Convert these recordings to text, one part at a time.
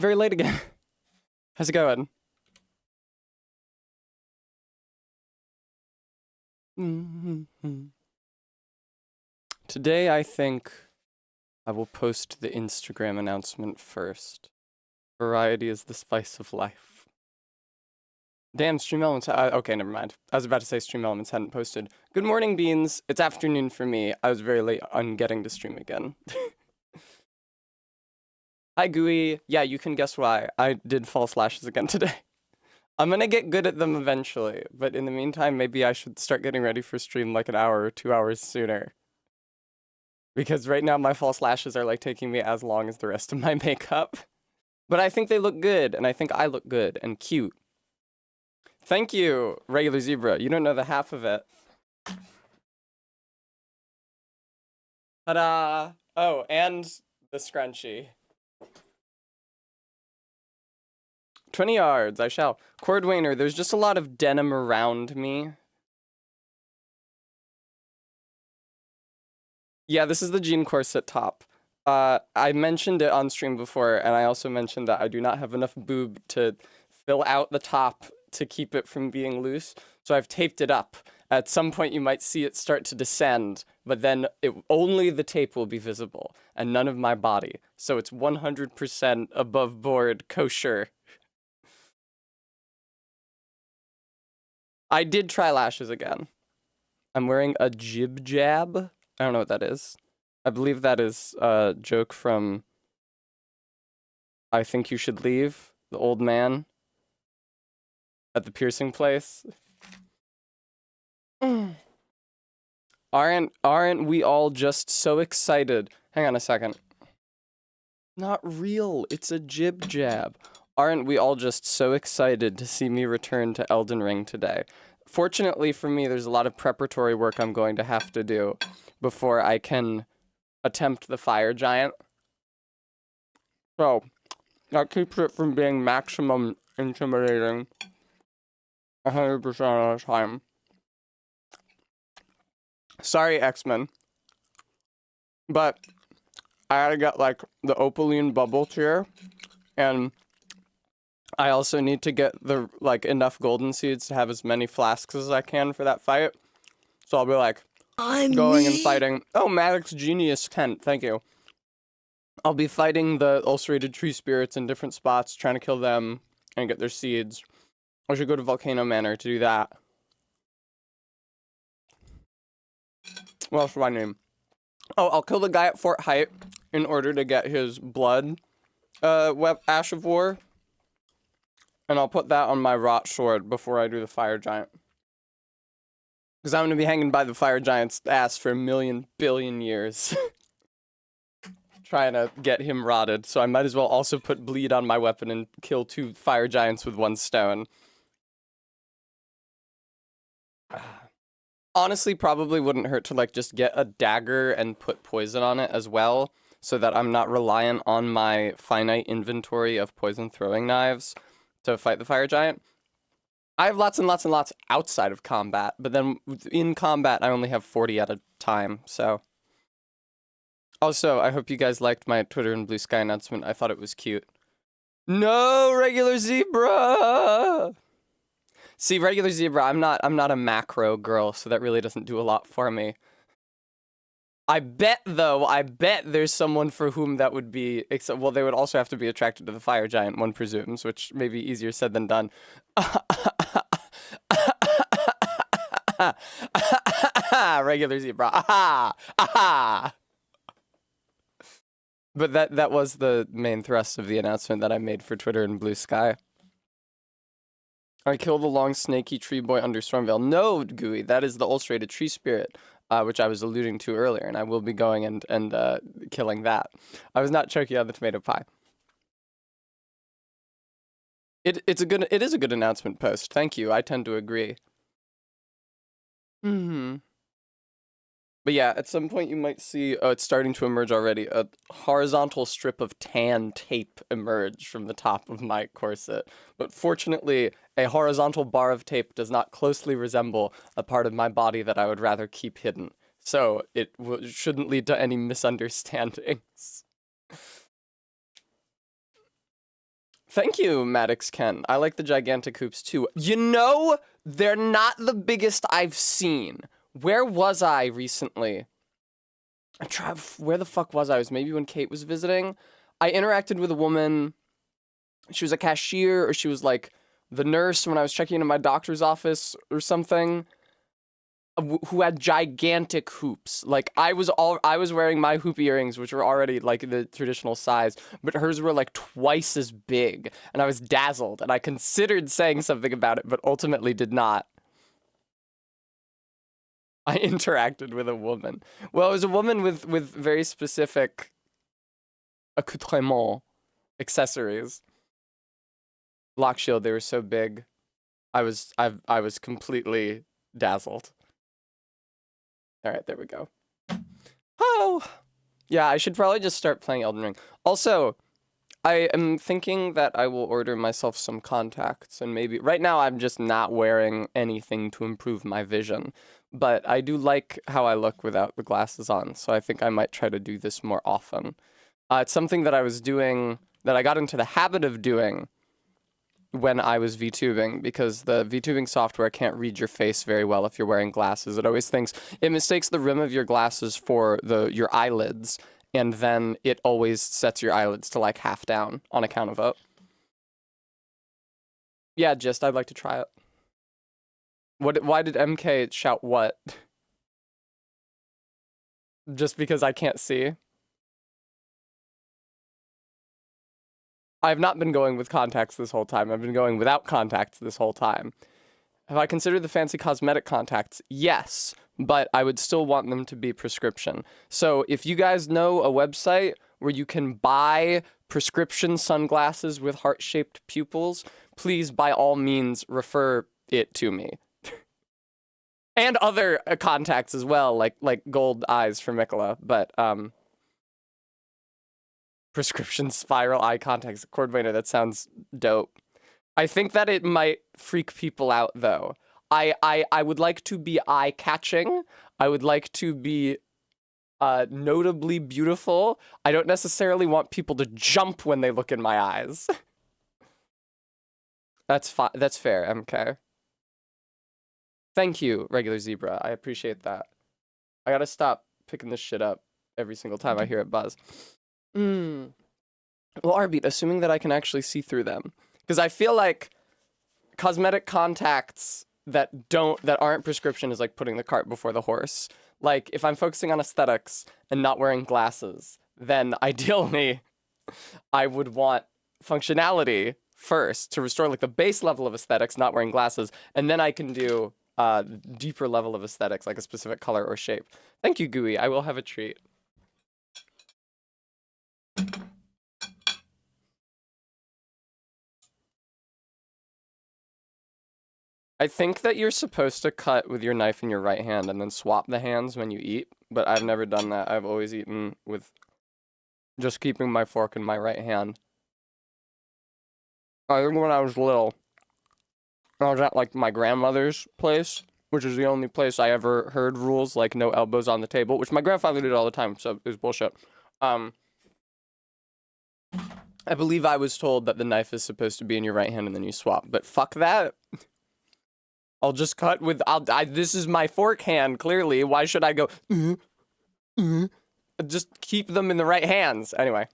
Very late again. How's it going? Today, I think I will post the Instagram announcement first. Variety is the spice of life. Damn, Stream Elements. Okay, never mind. I was about to say Stream Elements hadn't posted. Good morning, Beans. It's afternoon for me. I was very late on getting to stream again. Hi, Gooey. Yeah, you can guess why. I did false lashes again today. I'm gonna get good at them eventually, but in the meantime, maybe I should start getting ready for stream like an hour or 2 hours sooner. Because right now my false lashes are like taking me as long as the rest of my makeup. But I think they look good, and I think I look good and cute. Thank you, regular zebra. You don't know the half of it. Ta-da! Oh, and the scrunchie. 20 yards, I shall. Cordwainer, there's just a lot of denim around me. Yeah, this is the jean corset top. I mentioned it on stream before, and I also mentioned that I do not have enough boob to fill out the top to keep it from being loose, so I've taped it up. At some point, you might see it start to descend, but then only the tape will be visible, and none of my body. So it's 100% above board kosher. I did try lashes again. I'm wearing a jib jab. I don't know what that is. I believe that is a joke from I Think You Should Leave, the old man at the piercing place. Aren't we all just so excited? Hang on a second. Not real. It's a jib jab. Aren't we all just so excited to see me return to Elden Ring today? Fortunately for me, there's a lot of preparatory work I'm going to have to do before I can attempt the fire giant. So, that keeps it from being maximum intimidating 100% of the time. Sorry, X-Men. But I gotta get, like, the opaline bubble tier, and I also need to get the, like, enough golden seeds to have as many flasks as I can for that fight. So I'll be, like, going and fighting. Oh, Maddox Genius Tent, thank you. I'll be fighting the ulcerated tree spirits in different spots, trying to kill them and get their seeds. I should go to Volcano Manor to do that. What else do I name? Oh, I'll kill the guy at Fort Height in order to get his blood, Ash of War. And I'll put that on my rot sword before I do the fire giant. Because I'm going to be hanging by the fire giant's ass for a million billion years. Trying to get him rotted. So I might as well also put bleed on my weapon and kill 2 fire giants with 1 stone. Honestly, probably wouldn't hurt to, like, just get a dagger and put poison on it as well, so that I'm not reliant on my finite inventory of poison throwing knives to fight the fire giant. I have lots and lots and lots outside of combat, but then in combat, I only have 40 at a time, so. Also, I hope you guys liked my Twitter and Blue Sky announcement. I thought it was cute. No, regular zebra! See, regular zebra, I'm not a macro girl, so that really doesn't do a lot for me. I bet there's someone for whom that would be, except, well, they would also have to be attracted to the fire giant, one presumes, which may be easier said than done. Regular zebra, aha, aha. But that was the main thrust of the announcement that I made for Twitter and Blue Sky. I killed the long snaky tree boy under Stormvale. No, Gooey, that is the ulcerated tree spirit, which I was alluding to earlier, and I will be going and killing that. I was not choking on the tomato pie. It is a good announcement post. Thank you. I tend to agree. But yeah, at some point you might see, it's starting to emerge already, a horizontal strip of tan tape emerge from the top of my corset. But fortunately, a horizontal bar of tape does not closely resemble a part of my body that I would rather keep hidden. So it shouldn't lead to any misunderstandings. Thank you, Maddox Ken. I like the gigantic hoops too. You know, they're not the biggest I've seen. Where was I recently? Where the fuck was I? It was maybe when Kate was visiting. I interacted with a woman. She was a cashier, or she was like the nurse when I was checking into my doctor's office or something, who had gigantic hoops. Like I was wearing my hoop earrings, which were already like the traditional size, but hers were like twice as big, and I was dazzled, and I considered saying something about it, but ultimately did not. I interacted with a woman. Well, it was a woman with very specific accoutrements, accessories. Lock shield, they were so big. I was completely dazzled. All right, there we go. Oh, yeah, I should probably just start playing Elden Ring. Also, I am thinking that I will order myself some contacts, and maybe right now I'm just not wearing anything to improve my vision, but I do like how I look without the glasses on, so I think I might try to do this more often. It's something that I was doing, that I got into the habit of doing when I was VTubing, because the VTubing software can't read your face very well if you're wearing glasses. It mistakes the rim of your glasses for your eyelids, and then it always sets your eyelids to like half down on account of it. Yeah, I'd like to try it. Why did MK shout what? Just because I can't see? I've not been going with contacts this whole time. I've been going without contacts this whole time. Have I considered the fancy cosmetic contacts? Yes, but I would still want them to be prescription. So if you guys know a website where you can buy prescription sunglasses with heart-shaped pupils, please, by all means, refer it to me. And other contacts as well, like gold eyes for Mikola, but prescription spiral eye contacts. Cordwainer, that sounds dope. I think that it might freak people out, though. I would like to be eye-catching. I would like to be notably beautiful. I don't necessarily want people to jump when they look in my eyes. That's fine. That's fair, MK. Thank you, regular zebra. I appreciate that. I gotta stop picking this shit up every single time I hear it buzz. Well, Arbeat, assuming that I can actually see through them. Because I feel like cosmetic contacts that aren't prescription is like putting the cart before the horse. Like, if I'm focusing on aesthetics and not wearing glasses, then ideally I would want functionality first to restore like the base level of aesthetics, not wearing glasses, and then I can do deeper level of aesthetics, like a specific color or shape. Thank you, Gooey. I will have a treat. I think that you're supposed to cut with your knife in your right hand and then swap the hands when you eat, but I've never done that. I've always eaten with just keeping my fork in my right hand. I think when I was little, I was at like my grandmother's place, which is the only place I ever heard rules like no elbows on the table, which my grandfather did all the time, so it was bullshit. I believe I was told that the knife is supposed to be in your right hand and then you swap, but fuck that. I'll just cut with, this is my fork hand, clearly. Why should I go, Just keep them in the right hands. Anyway.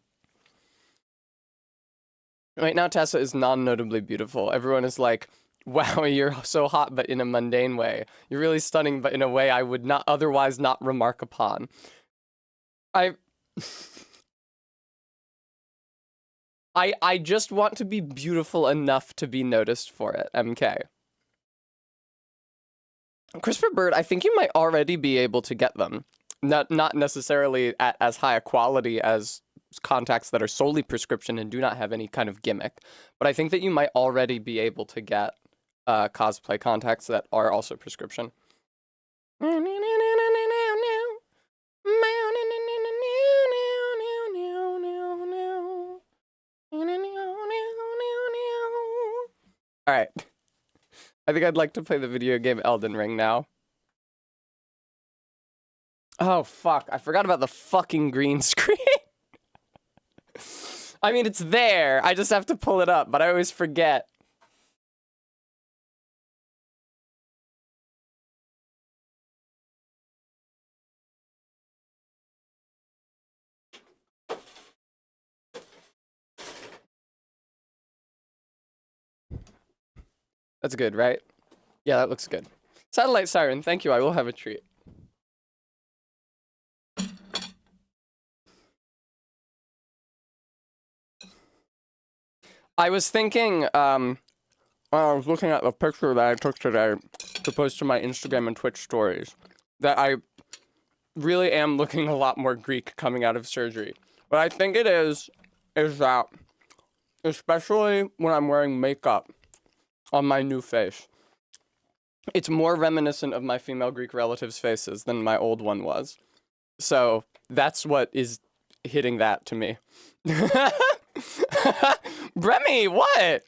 Right now, Tessa is non-notably beautiful. Everyone is like, wow, you're so hot, but in a mundane way. You're really stunning, but in a way I would not otherwise not remark upon. I just want to be beautiful enough to be noticed for it, MK. Christopher Bird, I think you might already be able to get them. Not necessarily at as high a quality as contacts that are solely prescription and do not have any kind of gimmick, but I think that you might already be able to get cosplay contacts that are also prescription. All right. I think I'd like to play the video game Elden Ring now. Oh, fuck. I forgot about the fucking green screen. I mean, it's there. I just have to pull it up, but I always forget. That's good, right? Yeah, that looks good. Satellite Siren, thank you. I will have a treat. I was thinking, when I was looking at the picture that I took today to post to my Instagram and Twitch stories, that I really am looking a lot more Greek coming out of surgery. What I think it is that, especially when I'm wearing makeup on my new face, it's more reminiscent of my female Greek relatives' faces than my old one was. So that's what is hitting that to me. Remy, what?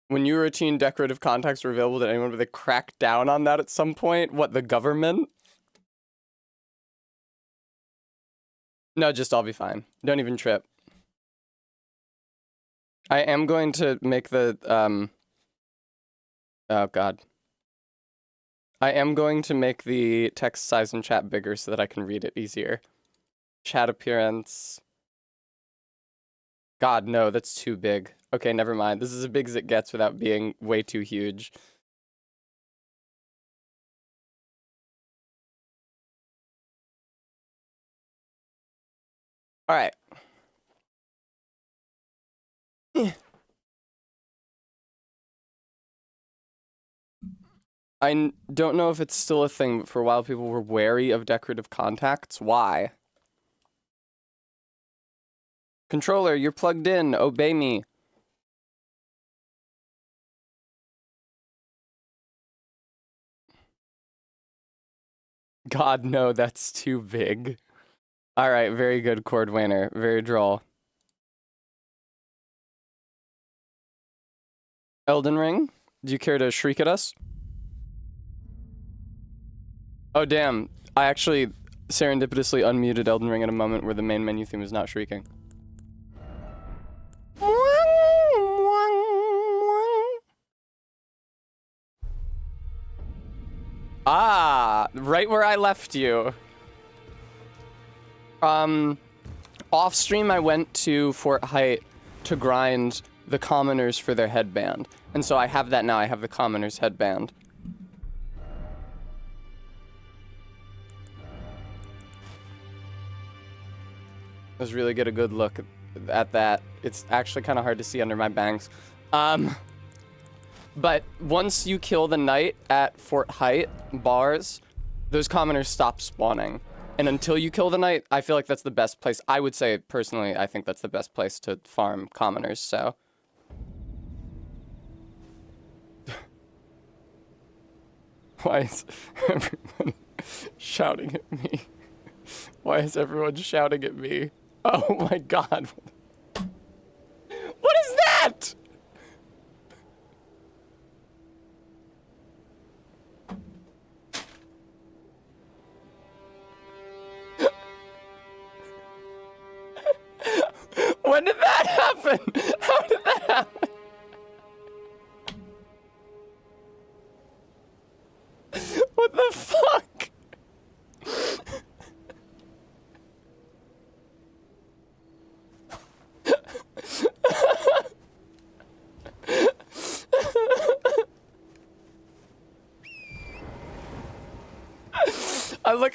When you were a teen, decorative contacts were available to anyone, but they cracked down on that at some point? What, the government? No, just I'll be fine. Don't even trip. I am going to make the, oh god. I am going to make the text size in chat bigger so that I can read it easier. Chat appearance. God, no, that's too big. Okay, never mind. This is as big as it gets without being way too huge. All right. I don't know if it's still a thing, but for a while people were wary of decorative contacts. Why? Controller, you're plugged in. Obey me. God, no, that's too big. All right, very good, Cordwainer. Very droll. Elden Ring, do you care to shriek at us? Oh, damn. I actually serendipitously unmuted Elden Ring at a moment where the main menu theme is not shrieking. Ah, right where I left you. Off stream I went to Fort Height to grind the commoners for their headband. And so I have that now. I have the commoners headband. Let's really get a good look at that. It's actually kind of hard to see under my bangs. But once you kill the knight at Fort Height bars, those commoners stop spawning. And until you kill the knight, I feel like that's the best place. I would say, personally, I think that's the best place to farm commoners, so. Why is everyone shouting at me? Why is everyone shouting at me? Oh my god. What is that? When did that happen? How did that happen? What the fuck?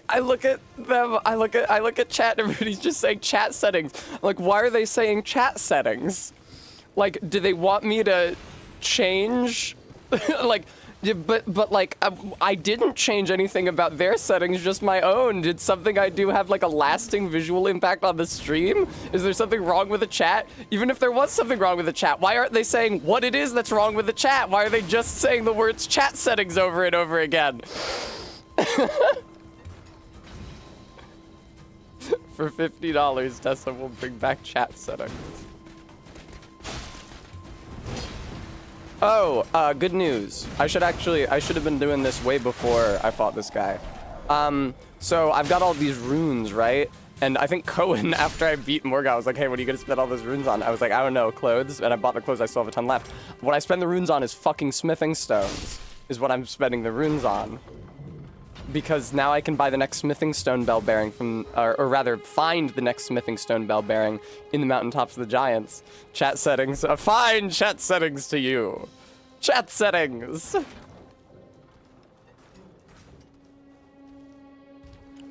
I look at them, I look at chat and everybody's just saying chat settings. Like, why are they saying chat settings? Like, do they want me to change? Like, but like, I didn't change anything about their settings, just my own. Did something I do have like a lasting visual impact on the stream? Is there something wrong with the chat? Even if there was something wrong with the chat, why aren't they saying what it is that's wrong with the chat? Why are they just saying the words chat settings over and over again? For $50, Tessa will bring back chat settings. Oh, good news. I should have been doing this way before I fought this guy. So I've got all these runes, right? And I think Cohen, after I beat Morga, was like, hey, what are you gonna spend all those runes on? I was like, I don't know, clothes. And I bought the clothes, I still have a ton left. What I spend the runes on is fucking smithing stones, is what I'm spending the runes on. Because now I can buy the next smithing stone bell bearing from, or rather, find the next smithing stone bell bearing in the mountaintops of the giants. Chat settings, fine chat settings to you. Chat settings.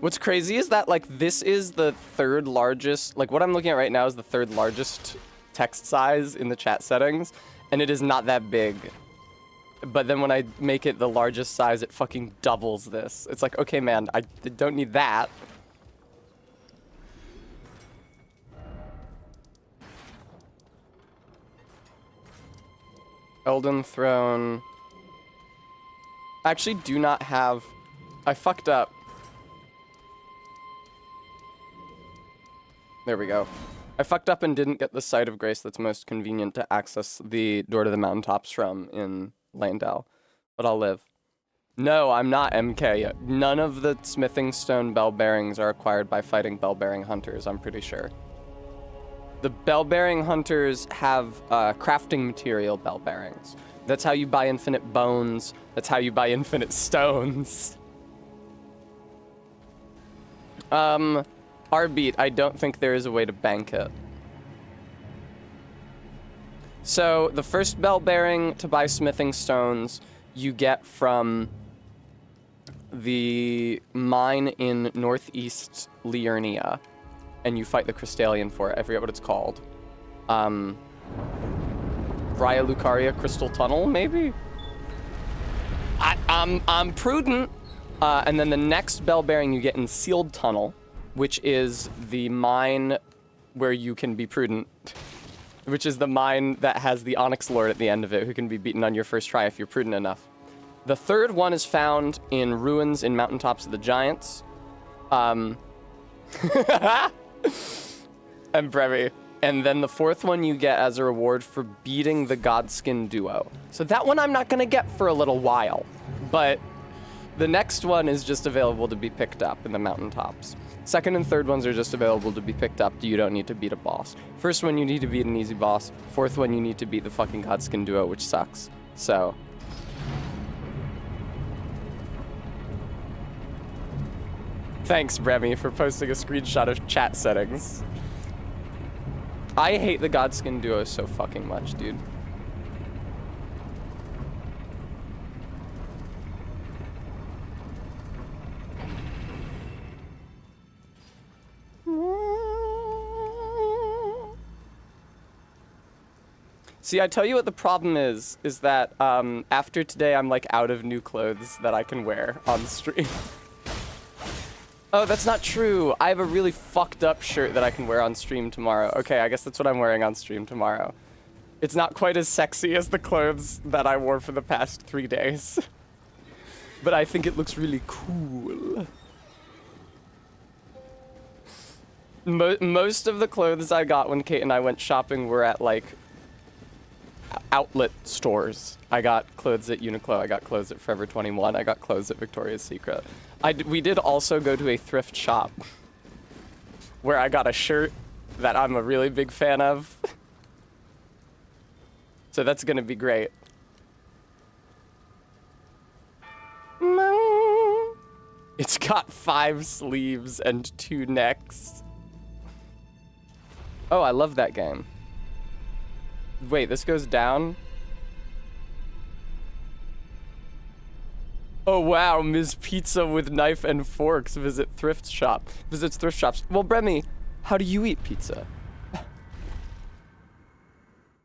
What's crazy is that, like, this is the third largest, like, what I'm looking at right now is the third largest text size in the chat settings, and it is not that big. But then when I make it the largest size, it fucking doubles this. It's like, okay, man, I don't need that. Elden Throne. I actually do not have... I fucked up. There we go. I fucked up and didn't get the Site of Grace that's most convenient to access the Door to the Mountaintops from in Landau. But I'll live. No, I'm not MK. None of the smithing stone bell bearings are acquired by fighting bell bearing hunters, I'm pretty sure. The bell bearing hunters have crafting material bell bearings. That's how you buy infinite bones. That's how you buy infinite stones. Arbeat, I don't think there is a way to bank it. So the first bell bearing to buy smithing stones you get from the mine in northeast Liurnia, and you fight the Crystallian for it. I forget what it's called. Raya Lucaria Crystal Tunnel, maybe? I'm prudent. And then the next bell bearing you get in Sealed Tunnel, which is the mine where you can be prudent. Which is the mine that has the Onyx Lord at the end of it, who can be beaten on your first try if you're prudent enough. The third one is found in ruins in Mountaintops of the Giants. And Brevi. And then the fourth one you get as a reward for beating the Godskin duo. So that one I'm not gonna get for a little while, but the next one is just available to be picked up in the Mountaintops. Second and third ones are just available to be picked up. You don't need to beat a boss. First one, you need to beat an easy boss. Fourth one, you need to beat the fucking Godskin duo, which sucks. So. Thanks, Bremy, for posting a screenshot of chat settings. I hate the Godskin duo so fucking much, dude. See, I tell you what the problem is that after today I'm like out of new clothes that I can wear on stream. Oh, that's not true. I have a really fucked up shirt that I can wear on stream tomorrow. Okay, I guess that's what I'm wearing on stream tomorrow. It's not quite as sexy as the clothes that I wore for the past 3 days. But I think it looks really cool. Most of the clothes I got when Kate and I went shopping were at like outlet stores. I got clothes at Uniqlo, I got clothes at Forever 21, I got clothes at Victoria's Secret. We did also go to a thrift shop where I got a shirt that I'm a really big fan of. So that's gonna be great. It's got 5 sleeves and 2 necks. Oh, I love that game. Wait, this goes down? Oh wow, Ms. Pizza with knife and forks visits thrift shops. Well, Bremy, how do you eat pizza?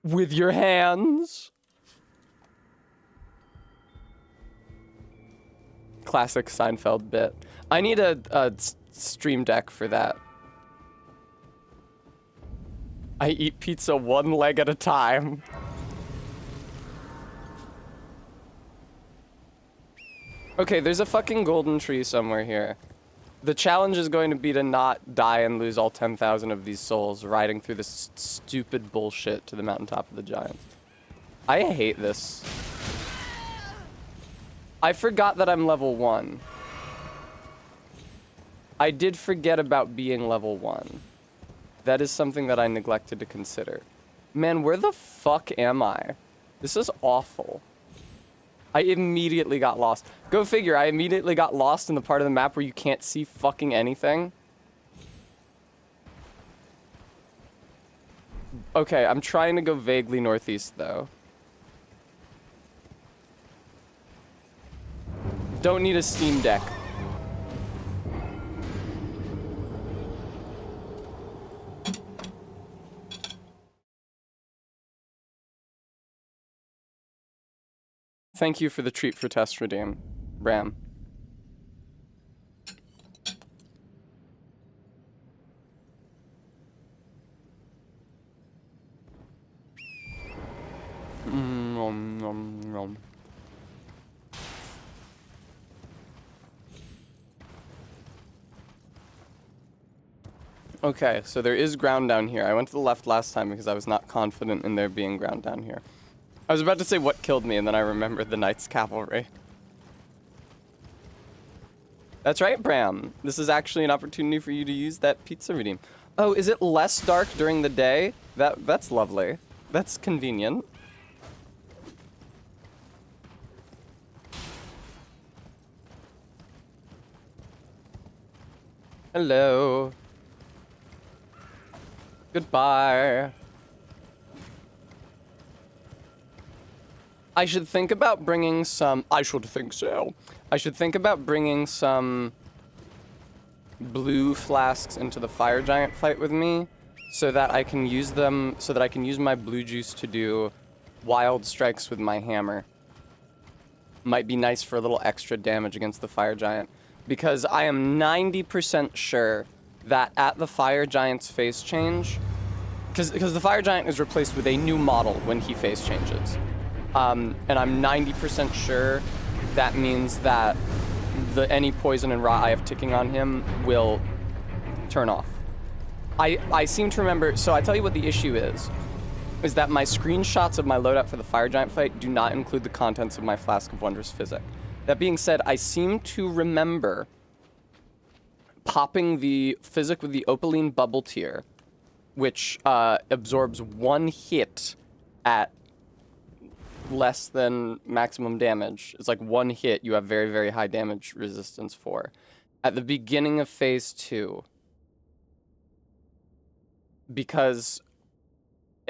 With your hands? Classic Seinfeld bit. I need a stream deck for that. I eat pizza 1 leg at a time. Okay, there's a fucking golden tree somewhere here. The challenge is going to be to not die and lose all 10,000 of these souls riding through this stupid bullshit to the mountaintop of the giants. I hate this. I forgot that I'm level 1. I did forget about being level 1. That is something that I neglected to consider. Man, where the fuck am I? This is awful. I immediately got lost. Go figure, I immediately got lost in the part of the map where you can't see fucking anything. Okay, I'm trying to go vaguely northeast, though. Don't need a Steam Deck. Thank you for the treat for test redeem, Ram. Okay, so there is ground down here. I went to the left last time because I was not confident in there being ground down here. I was about to say what killed me, and then I remembered the Knights Cavalry. That's right, Bram. This is actually an opportunity for you to use that pizza redeem. Oh, is it less dark during the day? That's lovely. That's convenient. Hello. Goodbye. I should think about bringing some... I should think so. I should think about bringing some blue flasks into the fire giant fight with me so that I can use them, so that I can use my blue juice to do wild strikes with my hammer. Might be nice for a little extra damage against the fire giant. Because I am 90% sure that at the fire giant's phase change, because the fire giant is replaced with a new model when he phase changes. And I'm 90% sure that means that any poison and rot I have ticking on him will turn off. I seem to remember, so I tell you what the issue is that my screenshots of my loadout for the fire giant fight do not include the contents of my flask of wondrous physic. That being said, I seem to remember popping the physic with the opaline bubble tier, which absorbs 1 hit at less than maximum damage. It's like 1 hit you have very, very high damage resistance for. At the beginning of phase 2. Because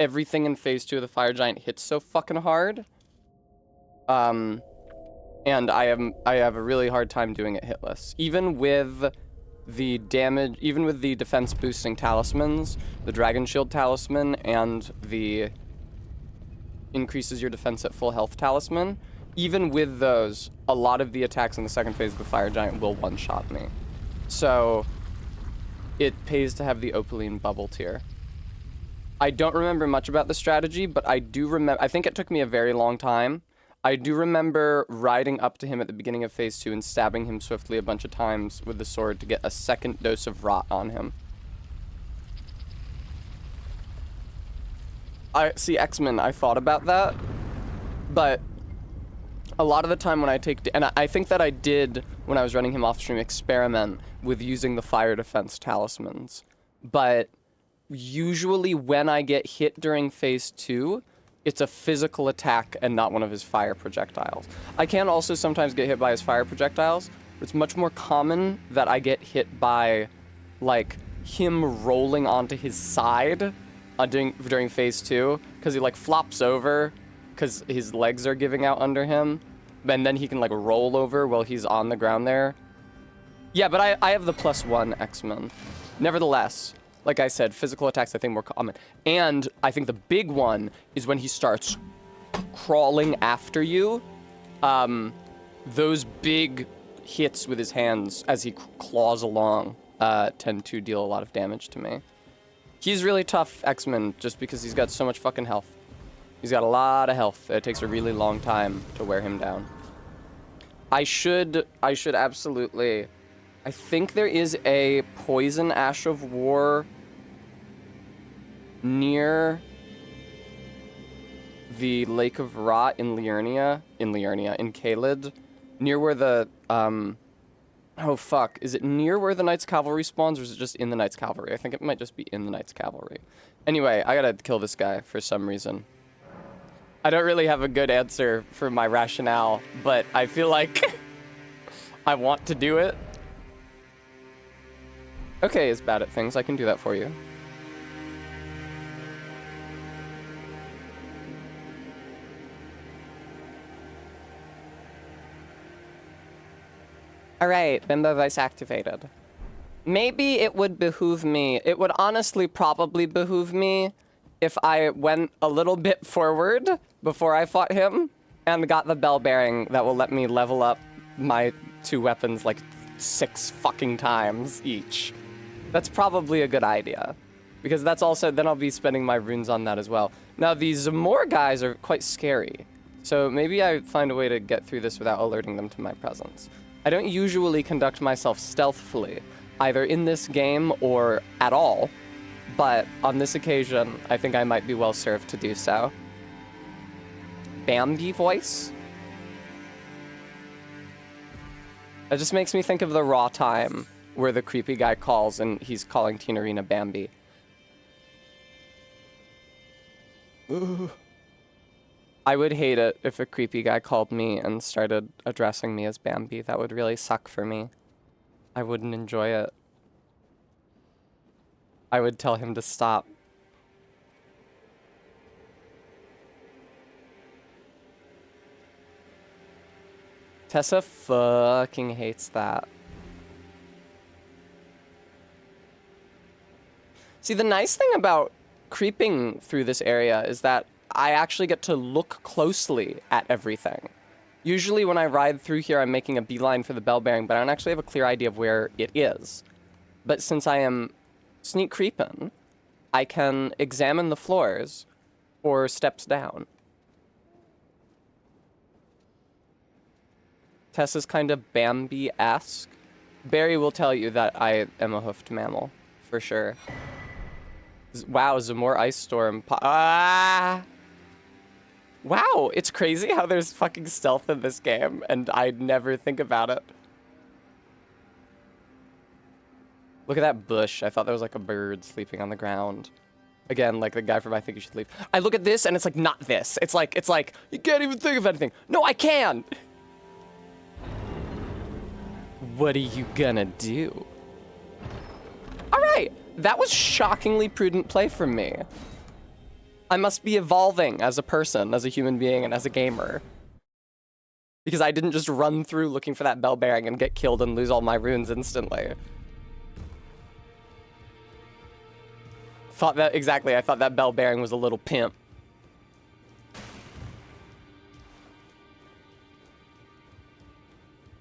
everything in phase 2 of the fire giant hits so fucking hard. And I have a really hard time doing it hitless. Even with the damage, even with the defense boosting talismans, the Dragon Shield talisman and the increases your defense at full health talisman, even with those, a lot of the attacks in the second phase of the fire giant will one-shot me. So it pays to have the opaline bubble tier. I don't remember much about the strategy, but I do remember, I think it took me a very long time. I do remember riding up to him at the beginning of phase 2 and stabbing him swiftly a bunch of times with the sword to get a second dose of rot on him. X-Men, I thought about that, but a lot of the time when I take, and I think that I did, when I was running him off stream, experiment with using the fire defense talismans, but usually when I get hit during phase 2, it's a physical attack and not one of his fire projectiles. I can also sometimes get hit by his fire projectiles, but it's much more common that I get hit by, like, him rolling onto his side during phase 2, because he, like, flops over because his legs are giving out under him, and then he can, like, roll over while he's on the ground there. Yeah, but I have the +1 X-Men. Nevertheless, like I said, physical attacks I think more common. And I think the big one is when he starts crawling after you. Those big hits with his hands as he claws along tend to deal a lot of damage to me. He's really tough, X-Men, just because he's got so much fucking health. He's got a lot of health. It takes a really long time to wear him down. I should absolutely... I think there is a poison Ash of War near the Lake of Rot in Liurnia, in Caelid, near where the Oh, fuck. Is it near where the Knights Cavalry spawns, or is it just in the Knights Cavalry? I think it might just be in the Knights Cavalry. Anyway, I gotta kill this guy for some reason. I don't really have a good answer for my rationale, but I feel like I want to do it. Okay, is bad at things. I can do that for you. All right, Bimbo voice activated. Maybe it would behoove me. It would honestly probably behoove me if I went a little bit forward before I fought him and got the bell bearing that will let me level up my 2 weapons like 6 fucking times each. That's probably a good idea, because that's also, then I'll be spending my runes on that as well. Now, these Zamor guys are quite scary, so maybe I find a way to get through this without alerting them to my presence. I don't usually conduct myself stealthfully, either in this game or at all, but on this occasion, I think I might be well served to do so. Bambi voice? That just makes me think of the Raw time where the creepy guy calls and he's calling Tinarina Bambi. Ugh. I would hate it if a creepy guy called me and started addressing me as Bambi. That would really suck for me. I wouldn't enjoy it. I would tell him to stop. Tessa fucking hates that. See, the nice thing about creeping through this area is that I actually get to look closely at everything. Usually when I ride through here, I'm making a beeline for the bell bearing, but I don't actually have a clear idea of where it is. But since I am sneak creeping, I can examine the floors or steps down. Tessa's kind of Bambi-esque. Barry will tell you that I am a hoofed mammal, for sure. Wow, Zamor Ice Storm. Ah! Wow, it's crazy how there's fucking stealth in this game, and I never think about it. Look at that bush. I thought there was like a bird sleeping on the ground. Again, like the guy from I Think You Should Leave. I look at this and it's like, not this. It's like, you can't even think of anything. No, I can! What are you gonna do? All right, that was shockingly prudent play from me. I must be evolving as a person, as a human being, and as a gamer. Because I didn't just run through looking for that bell bearing and get killed and lose all my runes instantly. I thought that bell bearing was a little pimp.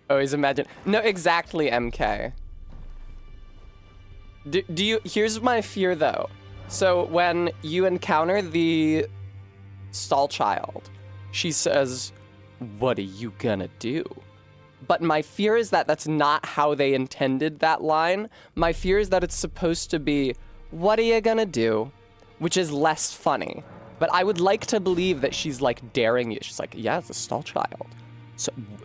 Always imagine. No, exactly, MK. Do you, here's my fear though. So when you encounter the stall child, she says, "What are you gonna do?" But my fear is that that's not how they intended that line. My fear is that it's supposed to be, "What are you gonna do?" Which is less funny. But I would like to believe that she's like daring you. She's like, "Yeah, it's a stall child.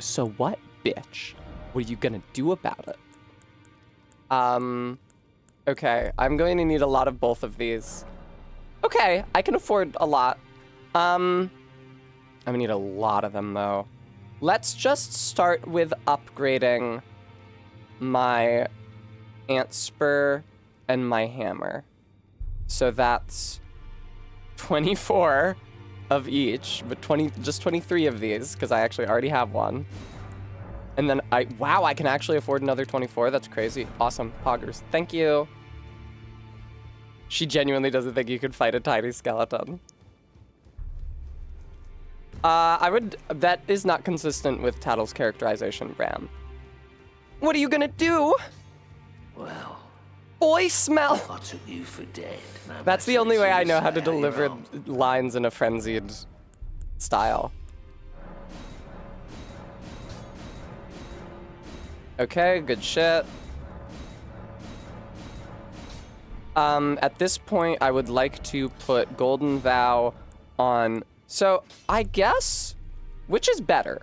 So what, bitch? What are you gonna do about it?" Okay, I'm going to need a lot of both of these. Okay, I can afford a lot. I'm gonna need a lot of them though. Let's just start with upgrading my ant spur and my hammer. So that's 24 of each, but just 23 of these, because I actually already have one. And then wow, I can actually afford another 24. That's crazy. Awesome. Poggers. Thank you. She genuinely doesn't think you could fight a tiny skeleton. That is not consistent with Tattle's characterization, Bram. What are you gonna do? Well, boy smell. I took you for dead. No That's the only way I know how to matter deliver how you lines in a frenzied style. Okay, good shit. At this point, I would like to put Golden Vow on. So, I guess, which is better?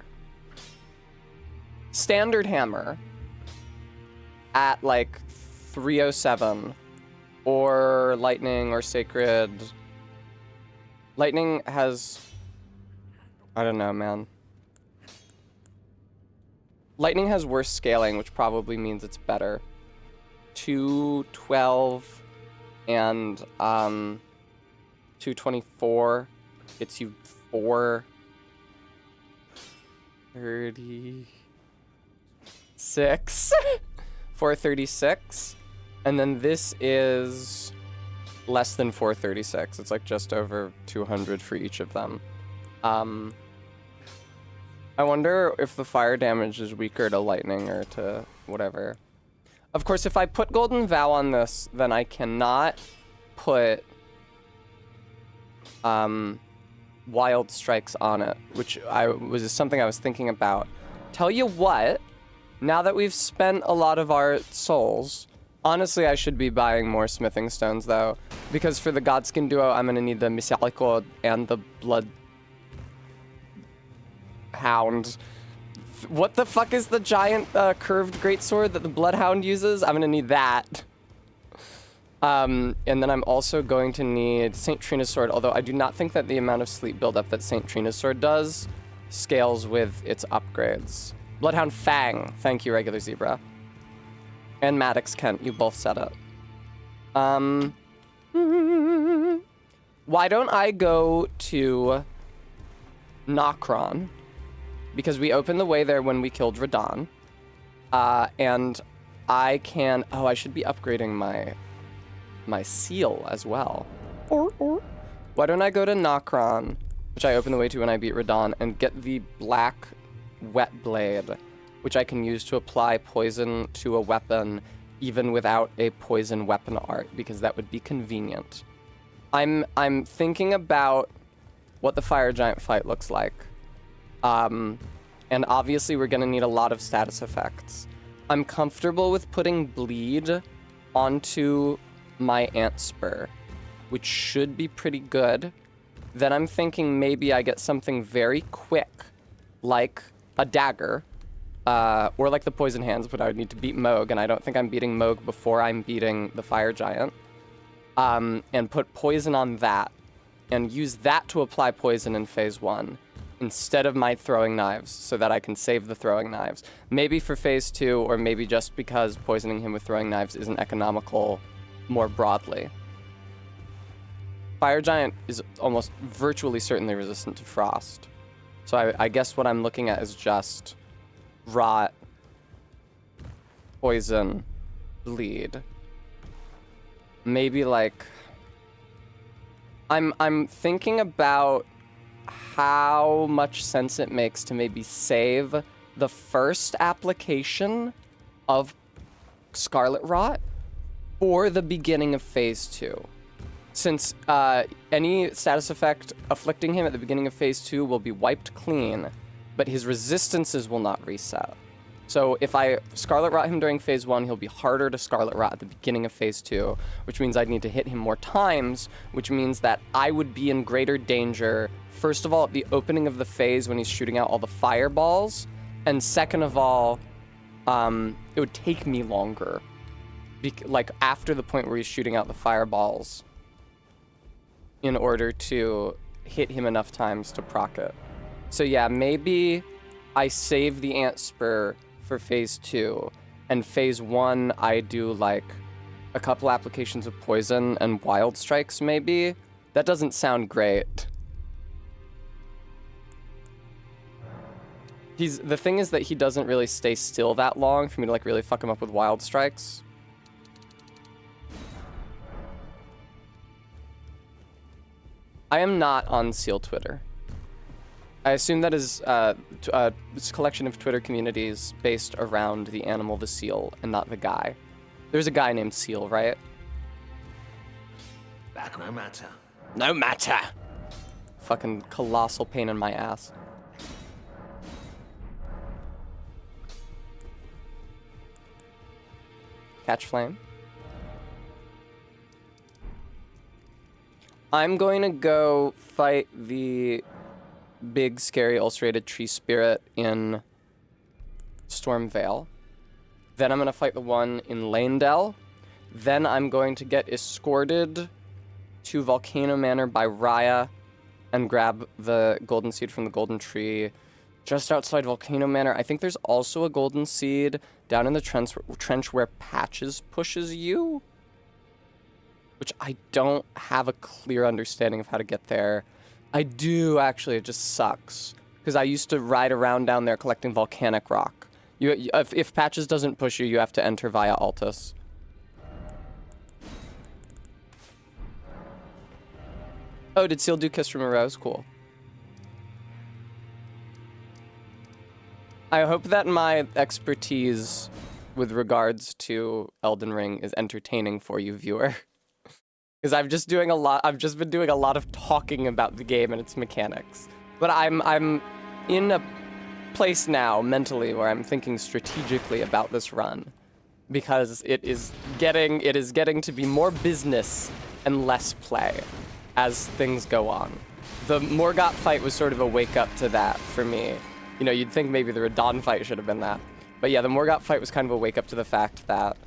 Standard hammer at like 307 or lightning or sacred. Lightning has, I don't know, man. Lightning has worse scaling, which probably means it's better. 212 and 224 gets you 436. 436. And then this is less than 436. It's like just over 200 for each of them. I wonder if the fire damage is weaker to lightning or to whatever. Of course, if I put Golden Vow on this, then I cannot put Wild Strikes on it, which was something I was thinking about. Tell you what, now that we've spent a lot of our souls, honestly, I should be buying more smithing stones, though, because for the Godskin duo, I'm going to need the Misalico and the Blood Hound. What the fuck is the giant curved greatsword that the Bloodhound uses? I'm gonna need that. And then I'm also going to need St. Trina's sword, although I do not think that the amount of sleep buildup that St. Trina's sword does scales with its upgrades. Bloodhound Fang, thank you, regular zebra. And Maddox Kent, you both said it. Why don't I go to Nokron? Because we opened the way there when we killed Radon. And I can... Oh, I should be upgrading my seal as well. Why don't I go to Nokron, which I opened the way to when I beat Radon, and get the black wet blade, which I can use to apply poison to a weapon even without a poison weapon art, because that would be convenient. I'm thinking about what the fire giant fight looks like. And obviously we're gonna need a lot of status effects. I'm comfortable with putting bleed onto my ant spur, which should be pretty good. Then I'm thinking maybe I get something very quick, like a dagger, or like the poison hands, but I would need to beat Moog, and I don't think I'm beating Moog before I'm beating the fire giant. And put poison on that, and use that to apply poison in phase 1. Instead of my throwing knives, so that I can save the throwing knives. Maybe for phase 2, or maybe just because poisoning him with throwing knives isn't economical more broadly. Fire Giant is almost virtually certainly resistant to frost. So I guess what I'm looking at is just rot, poison, bleed. Maybe like... I'm thinking about how much sense it makes to maybe save the first application of Scarlet Rot for the beginning of phase 2. Since any status effect afflicting him at the beginning of phase 2 will be wiped clean, but his resistances will not reset. So if I Scarlet Rot him during phase 1, he'll be harder to Scarlet Rot at the beginning of phase 2, which means I'd need to hit him more times, which means that I would be in greater danger, first of all, at the opening of the phase when he's shooting out all the fireballs, and second of all, it would take me longer. Like, after the point where he's shooting out the fireballs, in order to hit him enough times to proc it. So yeah, maybe I save the Ant Spur for phase 2, and phase 1 I do like a couple applications of poison and wild strikes maybe. That doesn't sound great. The thing is that he doesn't really stay still that long for me to like really fuck him up with wild strikes. I am not on Seal Twitter. I assume that is this collection of Twitter communities based around the animal, the seal, and not the guy. There's a guy named Seal, right? Back no matter. No matter. Fucking colossal pain in my ass. Catch flame. I'm going to go fight the big, scary, ulcerated tree spirit in Stormvale. Then I'm going to fight the one in Lanedell. Then I'm going to get escorted to Volcano Manor by Raya and grab the golden seed from the golden tree just outside Volcano Manor. I think there's also a golden seed down in the trench where Patches pushes you, which I don't have a clear understanding of how to get there. I do, actually. It just sucks because I used to ride around down there collecting volcanic rock. If Patches doesn't push you, you have to enter via Altus. Oh, did Seal do Kiss from a Rose? Cool. I hope that my expertise with regards to Elden Ring is entertaining for you, viewer. Because I've just been doing a lot of talking about the game and its mechanics. But I'm in a place now mentally where I'm thinking strategically about this run. Because it is getting to be more business and less play as things go on. The Morgott fight was sort of a wake-up to that for me. You know, you'd think maybe the Radahn fight should have been that. But yeah, the Morgott fight was kind of a wake-up to the fact that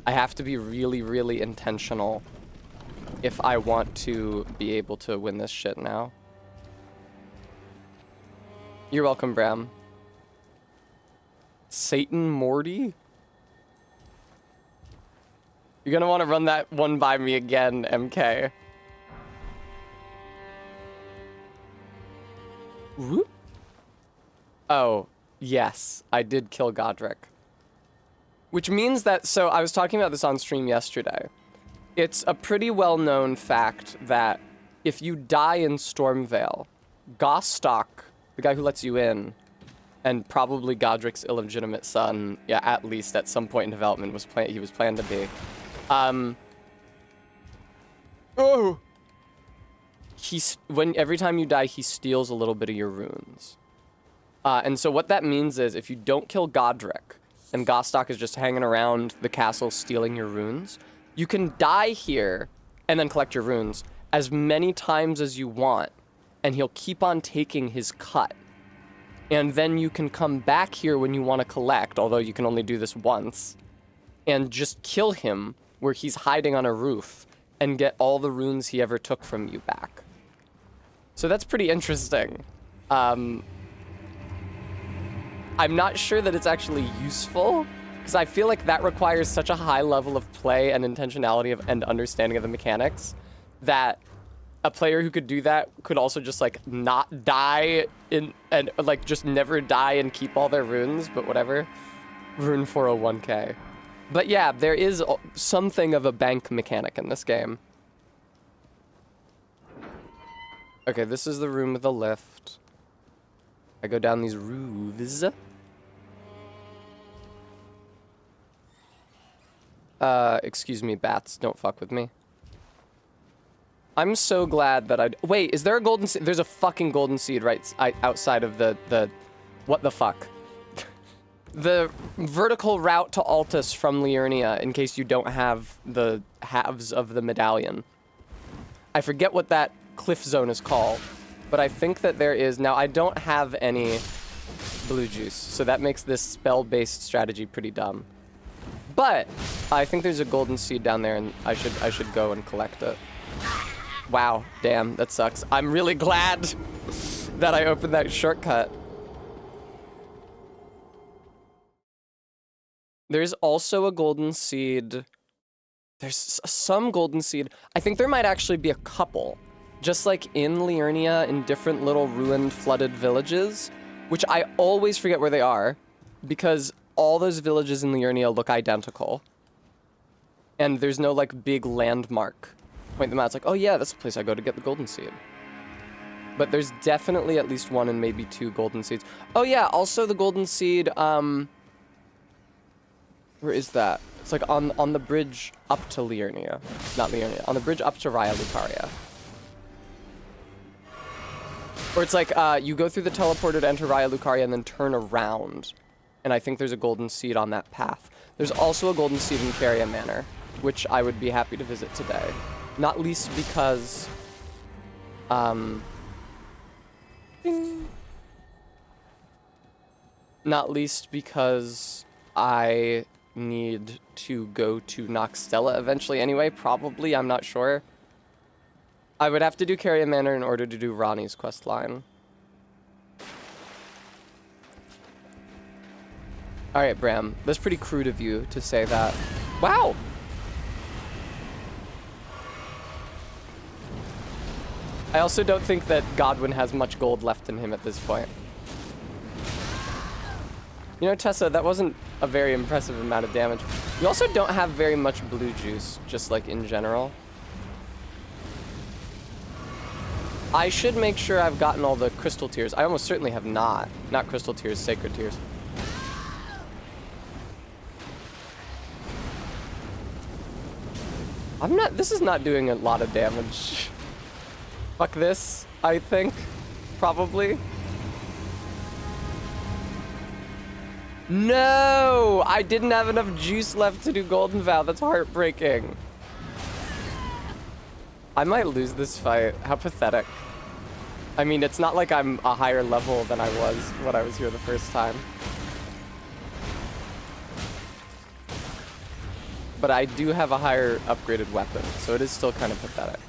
I have to be really, really intentional if I want to be able to win this shit now. You're welcome, Bram. Satan Morty? You're gonna want to run that one by me again, MK. Whoop. Oh, yes, I did kill Godric. Which means that, so I was talking about this on stream yesterday. It's a pretty well-known fact that if you die in Stormvale, Gostock, the guy who lets you in, and probably Godric's illegitimate son, yeah, at least at some point in development, he was planned to be. Every time you die, he steals a little bit of your runes. And so what that means is if you don't kill Godric, and Gostock is just hanging around the castle stealing your runes, you can die here and then collect your runes as many times as you want, and he'll keep on taking his cut. And then you can come back here when you want to collect, although you can only do this once, and just kill him where he's hiding on a roof and get all the runes he ever took from you back. So that's pretty interesting. I'm not sure that it's actually useful, because I feel like that requires such a high level of play and intentionality and understanding of the mechanics that a player who could do that could also just like not die and like just never die and keep all their runes, but whatever. Rune 401k. But yeah, there is something of a bank mechanic in this game. Okay, this is the room with the lift. I go down these roofs. Excuse me, bats, don't fuck with me. I'm so glad that wait, is there a golden seed? There's a fucking golden seed right outside of the what the fuck? The vertical route to Altus from Liurnia, in case you don't have the halves of the medallion. I forget what that cliff zone is called, but I think that there is. Now, I don't have any blue juice, so that makes this spell-based strategy pretty dumb. But I think there's a golden seed down there, and I should go and collect it. Wow, damn, that sucks. I'm really glad that I opened that shortcut. There's also a golden seed. There's some golden seed. I think there might actually be a couple. Just like in Liurnia, in different little ruined, flooded villages, which I always forget where they are, because all those villages in Liurnia look identical. And there's no, like, big landmark. Point them out, it's like, oh yeah, that's the place I go to get the golden seed. But there's definitely at least one and maybe two golden seeds. Oh yeah, also the golden seed, where is that? It's like on the bridge up to Liurnia. Not Liurnia, on the bridge up to Raya Lucaria. Or it's like, you go through the teleporter to enter Raya Lucaria and then turn around. And I think there's a golden seed on that path. There's also a golden seed in Caria Manor, which I would be happy to visit today. Not least because, not least because I need to go to Noxtella eventually anyway. Probably, I'm not sure. I would have to do Carrion Manor in order to do Ronnie's quest line. Alright, Bram. That's pretty crude of you to say that. Wow! I also don't think that Godwin has much gold left in him at this point. You know, Tessa, that wasn't a very impressive amount of damage. You also don't have very much blue juice, just like in general. I should make sure I've gotten all the crystal tears. I almost certainly have not. Not crystal tears, sacred tears. This is not doing a lot of damage. Fuck this, I think. Probably. No! I didn't have enough juice left to do Golden Vow. That's heartbreaking. I might lose this fight. How pathetic. I mean, it's not like I'm a higher level than I was when I was here the first time. But I do have a higher upgraded weapon, so it is still kind of pathetic.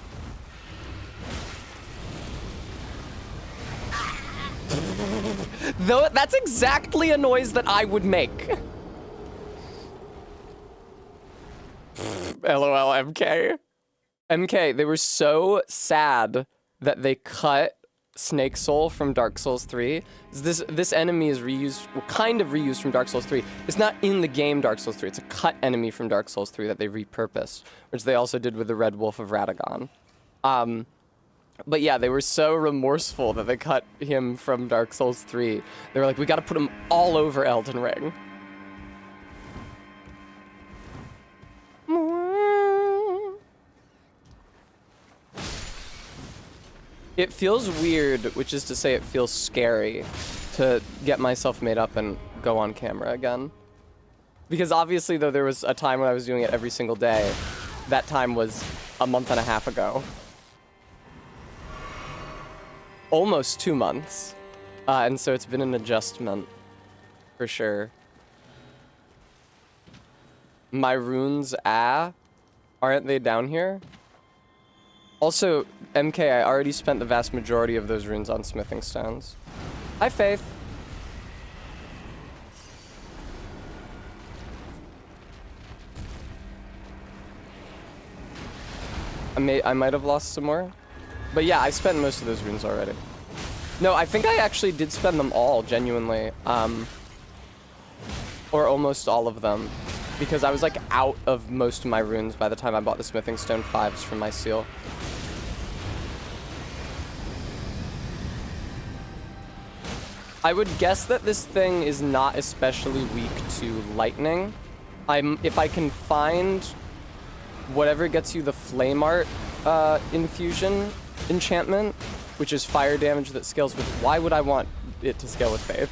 Though that's exactly a noise that I would make. LOL, MK. MK, they were so sad that they cut Snake Soul from Dark Souls 3. This enemy is reused, well, kind of reused from Dark Souls 3. It's not in the game Dark Souls 3. It's a cut enemy from Dark Souls 3 that they repurposed, which they also did with the Red Wolf of Radagon. But yeah, they were so remorseful that they cut him from Dark Souls 3. They were like, we gotta put him all over Elden Ring. It feels weird, which is to say it feels scary, to get myself made up and go on camera again. Because obviously, though, there was a time when I was doing it every single day. That time was a month and a half ago. Almost 2 months. And so it's been an adjustment, for sure. My runes, aren't they down here? Also, MK, I already spent the vast majority of those runes on smithing stones. Hi, Faith. I might have lost some more. But yeah, I spent most of those runes already. No, I think I actually did spend them all, genuinely. Or almost all of them. Because I was like out of most of my runes by the time I bought the smithing stone 5s from my seal. I would guess that this thing is not especially weak to lightning. If I can find whatever gets you the flame art infusion enchantment, which is fire damage that scales with... Why would I want it to scale with faith?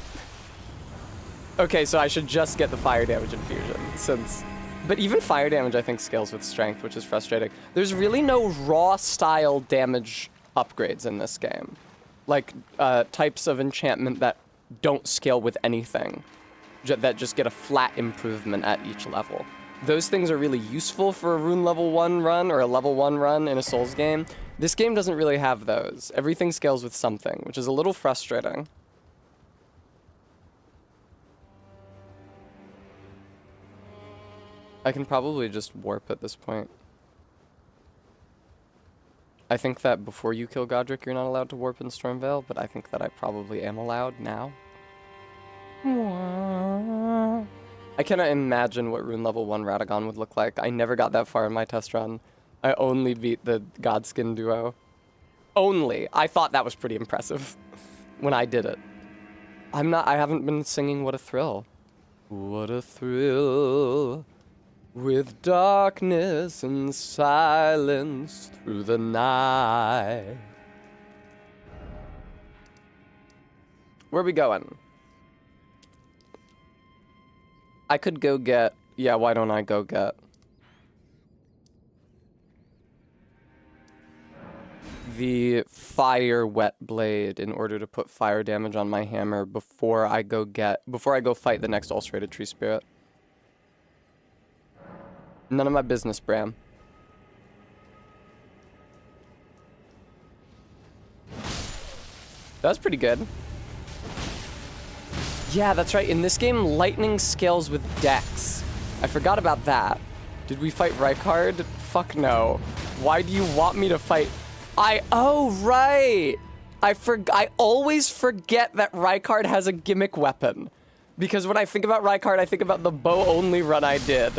Okay, so I should just get the fire damage infusion, since... But even fire damage, I think, scales with strength, which is frustrating. There's really no raw-style damage upgrades in this game. Like, types of enchantment that don't scale with anything. That just get a flat improvement at each level. Those things are really useful for a rune level 1 run, or a level 1 run in a Souls game. This game doesn't really have those. Everything scales with something, which is a little frustrating. I can probably just warp at this point. I think that before you kill Godric, you're not allowed to warp in Stormveil, but I think that I probably am allowed now. I cannot imagine what rune level 1 Radagon would look like. I never got that far in my test run. I only beat the Godskin duo. Only. I thought that was pretty impressive when I did it. I haven't been singing What a Thrill. What a thrill. With darkness and silence through the night. Where are we going? I could go get... Yeah, why don't I go get... the fire wet blade in order to put fire damage on my hammer before I go fight the next ulcerated tree spirit. None of my business, Bram. That was pretty good. Yeah, that's right. In this game, lightning scales with dex. I forgot about that. Did we fight Rykard? Fuck no. Why do you want me to fight? Oh, right. I always forget that Rykard has a gimmick weapon. Because when I think about Rykard, I think about the bow-only run I did,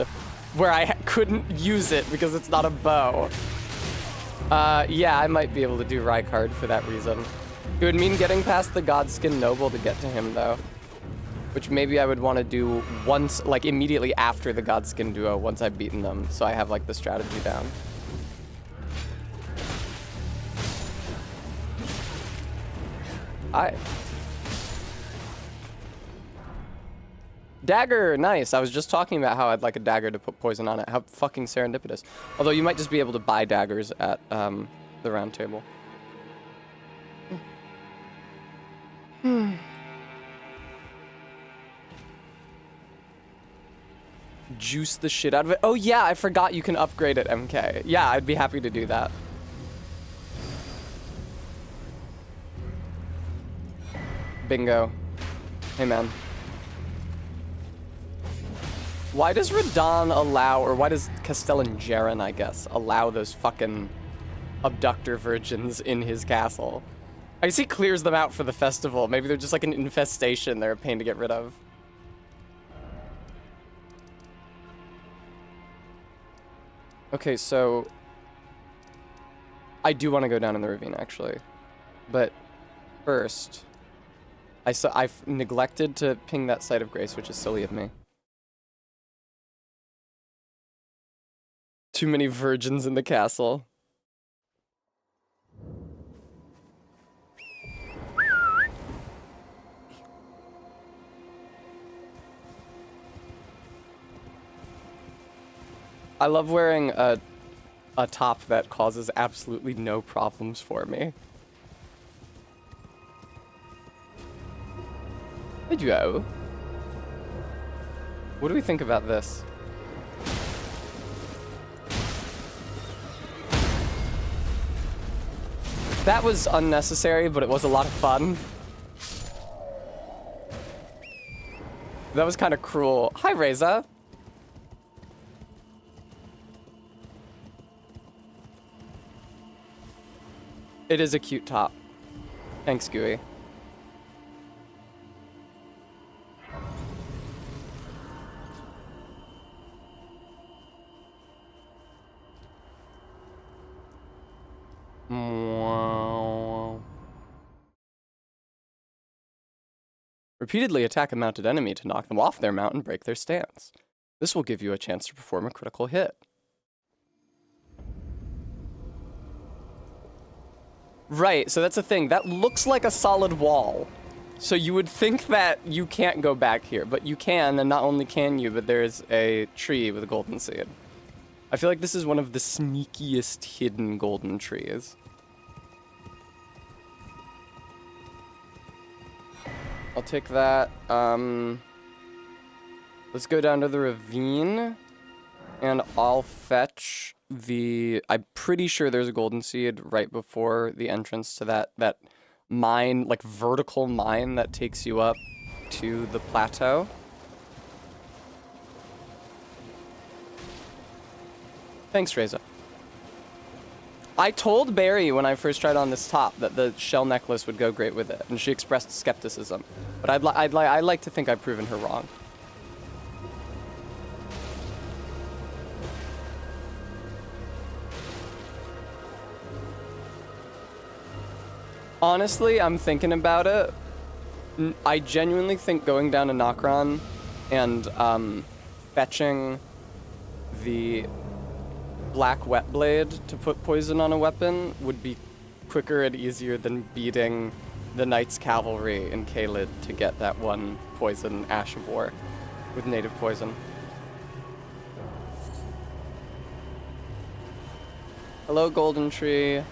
where I couldn't use it because it's not a bow. Yeah, I might be able to do Rykard for that reason. It would mean getting past the Godskin Noble to get to him, though. Which maybe I would want to do once, like immediately after the Godskin duo, once I've beaten them, so I have like the strategy down. Dagger, nice. I was just talking about how I'd like a dagger to put poison on it. How fucking serendipitous. Although you might just be able to buy daggers at the round table. Juice the shit out of it. Oh yeah, I forgot you can upgrade at MK. Yeah, I'd be happy to do that. Bingo. Hey man. Why does Radahn allow, or why does Castellan, I guess, allow those fucking abductor virgins in his castle? I guess he clears them out for the festival. Maybe they're just like an infestation they're a pain to get rid of. Okay, so I do want to go down in the ravine, actually. But first, I've neglected to ping that site of grace, which is silly of me. Too many virgins in the castle. I love wearing a top that causes absolutely no problems for me. Hey Joe. What do we think about this? That was unnecessary, but it was a lot of fun. That was kind of cruel. Hi, Reza. It is a cute top. Thanks, Gooey. Repeatedly attack a mounted enemy to knock them off their mount and break their stance. This will give you a chance to perform a critical hit. Right, so that's the thing. That looks like a solid wall. So you would think that you can't go back here, but you can, and not only can you, but there's a tree with a golden seed. I feel like this is one of the sneakiest hidden golden trees. I'll take that. Let's go down to the ravine, and I'll fetch the... I'm pretty sure there's a golden seed right before the entrance to that mine, like vertical mine that takes you up to the plateau. Thanks, Reza. I told Barry when I first tried on this top that the shell necklace would go great with it, and she expressed skepticism. But I'd like to think I've proven her wrong. Honestly, I'm thinking about it. I genuinely think going down to Nokron and fetching the black wet blade to put poison on a weapon would be quicker and easier than beating the Knight's Cavalry in Caelid to get that one poison Ash of War with native poison. Hello, Golden Tree.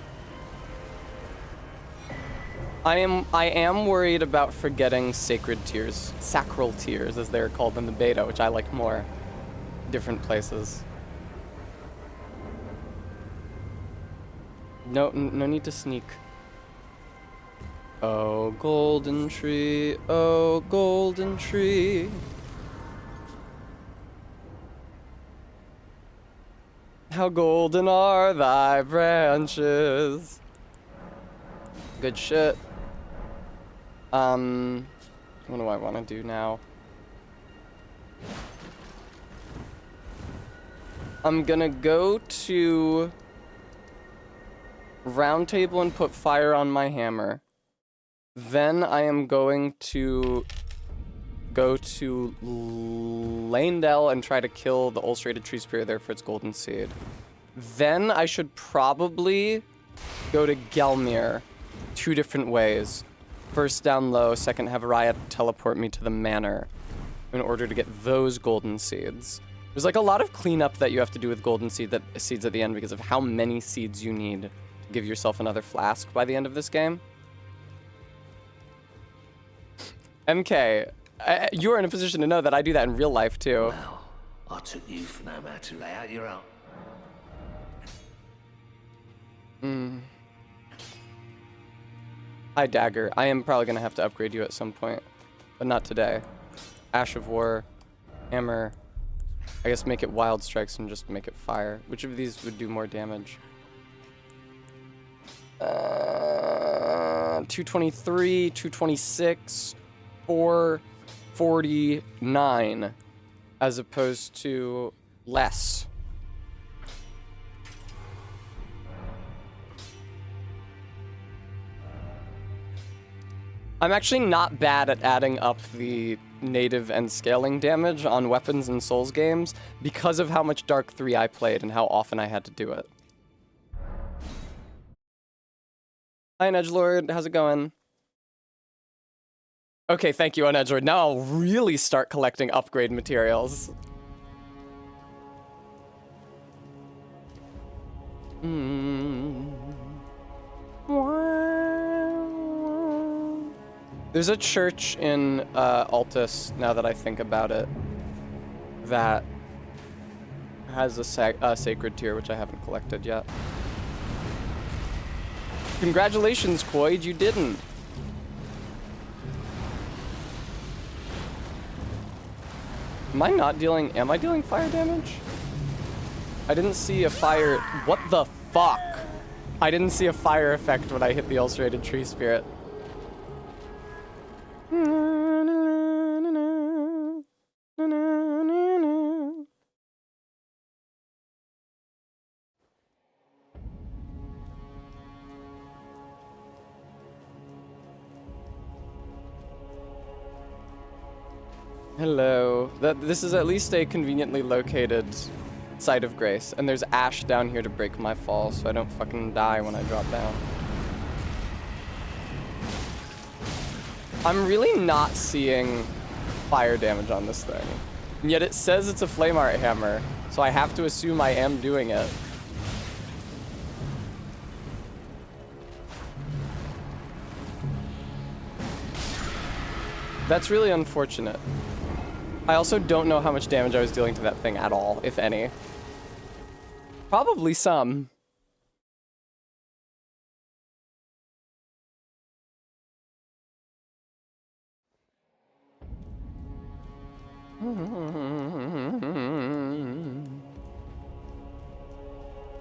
I am worried about forgetting sacred tears, sacral tears as they're called in the beta, which I like more. Different places. No need to sneak. Oh, golden tree, oh, golden tree. How golden are thy branches. Good shit. What do I want to do now? I'm gonna go to round table and put fire on my hammer. Then I am going to go to Lanedell and try to kill the ulcerated tree spirit there for its golden seed. Then I should probably go to Gelmir 2 different ways. First down low, second have Raya teleport me to the manor in order to get those golden seeds. There's like a lot of cleanup that you have to do with golden seeds at the end because of how many seeds you need to give yourself another flask by the end of this game. MK, you're in a position to know that I do that in real life too. Well, I took you for no man to lay out your own. Hi, Dagger. I am probably going to have to upgrade you at some point, but not today. Ash of War, Hammer. I guess make it Wild Strikes and just make it Fire. Which of these would do more damage? 223, 226, 449, as opposed to less. I'm actually not bad at adding up the native and scaling damage on weapons in Souls games because of how much Dark 3 I played and how often I had to do it. Hi, Edgelord. How's it going? Okay, thank you, Edgelord. Now I'll really start collecting upgrade materials. There's a church in Altus, now that I think about it, that has a sacred tier, which I haven't collected yet. Congratulations, Quoid, you didn't. Am I dealing fire damage? I didn't see a fire. What the fuck? I didn't see a fire effect when I hit the ulcerated tree spirit. Hello. This is at least a conveniently located site of grace, and there's ash down here to break my fall, so I don't fucking die when I drop down. I'm really not seeing fire damage on this thing. And yet it says it's a flame art hammer, so I have to assume I am doing it. That's really unfortunate. I also don't know how much damage I was dealing to that thing at all, if any. Probably some.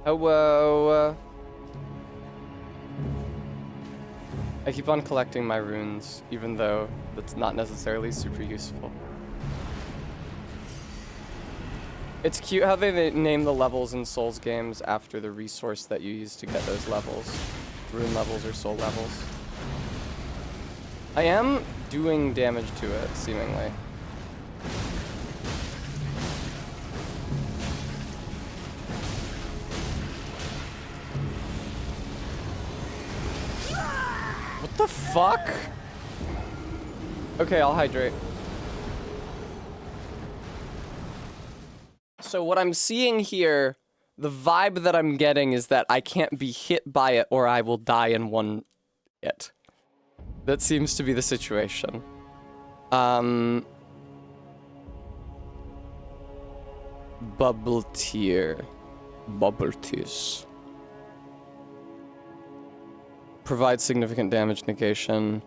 Hello. I keep on collecting my runes, even though that's not necessarily super useful. It's cute how they name the levels in Souls games after the resource that you use to get those levels. Rune levels or soul levels. I am doing damage to it, seemingly. What the fuck? Okay, I'll hydrate. So what I'm seeing here, the vibe that I'm getting is that I can't be hit by it or I will die in one hit. That seems to be the situation. Bubble tier. Bubble tears. Provide significant damage negation.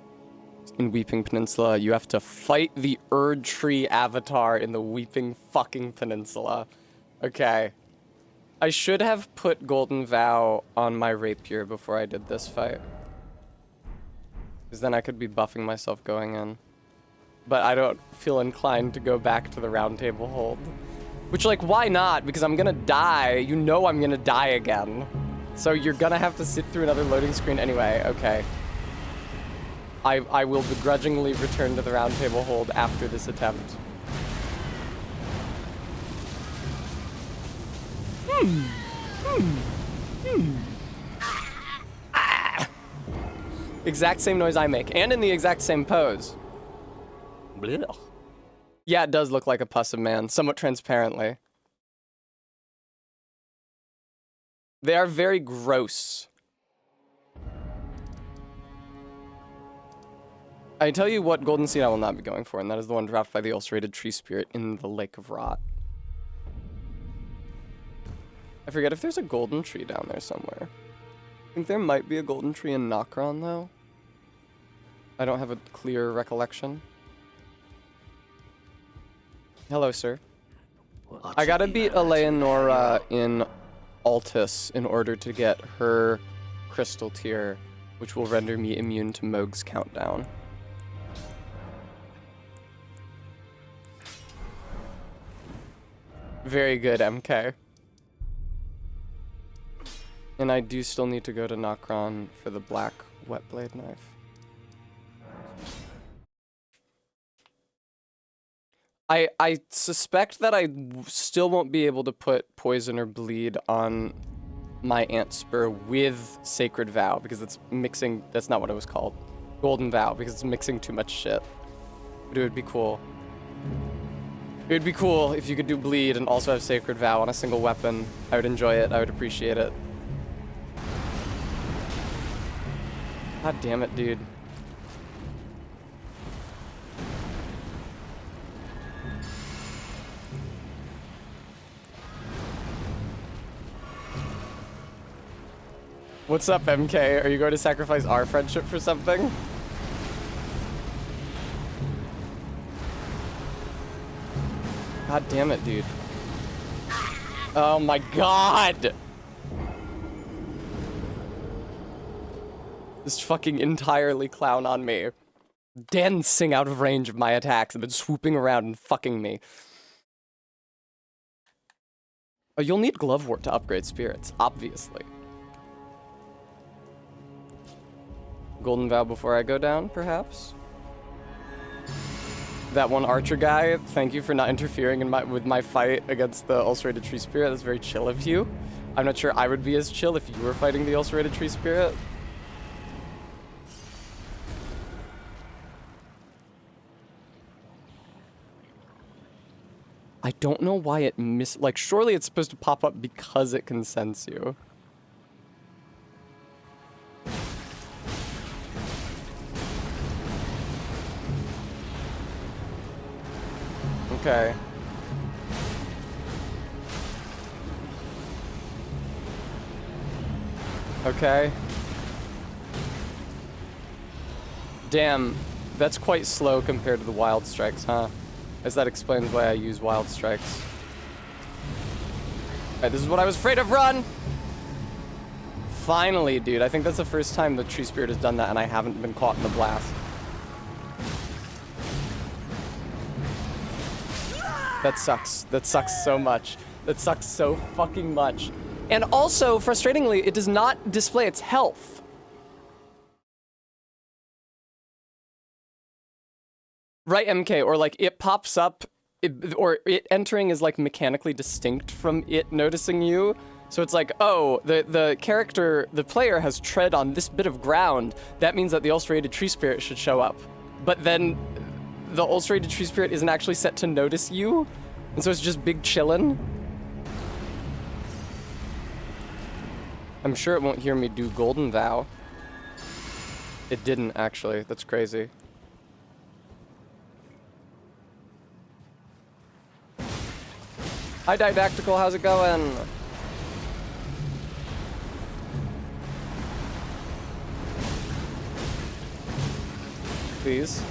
In Weeping Peninsula, you have to fight the Erd Tree avatar in the Weeping fucking Peninsula. Okay. I should have put Golden Vow on my rapier before I did this fight. Because then I could be buffing myself going in. But I don't feel inclined to go back to the round table hold. Which, like, why not? Because I'm gonna die. You know I'm gonna die again. So you're gonna have to sit through another loading screen anyway. Okay. I will begrudgingly return to the round table hold after this attempt. Exact same noise I make, and in the exact same pose. Blech. Yeah, it does look like a pus of man, somewhat transparently. They are very gross. I tell you what golden seed I will not be going for, and that is the one dropped by the ulcerated tree spirit in the Lake of Rot. I forget if there's a golden tree down there somewhere. I think there might be a golden tree in Nokron, though. I don't have a clear recollection. Hello, sir. I gotta beat Eleonora in Altus in order to get her crystal tier, which will render me immune to Mohg's countdown. Very good, MK. And I do still need to go to Nokron for the black wet blade knife. I suspect that I still won't be able to put poison or bleed on my ant spur with Sacred Vow because it's mixing. That's not what it was called. Golden Vow, because it's mixing too much shit. But it would be cool. It would be cool if you could do bleed and also have Sacred Vow on a single weapon. I would enjoy it. I would appreciate it. God damn it, dude. What's up, MK? Are you going to sacrifice our friendship for something? God damn it, dude. Oh my god! Just fucking entirely clown on me. Dancing out of range of my attacks and then swooping around and fucking me. Oh, you'll need Glovewort to upgrade spirits, obviously. Golden Vow before I go down, perhaps? That one archer guy, thank you for not interfering with my fight against the ulcerated tree spirit. That's very chill of you. I'm not sure I would be as chill if you were fighting the ulcerated tree spirit. I don't know why it like, surely it's supposed to pop up because it can sense you. Okay. Okay. Damn, that's quite slow compared to the wild strikes, huh? As that explains why I use wild strikes. Alright, this is what I was afraid of, run! Finally, dude, I think that's the first time the tree spirit has done that and I haven't been caught in the blast. That sucks. That sucks so much. That sucks so fucking much. And also, frustratingly, it does not display its health. Right, MK, or like it pops up, or it entering is like mechanically distinct from it noticing you. So it's like, oh, the character, the player has tread on this bit of ground. That means that the ulcerated tree spirit should show up. But then the ulcerated tree spirit isn't actually set to notice you, and so it's just big chillin'. I'm sure it won't hear me do Golden Vow. It didn't, actually. That's crazy. Hi, Didactical. How's it going? Please.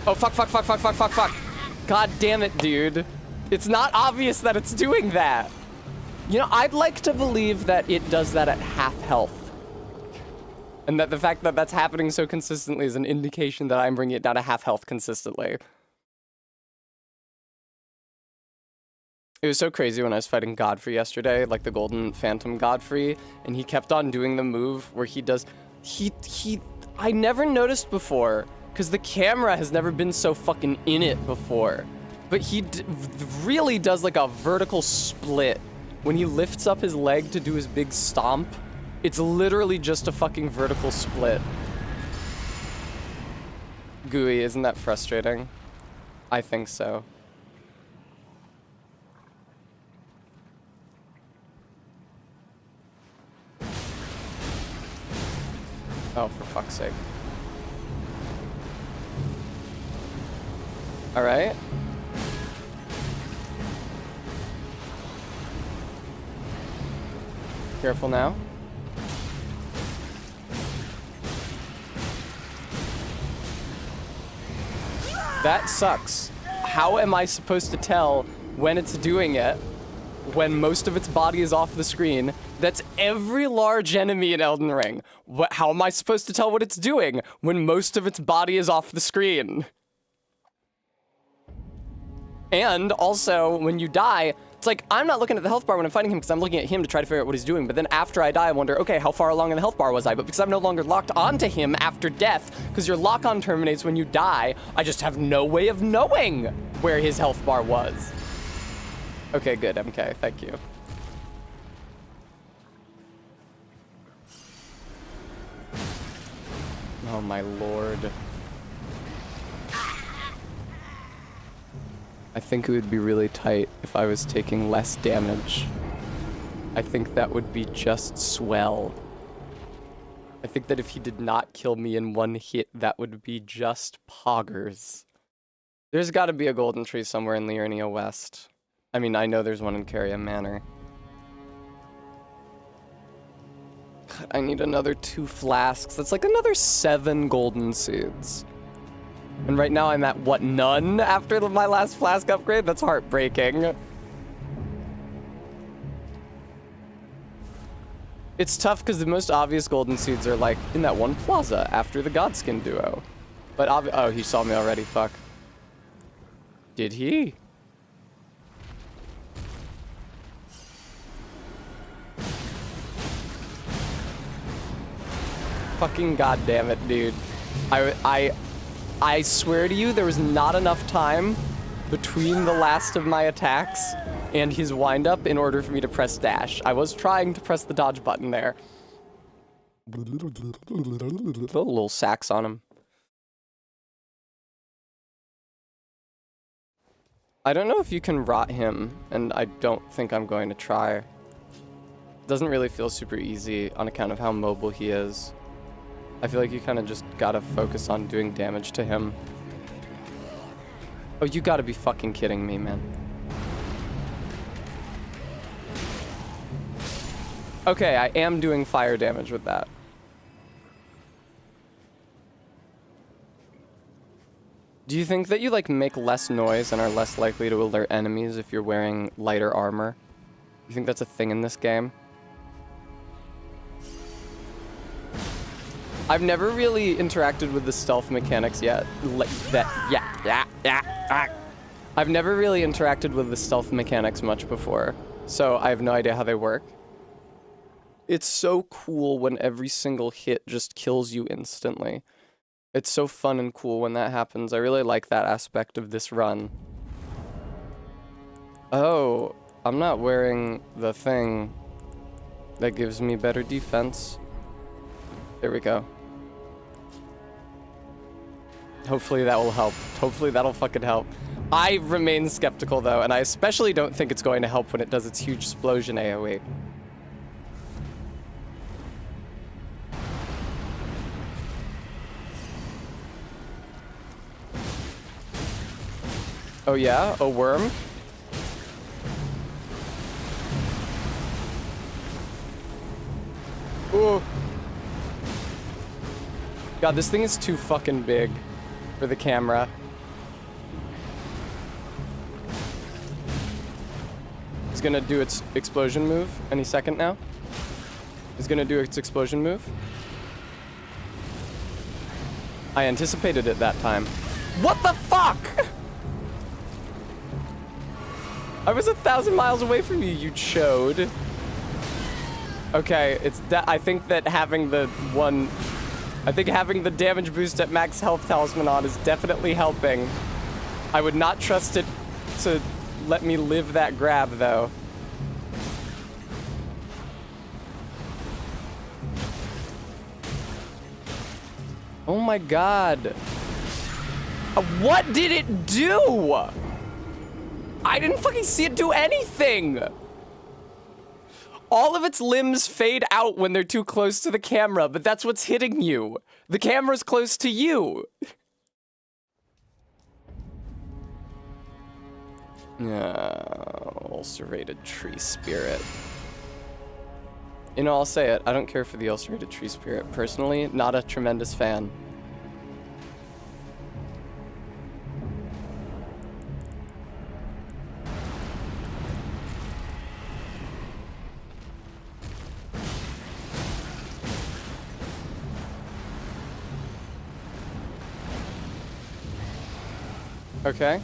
Oh, fuck, fuck, fuck, fuck, fuck, fuck, fuck. God damn it, dude. It's not obvious that it's doing that. You know, I'd like to believe that it does that at half health. And that the fact that that's happening so consistently is an indication that I'm bringing it down to half health consistently. It was so crazy when I was fighting Godfrey yesterday, like the Golden Phantom Godfrey, and he kept on doing the move where he does... I never noticed before, because the camera has never been so fucking in it before. But he really does like a vertical split. When he lifts up his leg to do his big stomp, it's literally just a fucking vertical split. Gooey, isn't that frustrating? I think so. Oh, for fuck's sake. All right. Careful now. That sucks. How am I supposed to tell when it's doing it when most of its body is off the screen? That's every large enemy in Elden Ring. How am I supposed to tell what it's doing when most of its body is off the screen? And also, when you die, it's like, I'm not looking at the health bar when I'm fighting him because I'm looking at him to try to figure out what he's doing. But then after I die, I wonder, okay, how far along in the health bar was I? But because I'm no longer locked onto him after death, because your lock-on terminates when you die, I just have no way of knowing where his health bar was. Okay, good, MK, thank you. Oh my lord. I think it would be really tight if I was taking less damage. I think that would be just swell. I think that if he did not kill me in one hit, that would be just poggers. There's gotta be a golden tree somewhere in Liurnia West. I mean, I know there's one in Caria Manor. God, I need another 2 flasks. That's like another 7 golden seeds. And right now I'm at, what, none after my last flask upgrade? That's heartbreaking. It's tough because the most obvious golden seeds are like in that one plaza after the Godskin duo. But oh, he saw me already, fuck. Did he? Fucking goddamn it, dude. I swear to you, there was not enough time between the last of my attacks and his windup in order for me to press dash. I was trying to press the dodge button there. Little sacks on him. I don't know if you can rot him, and I don't think I'm going to try. It doesn't really feel super easy on account of how mobile he is. I feel like you kind of just gotta focus on doing damage to him. Oh, you gotta be fucking kidding me, man. Okay, I am doing fire damage with that. Do you think that you, like, make less noise and are less likely to alert enemies if you're wearing lighter armor? You think that's a thing in this game? I've never really interacted with the stealth mechanics yet. I've never really interacted with the stealth mechanics much before, so I have no idea how they work. It's so cool when every single hit just kills you instantly. It's so fun and cool when that happens. I really like that aspect of this run. Oh, I'm not wearing the thing that gives me better defense. There we go. Hopefully that will help. Hopefully that'll fucking help. I remain skeptical though, and I especially don't think it's going to help when it does its huge explosion AoE. Oh yeah? A worm? Ooh. God, this thing is too fucking big for the camera. It's gonna do its explosion move any second now. It's gonna do its explosion move. I anticipated it that time. What the fuck? I was 1,000 miles away from you, you chode. Okay, I think that having the damage boost at max health talisman on is definitely helping. I would not trust it to let me live that grab, though. Oh my god. What did it do? I didn't fucking see it do anything. All of its limbs fade out when they're too close to the camera, but that's what's hitting you. The camera's close to you. Ulcerated tree spirit. You know, I'll say it. I don't care for the ulcerated tree spirit. Personally, not a tremendous fan. Okay.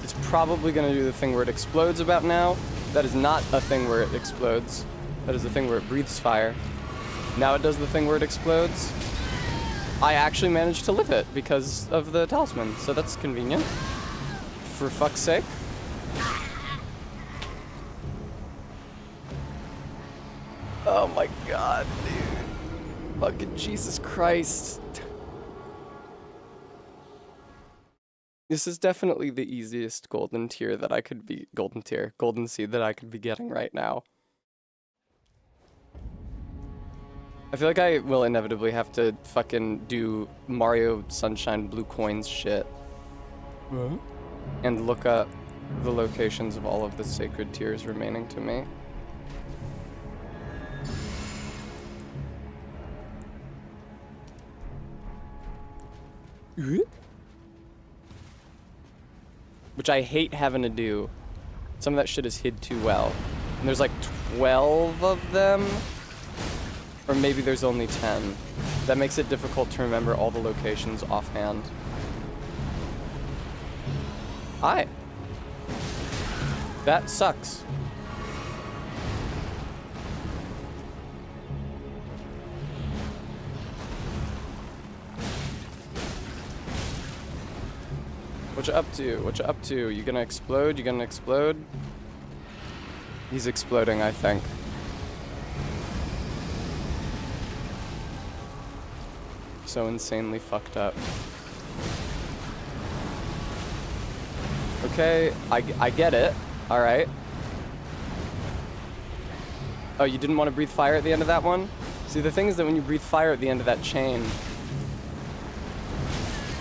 It's probably gonna do the thing where it explodes about now. That is not a thing where it explodes. That is the thing where it breathes fire. Now it does the thing where it explodes. I actually managed to live it because of the talisman, so that's convenient. For fuck's sake. Oh my god, dude. Fucking Jesus Christ. This is definitely the easiest golden seed that I could be getting right now. I feel like I will inevitably have to fucking do Mario Sunshine Blue Coins shit. What? And look up the locations of all of the sacred tears remaining to me. Which I hate having to do. Some of that shit is hid too well. And there's like 12 of them. Or maybe there's only 10. That makes it difficult to remember all the locations offhand. Hi. That sucks. What you up to? What you up to? You gonna explode? You gonna explode? He's exploding, I think. So insanely fucked up. Okay, I get it. Alright. Oh, you didn't want to breathe fire at the end of that one? See, the thing is that when you breathe fire at the end of that chain,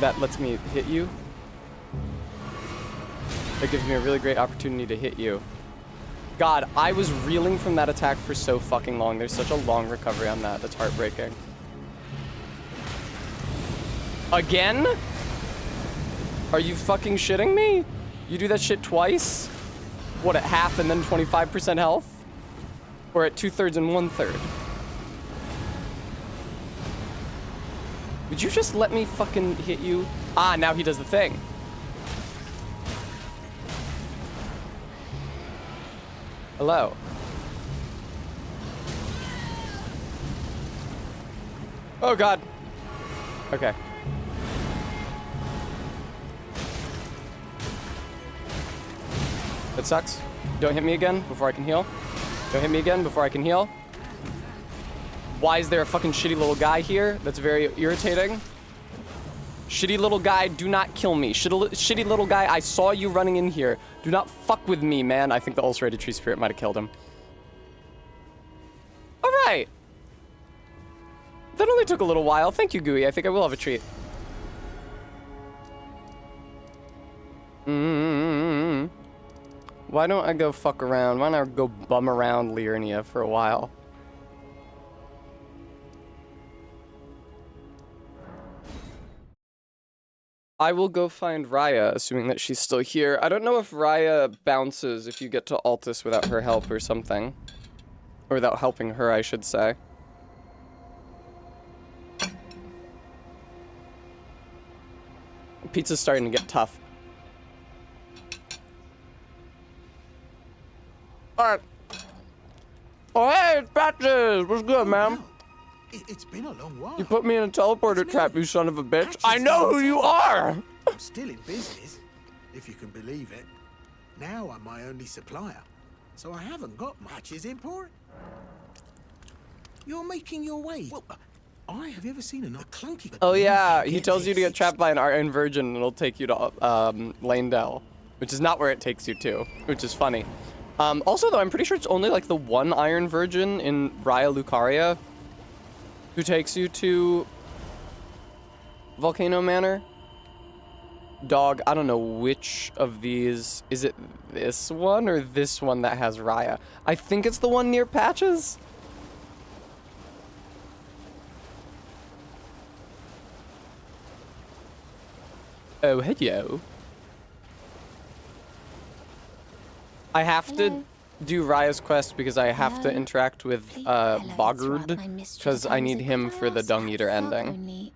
that lets me hit you. That gives me a really great opportunity to hit you. God, I was reeling from that attack for so fucking long. There's such a long recovery on that. That's heartbreaking. Again? Are you fucking shitting me? You do that shit twice? What, at half and then 25% health? Or at 2/3 and 1/3? Would you just let me fucking hit you? Ah, now he does the thing. Hello. Oh god. Okay. That sucks. Don't hit me again before I can heal. Don't hit me again before I can heal. Why is there a fucking shitty little guy here? That's very irritating. Shitty little guy, do not kill me. Shitty little guy, I saw you running in here. Do not fuck with me, man. I think the ulcerated tree spirit might have killed him. All right. That only took a little while. Thank you, Gooey. I think I will have a treat. Why don't I go fuck around? Why don't I go bum around Liurnia for a while? I will go find Raya, assuming that she's still here. I don't know if Raya bounces if you get to Altus without her help or something. Or without helping her, I should say. Pizza's starting to get tough. Alright. Oh, hey, it's Patches! What's good, man? It's been a long while. You put me in a teleporter trap, you son of a bitch. Patches I know who you are! I'm still in business, if you can believe it. Now I'm my only supplier, so I haven't got much as import. You're making your way. Well, have you ever seen a clunky? Oh yeah, he tells you to get trapped by an Iron Virgin and it'll take you to Lanedell, which is not where it takes you to, which is funny. Also though, I'm pretty sure it's only like the one Iron Virgin in Raya Lucaria who takes you to Volcano Manor. Dog, I don't know which of these. Is it this one or this one that has Raya? I think it's the one near Patches. Oh, hello. I have to do Raya's quest because I have to interact with Bogard because I need him for the Dung Eater ending.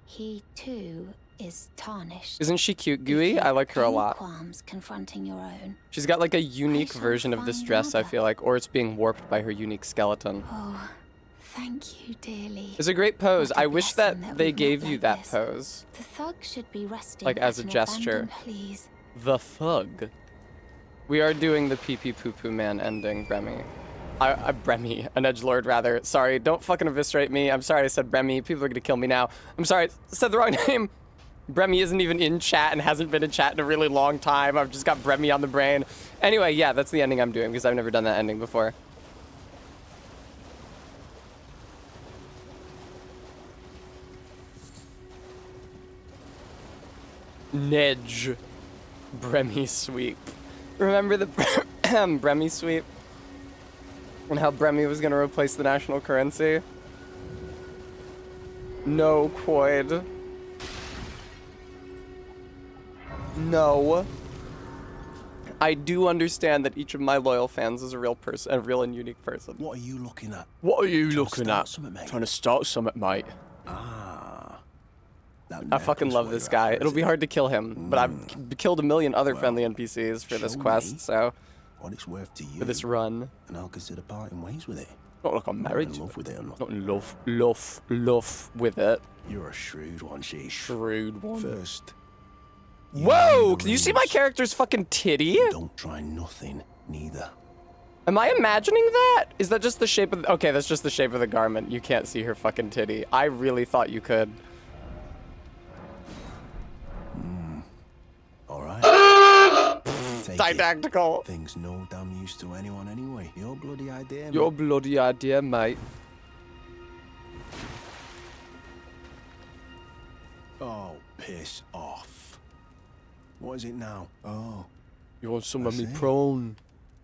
He too is tarnished. Isn't she cute, Gooey? I like her a lot. Qualms confronting your own. She's got like a unique version of this dress, I feel like, or it's being warped by her unique skeleton. Oh, thank you dearly. It's a great pose. What a I wish blessing that that they we've met gave you like that this. pose. The thug should be resting. Like, as a at an gesture. abandoned Please. The thug. We are doing the pee-pee poo-poo man ending, Bremy. Bremy, an edgelord rather. Sorry, don't fucking eviscerate me. I'm sorry I said Bremy. People are gonna kill me now. I'm sorry, I said the wrong name. Bremy isn't even in chat and hasn't been in chat in a really long time. I've just got Bremy on the brain. Anyway, yeah, that's the ending I'm doing because I've never done that ending before. Nedge. Bremy sweep. Remember the Bremy sweep? And how Bremy was gonna replace the national currency? No, Quoid. No. I do understand that each of my loyal fans is a real person, a real and unique person. What are you looking at? What are you Trying to looking start at? something, mate? Trying to start something, mate. That I fucking necklace love what this you're guy. after, It'll is be it? hard to kill him, but I've killed a million other friendly NPCs for this show quest, me. so What it's worth to you. for this run. And I'll consider parting ways with it. Not like I'm married in to love it. with it or not. Not in love with it. You're a shrewd one, Sheesh. Shrewd one. First. Whoa! the Can you see my rules. character's fucking titty? Don't try nothing, neither. Am I imagining that? Is that just the shape of... Okay, that's just the shape of the garment. You can't see her fucking titty. I really thought you could. All right. Take it. Didactical. Things no damn use to anyone anyway. Your bloody idea, Your mate. bloody idea, mate. Oh, piss off. What is it now? Oh, You want some of me see. prawn?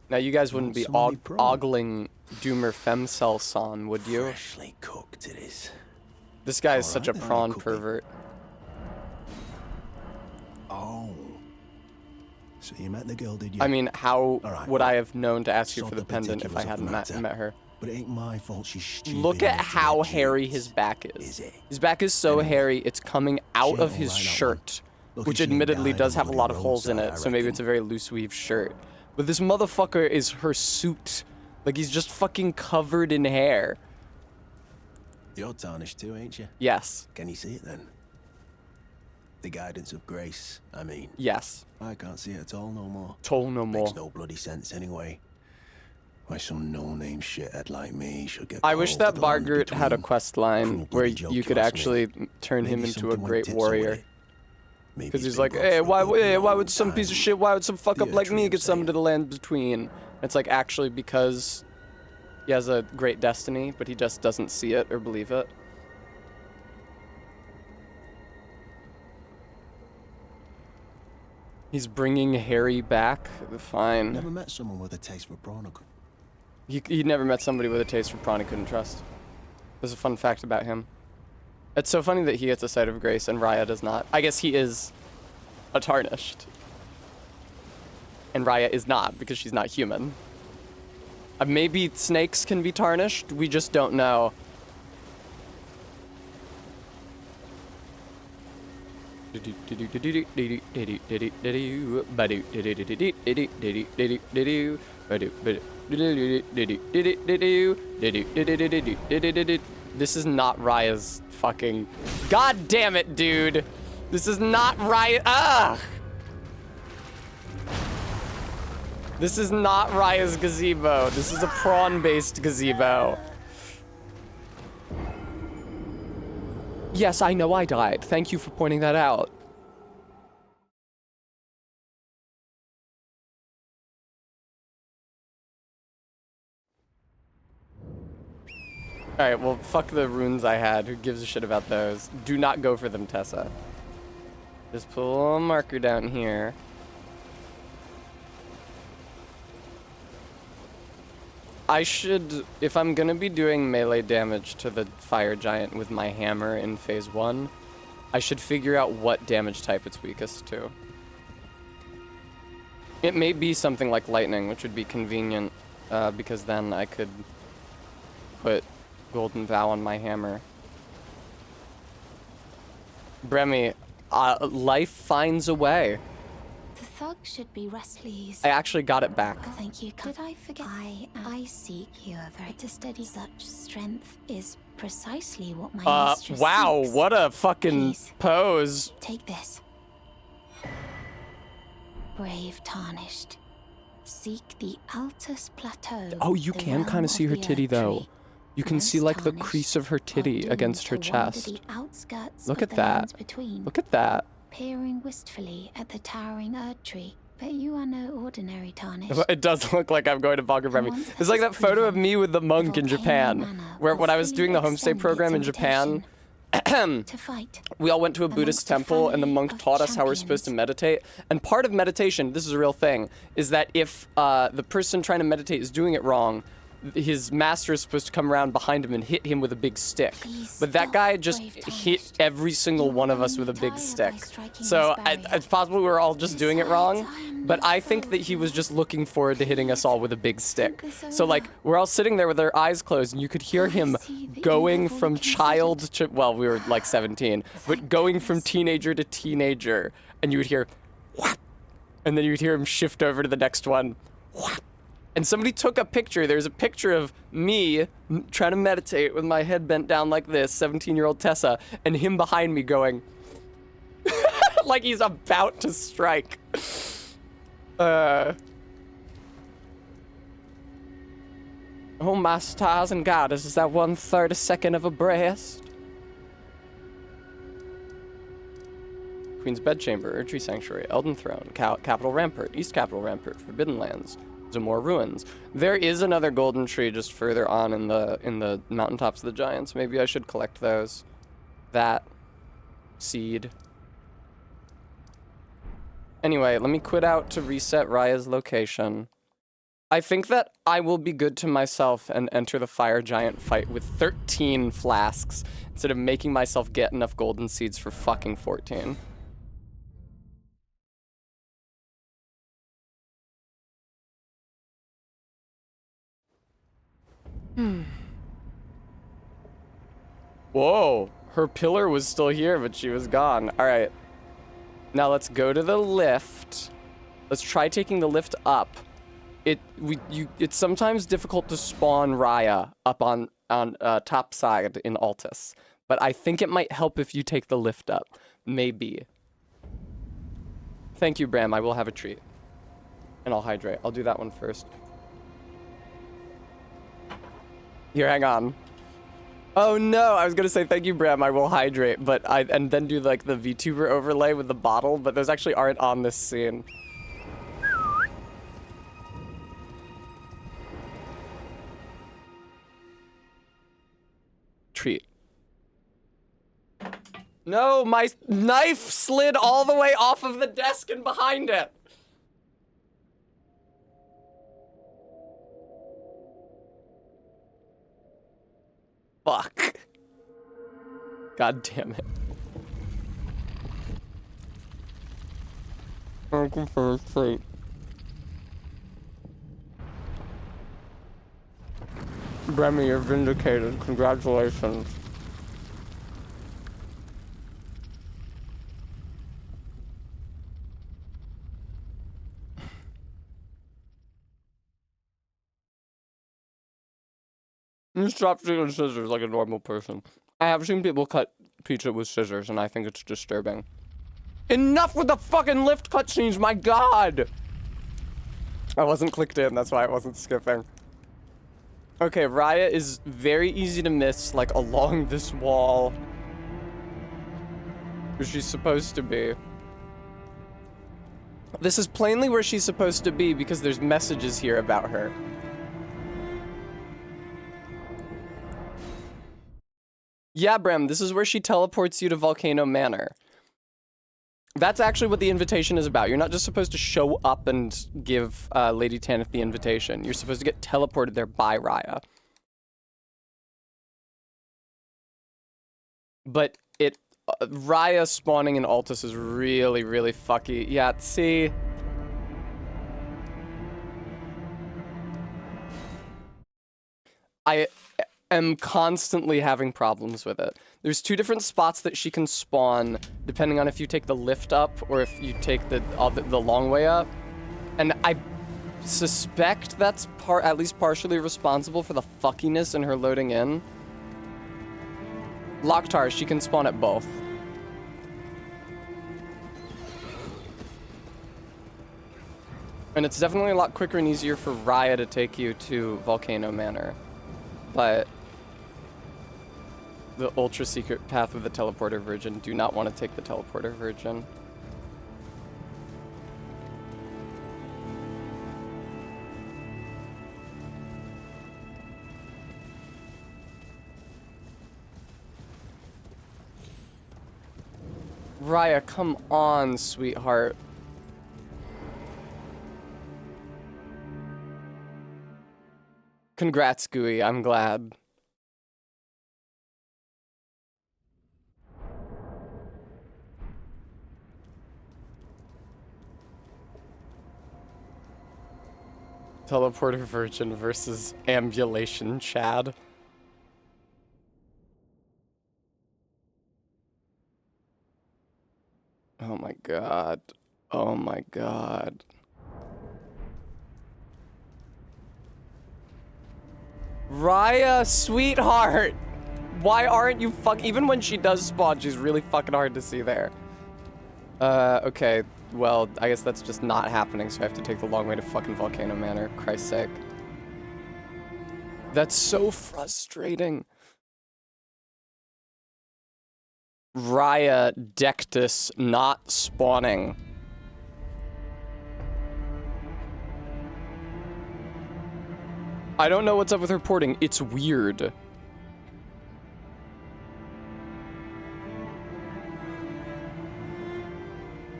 Now, you guys wouldn't want be some of me prawn? ogling Doomer Femcel son, would you? freshly cooked it is. This guy is such a Alright then, prawn I'll cook it. pervert. Oh. So you met the girl, did you? I mean, how Alright, would well, I have known to ask you sod for the the pendant if I particulars of hadn't the matter. met her? But it ain't my fault she's stupid. Look at enough to how let you hairy eat. his back is. Is it? His back is so Anyway, hairy, it's coming out she of ain't his all right, that shirt, one. which Lucky she ain't admittedly died does on have a the lot of holes in roadside, it, I so maybe reckon. it's a very loose weave shirt. But this motherfucker is her suit. Like, he's just fucking covered in hair. You're tarnished too, ain't you? Yes. Can you see it then? The guidance of grace, I mean. Yes. I can't see it at all no more. Toll no more. Makes no bloody sense anyway. Why some no-name shithead like me should get I wish called that to the land Bargert had a between. quest line Cruel where bloody joke, you could you ask me. actually turn him Maybe into a something went great tits-o with warrior. it. Maybe Because it's he's been like, broke hey, for a why good would long some piece of time. shit, why would some fuck up The like me tree get of some to saying. the land between? It's like actually because he has a great destiny, but he just doesn't see it or believe it. He's bringing Harry back. Fine. Never met someone with a taste for prawn. He never met somebody with a taste for prawn he couldn't trust. There's a fun fact about him. It's so funny that he gets a sight of grace and Raya does not. I guess he is a tarnished. And Raya is not, because she's not human. Maybe snakes can be tarnished, we just don't know. This is not Raya's fucking... God damn it, dude! This is not Raya... Ugh! This is not Raya's gazebo. This is a prawn-based gazebo. Yes, I know I died. Thank you for pointing that out. Alright, well, fuck the runes I had. Who gives a shit about those? Do not go for them, Tessa. Just pull a marker down here. I should, if I'm gonna be doing melee damage to the fire giant with my hammer in phase 1, I should figure out what damage type it's weakest to. It may be something like lightning, which would be convenient, because then I could put Golden Vow on my hammer. Bremy, life finds a way. The thug should be restless. I actually got it back. Oh, thank you. Did I forget? I seek you over to steady. Such strength is precisely what my mistress wow, seeks. what a fucking Please. pose. Take this. Brave tarnished. Seek the Altus Plateau. Oh, you the can realm kind of see her the titty Earth though. Tree. You can see Once like the tarnished, crease of her are titty doomed against her to wander chest. the outskirts Look of at the that. lands between, Look at that. peering wistfully at the towering Earth Tree. But you are no ordinary tarnished. It does look like I'm going to Bonker Bremy. once It's like that that is photo of proven, me with the monk in Volcano Japan, Manor where will when I was fully doing the homestay extend program in its Japan, to fight. we all went to a Amongst Buddhist a temple and the family monk of taught us how we're supposed to champions. meditate. And part of meditation, this is a real thing, is that if the person trying to meditate is doing it wrong, his master is supposed to come around behind him and hit him with a big stick. Please But that stop, guy just brave hit tarnished. every single You one of will us with a only big tire stick. by striking So his barrier. it's possible we were all just doing it wrong, Besides, I am but no I think foe that he to was just looking forward to hitting us all with a big stick. this So like, over. we're all sitting there with our eyes closed and you could hear I him see that you going have from already child considered. to, well, we were like 17, but Thank going from goodness. teenager to teenager, and you would hear, whap, and then you would hear him shift over to the next one, whap. And somebody took a picture. There's a picture of me trying to meditate with my head bent down like this, 17-year-old Tessa, and him behind me going, like he's about to strike. Oh, my stars and goddess, is that 1/32 of a breast? Queen's Bedchamber, Erdtree Sanctuary, Elden Throne, Capital Rampart, East Capital Rampart, Forbidden Lands, more ruins. There is another golden tree just further on in the mountaintops of the giants. Maybe I should collect those. That seed. Anyway, let me quit out to reset Raya's location. I think that I will be good to myself and enter the fire giant fight with 13 flasks instead of making myself get enough golden seeds for fucking 14. Whoa, her pillar was still here, but she was gone. All right, now let's go to the lift. Let's try taking the lift up. It's sometimes difficult to spawn Raya up on top side in Altus, but I think it might help if you take the lift up. Maybe. Thank you, Bram. I will have a treat, and I'll hydrate. I'll do that one first. Here, hang on. Oh no, I was gonna say thank you, Bram, I will hydrate, but and then do like the VTuber overlay with the bottle, but those actually aren't on this scene. Treat. No, my knife slid all the way off of the desk and behind it. Fuck. God damn it. Thank you for the treat. Remy, you're vindicated. Congratulations. You stop using scissors like a normal person. I have seen people cut pizza with scissors, and I think it's disturbing. Enough with the fucking lift cutscenes, my god! I wasn't clicked in, that's why I wasn't skipping. Okay, Raya is very easy to miss, like, along this wall. Where she's supposed to be. This is plainly where she's supposed to be because there's messages here about her. Yeah, Brem, this is where she teleports you to Volcano Manor. That's actually what the invitation is about. You're not just supposed to show up and give Lady Tanith the invitation. You're supposed to get teleported there by Raya. But Raya spawning in Altus is really, really fucky. Yeah, see... I am constantly having problems with it. There's two different spots that she can spawn, depending on if you take the lift up or if you take the long way up. And I suspect that's at least partially responsible for the fuckiness in her loading in. Loktar, she can spawn at both. And it's definitely a lot quicker and easier for Raya to take you to Volcano Manor. But the ultra secret path with the teleporter virgin, do not want to take the teleporter virgin. Raya, come on, sweetheart. Congrats, Gooey, I'm glad. Teleporter Virgin versus Ambulation Chad. Oh my god. Oh my god. Raya, sweetheart! Why aren't you even when she does spawn, she's really fucking hard to see there. Okay. Well, I guess that's just not happening, so I have to take the long way to fucking Volcano Manor. Christ's sake. That's so frustrating. Raya Dectus not spawning. I don't know what's up with her porting. It's weird.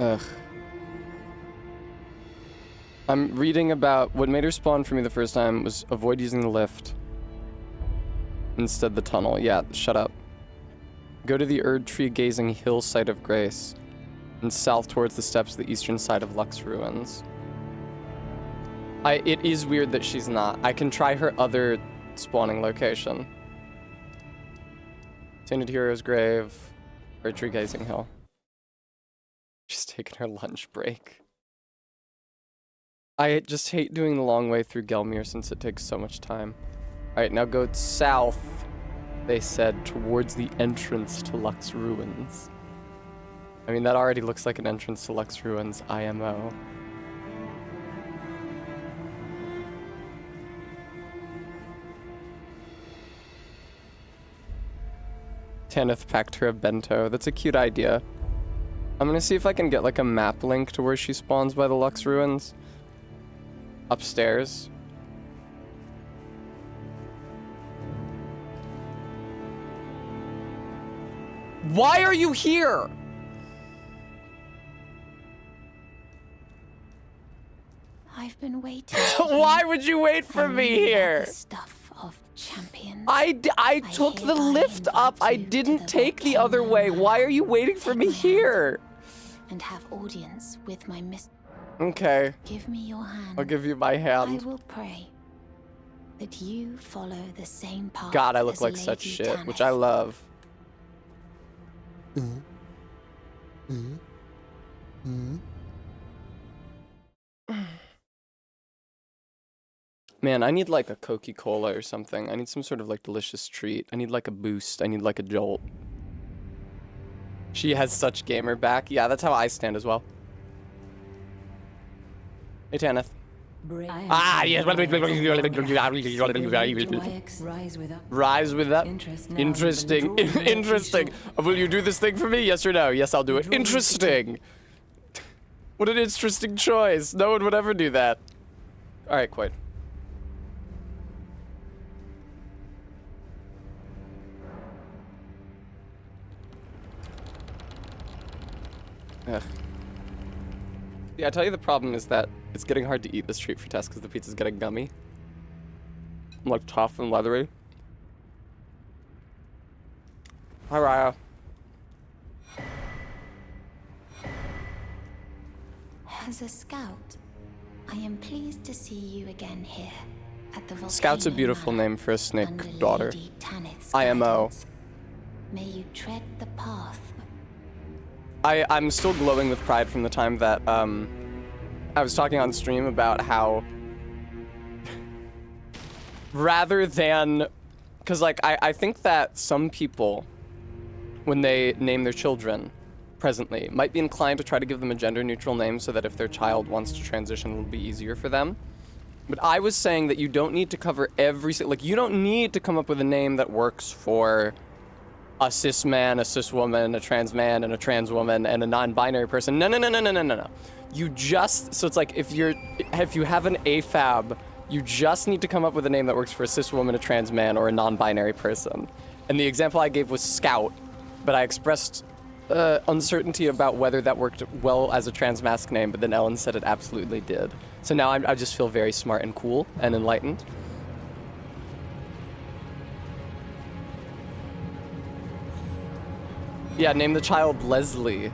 Ugh. I'm reading about what made her spawn for me the first time was avoid using the lift. Instead the tunnel. Yeah, shut up. Go to the Erd Tree Gazing Hill Site of Grace and south towards the steps of the eastern side of Lux Ruins. It is weird that she's not. I can try her other spawning location. Tainted Hero's Grave, Erd Tree Gazing Hill. She's taking her lunch break. I just hate doing the long way through Gelmir since it takes so much time. Alright, now go south, they said, towards the entrance to Lux Ruins. I mean, that already looks like an entrance to Lux Ruins, IMO. Tanith packed her a bento. That's a cute idea. I'm gonna see if I can get like a map link to where she spawns by the Lux Ruins. Upstairs. Why are you here? I've been waiting. Why would you wait for me here? The stuff of champions. I took the lift up. I didn't take the other way. Why are you waiting for me here? And have audience with my miss. Okay. Give me your hand. I'll give you my I hand. will pray that you follow the same path. God, I look as like Lady such shit, Tanith. which I love. Man, I need like a Coca-Cola or something. I need some sort of like delicious treat. I need like a boost. I need like a jolt. She has such gamer back. Yeah, that's how I stand as well. Hey, Tanith. Ah, yes. Rise with that. Interesting. Interesting. Will you do this thing for me? Yes or no? Yes, I'll do it. Interesting. What an interesting choice. No one would ever do that. All right, quite. Ugh. Yeah, I tell you the problem is that it's getting hard to eat this treat for Tess because the pizza's getting gummy. I'm like tough and leathery. Hi, Raya. As a scout, I am pleased to see you again here at the Volcano Scout's a beautiful Manor name for a snake under daughter. Lady Tanith's IMO. guidance. May you tread the path. I'm still glowing with pride from the time that I was talking on stream about how rather than, because like I think that some people, when they name their children presently, might be inclined to try to give them a gender neutral name so that if their child wants to transition, it'll be easier for them. But I was saying that you don't need to cover like you don't need to come up with a name that works for a cis man, a cis woman, a trans man, and a trans woman, and a non-binary person. No. You just, so it's like if you have an AFAB, you just need to come up with a name that works for a cis woman, a trans man, or a non-binary person. And the example I gave was Scout, but I expressed uncertainty about whether that worked well as a trans mask name, but then Ellen said it absolutely did. So now I just feel very smart and cool and enlightened. Yeah, name the child Leslie.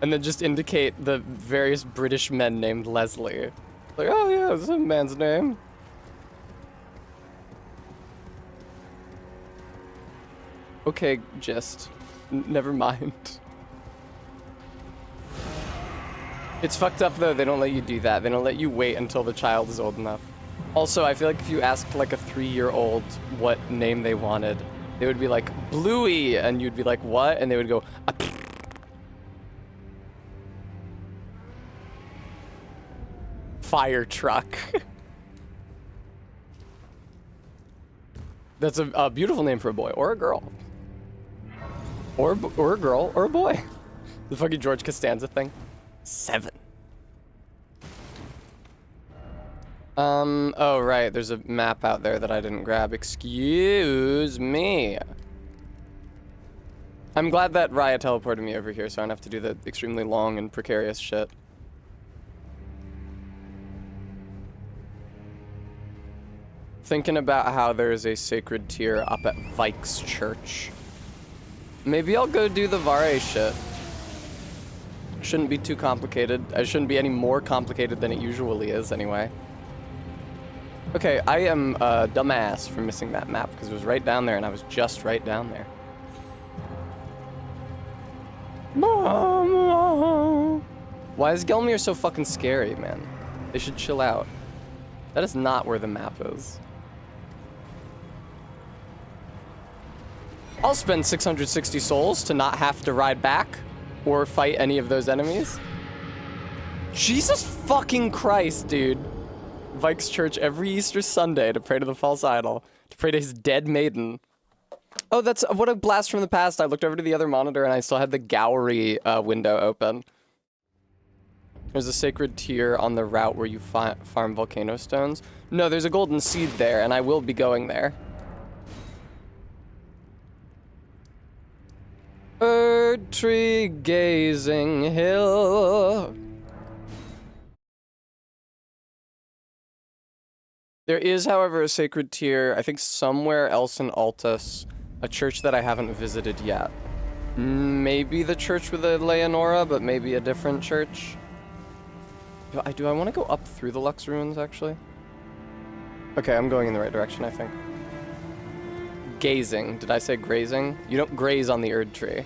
And then just indicate the various British men named Leslie. Like, oh yeah, this is a man's name. Okay, just never mind. It's fucked up though, they don't let you do that. They don't let you wait until the child is old enough. Also, I feel like if you asked like a 3-year-old what name they wanted, they would be like, Bluey, and you'd be like, what? And they would go, fire truck. That's a beautiful name for a boy or a girl. Or a girl or a boy. The fucking George Costanza thing. 7. Oh right, there's a map out there that I didn't grab. Excuse me. I'm glad that Raya teleported me over here so I don't have to do the extremely long and precarious shit. Thinking about how there's a sacred tier up at Vike's church. Maybe I'll go do the Vare shit. Shouldn't be too complicated. It shouldn't be any more complicated than it usually is anyway. Okay, I am a dumbass for missing that map because it was right down there and I was just right down there. Why is Gelmir so fucking scary, man? They should chill out. That is not where the map is. I'll spend 660 souls to not have to ride back or fight any of those enemies. Jesus fucking Christ, dude. Vike's church every Easter Sunday to pray to the false idol, to pray to his dead maiden. Oh, that's what a blast from the past. I looked over to the other monitor and I still had the gallery window open. There's a sacred tier on the route where you farm volcano stones. No, there's a golden seed there and I will be going there. Erd tree gazing hill. There is, however, a sacred tier, I think somewhere else in Altus, a church that I haven't visited yet. Maybe the church with the Leonora, but maybe a different church. Do I want to go up through the Lux ruins, actually? Okay, I'm going in the right direction, I think. Gazing. Did I say grazing? You don't graze on the Erd tree.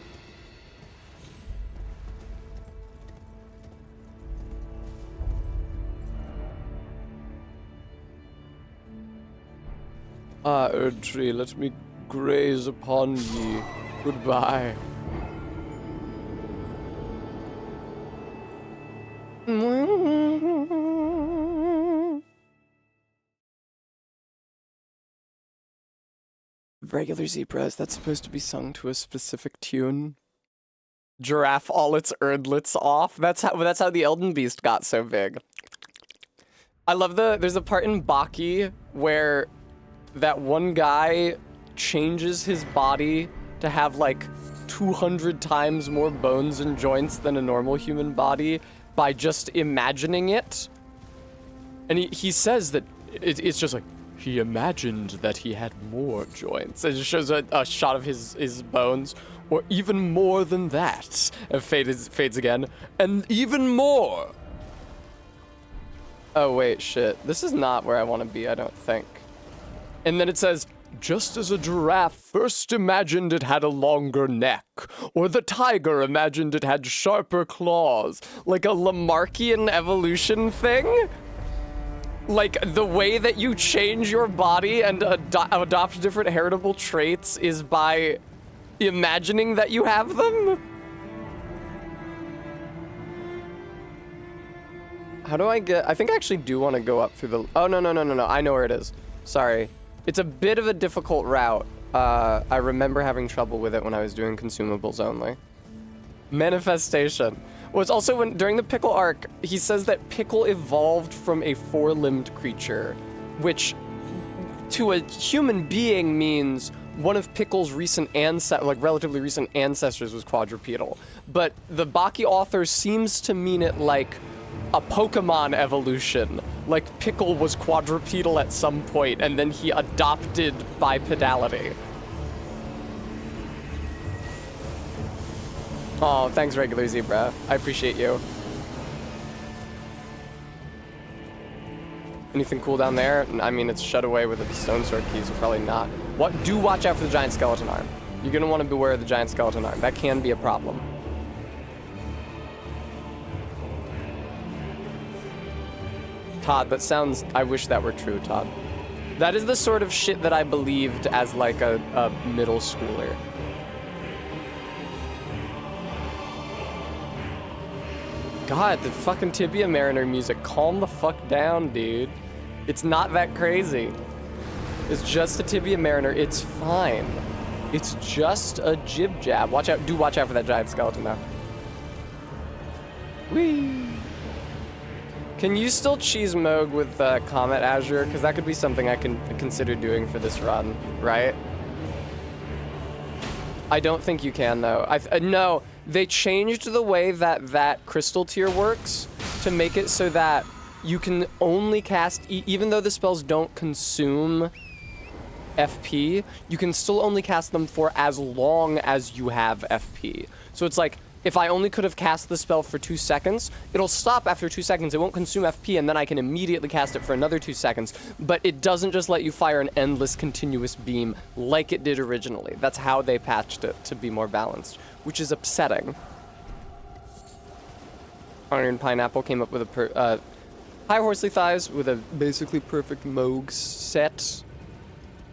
Ah, Erd tree, let me graze upon ye. Goodbye. Regular zebras, that's supposed to be sung to a specific tune. Giraffe all its erdlets off. That's how the Elden Beast got so big. I love there's a part in Baki where that one guy changes his body to have like 200 times more bones and joints than a normal human body by just imagining it. And he says that it's just like, he imagined that he had more joints. It just shows a shot of his bones, or even more than that. And fades again, and even more. Oh wait, shit. This is not where I want to be, I don't think. And then it says, just as a giraffe first imagined it had a longer neck, or the tiger imagined it had sharper claws, like a Lamarckian evolution thing? Like, the way that you change your body and adopt different heritable traits is by imagining that you have them? How do I get... I think I actually do want to go up through the... Oh, no. I know where it is. Sorry. It's a bit of a difficult route. I remember having trouble with it when I was doing consumables only. Manifestation. Well, it's also during the Pickle arc, he says that Pickle evolved from a four-limbed creature, which to a human being means one of Pickle's relatively recent ancestors was quadrupedal. But the Baki author seems to mean it like a Pokemon evolution. Like Pickle was quadrupedal at some point, and then he adopted bipedality. Oh, thanks, regular zebra. I appreciate you. Anything cool down there? I mean, it's shut away with the stone sword keys, so probably not. What? Do watch out for the giant skeleton arm. You're gonna want to beware of the giant skeleton arm. That can be a problem. Todd, that sounds... I wish that were true, Todd. That is the sort of shit that I believed as, like, a middle schooler. God, the fucking Tibia Mariner music. Calm the fuck down, dude. It's not that crazy. It's just a Tibia Mariner. It's fine. It's just a jib jab. Watch out. Do watch out for that giant skeleton, though. Whee! Can you still cheese Moog with Comet Azure? Because that could be something I can consider doing for this run, right? I don't think you can, though. No. They changed the way that crystal tier works to make it so that you can only cast, even though the spells don't consume FP, you can still only cast them for as long as you have FP. So it's like, if I only could have cast the spell for 2 seconds, it'll stop after 2 seconds, it won't consume FP, and then I can immediately cast it for another 2 seconds. But it doesn't just let you fire an endless continuous beam like it did originally. That's how they patched it to be more balanced, which is upsetting. Iron Pineapple came up with a High Horsely Thighs with a basically perfect Moog set.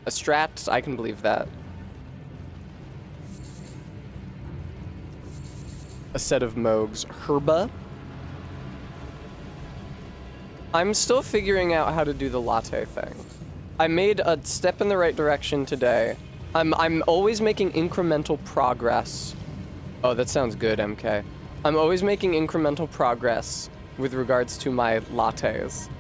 A strat, I can believe that. A set of Moogs. Herba. I'm still figuring out how to do the latte thing. I made a step in the right direction today. I'm always making incremental progress. Oh, that sounds good, MK. I'm always making incremental progress with regards to my lattes.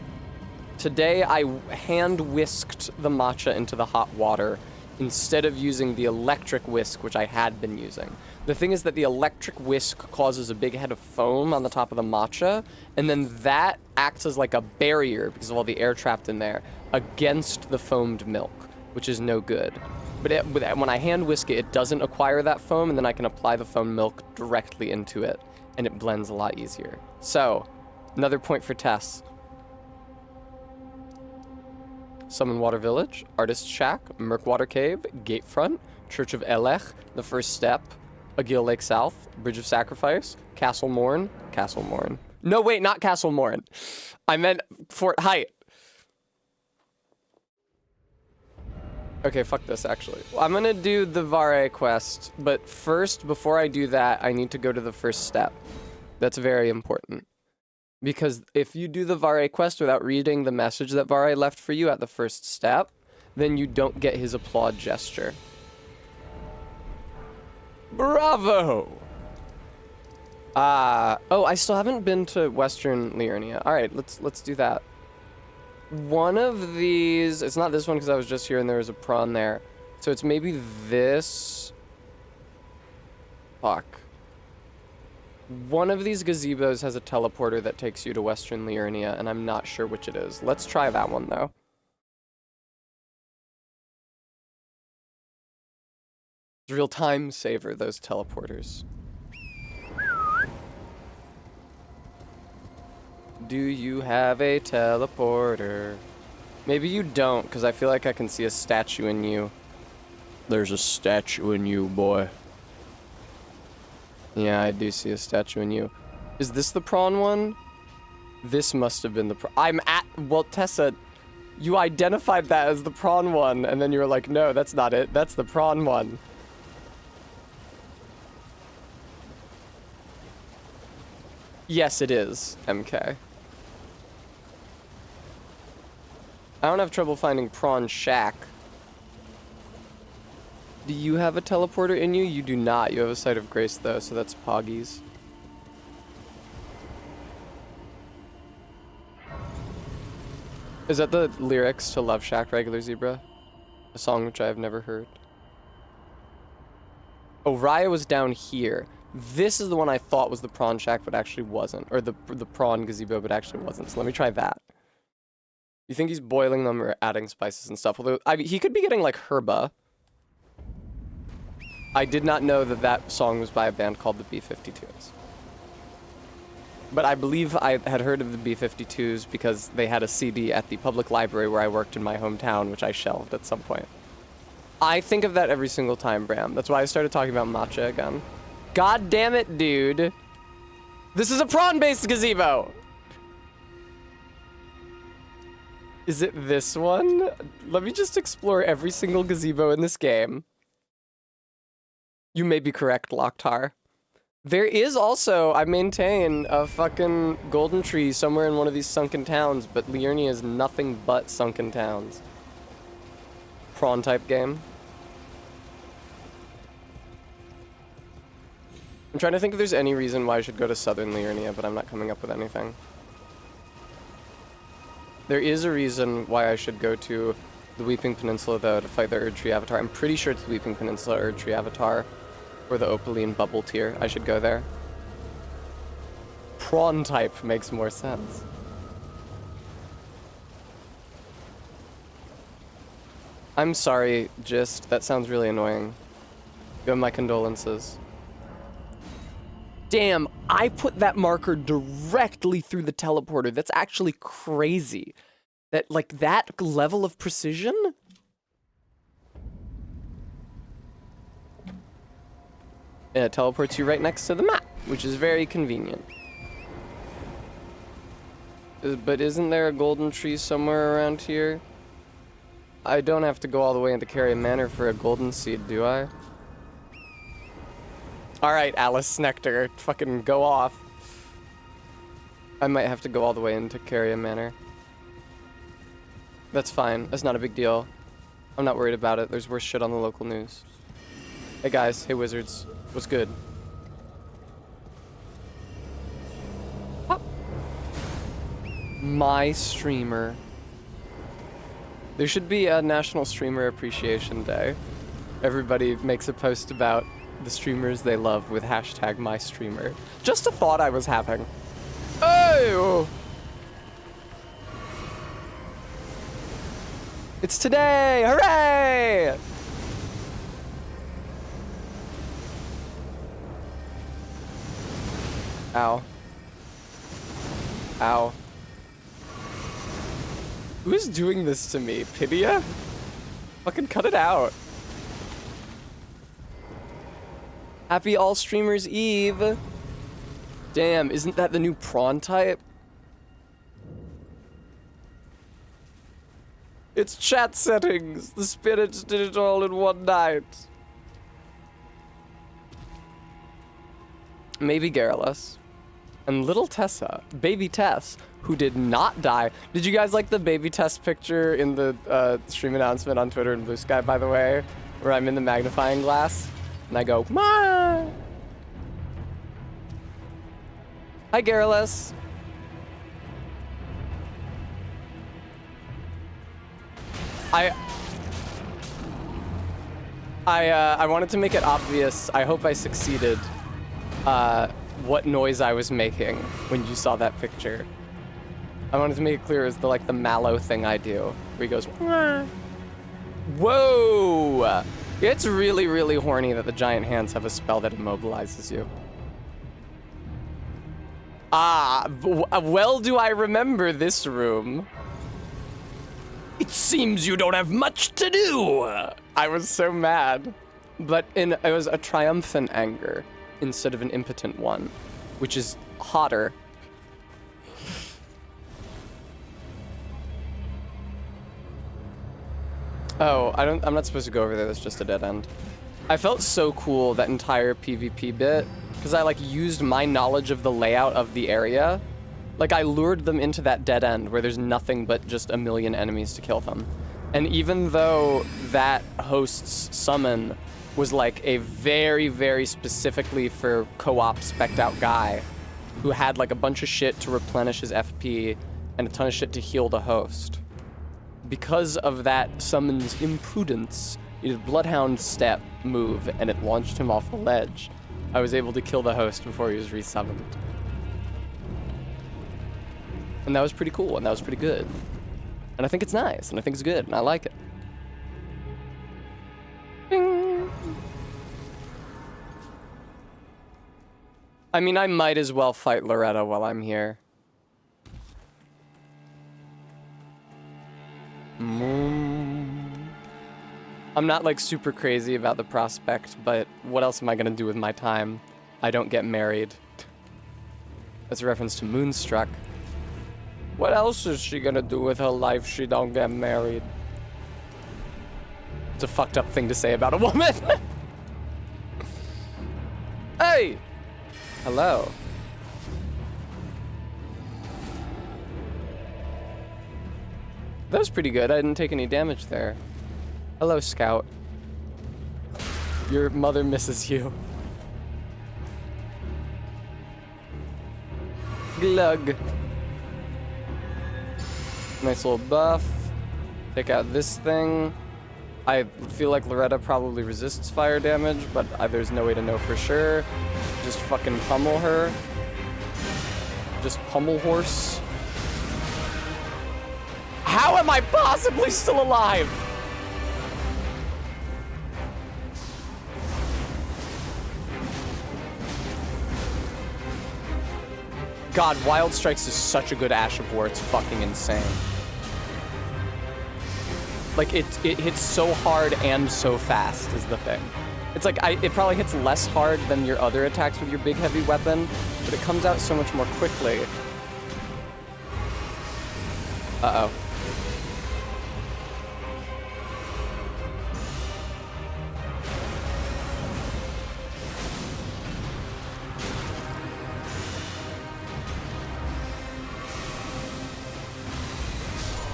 Today, I hand whisked the matcha into the hot water instead of using the electric whisk, which I had been using. The thing is that the electric whisk causes a big head of foam on the top of the matcha, and then that acts as like a barrier, because of all the air trapped in there, against the foamed milk, which is no good. But when I hand whisk it, it doesn't acquire that foam, and then I can apply the foamed milk directly into it, and it blends a lot easier. So, another point for Tess. Summon Water Village, Artist Shack, Murkwater Cave, Gatefront, Church of Elech, The First Step, Agil Lake South, Bridge of Sacrifice, Castle Morn. No, wait, not Castle Morn. I meant Fort Height. Okay, fuck this, actually. I'm gonna do the Vare quest, but first, before I do that, I need to go to the First Step. That's very important. Because if you do the Vare quest without reading the message that Vare left for you at the First Step, then you don't get his applaud gesture. Bravo! Oh, I still haven't been to Western Liurnia. Alright, let's do that. One of these, it's not this one because I was just here and there was a prawn there. So it's maybe this. Fuck. One of these gazebos has a teleporter that takes you to Western Liurnia, and I'm not sure which it is. Let's try that one, though. It's a real time saver, those teleporters. Do you have a teleporter? Maybe you don't, because I feel like I can see a statue in you. There's a statue in you, boy. Yeah, I do see a statue in you. Is this the prawn one? This must have been the prawn. Well, Tessa, you identified that as the prawn one, and then you were like, no, that's not it. That's the prawn one. Yes, it is, MK. I don't have trouble finding Prawn Shack. Do you have a teleporter in you? You do not. You have a Site of Grace, though, so that's Poggy's. Is that the lyrics to Love Shack, Regular Zebra? A song which I have never heard. Oh, Raya was down here. This is the one I thought was the Prawn Shack, but actually wasn't. Or the Prawn Gazebo, but actually wasn't. So let me try that. You think he's boiling them or adding spices and stuff? Although, he could be getting, like, herba. I did not know that that song was by a band called the B-52s. But I believe I had heard of the B-52s because they had a CD at the public library where I worked in my hometown, which I shelved at some point. I think of that every single time, Bram. That's why I started talking about matcha again. God damn it, dude. This is a prawn-based gazebo! Is it this one? Let me just explore every single gazebo in this game. You may be correct, Locktar. There is also, I maintain, a fucking golden tree somewhere in one of these sunken towns, but Liurnia is nothing but sunken towns. Prawn-type game. I'm trying to think if there's any reason why I should go to Southern Liurnia, but I'm not coming up with anything. There is a reason why I should go to the Weeping Peninsula, though, to fight the Erdtree Avatar. I'm pretty sure it's the Weeping Peninsula Erdtree Avatar, or the Opaline Bubble Tier. I should go there. Prawn type makes more sense. I'm sorry, that sounds really annoying. You have my condolences. Damn, I put that marker directly through the teleporter. That's actually crazy. That, like, that level of precision? It teleports you right next to the map, which is very convenient. But isn't there a golden tree somewhere around here? I don't have to go all the way into Carrier Manor for a golden seed, do I? Alright, Alice Nectar, fucking go off. I might have to go all the way into Carrier Manor. That's fine, that's not a big deal. I'm not worried about it, there's worse shit on the local news. Hey guys, hey wizards, what's good? Pop. My streamer. There should be a National Streamer Appreciation Day. Everybody makes a post about the streamers they love with hashtag #MyStreamer. Just a thought I was having. Oh! It's today! Hooray! Ow. Ow. Who's doing this to me? Pidia? Fucking cut it out. Happy All Streamers Eve. Damn, isn't that the new prawn type? It's chat settings. The spirits did it all in one night. Maybe Garrulus. And little Tessa, baby Tess, who did not die. Did you guys like the baby Tess picture in the stream announcement on Twitter and Blue Sky, by the way? Where I'm in the magnifying glass and I go, Ma! Hi, Garrulus. I wanted to make it obvious. I hope I succeeded. What noise I was making when you saw that picture. I wanted to make it clear it was the mallow thing I do, where he goes, Wah. Whoa! It's really, really horny that the giant hands have a spell that immobilizes you. Ah, well do I remember this room. It seems you don't have much to do. I was so mad, but it was a triumphant anger instead of an impotent one, which is hotter. Oh, I'm not supposed to go over there. That's just a dead end. I felt so cool that entire PvP bit because I used my knowledge of the layout of the area. I lured them into that dead end where there's nothing but just a million enemies to kill them. And even though that host's summon was a very, very specifically for co-op spec'd out guy who had a bunch of shit to replenish his FP and a ton of shit to heal the host. Because of that summon's imprudence, it did Bloodhound step move and it launched him off the ledge. I was able to kill the host before he was resummoned. And that was pretty cool, and that was pretty good. And I think it's nice, and I think it's good, and I like it. Bing. I mean, I might as well fight Loretta while I'm here. I'm not super crazy about the prospect, but what else am I gonna do with my time? I don't get married. That's a reference to Moonstruck. What else is she gonna do with her life? She don't get married. It's a fucked up thing to say about a woman. Hey! Hello. That was pretty good. I didn't take any damage there. Hello, Scout. Your mother misses you. Glug. Nice little buff. Take out this thing. I feel like Loretta probably resists fire damage, but there's no way to know for sure. Just fucking pummel her. Just pummel horse. How am I possibly still alive? God, Wild Strikes is such a good Ash of War, it's fucking insane. It hits so hard and so fast is the thing. It's it probably hits less hard than your other attacks with your big heavy weapon, but it comes out so much more quickly. Uh-oh.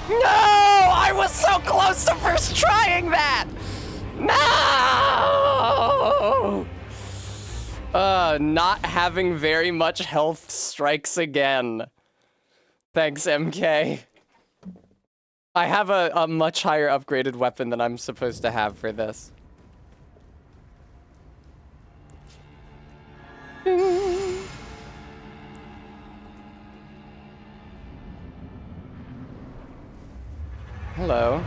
No! I was so close to first trying that! No! Not having very much health strikes again. Thanks, MK. I have a much higher upgraded weapon than I'm supposed to have for this. Hello.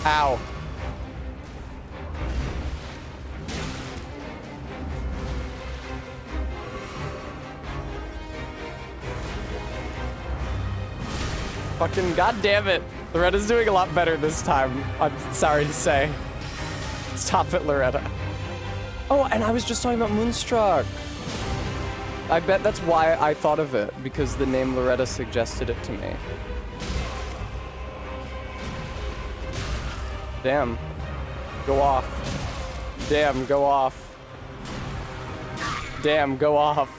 Ow. Fucking goddamn it. Loretta's doing a lot better this time. I'm sorry to say. Stop it, Loretta. Oh, and I was just talking about Moonstruck. I bet that's why I thought of it, because the name Loretta suggested it to me. Damn. Go off. Damn, go off. Damn, go off.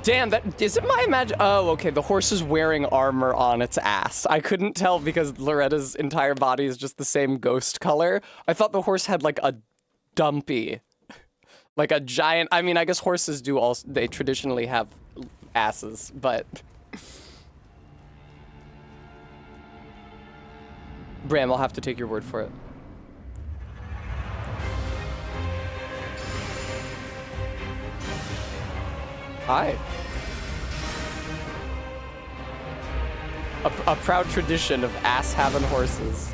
Damn, that isn't my imagine. Oh, okay. The horse is wearing armor on its ass. I couldn't tell because Loretta's entire body is just the same ghost color. I thought the horse had like a dumpy, like a giant. I mean, I guess horses do also. They traditionally have asses, but. Bram, I'll have to take your word for it. Hi. A proud tradition of ass-having horses.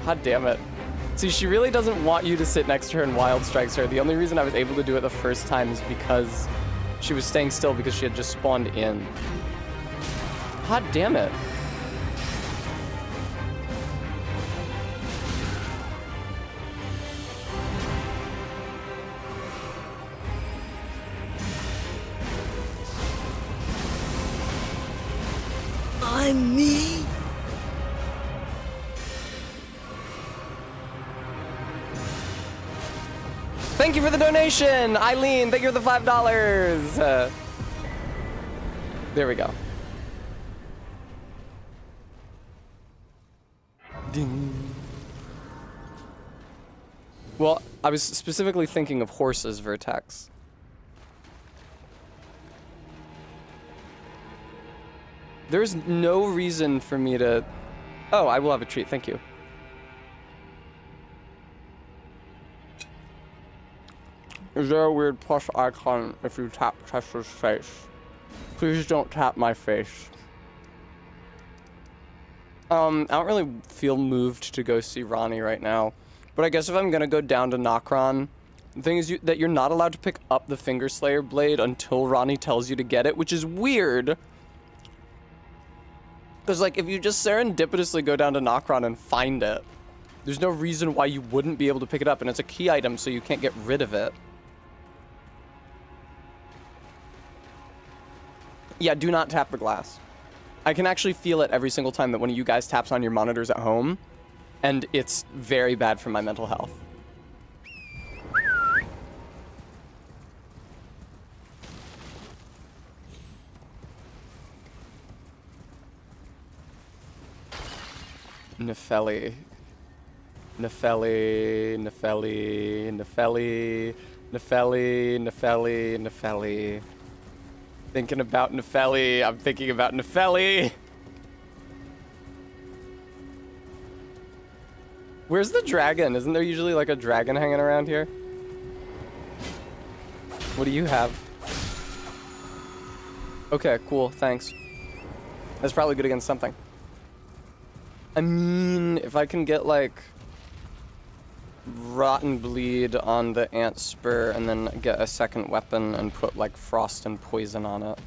God damn it. See, she really doesn't want you to sit next to her and wild strikes her. The only reason I was able to do it the first time is because she was staying still because she had just spawned in. God damn it. I'm me. Thank you for the donation, Eileen. Thank you for the $5. There we go. Ding. Well, I was specifically thinking of horses, Vertex. There's no reason for me to... Oh, I will have a treat, thank you. Is there a weird plus icon if you tap Tesla's face? Please don't tap my face. I don't really feel moved to go see Ronnie right now. But I guess if I'm gonna go down to Nokron, the thing is that you're not allowed to pick up the Finger Slayer blade until Ronnie tells you to get it, which is weird. Because, like, if you just serendipitously go down to Nokron and find it, there's no reason why you wouldn't be able to pick it up, and it's a key item, so you can't get rid of it. Yeah, do not tap the glass. I can actually feel it every single time that one of you guys taps on your monitors at home, and it's very bad for my mental health. Nefeli. Nefeli, Nefeli, Nefeli, Nefeli, Nefeli, Nefeli. Thinking about Nefeli, I'm thinking about Nefeli. Where's the dragon? Isn't there usually like a dragon hanging around here? What do you have? Okay, cool, thanks. That's probably good against something. I mean, if I can get, like, Rotten Bleed on the Ant Spur and then get a second weapon and put, like, Frost and Poison on it.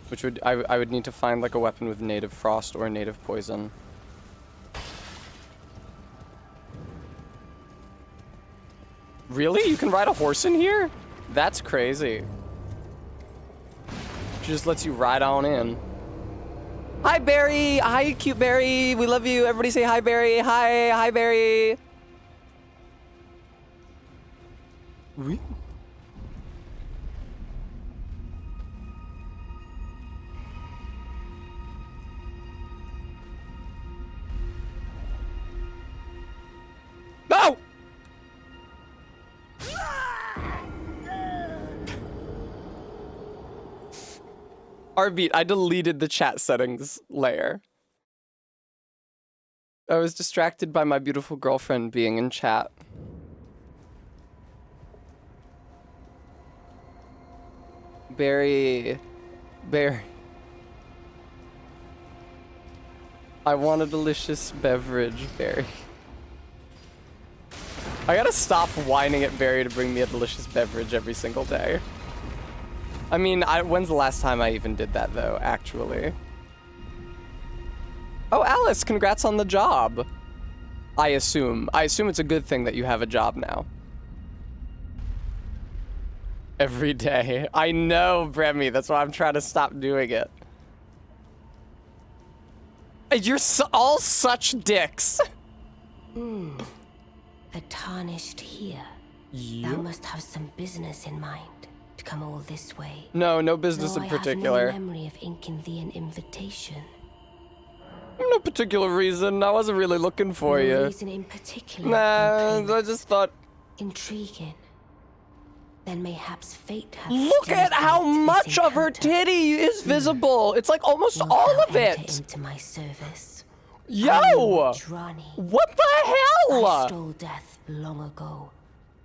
Which would, I would need to find, like, a weapon with native Frost or native Poison. Really? You can ride a horse in here? That's crazy. She just lets you ride on in. Hi, Barry. Hi, cute Barry. We love you. Everybody say hi, Barry. Hi. Hi, Barry. Arbeat, I deleted the chat settings layer. I was distracted by my beautiful girlfriend being in chat. Barry. I want a delicious beverage, Barry. I gotta stop whining at Barry to bring me a delicious beverage every single day. I mean, when's the last time I even did that, though, actually? Oh, Alice, congrats on the job. I assume it's a good thing that you have a job now. Every day. I know, Bremy, that's why I'm trying to stop doing it. You're all such dicks. A tarnished here. You? Thou must have some business in mind to come all this way. No business Though in I have particular. no memory of inking thee an invitation. No particular reason. I wasn't really looking for No you. reason in particular. Nah, I complaints. just thought. Intriguing. Then mayhaps fate has. Look at how steered thee to this much of her encounter. titty is visible. It's like almost Wilt all thou of enter it. into my service. Yo! Rani. What the I hell? stole death long ago,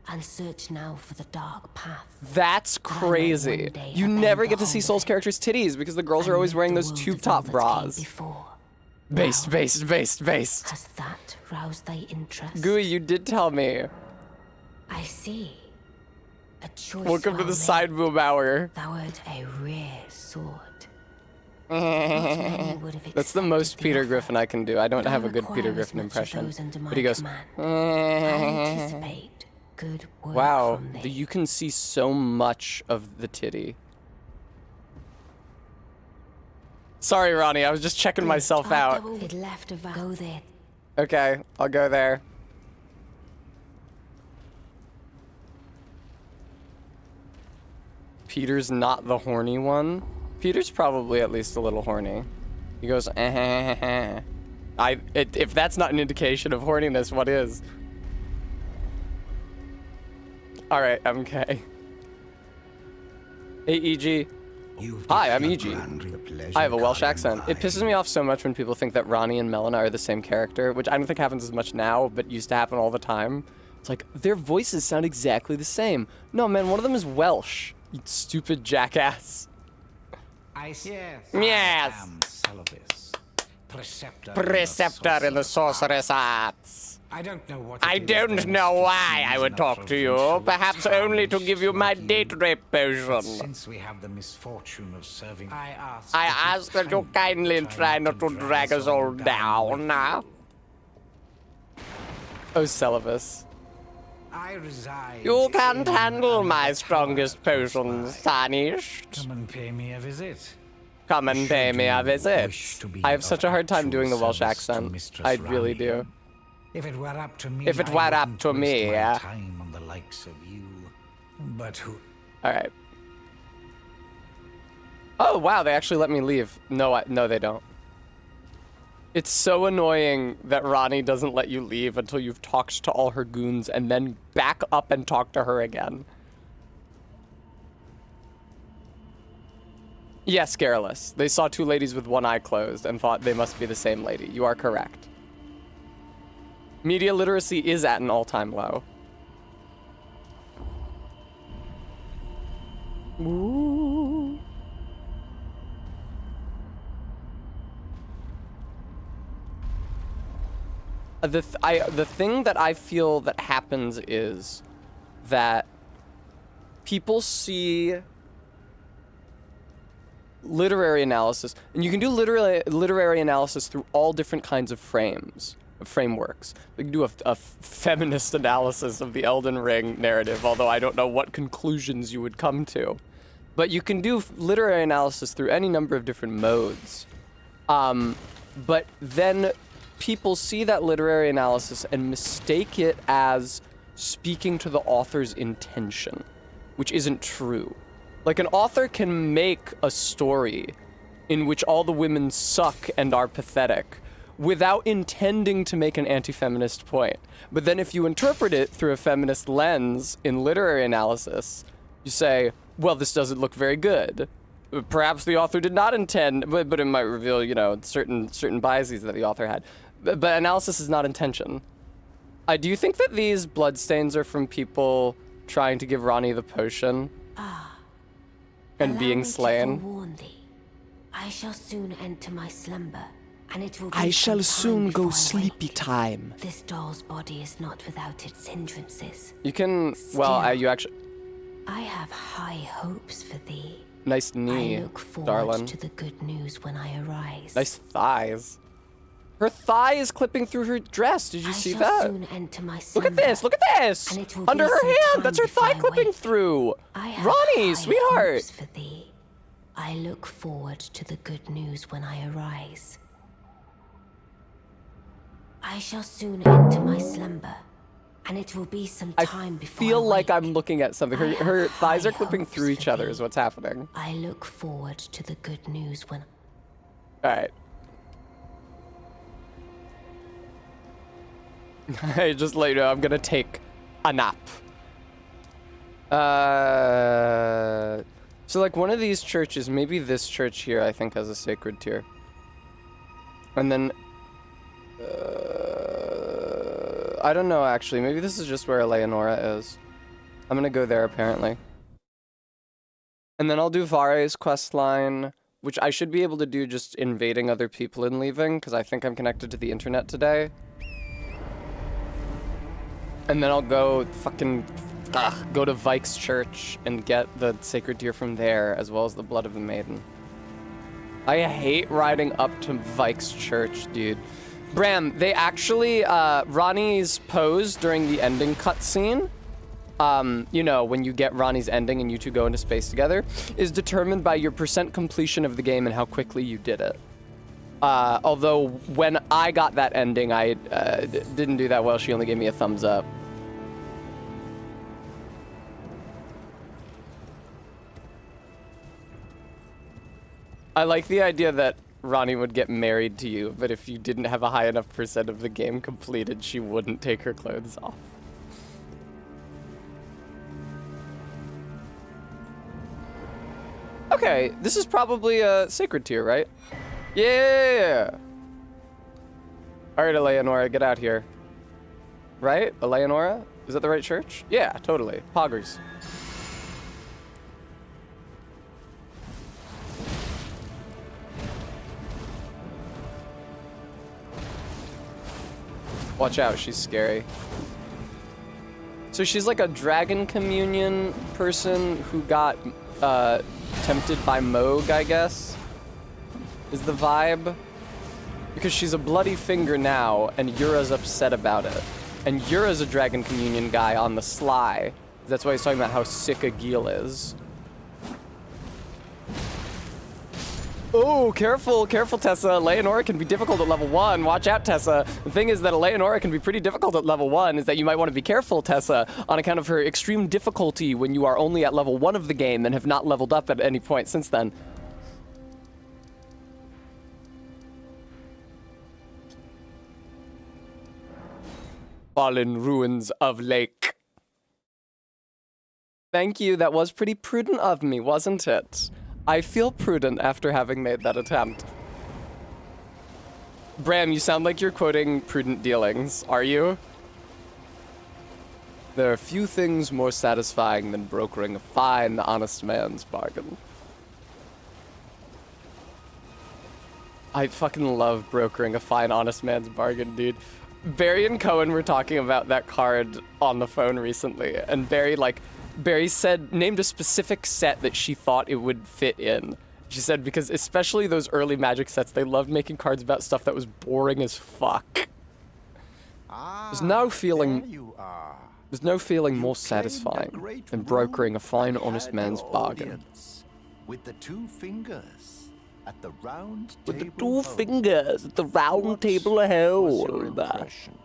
and search now for the dark path. That's might crazy. one day You upend never the get to see whole Soul's of it. character's titties because the girls are And always rid wearing the those world tube of all top that came bras. before. Based. Has that roused thy interest? Gooey, you did tell me. I see. A choice Welcome to well the made. side boob hour. Thou art a rare sword. Not many would have That's the accepted most the Peter offer, Griffin I can do. I don't but have a good require Peter as Griffin much of impression. those under But he my goes, command. I anticipate good work wow, from thee. you can see so much of the titty. Sorry, Ronnie, I was just checking myself out. It left a go there. Okay, I'll go there. Peter's not the horny one. Peter's probably at least a little horny. He goes, if that's not an indication of horniness, what is? All right, MK. Hey, EG. Hi, I'm EG. I have a Welsh accent. It pisses me off so much when people think that Ronnie and Melina are the same character, which I don't think happens as much now, but used to happen all the time. It's like, their voices sound exactly the same. No, man, one of them is Welsh. You stupid jackass. Yes. Yes. I am Celovis, Preceptor in the sorceress arts. I don't know what. I don't know why I would talk to you. Perhaps only to give you my date rape potion. Since we have the misfortune of serving, I ask that you kindly try not to drag us all down. Oh, Celovis. I reside. You can't in handle my another strongest tower close potions, by. tarnished. Come and pay me a visit. Come and pay me a Should you visit. wish to be I have of such a hard time actual doing the Welsh service to accent. Mistress I really Rani? do. If it were up to me, If it I were up wouldn't to waste me, my yeah. time on the likes of you. But who? All right. Oh wow, they actually let me leave. No, no, they don't. It's so annoying that Ronnie doesn't let you leave until you've talked to all her goons and then back up and talk to her again. Yes, Garrulous. They saw two ladies with one eye closed and thought they must be the same lady. You are correct. Media literacy is at an all-time low. Ooh. The thing that I feel that happens is that people see literary analysis, and you can do literary analysis through all different kinds of frameworks. You can do a feminist analysis of the Elden Ring narrative, although I don't know what conclusions you would come to. But you can do literary analysis through any number of different modes. But then people see that literary analysis and mistake it as speaking to the author's intention, which isn't true. Like, an author can make a story in which all the women suck and are pathetic without intending to make an anti-feminist point. But then if you interpret it through a feminist lens in literary analysis, you say, well, this doesn't look very good. perhaps the author did not intend, but it might reveal, you know, certain biases that the author had. But analysis is not intention. Do you think that these bloodstains are from people trying to give Ronnie the potion? And being slain? To forewarn thee. I shall soon enter my slumber, and it will be I shall some soon time go before I sleepy wake. time. This doll's body is not without its hindrances. You can, well, Still. you actually, I have high hopes for thee. nice knee, I look forward darling. to the good news when I arise. Nice thighs. Her thigh is clipping through her dress. Did you see I shall that? soon enter my Look slumber, at this. Look at this. and it will Under be her some hand. time That's her before thigh I clipping wake. through. I have Ronnie, high sweetheart. hopes for thee. I look forward to the good news when I arise. I shall soon enter my slumber, and it will be some I time before feel I like wake. I'm looking at something. I Her have thighs are high clipping hopes through each for other thee. is what's happening. I look forward to the good news when... Alright. Hey, just let you know, I'm gonna take a nap. So like one of these churches, maybe this church here, I think has a sacred tier. And then, I don't know actually, maybe this is just where Eleonora is. I'm gonna go there apparently. And then I'll do Vare's quest line, which I should be able to do just invading other people and leaving, because I think I'm connected to the internet today. And then I'll go fucking go to Vike's church and get the sacred deer from there, as well as the blood of the maiden. I hate riding up to Vike's church, dude. Bram, they actually, Ronnie's pose during the ending cutscene, you know, when you get Ronnie's ending and you two go into space together, is determined by your percent completion of the game and how quickly you did it. Although when I got that ending, I didn't do that well. She only gave me a thumbs up. I like the idea that Ronnie would get married to you, but if you didn't have a high enough percent of the game completed, she wouldn't take her clothes off. Okay, this is probably a sacred tier, right? Yeah! Alright, Eleonora, get out here. Right? Eleonora? Is that the right church? Yeah, totally. Poggers. Watch out, she's scary. So she's like a dragon communion person who got tempted by Moog, I guess, is the vibe. Because she's a bloody finger now, and Yura's upset about it. And Yura's a dragon communion guy on the sly. That's why he's talking about how sick a Gil is. Oh, careful, careful, Tessa. Eleonora can be difficult at level 1. Watch out, Tessa. The thing is that Eleonora can be pretty difficult at level 1, is that you might want to be careful, Tessa, on account of her extreme difficulty when you are only at level 1 of the game and have not leveled up at any point since then. Fallen ruins of lake. Thank you, that was pretty prudent of me, wasn't it? I feel prudent after having made that attempt. Bram, you sound like you're quoting Prudent Dealings. Are you? There are few things more satisfying than brokering a fine, honest man's bargain. I fucking love brokering a fine, honest man's bargain, dude. Barry and Cohen were talking about that card on the phone recently, and Barry said, named a specific set that she thought it would fit in. She said, because especially those early Magic sets, they loved making cards about stuff that was boring as fuck. There's no feeling more satisfying than brokering a fine, honest man's bargain. With the two fingers at the round With the table two hold. fingers at the round What table was your hold. impression?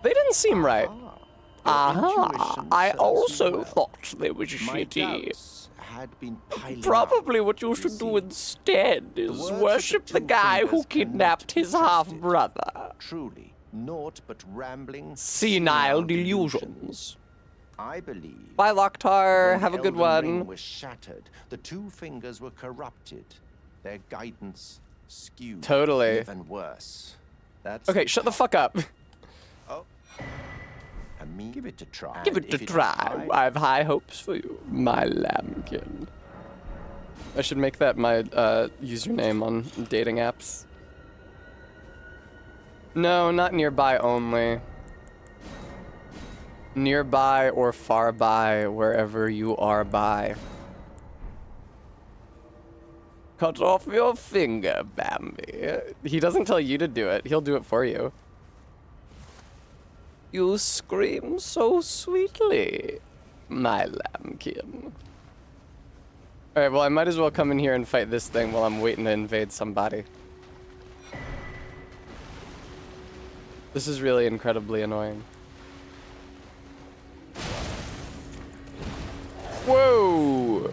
They didn't seem right. Aha! Intuition I serves you also well. thought they were My shitty. doubts had been piling up, Probably what you should do see. instead is words of worship the the two guy who fingers cannot kidnapped be his trusted. half-brother. Truly, naught but rambling, Senile delusions. I believe. Bye, Locktar. when Have a good Elden Ring one. was shattered, the two fingers were corrupted. Their guidance skewed. Totally. Even worse. That's Okay, shut the fuck up. Oh. And me, give it a try. Give it And a if try. high, I have high hopes for you, my lambkin. I should make that my username on dating apps. No, not nearby only. Nearby or far by, wherever you are by. Cut off your finger, Bambi. He doesn't tell you to do it. He'll do it for you. You scream so sweetly, my lambkin. Alright, well, I might as well come in here and fight this thing while I'm waiting to invade somebody. This is really incredibly annoying. Whoa!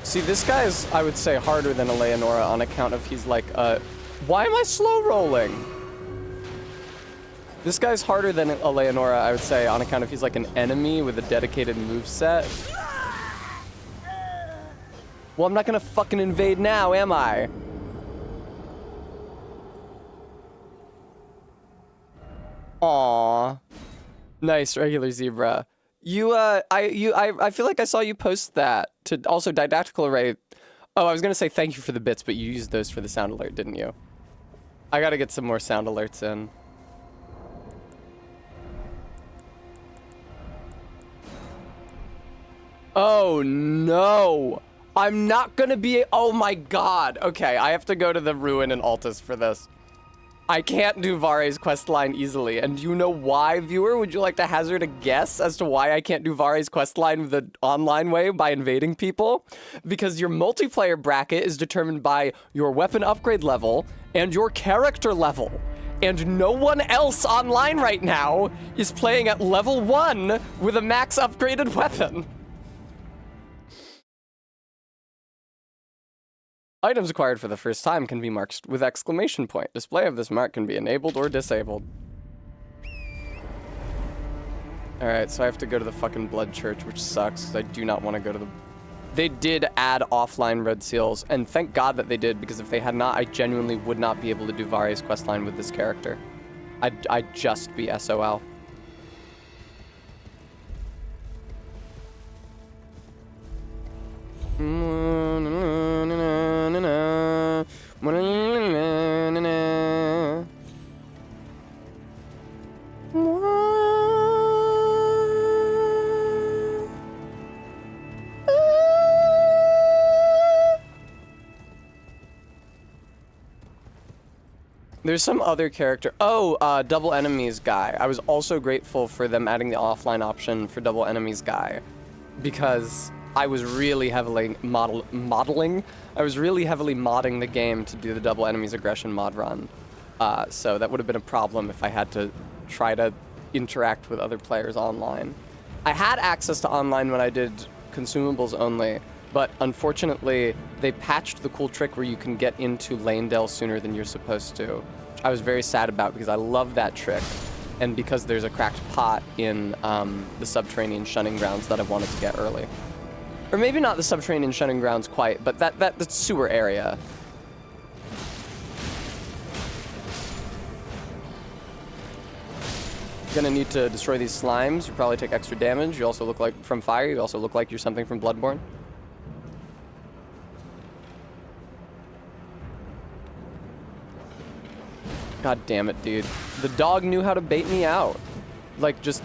See, this guy's, I would say, harder than Eleonora on account of he's like, why am I slow rolling? This guy's harder than Eleonora, I would say, on account of he's like an enemy with a dedicated moveset. Well, I'm not gonna fucking invade now, am I? Aww. Nice, regular zebra. I feel like I saw you post that to also didactical array. Oh, I was gonna say thank you for the bits, but you used those for the sound alert, didn't you? I gotta get some more sound alerts in. Oh no! I'm not gonna be, oh my god. Okay, I have to go to the Ruin and Altus for this. I can't do Vare's questline easily, and you know why, viewer? Would you like to hazard a guess as to why I can't do Vare's questline the online way by invading people? Because your multiplayer bracket is determined by your weapon upgrade level and your character level. And no one else online right now is playing at level 1 with a max upgraded weapon. Items acquired for the first time can be marked with exclamation point. Display of this mark can be enabled or disabled. Alright, so I have to go to the fucking Blood Church, which sucks, because I do not want to go to the... They did add offline red seals, and thank God that they did, because if they had not, I genuinely would not be able to do Vare's questline with this character. I'd just be SOL. There's some other character. Oh, Double Enemies guy. I was also grateful for them adding the offline option for Double Enemies guy, because I was really heavily modeling. I was really heavily modding the game to do the Double Enemies aggression mod run. So that would have been a problem if I had to try to interact with other players online. I had access to online when I did consumables only, but unfortunately they patched the cool trick where you can get into Lanedale sooner than you're supposed to. Which I was very sad about because I love that trick, and because there's a cracked pot in the subterranean shunning grounds that I wanted to get early. Or maybe not the subterranean shunning grounds quite, but that sewer area. Gonna need to destroy these slimes. You probably take extra damage. You also look like from fire. You also look like you're something from Bloodborne. God damn it, dude. The dog knew how to bait me out. Like, just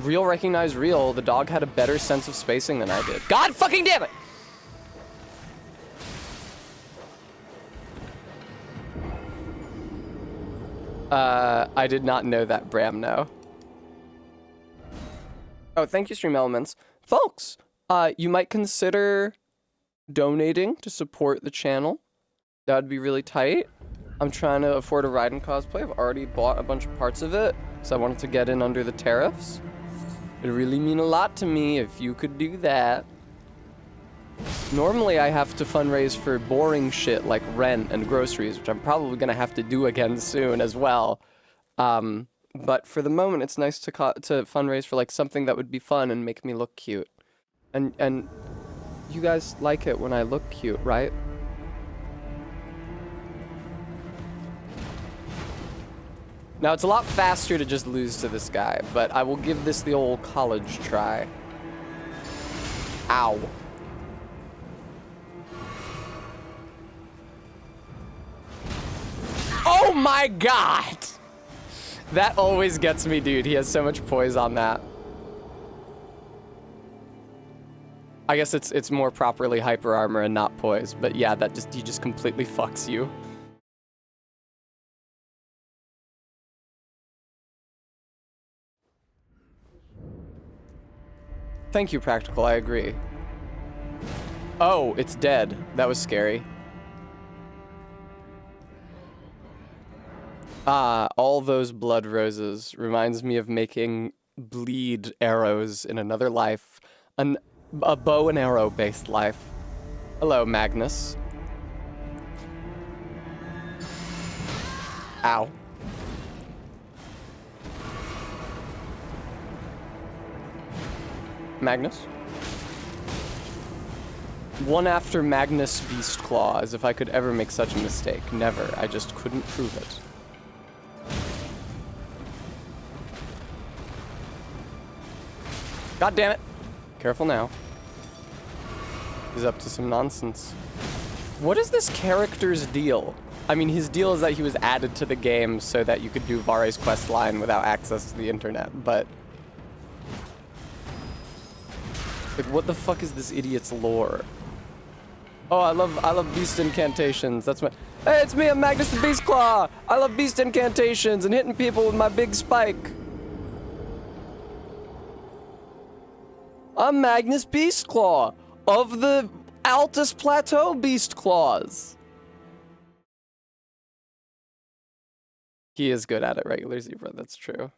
real recognize real. The dog had a better sense of spacing than I did. God fucking damn it! I did not know that, Bram, no. Oh, thank you, Stream Elements. Folks, you might consider donating to support the channel. That would be really tight. I'm trying to afford a Raiden cosplay. I've already bought a bunch of parts of it, so I wanted to get in under the tariffs. It'd really mean a lot to me if you could do that. Normally, I have to fundraise for boring shit like rent and groceries, which I'm probably gonna have to do again soon as well. But for the moment, it's nice to fundraise for like something that would be fun and make me look cute. And you guys like it when I look cute, right? Now, it's a lot faster to just lose to this guy, but I will give this the old college try. Ow. Oh my god! That always gets me, dude. He has so much poise on that. I guess it's more properly hyper armor and not poise, but yeah, he just completely fucks you. Thank you, Practical, I agree. Oh, it's dead. That was scary. Ah, all those blood roses reminds me of making bleed arrows in another life. A bow and arrow based life. Hello, Magnus. Ow. Magnus? One after Magnus Beast Claw, as if I could ever make such a mistake. Never. I just couldn't prove it. God damn it. Careful now. He's up to some nonsense. What is this character's deal? I mean, his deal is that he was added to the game so that you could do Vare's quest line without access to the internet, but... like, what the fuck is this idiot's lore? Oh, I love beast incantations. That's my... Hey, it's me, I'm Magnus the Beast Claw! I love beast incantations and hitting people with my big spike. I'm Magnus Beast Claw of the Altus Plateau Beast Claws. He is good at it, regular zebra, that's true.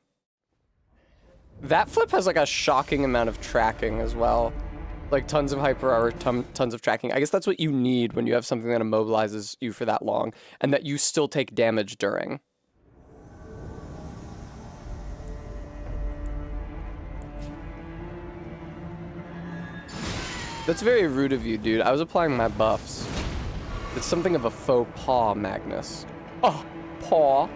That flip has like a shocking amount of tracking as well. Like tons of hyper armor, tons of tracking. I guess that's what you need when you have something that immobilizes you for that long and that you still take damage during. That's very rude of you, dude. I was applying my buffs. It's something of a faux pas, Magnus. Oh, paw.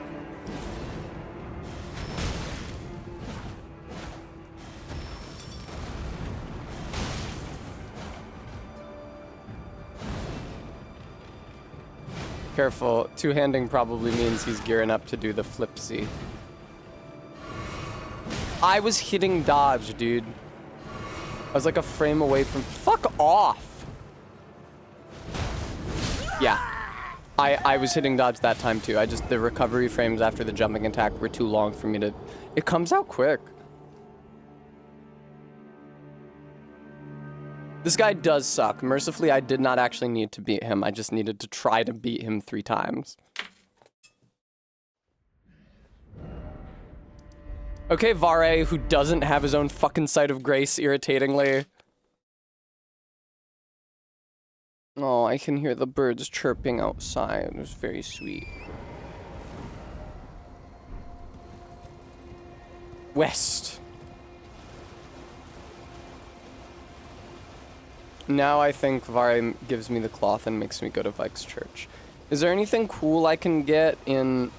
Careful. Two-handing probably means he's gearing up to do the flipsy. I was hitting dodge, dude. I was like a frame away from... Fuck off! Yeah. I was hitting dodge that time too. The recovery frames after the jumping attack were too long for me to... It comes out quick. This guy does suck. Mercifully, I did not actually need to beat him. I just needed to try to beat him 3 times. Okay, Vare, who doesn't have his own fucking sight of grace, irritatingly. Oh, I can hear the birds chirping outside. It was very sweet. West. Now I think Vare gives me the cloth and makes me go to Vike's church. Is there anything cool I can get in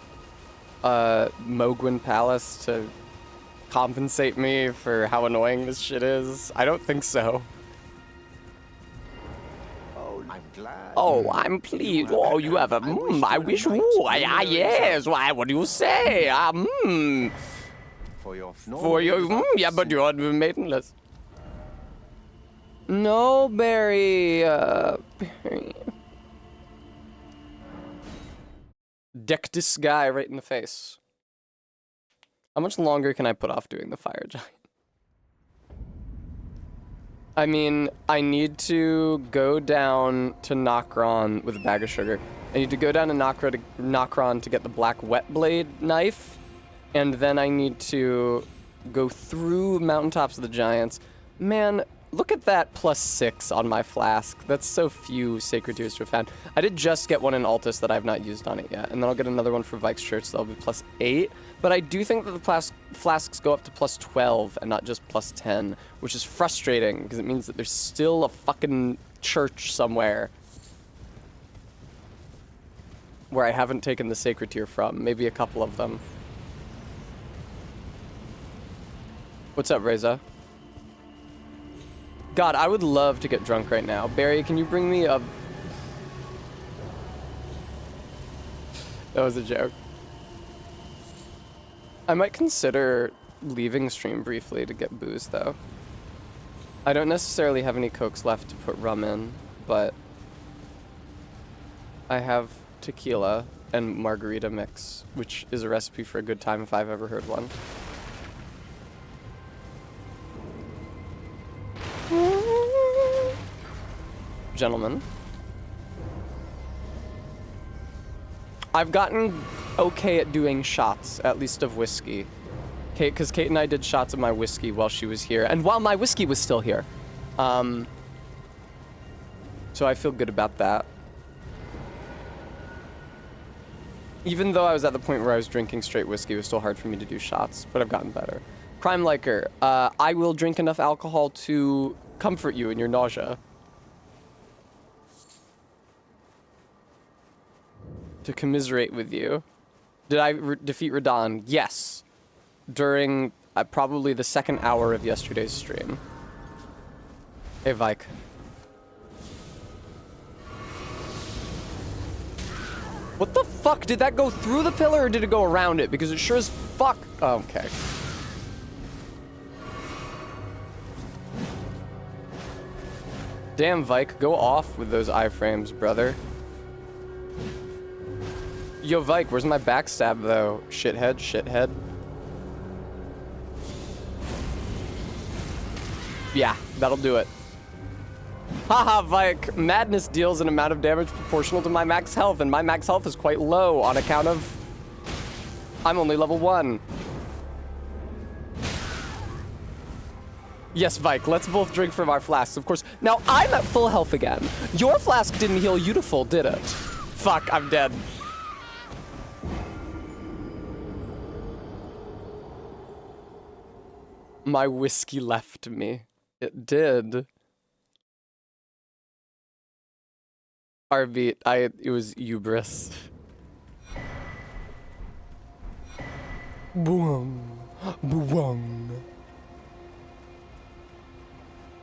Mogwin Palace to compensate me for how annoying this shit is? I don't think so. Oh, I'm glad. Oh, I'm pleased. Oh, you have a... I wish... Oh, yes. Why, what do you say? For your... For your... yeah, but you're maidenless. No, Barry. Deck this guy right in the face. How much longer can I put off doing the fire giant? I mean, I need to go down to Nokron with a bag of sugar. I need to go down to Nokron to get the black wet blade knife. And then I need to go through Mountaintops of the Giants. Man, Look at that +6 on my flask. That's so few Sacred Tears to have found. I did just get one in Altus that I've not used on it yet, and then I'll get another one for Vike's Church, so that'll be +8. But I do think that the flasks go up to +12 and not just +10, which is frustrating because it means that there's still a fucking church somewhere where I haven't taken the Sacred Tear from. Maybe a couple of them. What's up, Reza? God, I would love to get drunk right now. Barry, can you bring me a... That was a joke. I might consider leaving stream briefly to get booze, though. I don't necessarily have any Cokes left to put rum in, but I have tequila and margarita mix, which is a recipe for a good time if I've ever heard one. Gentlemen, I've gotten okay at doing shots, at least of whiskey. Kate, because Kate and I did shots of my whiskey while she was here, and while my whiskey was still here. So I feel good about that. Even though I was at the point where I was drinking straight whiskey, it was still hard for me to do shots, but I've gotten better. Crime Liker, I will drink enough alcohol to comfort you in your nausea. To commiserate with you. Did I defeat Radon? Yes. During probably the second hour of yesterday's stream. Hey, Vike. What the fuck? Did that go through the pillar or did it go around it? Because it sure as fuck... Oh, okay. Damn, Vike. Go off with those iframes, brother. Yo, Vike, where's my backstab, though? Shithead, shithead. Yeah, that'll do it. Haha, Vike. Madness deals an amount of damage proportional to my max health, and my max health is quite low on account of... I'm only level 1. Yes, Vike, let's both drink from our flasks, of course. Now, I'm at full health again. Your flask didn't heal you to full, did it? Fuck, I'm dead. My whiskey left me. It did. Heartbeat, it was hubris. Boom. Boom.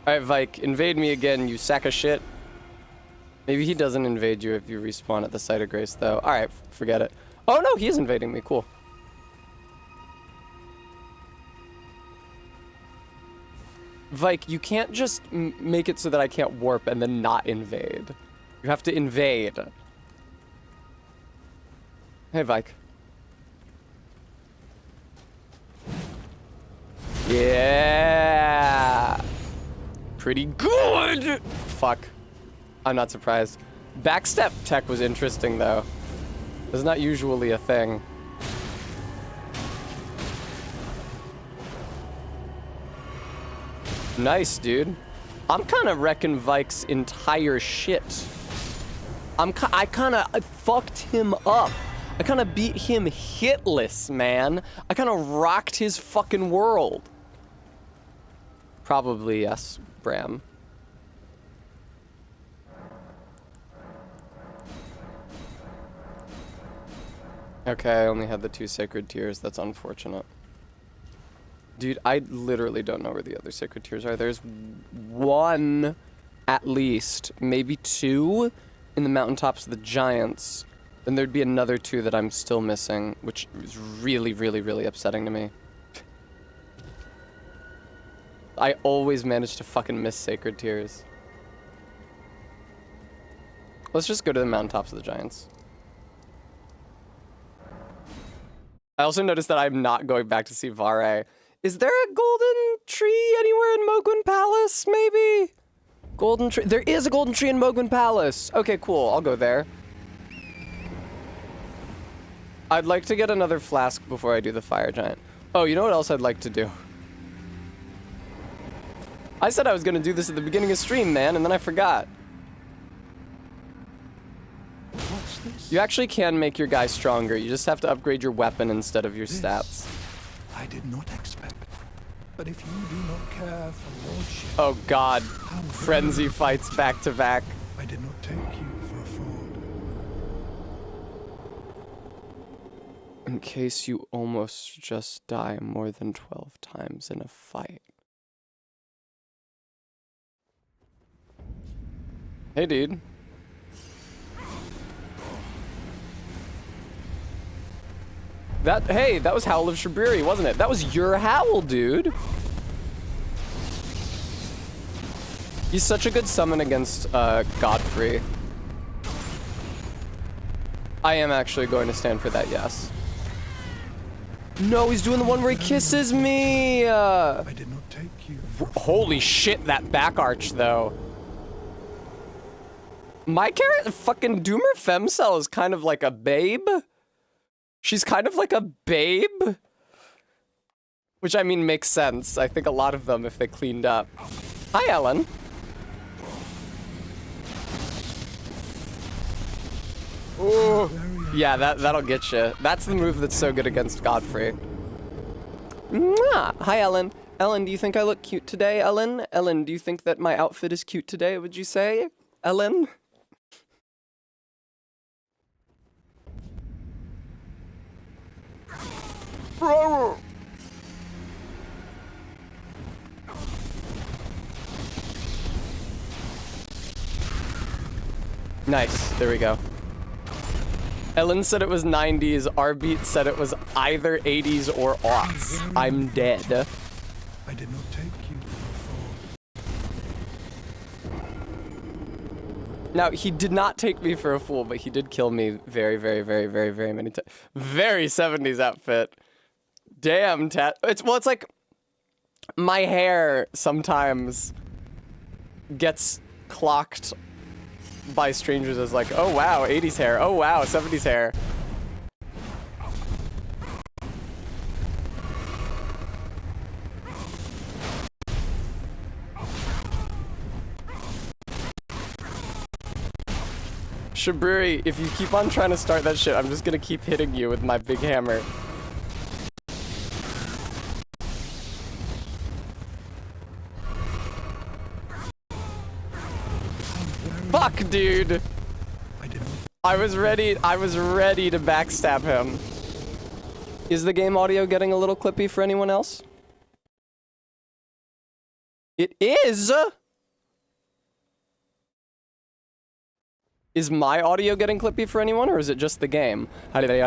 Alright, Vike, invade me again, you sack of shit. Maybe he doesn't invade you if you respawn at the site of grace, though. Alright, forget it. Oh no, he is invading me, cool. Vike, you can't just make it so that I can't warp and then not invade. You have to invade. Hey, Vike. Yeah! Pretty good! Fuck. I'm not surprised. Backstep tech was interesting, though. It's not usually a thing. Nice, dude. I'm kind of wrecking Vike's entire shit. I kind of fucked him up. I kind of beat him hitless, man. I kind of rocked his fucking world. Probably yes, Bram. Okay, I only had the 2 Sacred Tears. That's unfortunate. Dude, I literally don't know where the other Sacred Tears are. There's 1, at least, maybe 2 in the mountaintops of the Giants. Then there'd be another 2 that I'm still missing, which is really, really, really upsetting to me. I always manage to fucking miss Sacred Tears. Let's just go to the mountaintops of the Giants. I also noticed that I'm not going back to see Vare. Is there a golden tree anywhere in Mogwin Palace, maybe? Golden tree. There is a golden tree in Mogwin Palace. Okay, cool. I'll go there. I'd like to get another flask before I do the fire giant. Oh, you know what else I'd like to do? I said I was gonna do this at the beginning of stream, man, and then I forgot. What's this? You actually can make your guy stronger. You just have to upgrade your weapon instead of your stats. I did not expect. But if you do not care for lordship, Oh god. Frenzy fights back to back. I did not take you for a fraud. In case you almost just die more than 12 times in a fight. Hey, dude. Hey, that was Howl of Shabriri, wasn't it? That was your howl, dude. He's such a good summon against Godfrey. I am actually going to stand for that, yes. No, he's doing the one where he kisses me. I did not take you for a fraud. Holy shit, that back arch, though. My character, fucking Doomer Femcell, is kind of like a babe. She's kind of like a babe. Which, I mean, makes sense. I think a lot of them, if they cleaned up. Hi, Ellen. Ooh. Yeah, that'll get you. That's the move that's so good against Godfrey. Mwah! Hi, Ellen. Ellen, do you think I look cute today, Ellen? Ellen, do you think that my outfit is cute today, would you say? Ellen? Nice, there we go. Ellen said it was 90s, Arbeat said it was either 80s or aughts. I'm dead. I did not take you for a fraud. Now, he did not take me for a fool, but he did kill me very, very, very, very, very many times. Very 70s outfit. Damn, it's like my hair sometimes gets clocked by strangers as like, oh wow, 80s hair, oh wow, 70s hair. Shabriri, if you keep on trying to start that shit, I'm just gonna keep hitting you with my big hammer. Fuck, dude. I was ready to backstab him. Is the game audio getting a little clippy for anyone else? It is! Is my audio getting clippy for anyone, or is it just the game? Okay,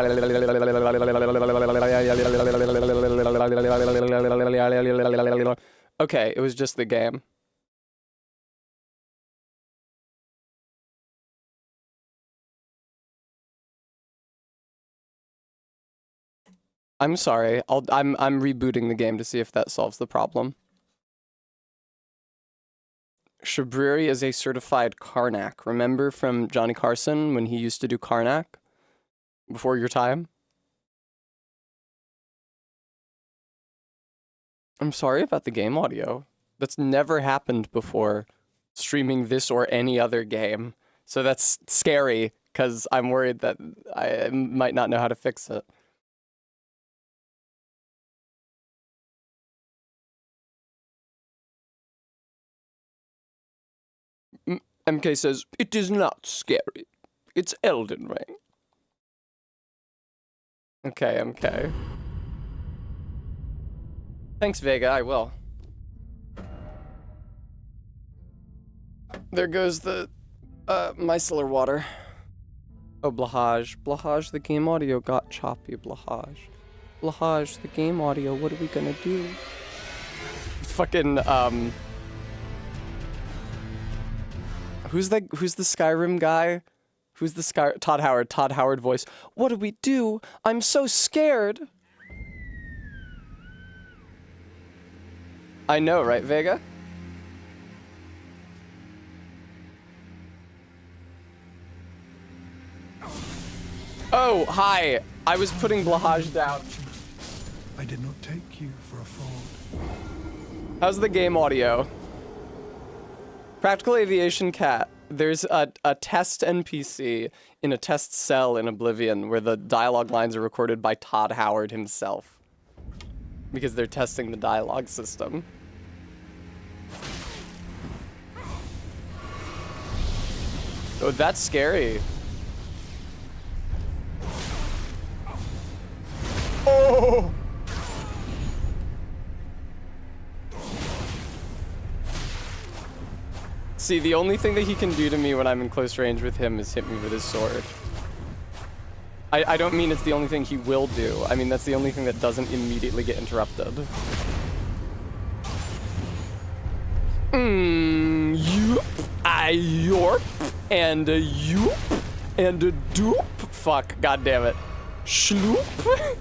it was just the game. I'm sorry. I'm rebooting the game to see if that solves the problem. Shabriri is a certified Karnak. Remember from Johnny Carson when he used to do Karnak? Before your time? I'm sorry about the game audio. That's never happened before, streaming this or any other game. So that's scary, because I'm worried that I might not know how to fix it. MK says, it is not scary. It's Elden Ring. Okay, MK. Thanks, Vega, I will. There goes the, micellar water. Oh, Blahaj. Blahaj, the game audio got choppy, Blahaj. Blahaj, the game audio, what are we gonna do? Fucking, Who's the Skyrim guy? Who's the Todd Howard voice. What do we do? I'm so scared. I know, right, Vega? Oh, hi. I was putting Blahaj down. I did not take you for a fraud. How's the game audio? Practical Aviation Cat. There's a test NPC in a test cell in Oblivion where the dialogue lines are recorded by Todd Howard himself. Because they're testing the dialogue system. Oh, that's scary. Oh! See, the only thing that he can do to me when I'm in close range with him is hit me with his sword. I don't mean it's the only thing he will do. I mean, that's the only thing that doesn't immediately get interrupted. Yoop, yorp, and a yoop, and a doop. Fuck, god damn it. Shloop.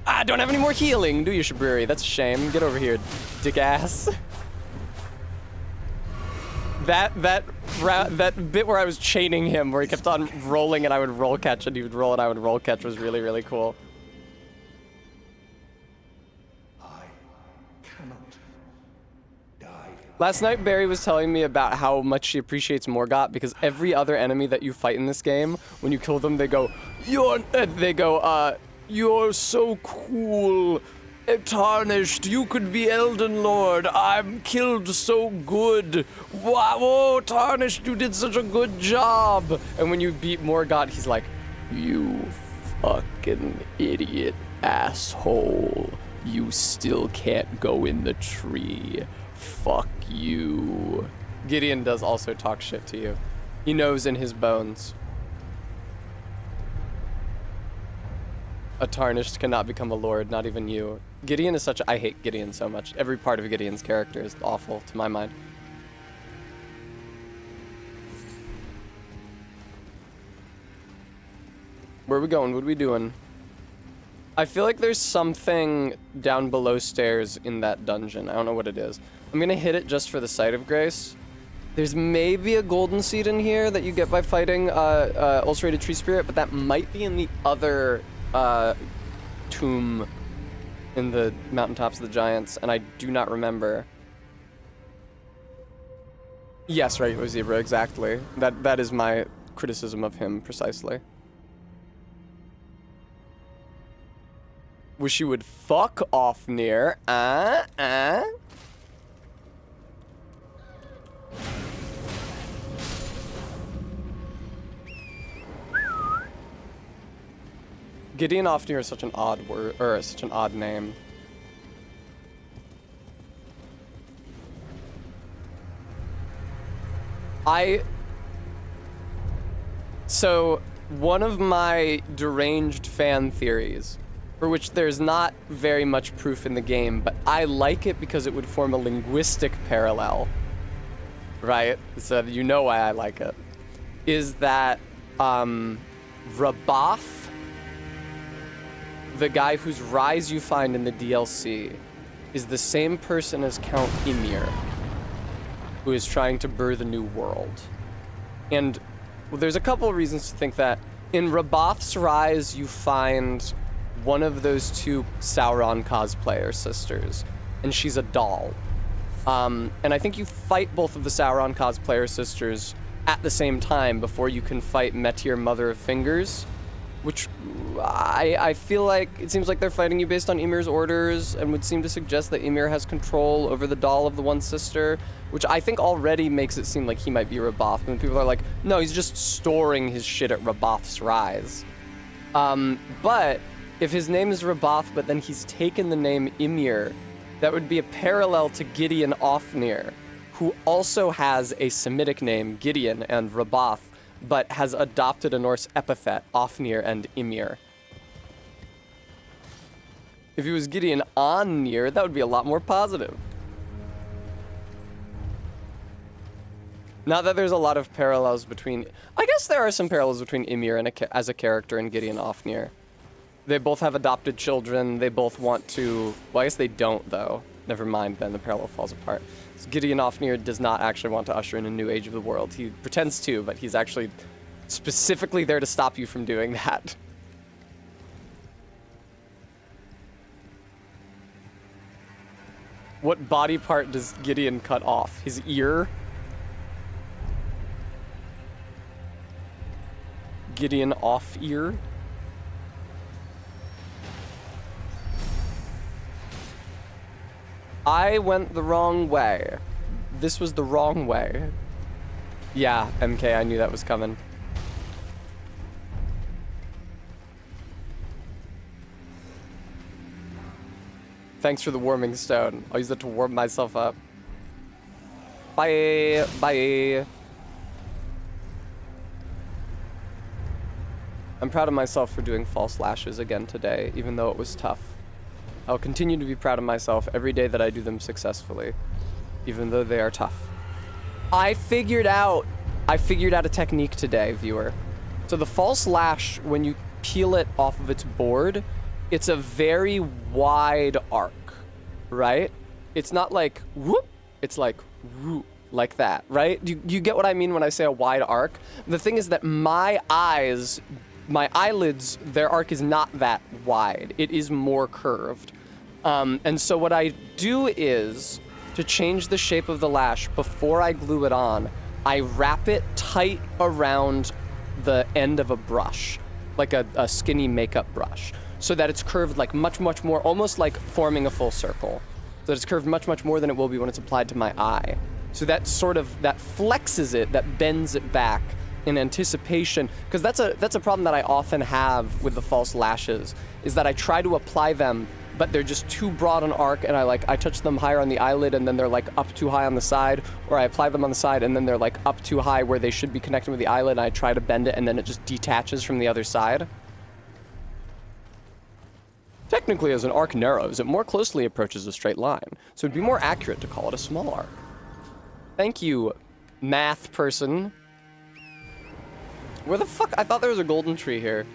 I don't have any more healing, do you, Shabriri? That's a shame. Get over here, dick ass. That bit where I was chaining him, where he kept on rolling and I would roll catch and he would roll and I would roll catch was really, really cool. I cannot die. Last night, Barry was telling me about how much she appreciates Morgott because every other enemy that you fight in this game, when you kill them, they go, you're so cool. Tarnished, you could be Elden Lord. I'm killed so good. Wow, Tarnished, you did such a good job. And when you beat Morgott, he's like, you fucking idiot asshole. You still can't go in the tree. Fuck you. Gideon does also talk shit to you. He knows in his bones. A Tarnished cannot become a lord, not even you. Gideon is such a... I hate Gideon so much. Every part of Gideon's character is awful, to my mind. Where are we going? What are we doing? I feel like there's something down below stairs in that dungeon. I don't know what it is. I'm gonna hit it just for the sight of grace. There's maybe a golden seed in here that you get by fighting ulcerated tree spirit, but that might be in the other tomb in the mountaintops of the giants, and I do not remember. Yes, right, Zebra, exactly. That is my criticism of him, precisely. Wish you would fuck off near. Gideon Ofnir is such an odd word, or such an odd name. So, one of my deranged fan theories, for which there's not very much proof in the game, but I like it because it would form a linguistic parallel, right? So you know why I like it, is that Rabath, the guy whose rise you find in the DLC, is the same person as Count Ymir, who is trying to birth a new world. And well, there's a couple of reasons to think that. In Rabath's rise, you find one of those two Sauron cosplayer sisters, and she's a doll. And I think you fight both of the Sauron cosplayer sisters at the same time before you can fight Metyr, Mother of Fingers, which I feel like it seems like they're fighting you based on Ymir's orders and would seem to suggest that Ymir has control over the doll of the one sister, which I think already makes it seem like he might be Rabath. And people are like, no, he's just storing his shit at Rabath's rise. But if his name is Rabath, but then he's taken the name Ymir, that would be a parallel to Gideon Ofnir, who also has a Semitic name, Gideon and Rabath, but has adopted a Norse epithet, Ofnir and Ymir. If he was Gideon Onir, that would be a lot more positive. Not that there's a lot of parallels between... I guess there are some parallels between Ymir and as a character and Gideon Ofnir. They both have adopted children. They both want to... Well, I guess they don't, though. Never mind, then the parallel falls apart. So Gideon Ofnir does not actually want to usher in a new age of the world. He pretends to, but he's actually specifically there to stop you from doing that. What body part does Gideon cut off? His ear? Gideon off ear? I went the wrong way. This was the wrong way. Yeah, MK, I knew that was coming. Thanks for the warming stone. I'll use it to warm myself up. Bye. Bye. I'm proud of myself for doing false lashes again today, even though it was tough. I'll continue to be proud of myself every day that I do them successfully, even though they are tough. I figured out a technique today, viewer. So the false lash, when you peel it off of its board, it's a very wide arc, right? It's not like whoop, it's like whoop, like that, right? You get what I mean when I say a wide arc? The thing is that my eyelids, their arc is not that wide. It is more curved. And so what I do is, to change the shape of the lash before I glue it on, I wrap it tight around the end of a brush, like a skinny makeup brush, so that it's curved like much more, almost like forming a full circle. So that it's curved much more than it will be when it's applied to my eye. So that that flexes it, that bends it back in anticipation, because that's a problem that I often have with the false lashes, is that I try to apply them, but they're just too broad an arc, and I touch them higher on the eyelid, and then they're like up too high on the side, or I apply them on the side, and then they're like up too high where they should be connecting with the eyelid, and I try to bend it, and then it just detaches from the other side. Technically, as an arc narrows, it more closely approaches a straight line, so it'd be more accurate to call it a small arc. Thank you, math person. Where the fuck? I thought there was a golden tree here.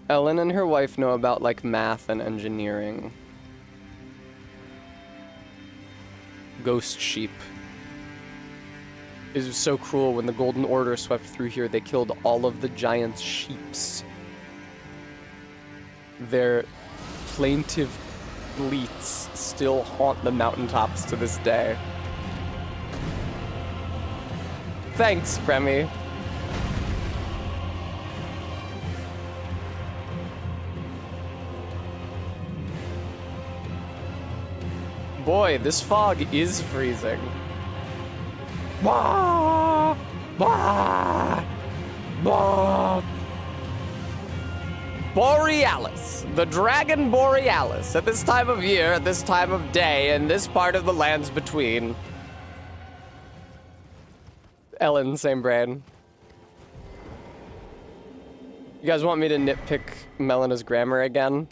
Ellen and her wife know about, like, math and engineering. Ghost sheep. It was so cruel when the Golden Order swept through here, they killed all of the giant's sheeps. Their plaintive bleats still haunt the mountaintops to this day. Thanks, Premi. Boy, this fog is freezing. Bah! Bah! Bah! Borealis, the dragon Borealis, at this time of year, at this time of day, in this part of the lands between. Ellen, same brain. You guys want me to nitpick Melena's grammar again?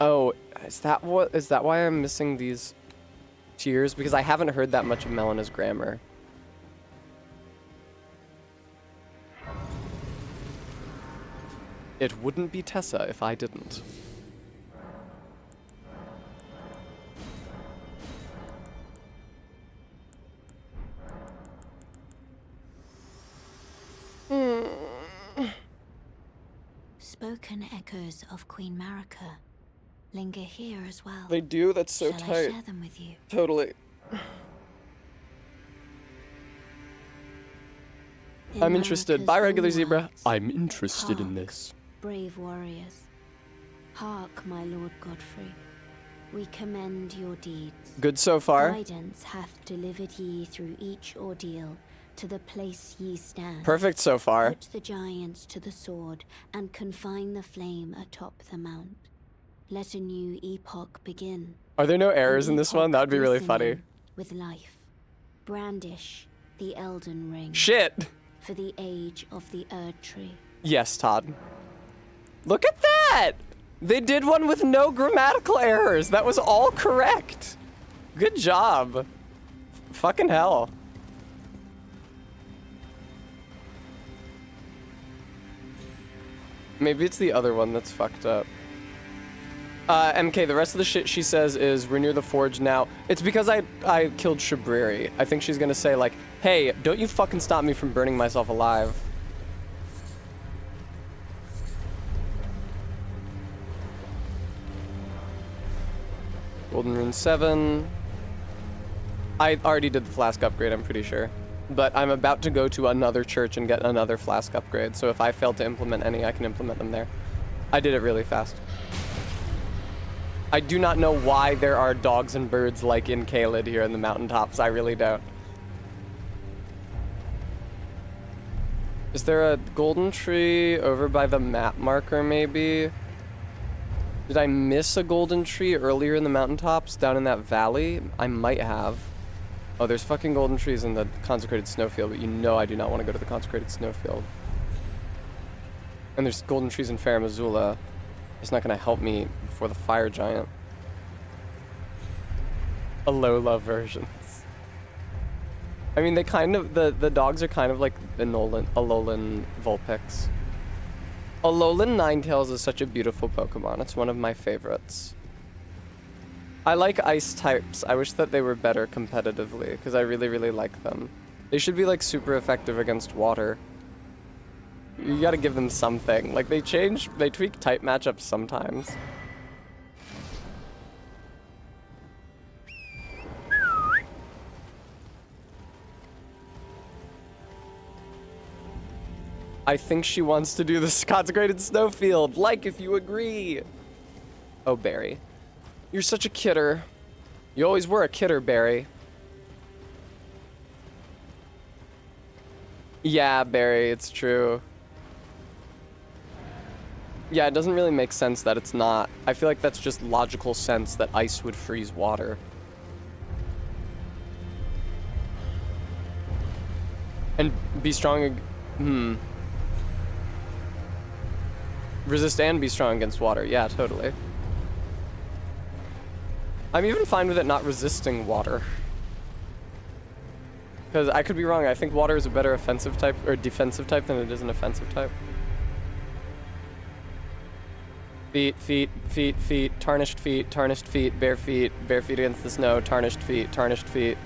Oh, is that why I'm missing these tears? Because I haven't heard that much of Melena's grammar. It wouldn't be Tessa if I didn't. Spoken echoes of Queen Marika linger here as well. They do? That's so Shall tight. I share them with you? Totally. I'm interested. Bye, regular zebra. I'm interested in this. Brave warriors, hark, my lord Godfrey. We commend your deeds. Good so far. Guidance hath delivered ye through each ordeal to the place ye stand. Perfect so far. Put the giants to the sword and confine the flame atop the mount. Let a new epoch begin. Are there no errors in this one? That would be really funny. With life. Brandish the Elden Ring. Shit! For the age of the Erd Tree. Yes, Todd. Look at that! They did one with no grammatical errors. That was all correct. Good job. Fucking hell. Maybe it's the other one that's fucked up. MK, the rest of the shit she says is, we're near the forge now. It's because I killed Shabriri. I think she's gonna say like, hey, don't you fucking stop me from burning myself alive. Golden Rune 7. I already did the flask upgrade, I'm pretty sure. But I'm about to go to another church and get another flask upgrade, so if I fail to implement any, I can implement them there. I did it really fast. I do not know why there are dogs and birds like in Caelid here in the mountaintops. I really don't. Is there a golden tree over by the map marker, maybe? Did I miss a golden tree earlier in the mountaintops down in that valley? I might have. Oh, there's fucking golden trees in the consecrated snowfield, but you know I do not want to go to the consecrated snowfield. And there's golden trees in Farum Azula. It's not going to help me before the fire giant. Alola versions. I mean, they kind of, the dogs are kind of like the Alolan Vulpix. Alolan Ninetales is such a beautiful Pokemon. It's one of my favorites. I like ice types. I wish that they were better competitively, because I really, really like them. They should be like super effective against water. You gotta give them something. Like, they tweak type matchups sometimes. I think she wants to do this consecrated snowfield. Like, if you agree. Oh, Barry. You're such a kidder. You always were a kidder, Barry. Yeah, Barry, it's true. Yeah, it doesn't really make sense that it's not. I feel like that's just logical sense that ice would freeze water. And be strong. Resist and be strong against water. Yeah, totally. I'm even fine with it not resisting water. Because I could be wrong. I think water is a better offensive type or defensive type than it is an offensive type. Feet, feet, feet, feet, tarnished feet, bare feet against the snow, tarnished feet, tarnished feet.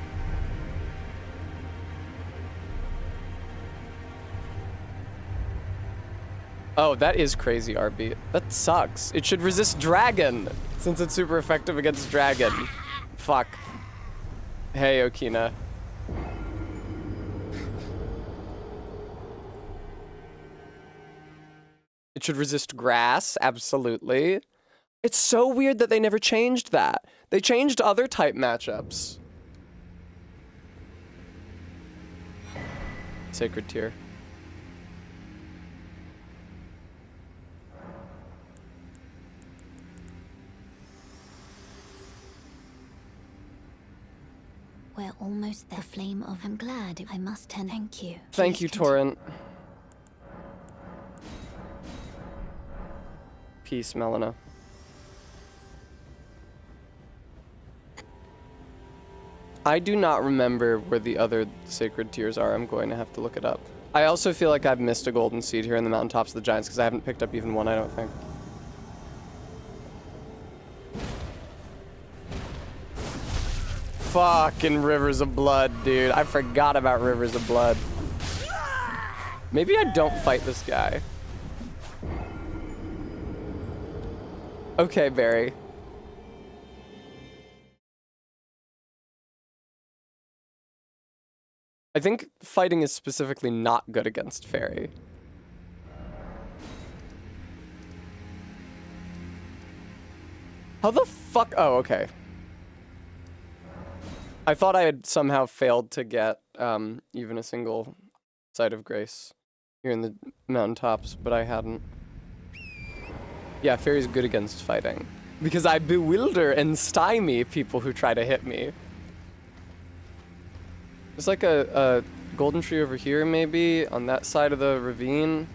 Oh, that is crazy, RB. That sucks. It should resist dragon, since it's super effective against dragon. Fuck. Hey, Okina. It should resist grass, absolutely. It's so weird that they never changed that. They changed other type matchups. Sacred Tear. We're almost there. The flame of... I'm glad. I must thank you. Thank you, Torrent. Peace, Melina. I do not remember where the other sacred tears are. I'm going to have to look it up. I also feel like I've missed a golden seed here in the mountaintops of the giants because I haven't picked up even one, I don't think. Fucking Rivers of Blood, dude. I forgot about Rivers of Blood. Maybe I don't fight this guy. Okay, Barry. I think fighting is specifically not good against Fairy. How the fuck? Oh, okay. I thought I had somehow failed to get even a single Site of Grace here in the mountaintops, but I hadn't. Yeah, Fairy's good against fighting. Because I bewilder and stymie people who try to hit me. There's like a golden tree over here, maybe, on that side of the ravine.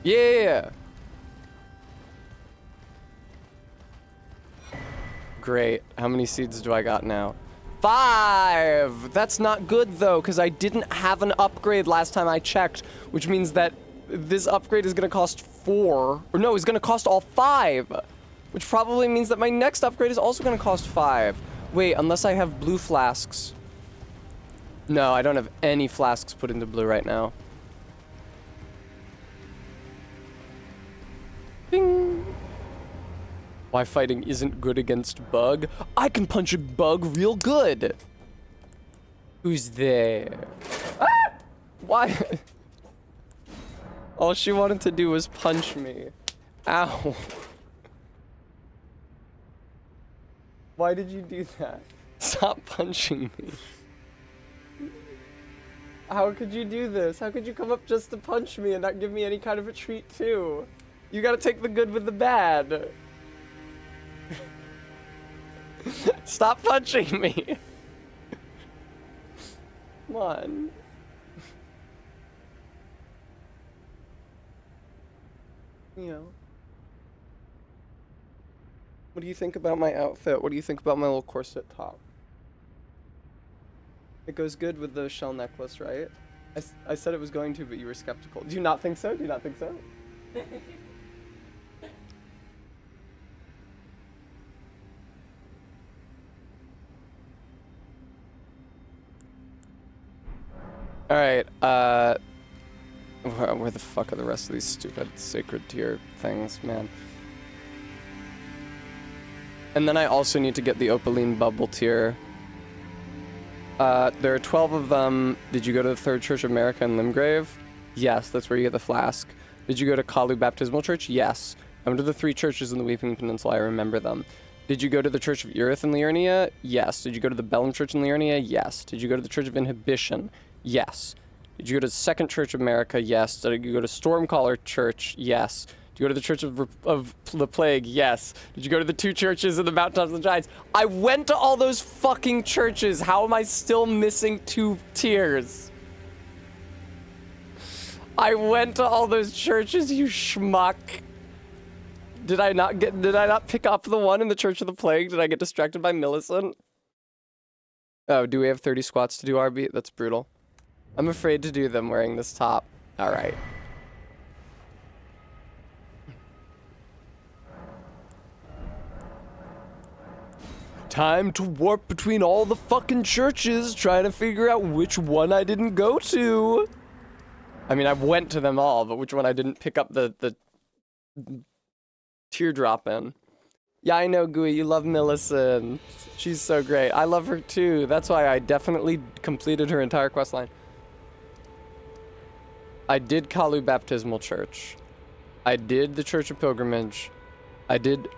Yeah! Great. How many seeds do I got now? 5. That's not good though, because I didn't have an upgrade last time I checked, which means that this upgrade is gonna cost 4. Or no, it's gonna cost all 5. Which probably means that my next upgrade is also gonna cost 5. Wait, unless I have blue flasks. No, I don't have any flasks put into blue right now. Bing. Why fighting isn't good against Bug? I can punch a Bug real good. Who's there? Ah! Why? All she wanted to do was punch me. Ow. Why did you do that? Stop punching me. How could you do this? How could you come up just to punch me and not give me any kind of a treat too? You gotta take the good with the bad. Stop punching me. Come on. You know. What do you think about my outfit? What do you think about my little corset top? It goes good with the shell necklace, right? I said it was going to, but you were skeptical. Do you not think so? Do you not think so? Alright, where the fuck are the rest of these stupid sacred tier things, man? And then I also need to get the Opaline bubble tier. There are 12 of them. Did you go to the Third Church of America in Limgrave? Yes, that's where you get the flask. Did you go to Kalu Baptismal Church? Yes. I went to the 3 churches in the Weeping Peninsula, I remember them. Did you go to the Church of Urith in Liurnia? Yes. Did you go to the Bellum Church in Liurnia? Yes. Did you go to the Church of Inhibition? Yes. Did you go to the Second Church of America? Yes. Did you go to Stormcaller Church? Yes. Did you go to the Church of the Plague? Yes. Did you go to the 2 churches in the Mountaintops of the Giants? I went to all those fucking churches. How am I still missing 2 tiers? I went to all those churches, you schmuck. Did I not pick up the one in the Church of the Plague? Did I get distracted by Millicent? Oh, do we have 30 squats to do our beat? That's brutal. I'm afraid to do them wearing this top. All right. Time to warp between all the fucking churches, trying to figure out which one I didn't go to. I mean, I went to them all, but which one I didn't pick up the teardrop in. Yeah, I know, Gooey, you love Millicent. She's so great. I love her too. That's why I definitely completed her entire questline. I did Kalu Baptismal Church. I did the Church of Pilgrimage. I did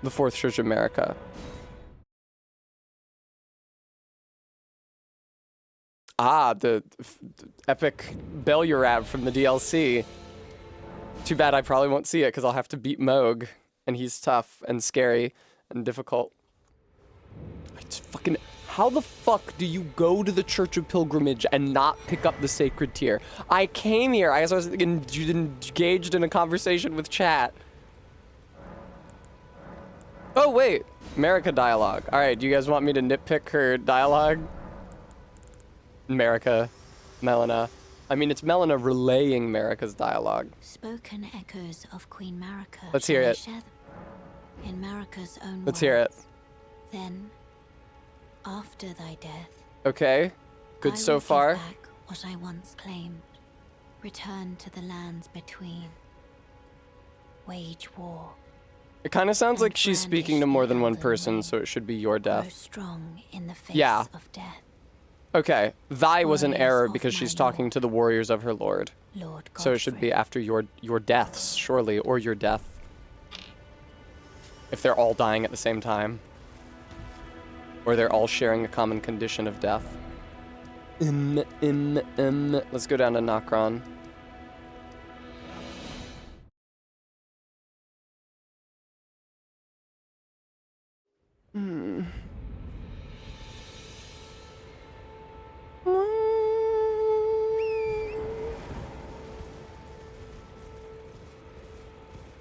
the 4th Church of America. Ah, the epic Belurab from the DLC. Too bad I probably won't see it because I'll have to beat Moog, and he's tough and scary and difficult. It's fucking... How the fuck do you go to the Church of Pilgrimage and not pick up the Sacred Tier? I came here, I was engaged in a conversation with chat. Oh, wait. America dialogue. Alright, do you guys want me to nitpick her dialogue? America. Melina. I mean, it's Melina relaying Marika's dialogue. Spoken echoes of Queen Marika. Let's hear it. In Marika's own Let's hear it. Then, after thy death, Okay. Good so will far. give back what I once claimed. Return to the lands between. Wage war. It kind of sounds like she's speaking to more than one Elden person, Ring. so it should be your Grow death. strong in the face Yeah. of death. Okay. Thy was an Warriors error of because my she's talking lord. to the warriors of her lord. Lord So it should be Godfrey. after your deaths, surely, or your death. If they're all dying at the same time. Or they're all sharing a common condition of death. Let's go down to Nokron.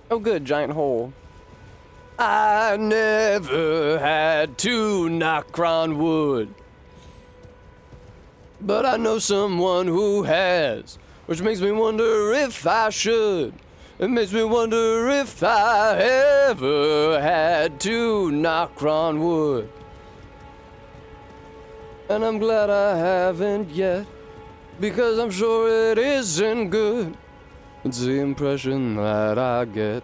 Oh good, giant hole. I never had to knock on wood. But I know someone who has, which makes me wonder if I should. It makes me wonder if I ever had to knock on wood. And I'm glad I haven't yet, because I'm sure it isn't good. It's the impression that I get.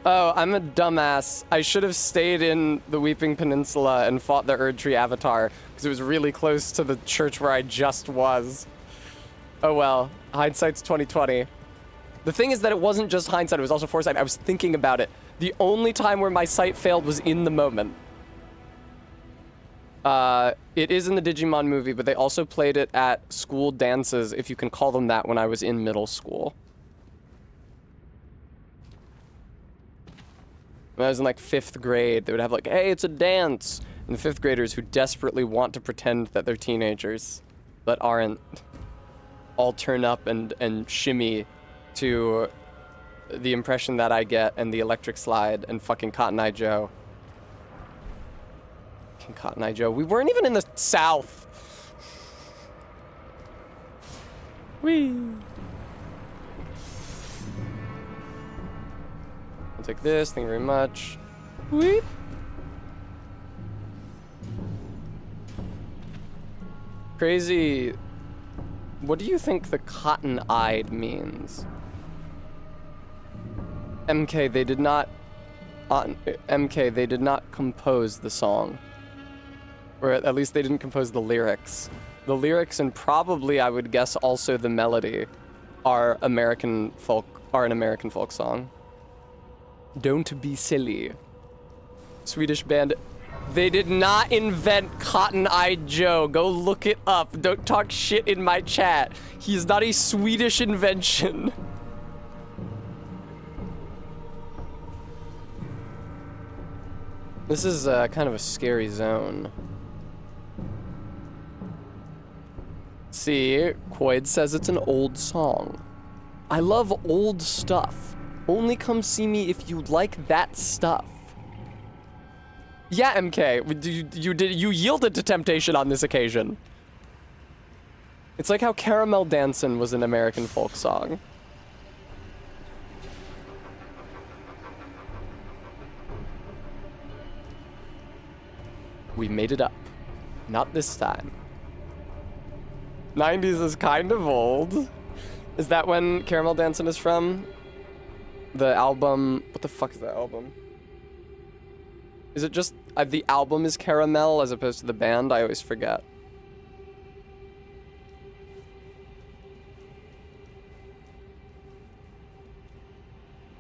Oh, I'm a dumbass. I should have stayed in the Weeping Peninsula and fought the Erdtree Avatar, because it was really close to the church where I just was. Oh well, hindsight's 2020. The thing is that it wasn't just hindsight, it was also foresight. I was thinking about it. The only time where my sight failed was in the moment. It is in the Digimon movie, but they also played it at school dances, if you can call them that, when I was in middle school. When I was in like 5th grade, they would have like, hey, it's a dance. And the 5th graders who desperately want to pretend that they're teenagers, but aren't, all turn up and shimmy to the impression that I get and the electric slide and fucking Cotton Eye Joe. Fucking Cotton Eye Joe. We weren't even in the South. Whee! I'll take this, thank you very much. Whee! Crazy. What do you think the cotton-eyed means? MK, they did not compose the song. Or at least they didn't compose the lyrics. The lyrics and probably, I would guess, also the melody are an American folk song. Don't be silly. Swedish band. They did not invent Cotton Eye Joe. Go look it up. Don't talk shit in my chat. He's not a Swedish invention. This is kind of a scary zone. See, Quaid says it's an old song. I love old stuff. Only come see me if you like that stuff. Yeah, MK, you yielded to temptation on this occasion. It's like how Caramel Dancin' was an American folk song. We made it up. Not this time. 90s is kind of old. Is that when Caramel Dancin' is from? The album... What the fuck is that album? Is it just... the album is Caramel as opposed to the band? I always forget.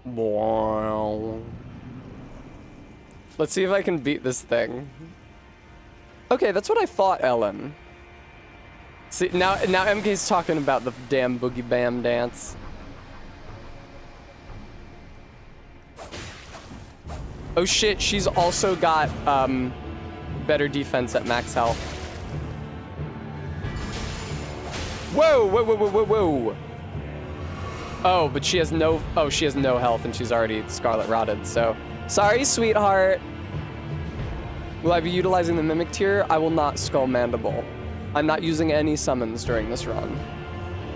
Wow. Let's see if I can beat this thing. Okay, that's what I thought, Ellen. See, now MK's talking about the damn Boogie Bam dance. Oh shit, she's also got, better defense at max health. Whoa, whoa, whoa, whoa, whoa, whoa. Oh, but she has no health and she's already Scarlet Rotted, so. Sorry, sweetheart. Will I be utilizing the Mimic tier? I will not Skull Mandible. I'm not using any summons during this run.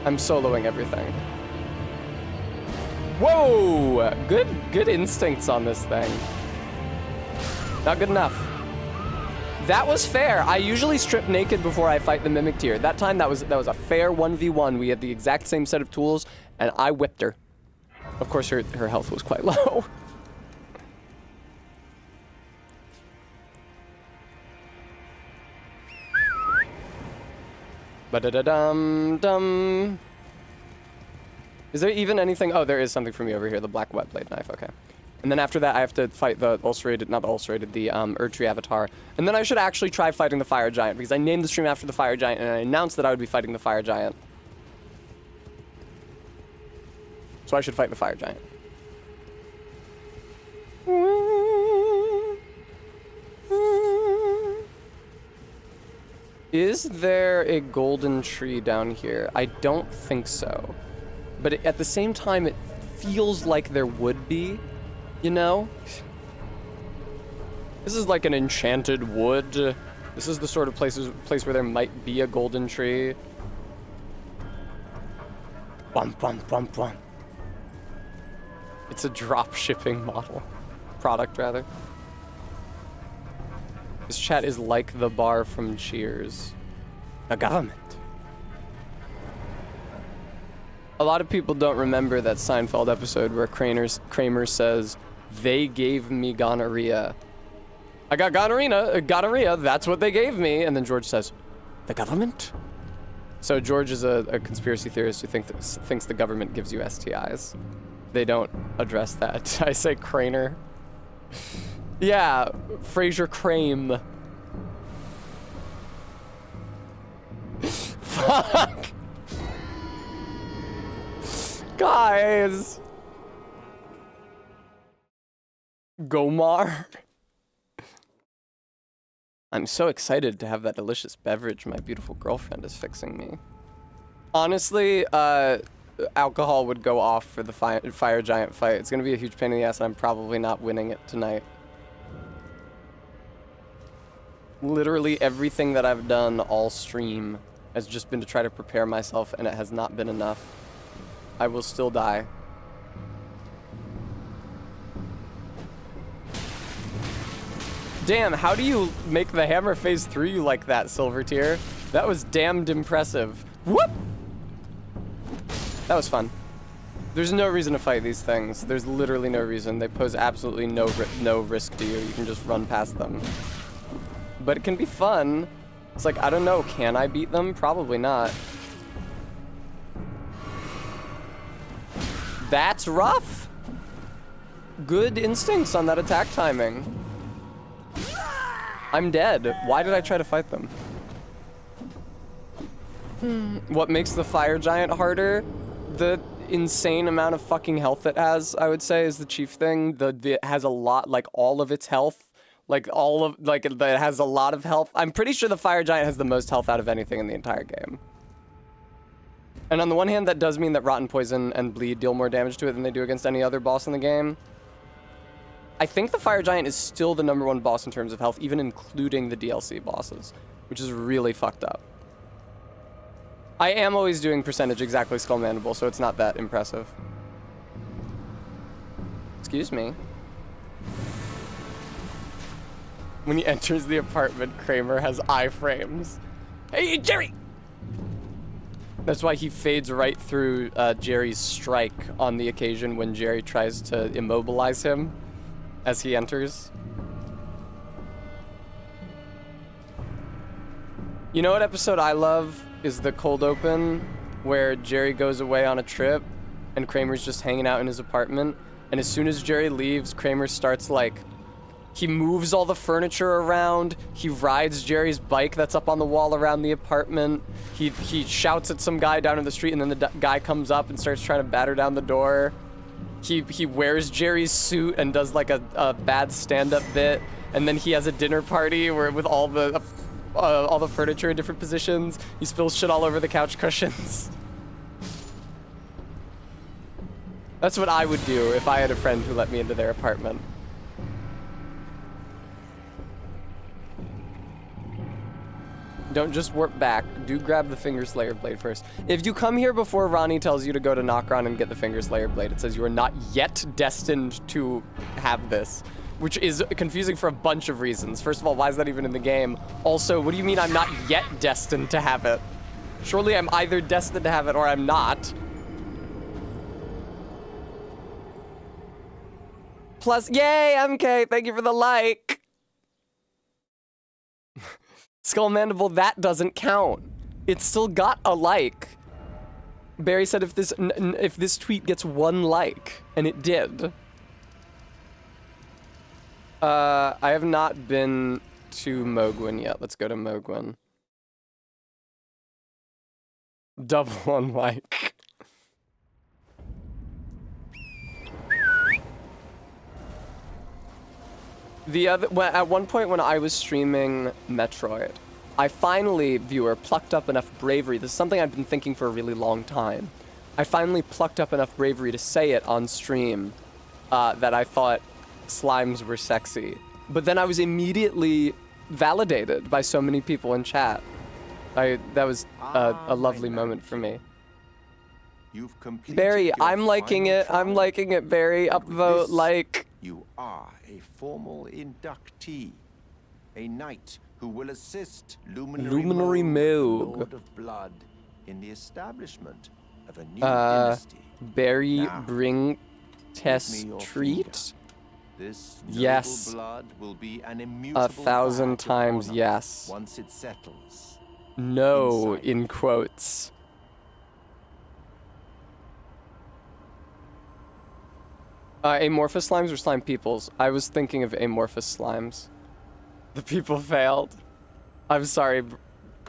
I'm soloing everything. Whoa! Good instincts on this thing. Not good enough. That was fair. I usually strip naked before I fight the Mimic tier. That time, that was a fair 1v1. We had the exact same set of tools, and I whipped her. Of course, her health was quite low. Ba-da-da-dum-dum. Is there even anything? Oh, there is something for me over here. The black wet blade knife. Okay. And then after that, I have to fight the Erdtree Avatar. And then I should actually try fighting the Fire Giant, because I named the stream after the Fire Giant, and I announced that I would be fighting the Fire Giant. So I should fight the Fire Giant. Is there a golden tree down here? I don't think so. But at the same time, it feels like there would be, you know? This is like an enchanted wood. This is the sort of place where there might be a golden tree. Bum, bum, bum, bum. It's a drop shipping product rather. This chat is like the bar from Cheers. The government. A lot of people don't remember that Seinfeld episode where Kramer says, "They gave me gonorrhea." I got gonorrhea, that's what they gave me. And then George says, "The government?" So George is a conspiracy theorist who thinks the government gives you STIs. They don't address that. I say Craner. Yeah, Fraser Crame. Fuck. Guys. Gomar. I'm so excited to have that delicious beverage my beautiful girlfriend is fixing me. Honestly, alcohol would go off for the fire giant fight. It's gonna be a huge pain in the ass and I'm probably not winning it tonight. Literally everything that I've done all stream has just been to try to prepare myself and it has not been enough. I will still die. Damn, how do you make the hammer phase through you like that, Silver Tier? That was damned impressive. Whoop! That was fun. There's no reason to fight these things. There's literally no reason. They pose absolutely no risk to you. You can just run past them. But it can be fun. It's like, I don't know, can I beat them? Probably not. That's rough. Good instincts on that attack timing. I'm dead. Why did I try to fight them? What makes the fire giant harder? The insane amount of fucking health it has, I would say, is the chief thing. It has a lot, like all of its health. It has a lot of health. I'm pretty sure the fire giant has the most health out of anything in the entire game. And on the one hand, that does mean that Rotten Poison and Bleed deal more damage to it than they do against any other boss in the game. I think the Fire Giant is still the #1 boss in terms of health, even including the DLC bosses, which is really fucked up. I am always doing percentage exactly Skull Mandible, so it's not that impressive. Excuse me. When he enters the apartment, Kramer has iframes. Hey, Jerry! That's why he fades right through Jerry's strike on the occasion when Jerry tries to immobilize him as he enters. You know what episode I love is the cold open where Jerry goes away on a trip and Kramer's just hanging out in his apartment, and as soon as Jerry leaves, Kramer starts he moves all the furniture around, he rides Jerry's bike that's up on the wall around the apartment, he shouts at some guy down in the street, and then the guy comes up and starts trying to batter down the door. He wears Jerry's suit and does a bad stand-up bit, and then he has a dinner party with all the furniture in different positions. He spills shit all over the couch cushions. That's what I would do if I had a friend who let me into their apartment. Don't just warp back. Do grab the Finger Slayer blade first. If you come here before Ronnie tells you to go to Nokron and get the Finger Slayer blade, it says you are not yet destined to have this, which is confusing for a bunch of reasons. First of all, why is that even in the game? Also, what do you mean I'm not yet destined to have it? Surely I'm either destined to have it or I'm not. Plus, yay, MK, thank you for the like. Skull Mandible, that doesn't count. It's still got a like. Barry said if this tweet gets 1 like, and it did. I have not been to Mogwin yet. Let's go to Mogwin. Double 1 like. At one point when I was streaming Metroid, I finally, viewer, plucked up enough bravery. This is something I've been thinking for a really long time. I finally plucked up enough bravery to say it on stream that I thought slimes were sexy. But then I was immediately validated by so many people in chat. That was a lovely moment for me. You've completed Barry, your I'm liking final it. I'm trial. liking it, Barry. And with Upvote, this, like. You are a formal inductee. A knight who will assist Luminary Moog, Moog. Lord of Blood, in the establishment of a new dynasty. Barry, Now, bring give Tess me your treat. finger. This noble Yes. blood will be an immutable 1,000 badge of times honor yes. once it settles. No, Inside. in quotes. Amorphous slimes or slime peoples? I was thinking of amorphous slimes. The people failed. I'm sorry,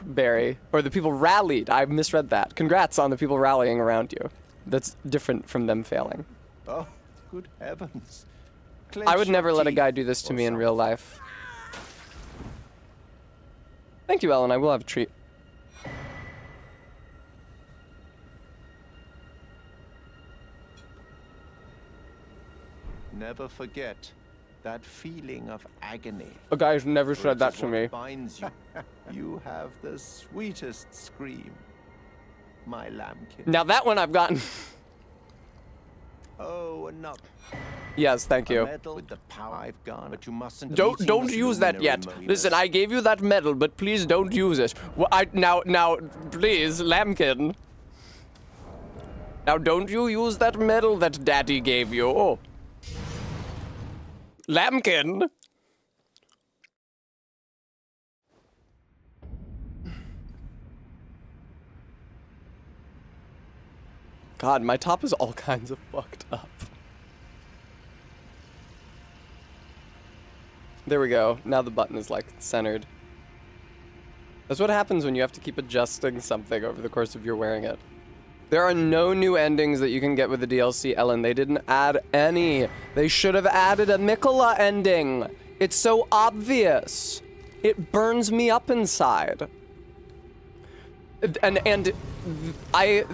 Barry. Or the people rallied. I misread that. Congrats on the people rallying around you. That's different from them failing. Oh, good heavens. I would Clench never your let a teeth guy do this to or me in something. real life. Thank you, Ellen. I will have a treat. Never forget that feeling of agony. A guy's never for said it that is to what me. binds you. You have the sweetest scream, my lambkin. Now that one I've gotten. Oh, another Yes, thank you. medal with the power I've gone, but you mustn't. Don't meeting use that luminary yet. mooners. Listen, I gave you that medal, but please don't use it. Now, please, Lambkin. Now, don't you use that medal that Daddy gave you. Oh. Lambkin. God, my top is all kinds of fucked up. There we go. Now the button is, like, centered. That's what happens when you have to keep adjusting something over the course of your wearing it. There are no new endings that you can get with the DLC, Ellen. They didn't add any. They should have added a Mikola ending. It's so obvious. It burns me up inside. And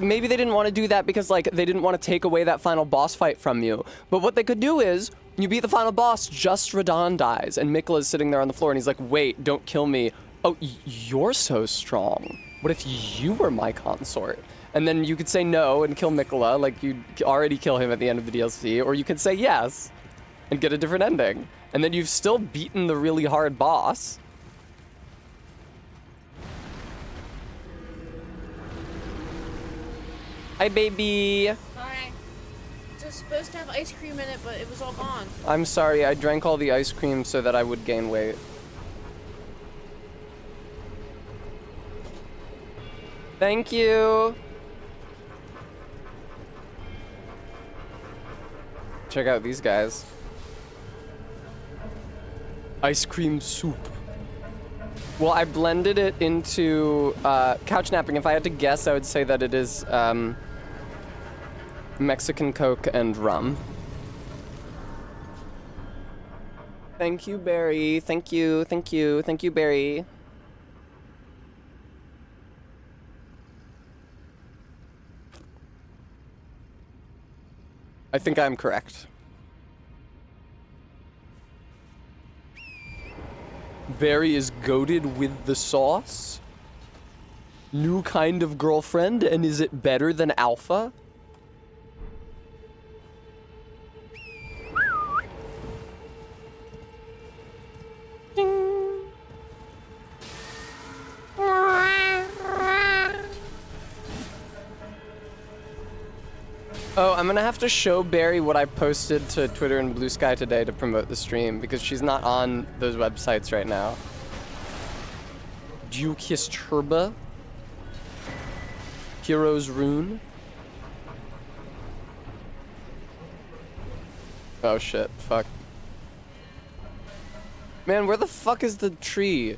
maybe they didn't want to do that because, like, they didn't want to take away that final boss fight from you. But what they could do is, you beat the final boss, just Radon dies, and Mikola's sitting there on the floor, and he's like, wait, don't kill me. Oh, you're so strong. What if you were my consort? And then you could say no and kill Mikola, like you'd already kill him at the end of the DLC, or you could say yes and get a different ending. And then you've still beaten the really hard boss. Hi, baby. Hi. It was supposed to have ice cream in it, but it was all gone. I'm sorry, I drank all the ice cream so that I would gain weight. Thank you. Check out these guys. Ice cream soup. Well, I blended it into couch napping. If I had to guess, I would say that it is Mexican Coke and rum. Thank you, Barry. Thank you, thank you, thank you, Barry. I think I'm correct. Barry is goated with the sauce? New kind of girlfriend, and is it better than Alpha? Ding. Oh, I'm gonna have to show Barry what I posted to Twitter and Blue Sky today to promote the stream, because she's not on those websites right now. Duke's Turba. Hero's Rune. Oh shit, fuck. Man, where the fuck is the tree?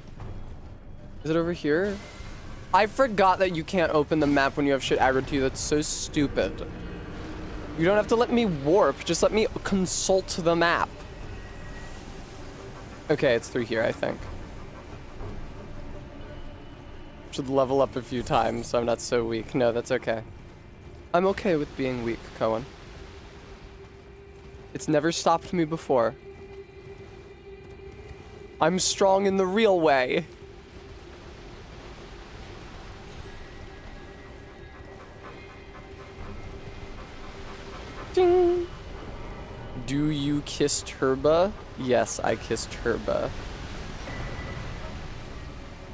Is it over here? I forgot that you can't open the map when you have shit aggroed to you. That's so stupid. You don't have to let me warp, just let me consult the map. Okay, it's through here, I think. Should level up a few times so I'm not so weak. No, that's okay. I'm okay with being weak, Cohen. It's never stopped me before. I'm strong in the real way. Ding. Do you kiss Turba? Yes, I kissed Turba.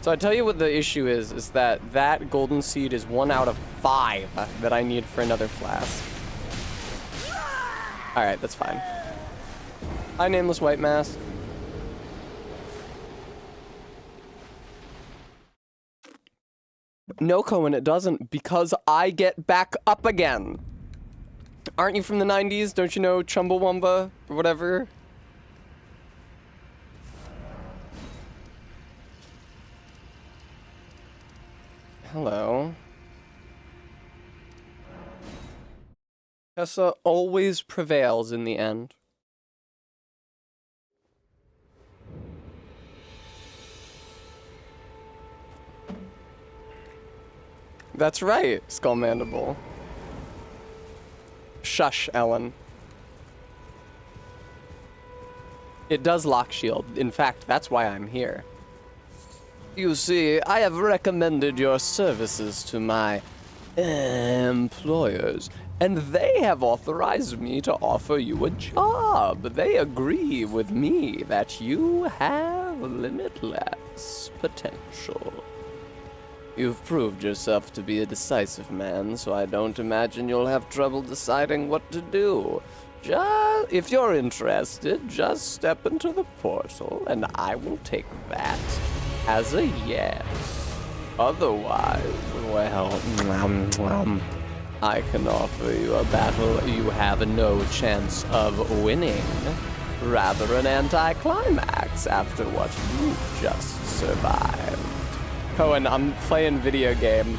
So I tell you what the issue is that golden seed is 1 out of 5 that I need for another flask. Alright, that's fine. Hi, Nameless White Mask. No, Cohen, it doesn't, because I get back up again. Aren't you from the 90s? Don't you know Chumbawamba or whatever? Hello. Tessa always prevails in the end. That's right, Skull Mandible. Shush, Ellen. It does lock shield. In fact, that's why I'm here. You see, I have recommended your services to my employers, and they have authorized me to offer you a job. They agree with me that you have limitless potential. You've proved yourself to be a decisive man, so I don't imagine you'll have trouble deciding what to do. If you're interested, just step into the portal, and I will take that as a yes. Otherwise, well, I can offer you a battle you have no chance of winning. Rather an anticlimax after what you've just survived. Cohen, I'm playing video game.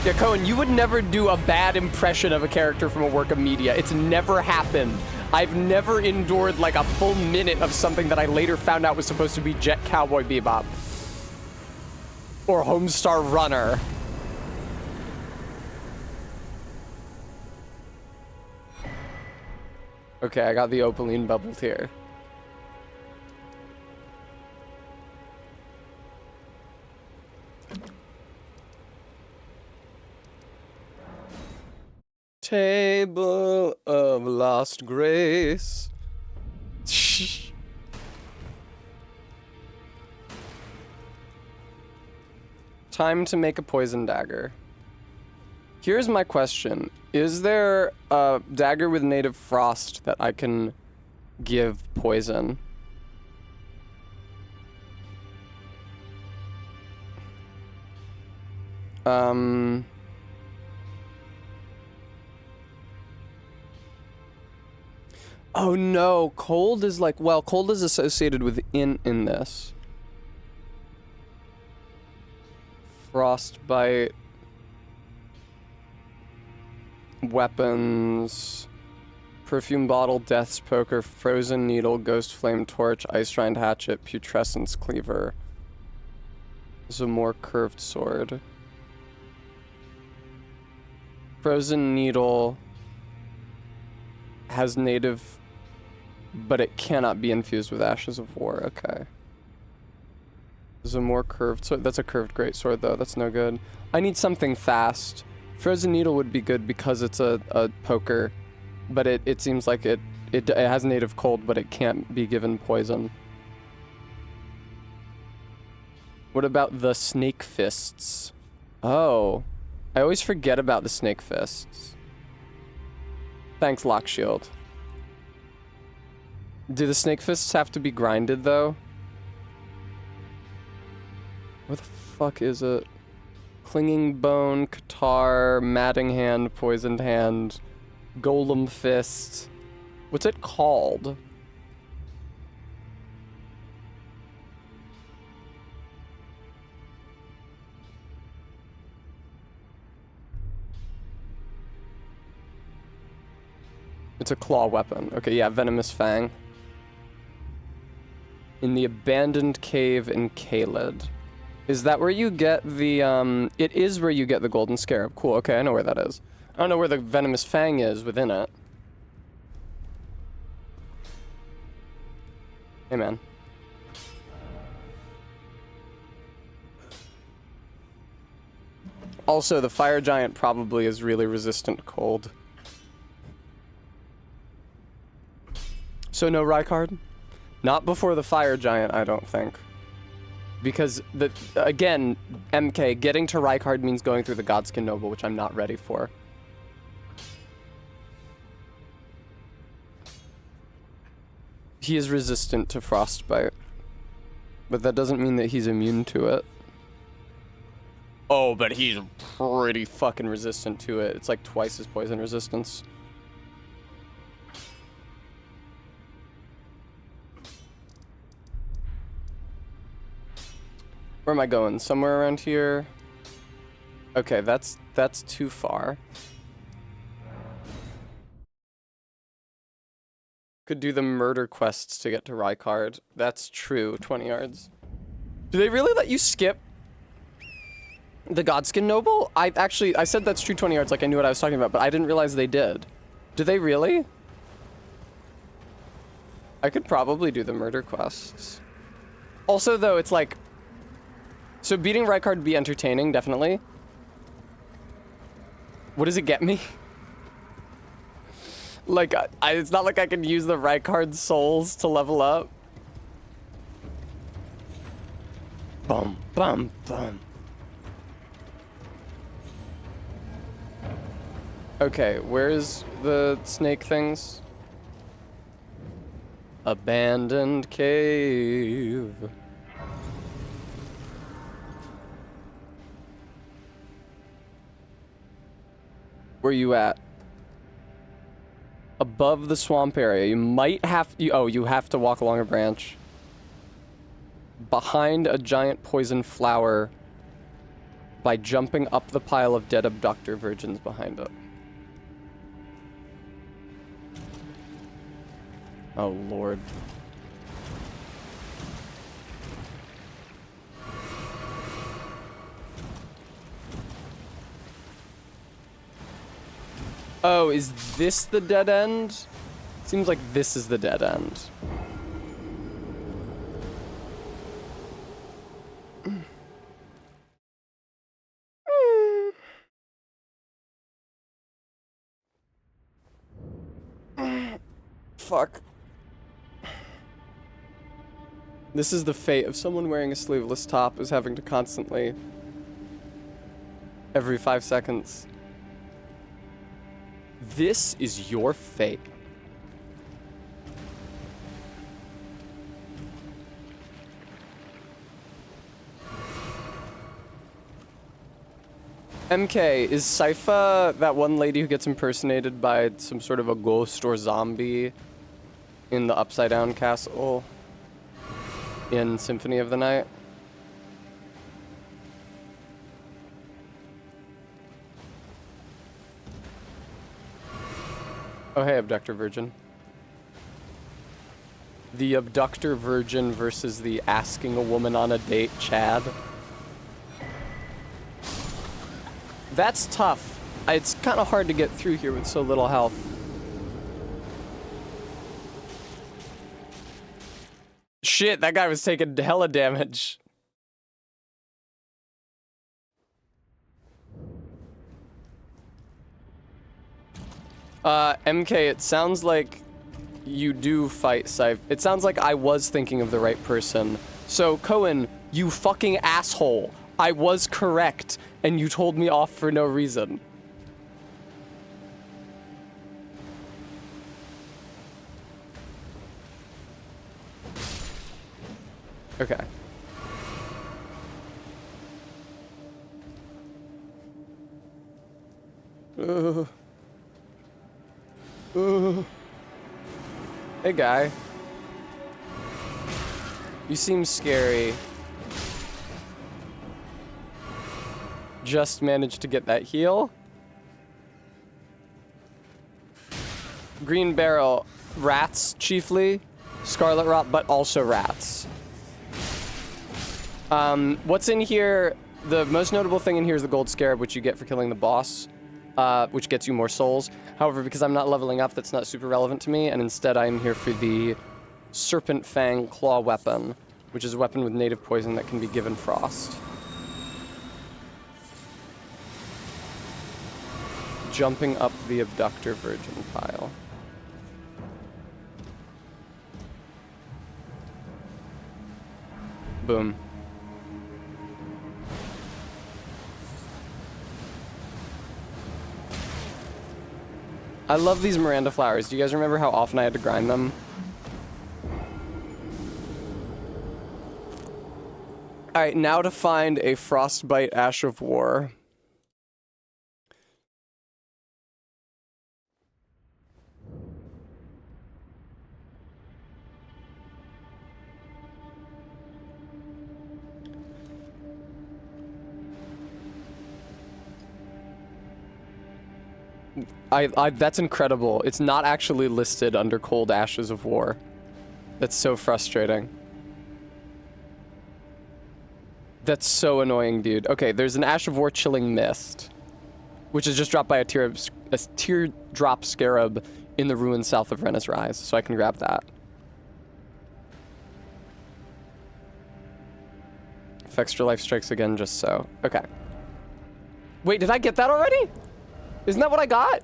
Yeah, Cohen, you would never do a bad impression of a character from a work of media. It's never happened. I've never endured like a full minute of something that I later found out was supposed to be Jet Cowboy Bebop. Or Homestar Runner. Okay, I got the Opaline bubbled here. Table of Lost Grace. Time to make a poison dagger. Here's my question. Is there a dagger with native frost that I can give poison? Oh no, cold is like, well, cold is associated with in this. Frostbite. Weapons. Perfume bottle, death's poker, frozen needle, ghost flame torch, ice rind hatchet, putrescence cleaver. There's a more curved sword. Frozen needle has native, but it cannot be infused with ashes of war. Okay. There's a more curved sword. That's a curved greatsword though. That's no good. I need something fast. Frozen needle would be good because it's a poker, but it seems like it has native cold, but it can't be given poison. What about the snake fists? Oh, I always forget about the snake fists. Thanks, Lock Shield. Do the snake fists have to be grinded though? What the fuck is it? Clinging Bone, Catar, Matting Hand, Poisoned Hand, Golem Fist. What's it called? It's a claw weapon. Okay, yeah, Venomous Fang. In the abandoned cave in Kaled. Is that where you get the, it is where you get the golden scarab. Cool, okay, I know where that is. I don't know where the venomous fang is within it. Hey, man. Also, the fire giant probably is really resistant to cold. So no Rykard? Not before the fire giant, I don't think. Because, again, MK, getting to Rykard means going through the Godskin Noble, which I'm not ready for. He is resistant to frostbite. But that doesn't mean that he's immune to it. Oh, but he's pretty fucking resistant to it. It's like twice his poison resistance. Where am I going? Somewhere around here? Okay, that's too far. Could do the murder quests to get to Rykard. That's true, 20 yards. Do they really let you skip the Godskin Noble? I said that's true 20 yards like I knew what I was talking about, but I didn't realize they did. Do they really? I could probably do the murder quests. Also, though, it's like... So beating Rykard would be entertaining, definitely. What does it get me? Like, it's not like I can use the Rykard souls to level up. Bum, bum, bum. Okay, where's the snake things? Abandoned cave. Where you at? Above the swamp area. You might have... you have to walk along a branch. Behind a giant poison flower by jumping up the pile of dead abductor virgins behind it. Oh, Lord. Oh, is this the dead end? Seems like this is the dead end. Fuck. This is the fate of someone wearing a sleeveless top who's having to constantly, every 5 seconds. This is your fate. MK, is Sypha that one lady who gets impersonated by some sort of a ghost or zombie in the Upside Down Castle in Symphony of the Night? Oh, hey, Abductor Virgin. The Abductor Virgin versus the asking a woman on a date Chad. That's tough. It's kind of hard to get through here with so little health. Shit, that guy was taking hella damage. MK, it sounds like you do fight Sypha. It sounds like I was thinking of the right person. So, Cohen, you fucking asshole. I was correct, and you told me off for no reason. Okay. Hey, guy. You seem scary. Just managed to get that heal. Green barrel. Rats, chiefly. Scarlet Rot, but also rats. What's in here? The most notable thing in here is the Gold Scarab, which you get for killing the boss, which gets you more souls. However, because I'm not leveling up, that's not super relevant to me, and instead I'm here for the Serpent Fang Claw Weapon, which is a weapon with native poison that can be given frost. Jumping up the Abductor Virgin pile. Boom. I love these Miranda flowers. Do you guys remember how often I had to grind them? Alright, now to find a Frostbite Ash of War. That's incredible. It's not actually listed under Cold Ashes of War. That's so frustrating. That's so annoying, dude. Okay, there's an Ash of War Chilling Mist, which is just dropped by a teardrop scarab in the ruins south of Renna's Rise, so I can grab that. If extra life strikes again, just so. Okay. Wait, did I get that already? Isn't that what I got?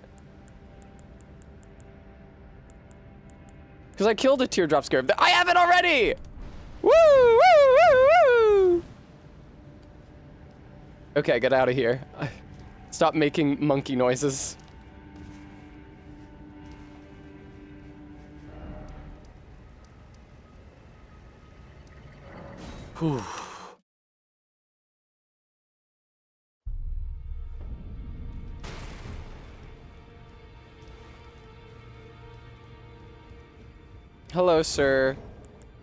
Because I killed a teardrop scarab. I have it already! Woo! Woo! Woo! Woo! Okay, get out of here. Stop making monkey noises. Whew. Hello, sir.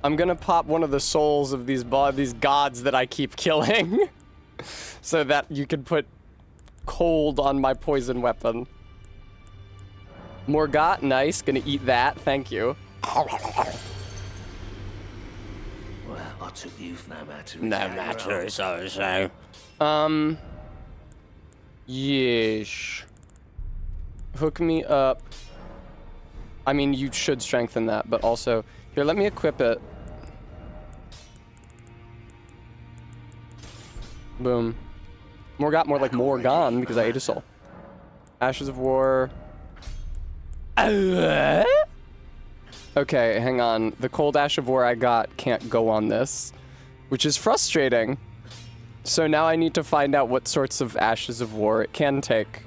I'm gonna pop one of the souls of these gods that I keep killing. So that you can put cold on my poison weapon. Morgot, nice. Gonna eat that. Thank you. Well, I took you for no matter. No matter, so. Yeesh. Hook me up. I mean, you should strengthen that, but also... Here, let me equip it. Boom. Morgot, more like Morgan, because I ate a soul. Ashes of War. Okay, hang on. The Cold Ash of War I got can't go on this, which is frustrating. So now I need to find out what sorts of Ashes of War it can take.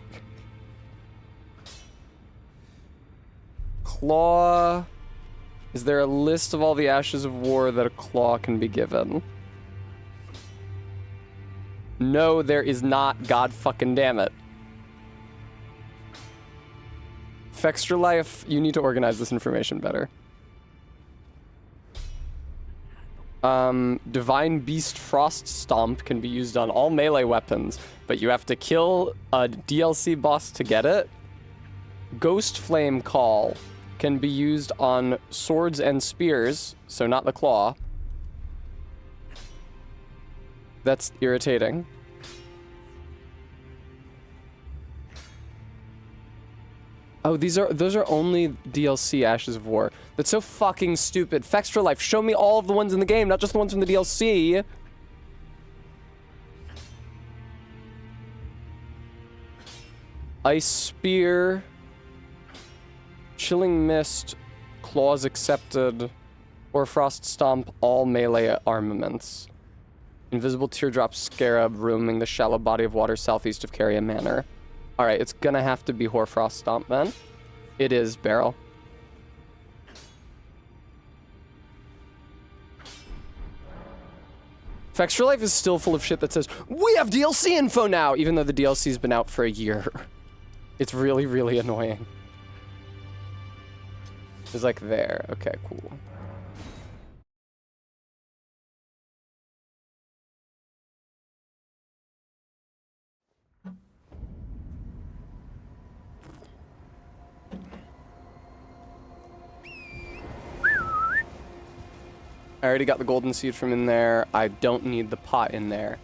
Claw. Is there a list of all the Ashes of War that a claw can be given? No, there is not. God fucking damn it. Fextra Life, you need to organize this information better. Divine Beast Frost Stomp can be used on all melee weapons, but you have to kill a DLC boss to get it. Ghost Flame Call can be used on swords and spears, so not the claw. That's irritating. Oh, those are only DLC Ashes of War. That's so fucking stupid. Fextra Life, show me all of the ones in the game, not just the ones from the DLC. Ice Spear. Chilling Mist. Claws accepted. Or Frost Stomp, all melee armaments. Invisible Teardrop Scarab roaming the shallow body of water southeast of Carrion Manor. Alright, it's gonna have to be Hoarfrost Stomp then. It is, Barrel. Fextra Life is still full of shit that says, we have DLC info now, even though the DLC's been out for a year. It's really, really annoying. It's like there. Okay, cool. I already got the golden seed from in there. I don't need the pot in there.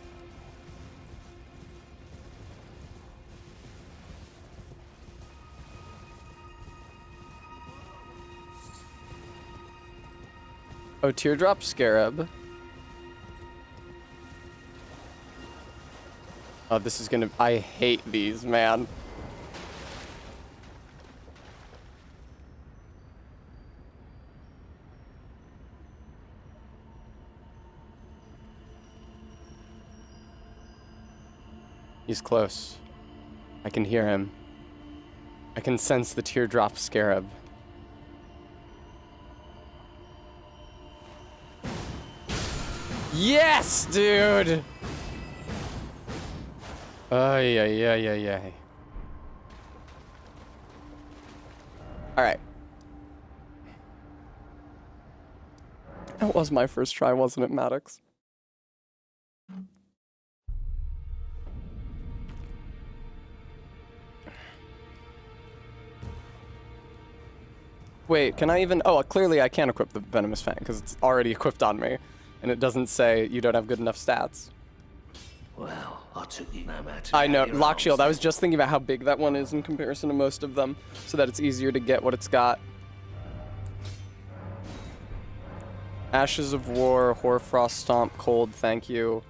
Oh, teardrop scarab. Oh, this is gonna... I hate these, man. He's close. I can hear him. I can sense the teardrop scarab. Yes, dude! Ay, ay, ay, ay, ay. Alright. That was my first try, wasn't it, Maddox? Wait, can I even... Oh, clearly I can't equip the Venomous Fang, because it's already equipped on me. And it doesn't say you don't have good enough stats. Well, I took you no matter. I know, Lock Shield. I was just thinking about how big that one is in comparison to most of them, so that it's easier to get what it's got. Ashes of War, Hoarfrost Stomp, Cold, thank you.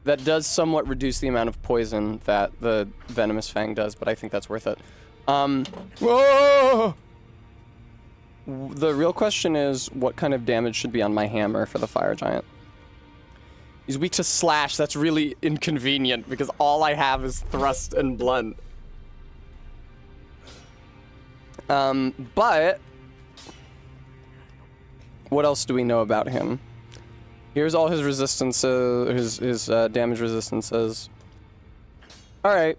That does somewhat reduce the amount of poison that the Venomous Fang does, but I think that's worth it. Whoa! The real question is, what kind of damage should be on my hammer for the Fire Giant? He's weak to slash. That's really inconvenient because all I have is thrust and blunt. But what else do we know about him? Here's all his resistances, his damage resistances. All right,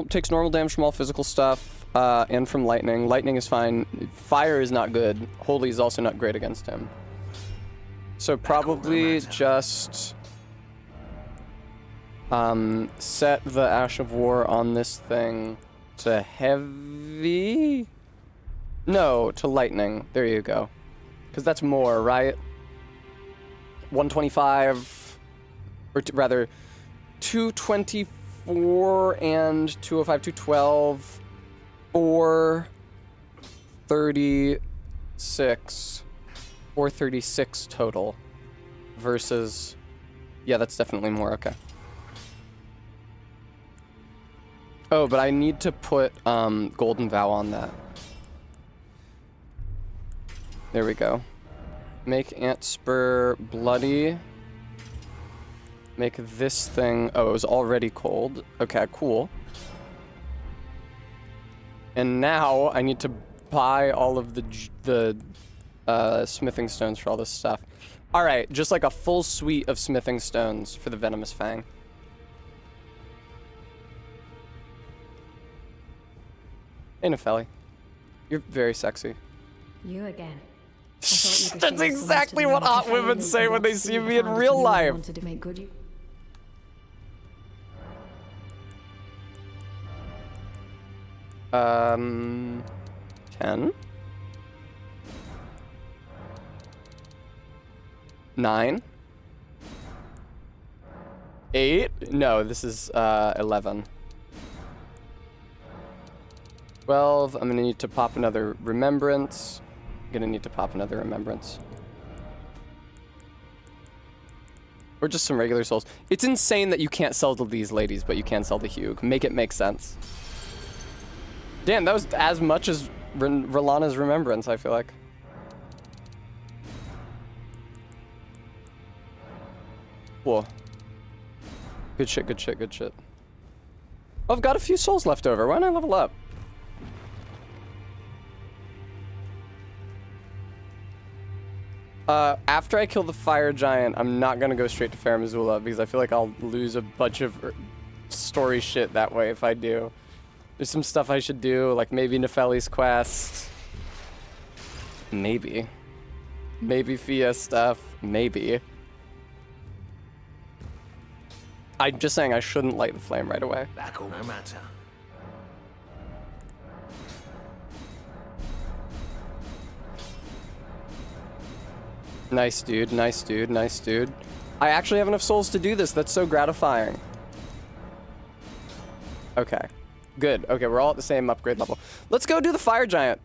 takes normal damage from all physical stuff and from lightning. Lightning is fine. Fire is not good. Holy is also not great against him. So probably just set the Ash of War on this thing to heavy? No, to lightning. There you go. Because that's more, right? 125, or rather 224 and 205, 212, 436, 436 total versus, yeah, that's definitely more, okay. Oh, but I need to put Golden Vow on that. There we go. Make Ant Spur bloody. Make this thing... Oh, it was already cold. Okay, cool. And now I need to buy all of the smithing stones for all this stuff. All right, just like a full suite of smithing stones for the Venomous Fang. Hey, Nepheli. You're very sexy. You again. That's exactly what hot women say when they see me in real life. To make good 10? 9? 8? No, this is 11. 12. I'm gonna need to pop another remembrance. Gonna need to pop another remembrance. Or just some regular souls. It's insane that you can't sell to these ladies, but you can sell to Hugh. Make it make sense. Damn, that was as much as Rolana's remembrance, I feel like. Whoa. Good shit, good shit, good shit. Oh, I've got a few souls left over. Why don't I level up? After I kill the fire giant, I'm not gonna go straight to Fair Missoula because I feel like I'll lose a bunch of story shit that way if I do. There's some stuff I should do, like maybe Nepheli's quest. Maybe. Maybe Fia stuff. Maybe. I'm just saying I shouldn't light the flame right away. Back all no matter. Nice, dude. Nice, dude. Nice, dude. I actually have enough souls to do this. That's so gratifying. Okay. Good. Okay, we're all at the same upgrade level. Let's go do the fire giant.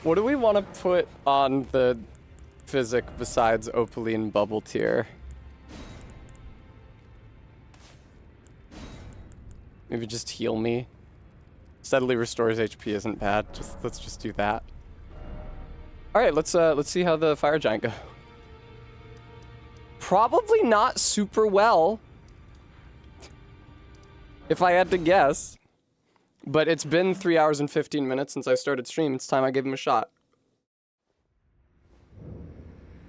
What do we want to put on the physic besides Opaline Bubble Tier? Maybe just heal me. Steadily restores HP isn't bad. Let's just do that. All right, let's see how the fire giant go. Probably not super well, if I had to guess. But it's been 3 hours and 15 minutes since I started stream. It's time I gave him a shot.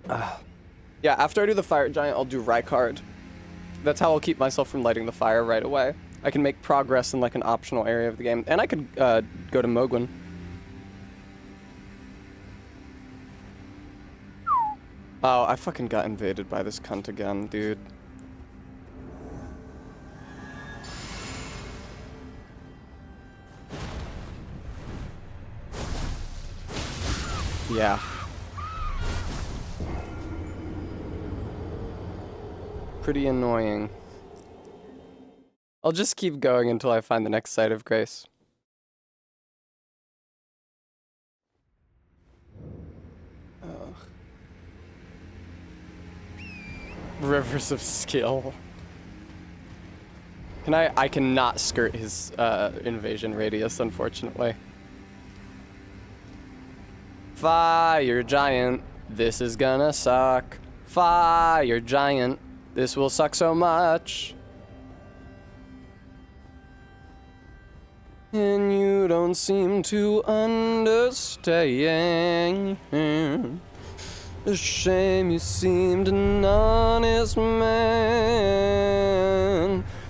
Yeah, after I do the fire giant, I'll do Rykard. That's how I'll keep myself from lighting the fire right away. I can make progress in like an optional area of the game. And I could go to Mogwin. Oh, I fucking got invaded by this cunt again, dude. Yeah. Pretty annoying. I'll just keep going until I find the next site of grace. Oh. Rivers of skill. I cannot skirt his invasion radius, unfortunately. Fire giant, this is gonna suck. Fire giant, this will suck so much. And you don't seem to understand. A shame you seemed an honest man.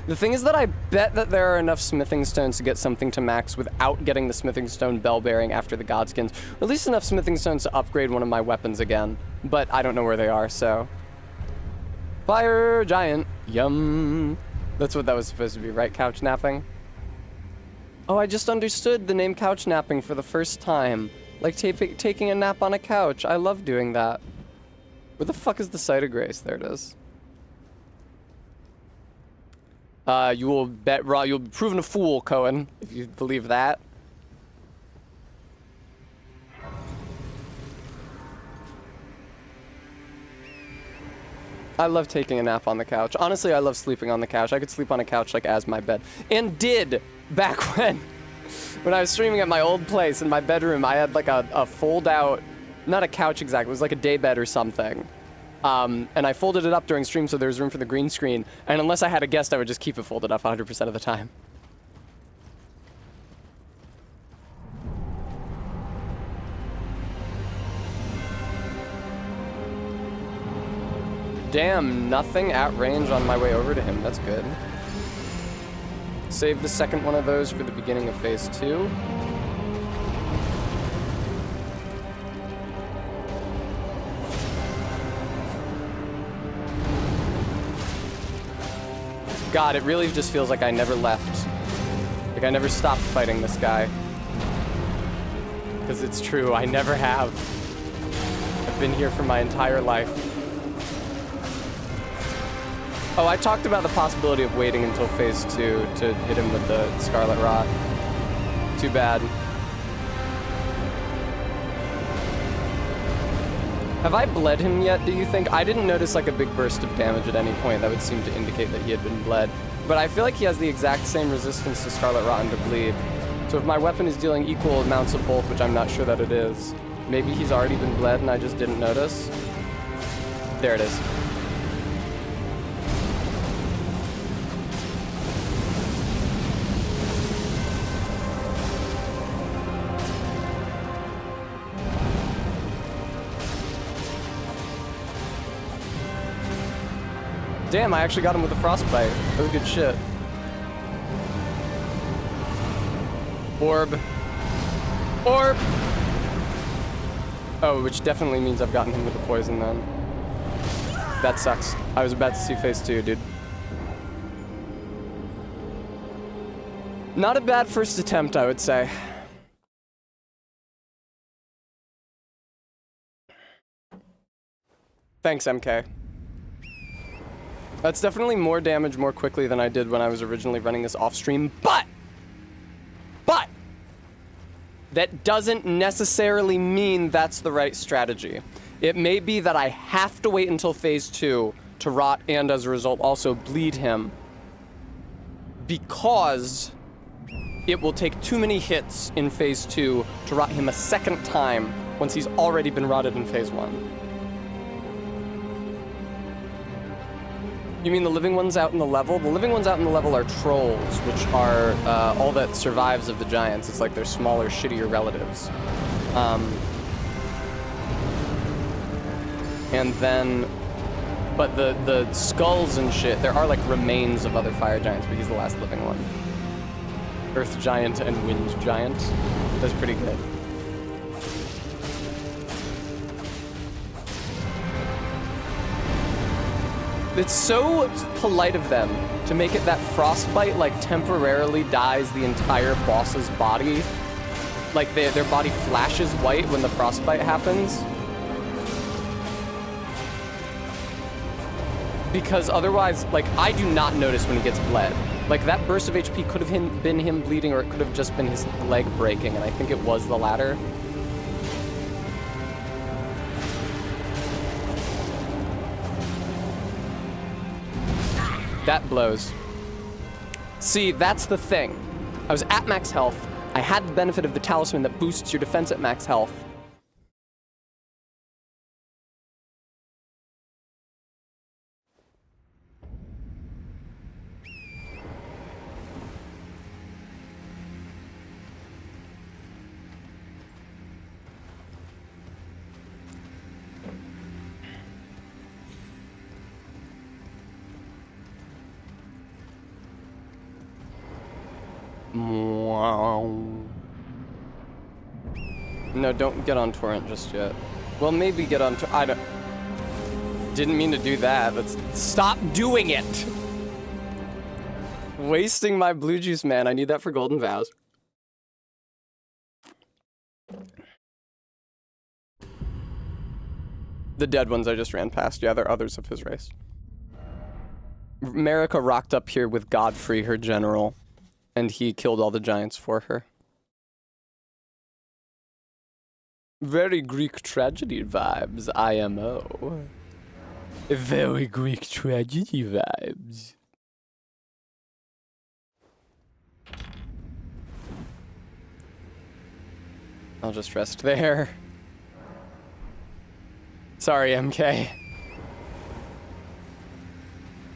The thing is that I bet that there are enough smithing stones to get something to max without getting the smithing stone bell bearing after the godskins. Or at least enough smithing stones to upgrade one of my weapons again. But I don't know where they are, so. Fire giant, yum. That's what that was supposed to be, right? Couch napping? Oh, I just understood the name couch napping for the first time. Like taking a nap on a couch. I love doing that. Where the fuck is the site of grace? There it is. You'll be proven a fool, Cohen, if you believe that. I love taking a nap on the couch. Honestly, I love sleeping on the couch. I could sleep on a couch like as my bed. And did back when I was streaming at my old place in my bedroom. I had like a fold out, not a couch exactly, it was like a day bed or something. And I folded it up during stream so there was room for the green screen. And unless I had a guest, I would just keep it folded up 100% of the time. Damn, nothing at range on my way over to him. That's good. Save the second one of those for the beginning of phase 2. God, it really just feels like I never left. Like I never stopped fighting this guy. Because it's true, I never have. I've been here for my entire life. Oh, I talked about the possibility of waiting until phase 2 to hit him with the Scarlet Rot. Too bad. Have I bled him yet, do you think? I didn't notice like a big burst of damage at any point that would seem to indicate that he had been bled. But I feel like he has the exact same resistance to Scarlet Rot and to bleed. So if my weapon is dealing equal amounts of both, which I'm not sure that it is, maybe he's already been bled and I just didn't notice. There it is. Damn, I actually got him with a frostbite. That was good shit. Orb. Orb! Oh, which definitely means I've gotten him with the poison then. That sucks. I was about to see phase 2, dude. Not a bad first attempt, I would say. Thanks, MK. That's definitely more damage more quickly than I did when I was originally running this off stream, but that doesn't necessarily mean that's the right strategy. It may be that I have to wait until phase 2 to rot and as a result also bleed him, because it will take too many hits in phase 2 to rot him a second time once he's already been rotted in phase 1. You mean the living ones out in the level? The living ones out in the level are trolls, which are all that survives of the giants. It's like their smaller, shittier relatives. And then, but the skulls and shit, there are like remains of other fire giants, but he's the last living one. Earth giant and wind giant. That's pretty good. It's so polite of them to make it that frostbite like temporarily dyes the entire boss's body. Like their body flashes white when the frostbite happens. Because otherwise, like, I do not notice when he gets bled. Like, that burst of HP could have been him bleeding, or it could have just been his leg breaking, and I think it was the latter. That blows. See, that's the thing. I was at max health. I had the benefit of the talisman that boosts your defense at max health. No, don't get on torrent just yet. Well, maybe get on I don't... Didn't mean to do that. Stop doing it! Wasting my blue juice, man. I need that for Golden Vows. The dead ones I just ran past. Yeah, they're others of his race. Marika rocked up here with Godfrey, her general, and he killed all the giants for her. Very Greek tragedy vibes, IMO. Very Greek tragedy vibes. I'll just rest there. Sorry, MK.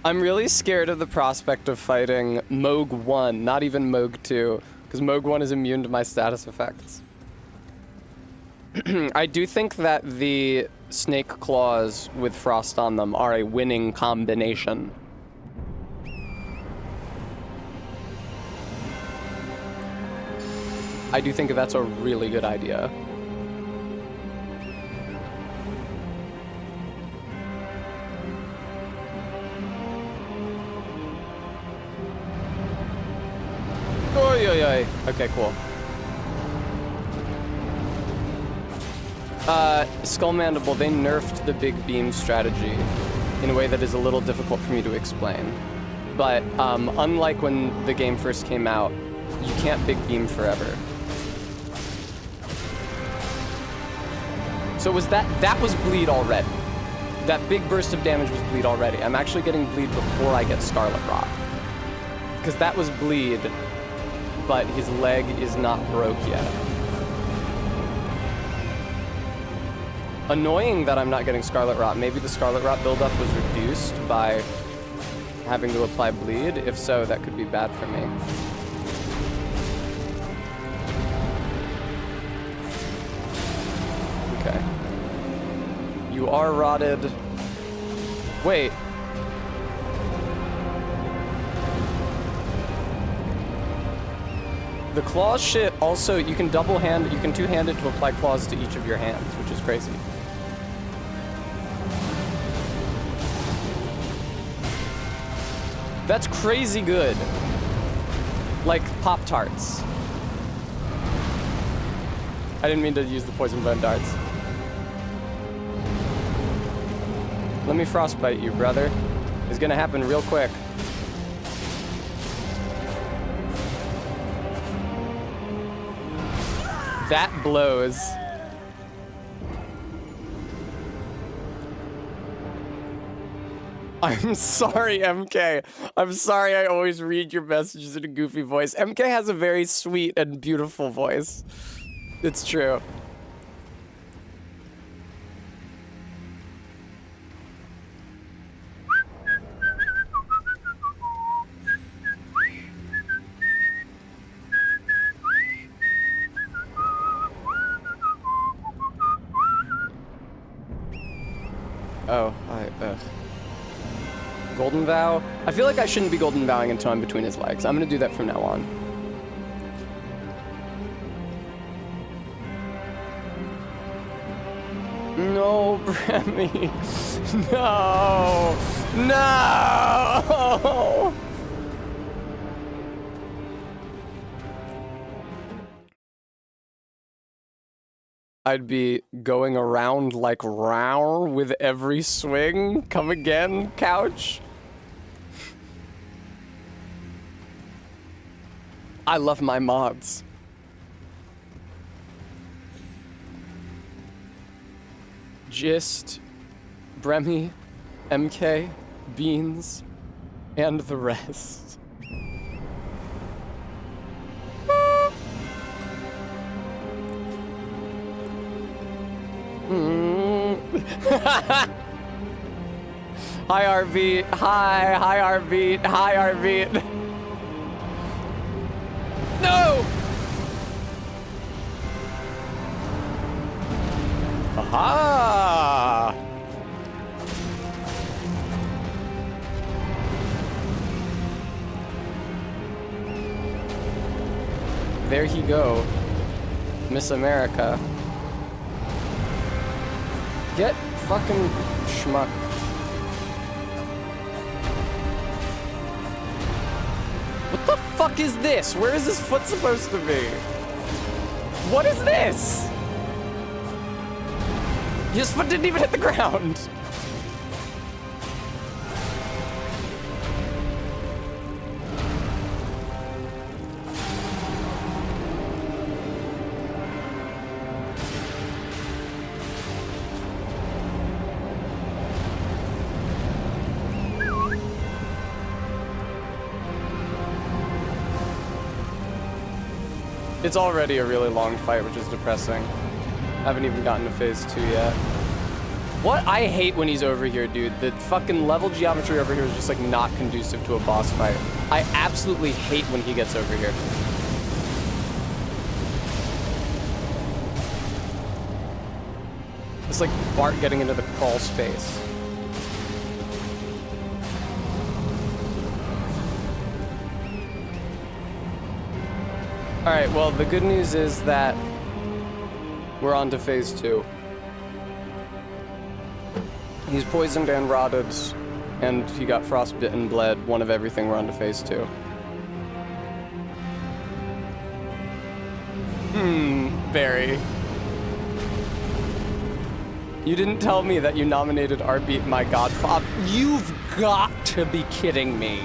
I'm really scared of the prospect of fighting Moog 1, not even Moog 2, because Moog 1 is immune to my status effects. I do think that the snake claws with frost on them are a winning combination. I do think that's a really good idea. Oy, oy, oy. Okay, cool. Skull Mandible, they nerfed the big beam strategy in a way that is a little difficult for me to explain. But, unlike when the game first came out, you can't big beam forever. So that was bleed already. That big burst of damage was bleed already. I'm actually getting bleed before I get Scarlet Rot. Because that was bleed, but his leg is not broke yet. Annoying that I'm not getting Scarlet Rot. Maybe the Scarlet Rot buildup was reduced by having to apply bleed. If so, that could be bad for me. Okay. You are rotted. Wait. The claws shit also, you can two-hand it to apply claws to each of your hands, which is crazy. That's crazy good. Like Pop-Tarts. I didn't mean to use the poison bone darts. Let me frostbite you, brother. It's gonna happen real quick. That blows. I'm sorry, MK. I'm sorry I always read your messages in a goofy voice. MK has a very sweet and beautiful voice. It's true. Oh, Golden Vow? I feel like I shouldn't be Golden Vowing until I'm between his legs. I'm gonna do that from now on. No, Bremy. No. No. I'd be going around like row with every swing. Come again, couch. I love my mods. Gist, Bremy, MK, Beans, and the rest. Hi, RV. Hi, RV. Hi, RV. No! Aha! There he go. Miss America. Get fucking schmuck. What the fuck is this? Where is this foot supposed to be? What is this? His foot didn't even hit the ground. It's already a really long fight, which is depressing. I haven't even gotten to phase 2 yet. What? I hate when he's over here, dude. The fucking level geometry over here is just like not conducive to a boss fight. I absolutely hate when he gets over here. It's like Bart getting into the crawl space. Alright, well, the good news is that we're on to phase 2. He's poisoned and rotted, and he got frostbitten, bled, one of everything. We're on to phase 2. Barry. You didn't tell me that you nominated Arbeat My Godfather. You've got to be kidding me.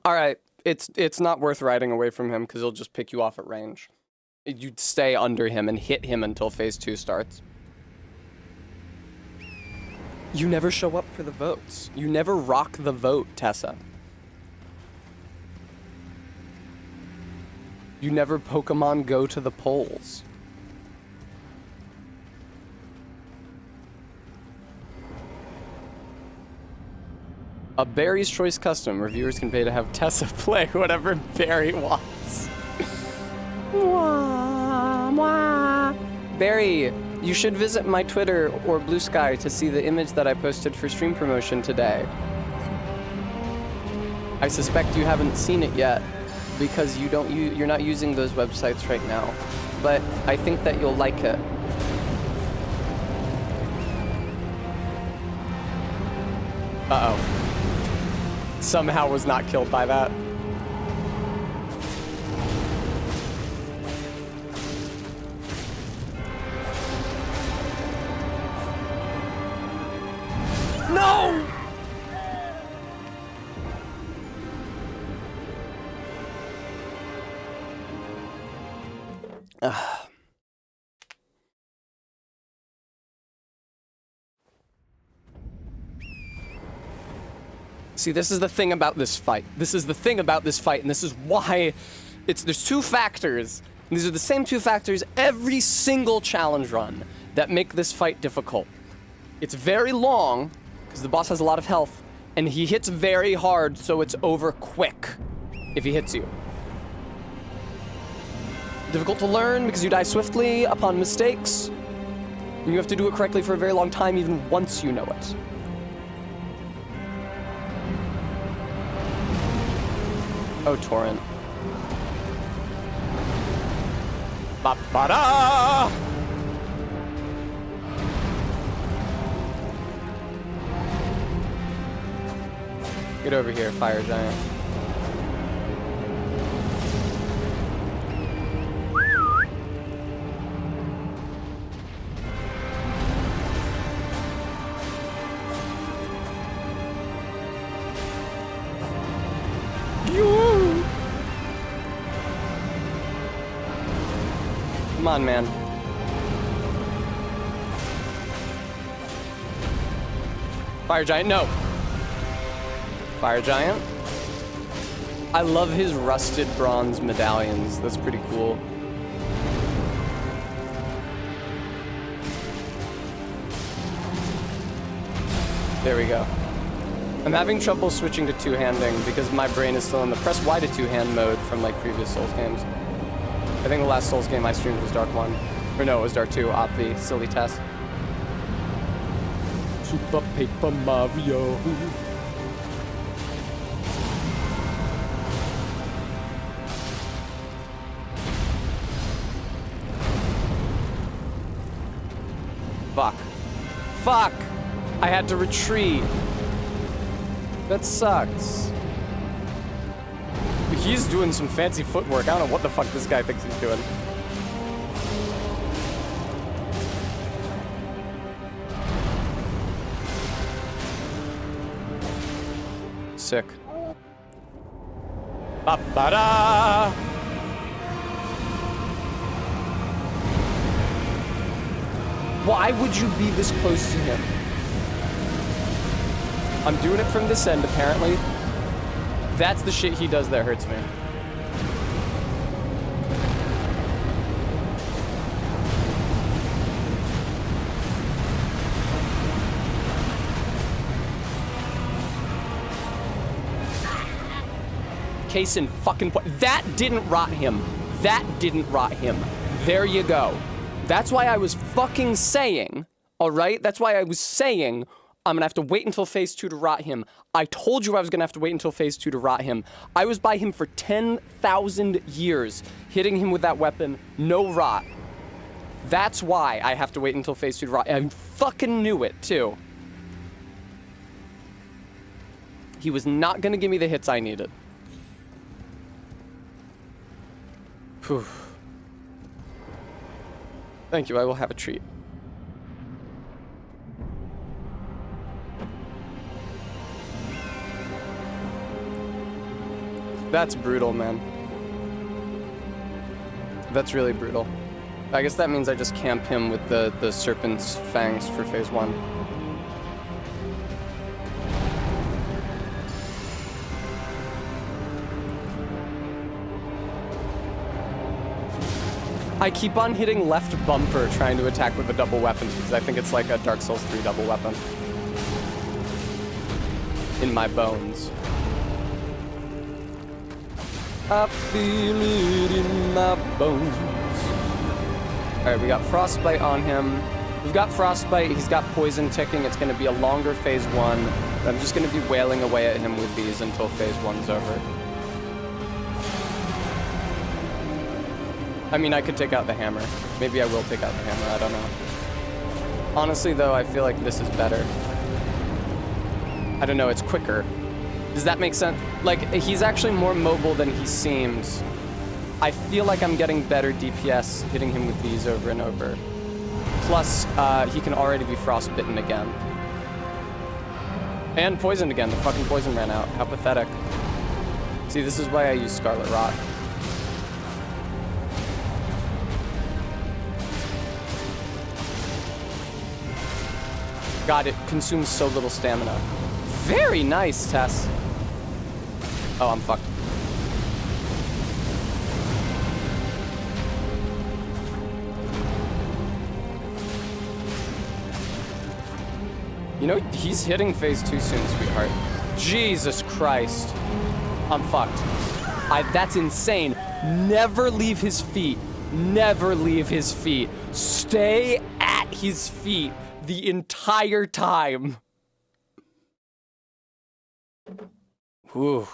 All right, it's not worth riding away from him because he'll just pick you off at range. You'd stay under him and hit him until phase 2 starts. You never show up for the votes. You never rock the vote, Tessa. You never Pokemon Go to the polls. A Barry's Choice custom. Reviewers can pay to have Tessa play whatever Barry wants. Mwah, mwah. Barry, you should visit my Twitter or Blue Sky to see the image that I posted for stream promotion today. I suspect you haven't seen it yet because you're not using those websites right now, but I think that you'll like it. Uh-oh. Somehow was not killed by that. See, this is the thing about this fight. This is the thing about this fight, and this is why there's two factors. And these are the same two factors every single challenge run that make this fight difficult. It's very long, because the boss has a lot of health, and he hits very hard, so it's over quick if he hits you. Difficult to learn because you die swiftly upon mistakes, and you have to do it correctly for a very long time, even once you know it. Oh, Torrent. Ba-ba-da! Get over here, fire giant. Come on, man. Fire giant, no. Fire giant. I love his rusted bronze medallions. That's pretty cool. There we go. I'm having trouble switching to two-handing because my brain is still in the press Y to two-hand mode from like previous Souls games. I think the last Souls game I streamed was Dark 1. Or no, it was Dark 2, Obvi, silly test. Super Paper Mario. Fuck. Fuck! I had to retreat. That sucks. He's doing some fancy footwork. I don't know what the fuck this guy thinks he's doing. Sick. Ba-ba-da! Why would you be this close to him? I'm doing it from this end, apparently. That's the shit he does that hurts me. Case in fucking point. That didn't rot him. That didn't rot him. There you go. That's why I was fucking saying, all right? That's why I was saying I'm gonna have to wait until phase 2 to rot him. I told you I was gonna have to wait until phase 2 to rot him. I was by him for 10,000 years, hitting him with that weapon, no rot. That's why I have to wait until phase 2 to rot. I fucking knew it, too. He was not gonna give me the hits I needed. Whew. Thank you, I will have a treat. That's brutal, man. That's really brutal. I guess that means I just camp him with the serpent's fangs for phase 1. I keep on hitting left bumper trying to attack with the double weapons because I think it's like a Dark Souls 3 double weapon. In my bones. I feel it in my bones. Alright, we got Frostbite on him. We've got Frostbite, he's got Poison ticking. It's going to be a longer phase 1. I'm just going to be wailing away at him with these until phase 1's over. I mean, I could take out the hammer. Maybe I will take out the hammer, I don't know. Honestly, though, I feel like this is better. I don't know, it's quicker. Does that make sense? Like, he's actually more mobile than he seems. I feel like I'm getting better DPS hitting him with these over and over. Plus, he can already be frostbitten again. And poisoned again. The fucking poison ran out. How pathetic. See, this is why I use Scarlet Rot. God, it consumes so little stamina. Very nice, Tess. Oh, I'm fucked. You know, he's hitting phase 2 soon, sweetheart. Jesus Christ. I'm fucked. That's insane. Never leave his feet. Never leave his feet. Stay at his feet the entire time. Whew.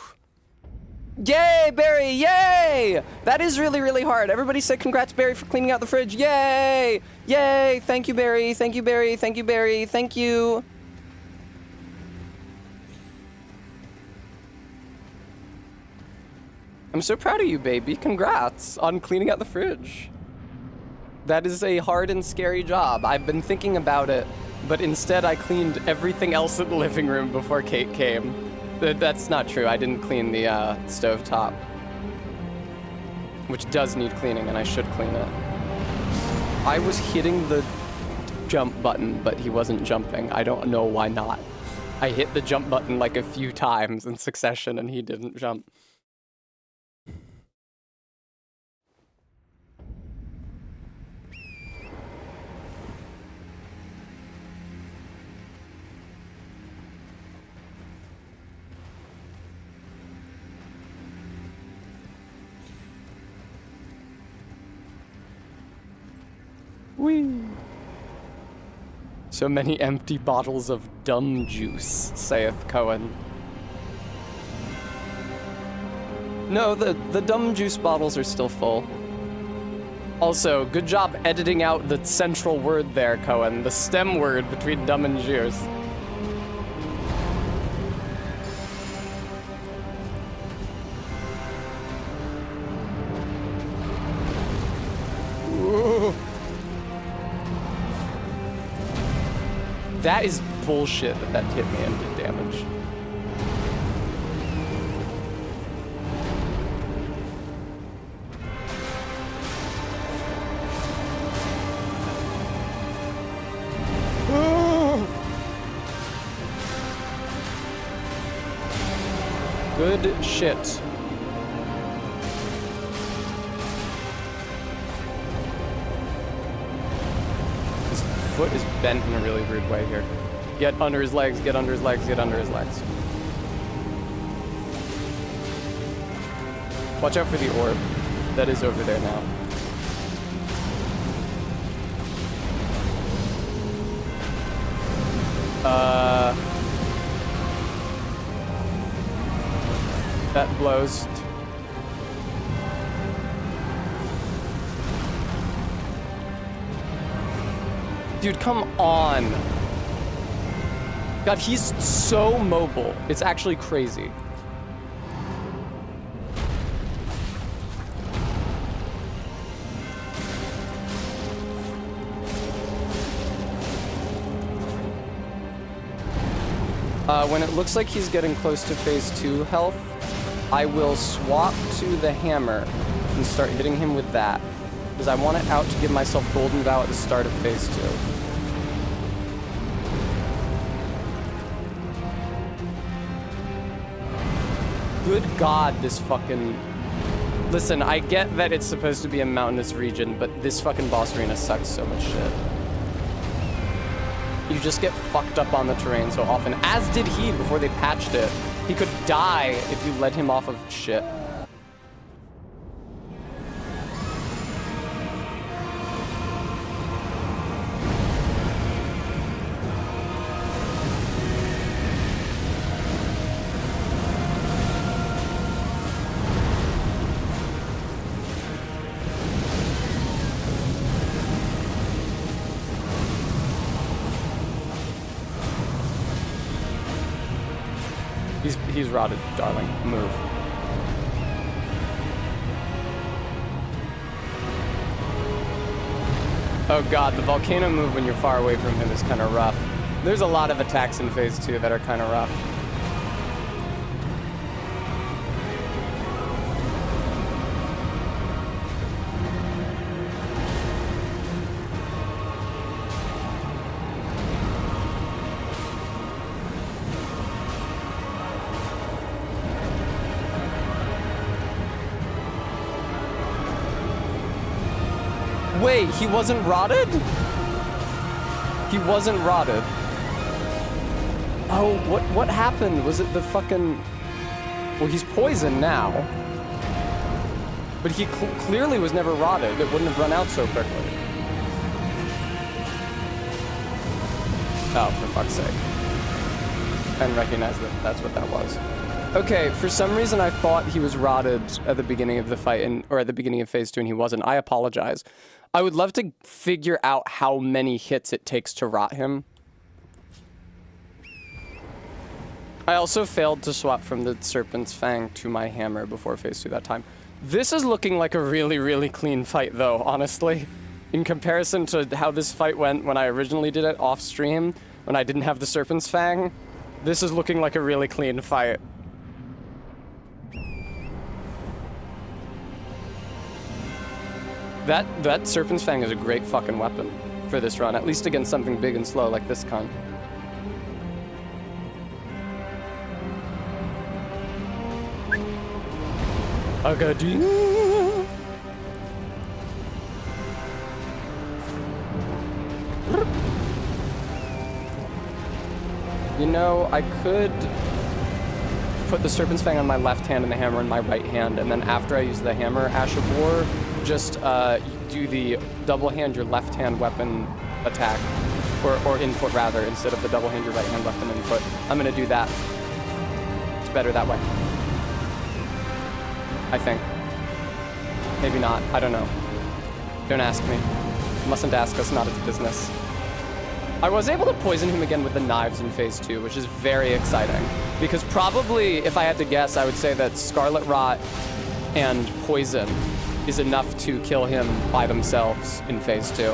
Yay, Barry, yay! That is really, really hard. Everybody say congrats, Barry, for cleaning out the fridge. Yay! Yay! Thank you, Barry. Thank you, Barry. Thank you, Barry. Thank you. I'm so proud of you, baby. Congrats on cleaning out the fridge. That is a hard and scary job. I've been thinking about it, but instead I cleaned everything else in the living room before Kate came. That's not true. I didn't clean the stovetop, which does need cleaning, and I should clean it. I was hitting the jump button, but he wasn't jumping. I don't know why not. I hit the jump button like a few times in succession, and he didn't jump. Whee! So many empty bottles of dumb juice, saith Cohen. No, the dumb juice bottles are still full. Also, good job editing out the central word there, Cohen. The stem word between dumb and juice. Ooh. That is bullshit that hit me and did damage. Good shit. His foot is bent in a really rude way here. Get under his legs, get under his legs, get under his legs. Watch out for the orb. That is over there now. That blows. Dude, come on. God, he's so mobile. It's actually crazy. When it looks like he's getting close to phase 2 health, I will swap to the hammer and start hitting him with that, because I want it out to give myself golden vow at the start of phase 2. Good God, this fucking... Listen, I get that it's supposed to be a mountainous region, but this fucking boss arena sucks so much shit. You just get fucked up on the terrain so often, as did he before they patched it. He could die if you let him off of shit. He's rotted, darling. Move. Oh god, the volcano move when you're far away from him is kind of rough. There's a lot of attacks in phase 2 that are kind of rough. Wait, he wasn't rotted? He wasn't rotted. Oh, what happened? Was it the fucking... Well, he's poisoned now. But he clearly was never rotted. It wouldn't have run out so quickly. Oh, for fuck's sake. I didn't recognize that that's what that was. Okay, for some reason I thought he was rotted at the beginning of the fight, or at the beginning of phase 2, and he wasn't. I apologize. I would love to figure out how many hits it takes to rot him. I also failed to swap from the Serpent's Fang to my hammer before phase 2 that time. This is looking like a really, really clean fight, though, honestly. In comparison to how this fight went when I originally did it off stream, when I didn't have the Serpent's Fang, this is looking like a really clean fight. That Serpent's Fang is a great fucking weapon for this run, at least against something big and slow like this con. Agadi. You know, I could put the Serpent's Fang on my left hand and the hammer in my right hand, and then after I use the hammer, Ash of War, just do the double hand your left hand weapon attack, or input rather, instead of the double hand your right hand weapon input. I'm gonna do that. It's better that way. I think. Maybe not. I don't know. Don't ask me. Mustn't ask us, not its business. I was able to poison him again with the knives in phase 2, which is very exciting. Because probably, if I had to guess, I would say that Scarlet Rot and poison is enough to kill him by themselves in phase 2.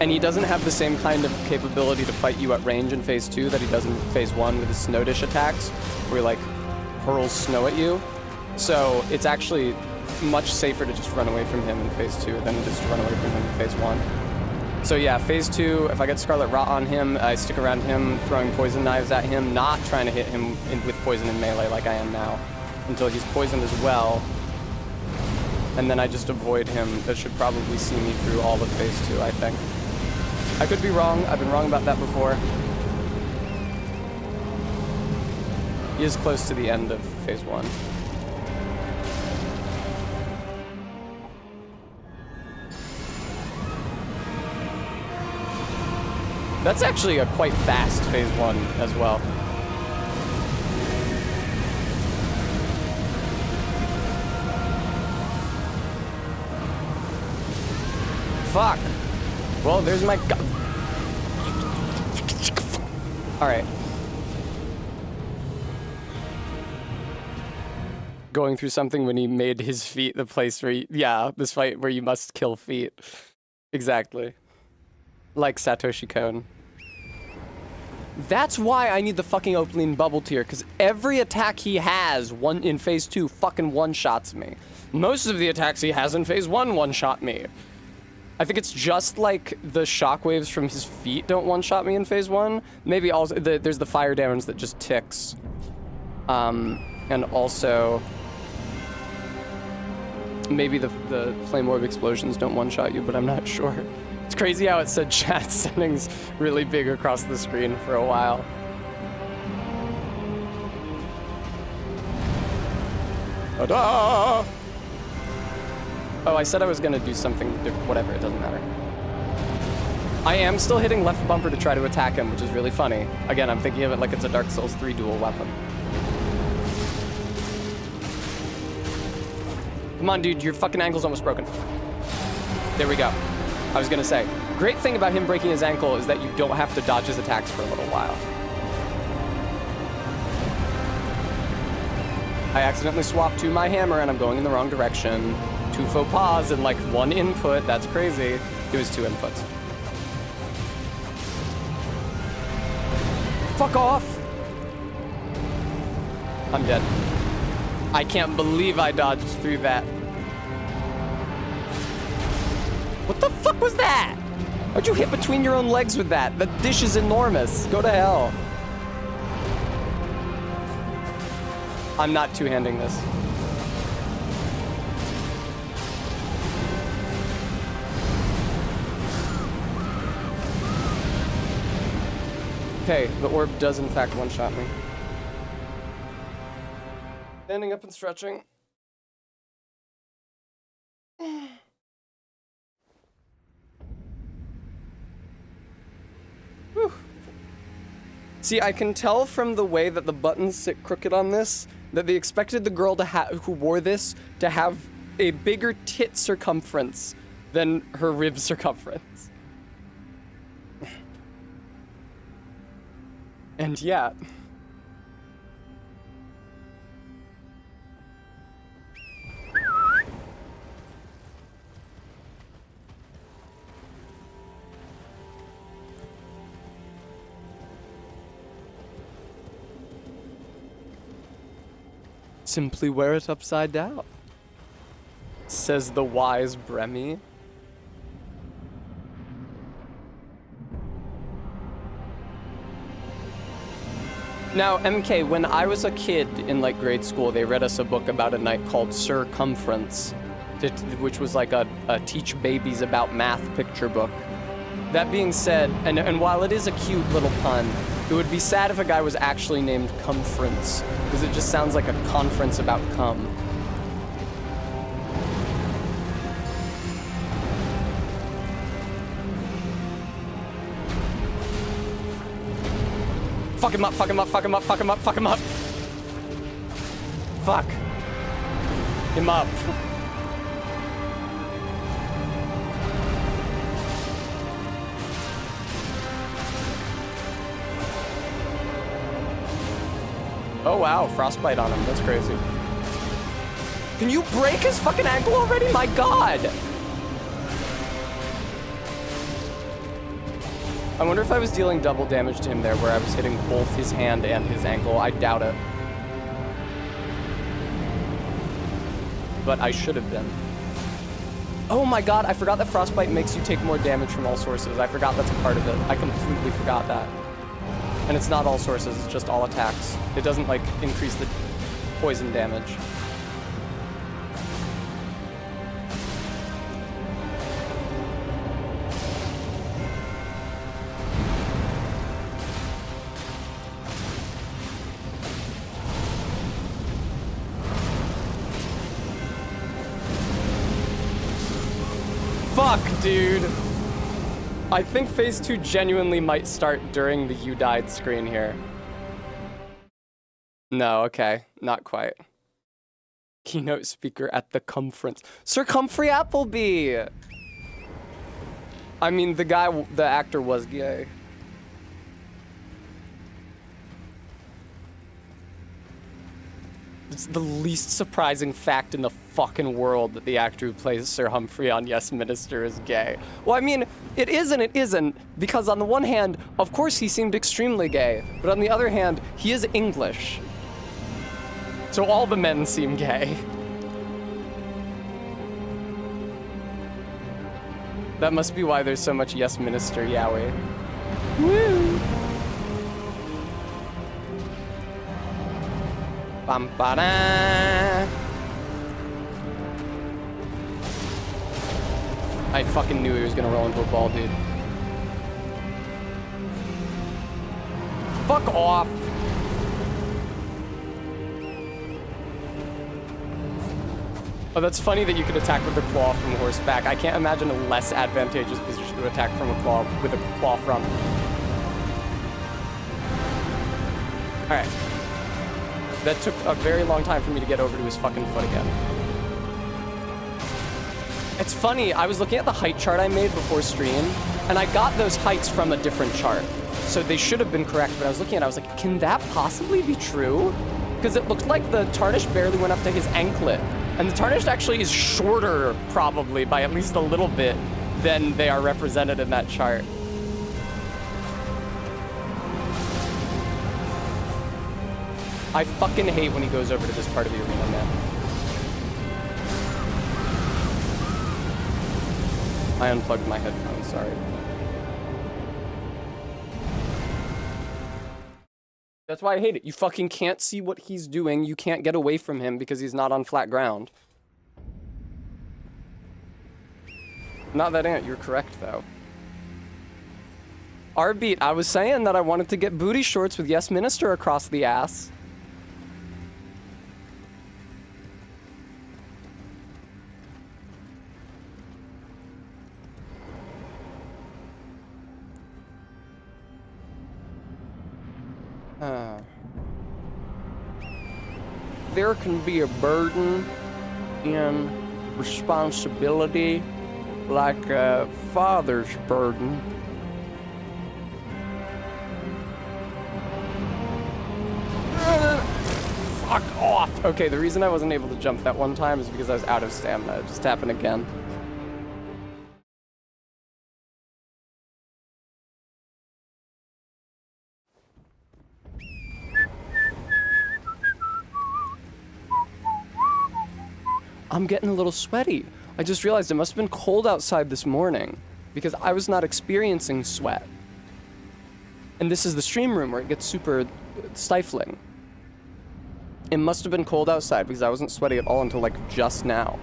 And he doesn't have the same kind of capability to fight you at range in phase 2 that he does in phase 1 with his snow dish attacks, where he like hurls snow at you. So it's actually much safer to just run away from him in phase 2 than it is to run away from him in phase 1. So yeah, phase 2, if I get Scarlet Rot on him, I stick around him, throwing poison knives at him, not trying to hit him with poison in melee like I am now, until he's poisoned as well. And then I just avoid him. That should probably see me through all of phase 2, I think. I could be wrong. I've been wrong about that before. He is close to the end of phase 1. That's actually a quite fast phase 1 as well. Fuck. Well, there's my gun. Alright. Going through something when he made his feet the place where yeah, this fight where you must kill feet. Exactly. Like Satoshi Kon. That's why I need the fucking opening bubble tier, because every attack he has in phase 2 fucking one-shots me. Most of the attacks he has in phase 1 one-shot me. I think it's just like the shockwaves from his feet don't one-shot me in phase 1. Maybe also there's the fire damage that just ticks. And also maybe the flame orb explosions don't one-shot you, but I'm not sure. It's crazy how it said chat settings really big across the screen for a while. Ta-da! Oh, I said I was gonna do something different. Whatever, it doesn't matter. I am still hitting left bumper to try to attack him, which is really funny. Again, I'm thinking of it like it's a Dark Souls 3 dual weapon. Come on, dude, your fucking ankle's almost broken. There we go. I was gonna say, great thing about him breaking his ankle is that you don't have to dodge his attacks for a little while. I accidentally swapped to my hammer and I'm going in the wrong direction. 2 faux pas and like 1 input, that's crazy. It was 2 inputs. Fuck off! I'm dead. I can't believe I dodged through that. What the fuck was that? How'd you hit between your own legs with that? The dish is enormous. Go to hell. I'm not two-handing this. Okay, the orb does in fact one-shot me. Standing up and stretching. Whew. See, I can tell from the way that the buttons sit crooked on this that they expected the girl to who wore this to have a bigger tit circumference than her rib circumference. And yeah. Simply wear it upside down, says the wise Bremy. Now, MK, when I was a kid in like grade school, they read us a book about a knight called Circumference, which was like a teach babies about math picture book. That being said, and while it is a cute little pun, it would be sad if a guy was actually named Cumference, because it just sounds like a conference about cum. Fuck him up, fuck him up, fuck him up, fuck him up, fuck him up. Fuck. Him up. Oh wow, frostbite on him, that's crazy. Can you break his fucking ankle already? My god! I wonder if I was dealing double damage to him there, where I was hitting both his hand and his ankle. I doubt it. But I should have been. Oh my god, I forgot that frostbite makes you take more damage from all sources. I forgot that's a part of it. I completely forgot that. And it's not all sources, it's just all attacks. It doesn't, like, increase the poison damage. Fuck, dude. I think phase 2 genuinely might start during the you died screen here. No, okay, not quite. Keynote speaker at the conference. Sir Comfrey Appleby! I mean, the actor was gay. It's the least surprising fact in the fucking world that the actor who plays Sir Humphrey on Yes Minister is gay. Well, I mean, it is and it isn't, because on the one hand, of course he seemed extremely gay, but on the other hand, he is English. So all the men seem gay. That must be why there's so much Yes Minister yaoi. Woo! Bam ba da. I fucking knew he was gonna roll into a ball, dude. Fuck off. Oh, that's funny that you could attack with a claw from horseback. I can't imagine a less advantageous position to attack from a claw with a claw from. All right. That took a very long time for me to get over to his fucking foot again. It's funny, I was looking at the height chart I made before stream, and I got those heights from a different chart. So they should have been correct, but I was looking at it, I was like, can that possibly be true? Because it looked like the tarnish barely went up to his anklet. And the tarnished actually is shorter, probably, by at least a little bit than they are represented in that chart. I fucking hate when he goes over to this part of the arena, man. I unplugged my headphones, sorry. That's why I hate it. You fucking can't see what he's doing. You can't get away from him because he's not on flat ground. Not that Ant, you're correct, though. Arbeat, I was saying that I wanted to get booty shorts with Yes Minister across the ass. There can be a burden in responsibility like a father's burden. Fuck off! Okay, the reason I wasn't able to jump that one time is because I was out of stamina. It just happened again. I'm getting a little sweaty. I just realized it must have been cold outside this morning because I was not experiencing sweat. And this is the stream room where it gets super stifling. It must have been cold outside because I wasn't sweaty at all until like just now.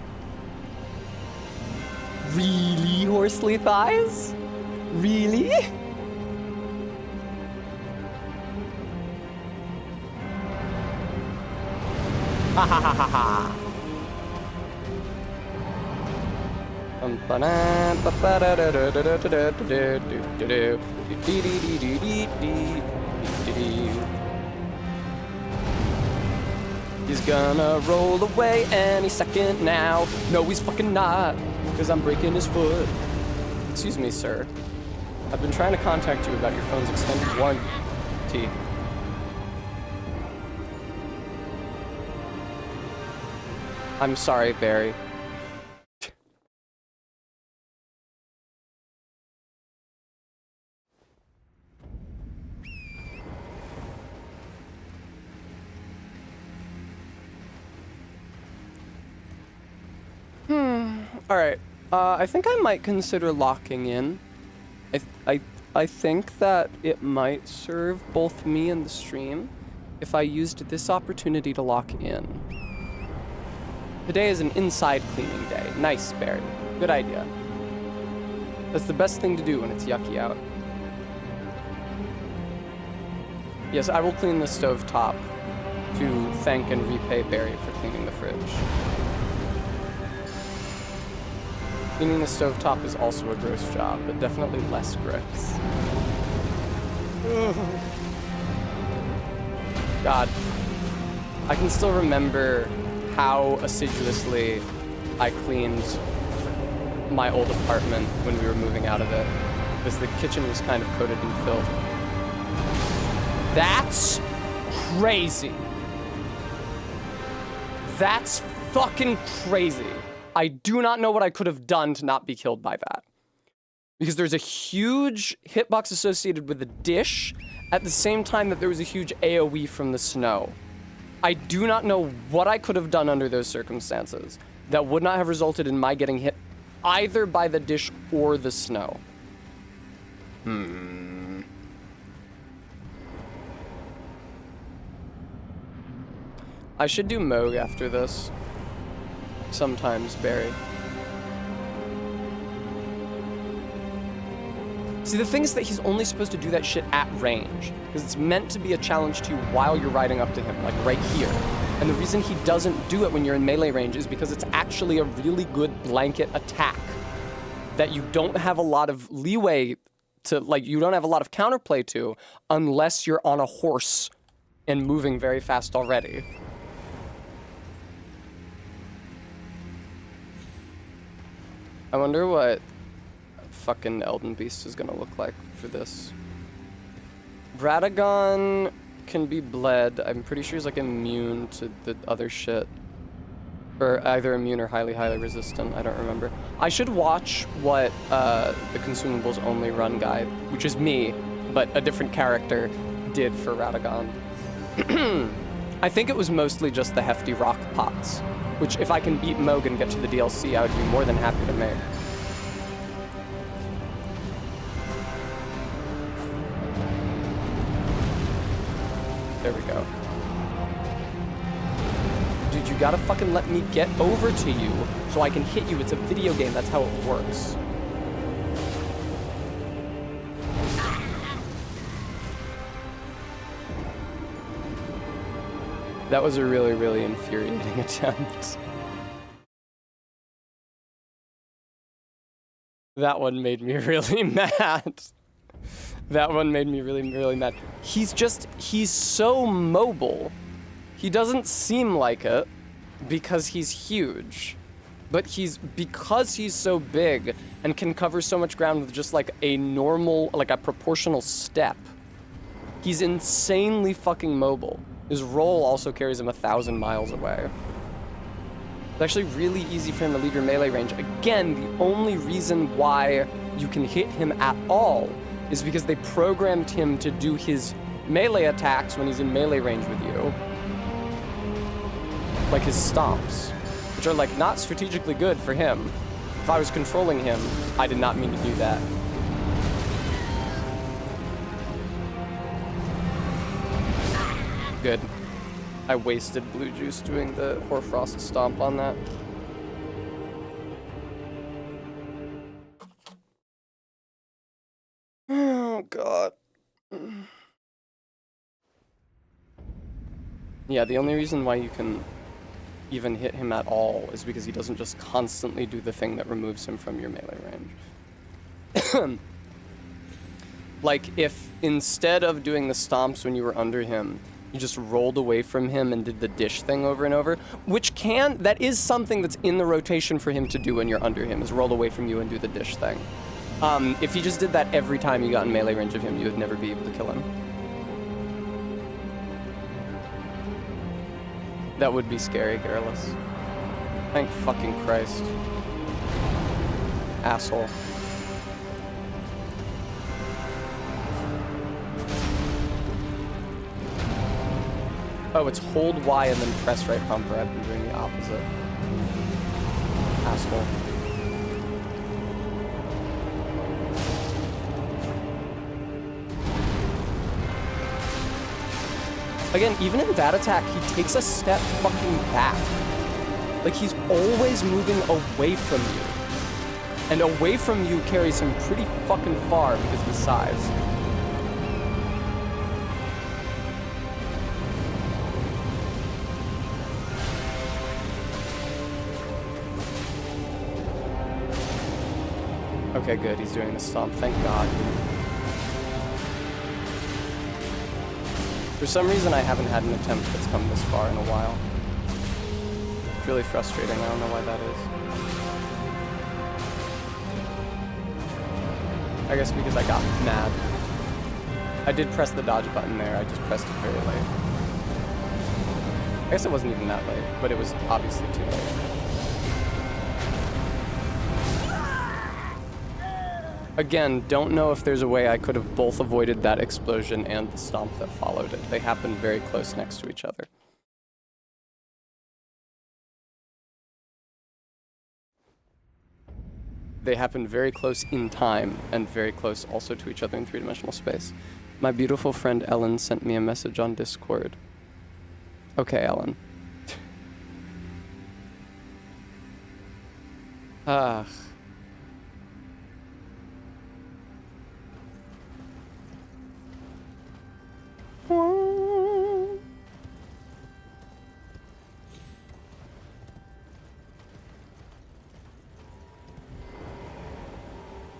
Really, Horsely Thighs? Really? Ha ha ha ha ha. He's gonna roll away any second now. No, he's fucking not, because I'm breaking his foot. Excuse me, sir. I've been trying to contact you about your phone's extended warranty. I'm sorry, Barry. Alright, I think I might consider locking in. I think that it might serve both me and the stream if I used this opportunity to lock in. Today is an inside cleaning day. Nice, Barry. Good idea. That's the best thing to do when it's yucky out. Yes, I will clean the stove top to thank and repay Barry for cleaning the fridge. Cleaning the stovetop is also a gross job, but definitely less gross. God. I can still remember how assiduously I cleaned my old apartment when we were moving out of it, because the kitchen was kind of coated in filth. That's crazy. That's fucking crazy. I do not know what I could have done to not be killed by that. Because there's a huge hitbox associated with the dish at the same time that there was a huge AoE from the snow. I do not know what I could have done under those circumstances that would not have resulted in my getting hit either by the dish or the snow. I should do Moog after this. Sometimes, Barry. See, the thing is that he's only supposed to do that shit at range, because it's meant to be a challenge to you while you're riding up to him, like right here. And the reason he doesn't do it when you're in melee range is because it's actually a really good blanket attack that you don't have a lot of leeway to, like, you don't have a lot of counterplay to unless you're on a horse and moving very fast already. I wonder what fucking Elden Beast is gonna look like for this. Radagon can be bled. I'm pretty sure he's like immune to the other shit. Or either immune or highly, highly resistant. I don't remember. I should watch what the consumables only run guy, which is me, but a different character, did for Radagon. I think it was mostly just the hefty rock pots, which if I can beat Moog and get to the DLC, I would be more than happy to make. There we go. Dude, you gotta fucking let me get over to you so I can hit you. It's a video game, that's how it works. That was a really, really infuriating attempt. That one made me really mad. That one made me really, really mad. He's so mobile. He doesn't seem like it because he's huge. But because he's so big and can cover so much ground with just like a normal, like a proportional step, he's insanely fucking mobile. His roll also carries him 1,000 miles away. It's actually really easy for him to leave your melee range. Again, the only reason why you can hit him at all is because they programmed him to do his melee attacks when he's in melee range with you. Like his stomps, which are like not strategically good for him. If I was controlling him, I did not mean to do that. Good. I wasted blue juice doing the Hoarfrost stomp on that. Oh, God. Yeah, the only reason why you can even hit him at all is because he doesn't just constantly do the thing that removes him from your melee range. Like, if instead of doing the stomps when you were under him, you just rolled away from him and did the dish thing over and over, that is something that's in the rotation for him to do when you're under him, is roll away from you and do the dish thing. If you just did that every time you got in melee range of him, you would never be able to kill him. That would be scary, Garrulous. Thank fucking Christ. Asshole. Oh, it's hold Y and then press right bumper. I've been doing the opposite. Asshole. Again, even in that attack, he takes a step fucking back. Like, he's always moving away from you. And away from you carries him pretty fucking far because of his size. Okay, good. He's doing the stomp. Thank God. For some reason, I haven't had an attempt that's come this far in a while. It's really frustrating. I don't know why that is. I guess because I got mad. I did press the dodge button there. I just pressed it very late. I guess it wasn't even that late, but it was obviously too late. Again, don't know if there's a way I could have both avoided that explosion and the stomp that followed it. They happened very close next to each other. They happened very close in time and very close also to each other in three-dimensional space. My beautiful friend Ellen sent me a message on Discord. Okay, Ellen. Ah.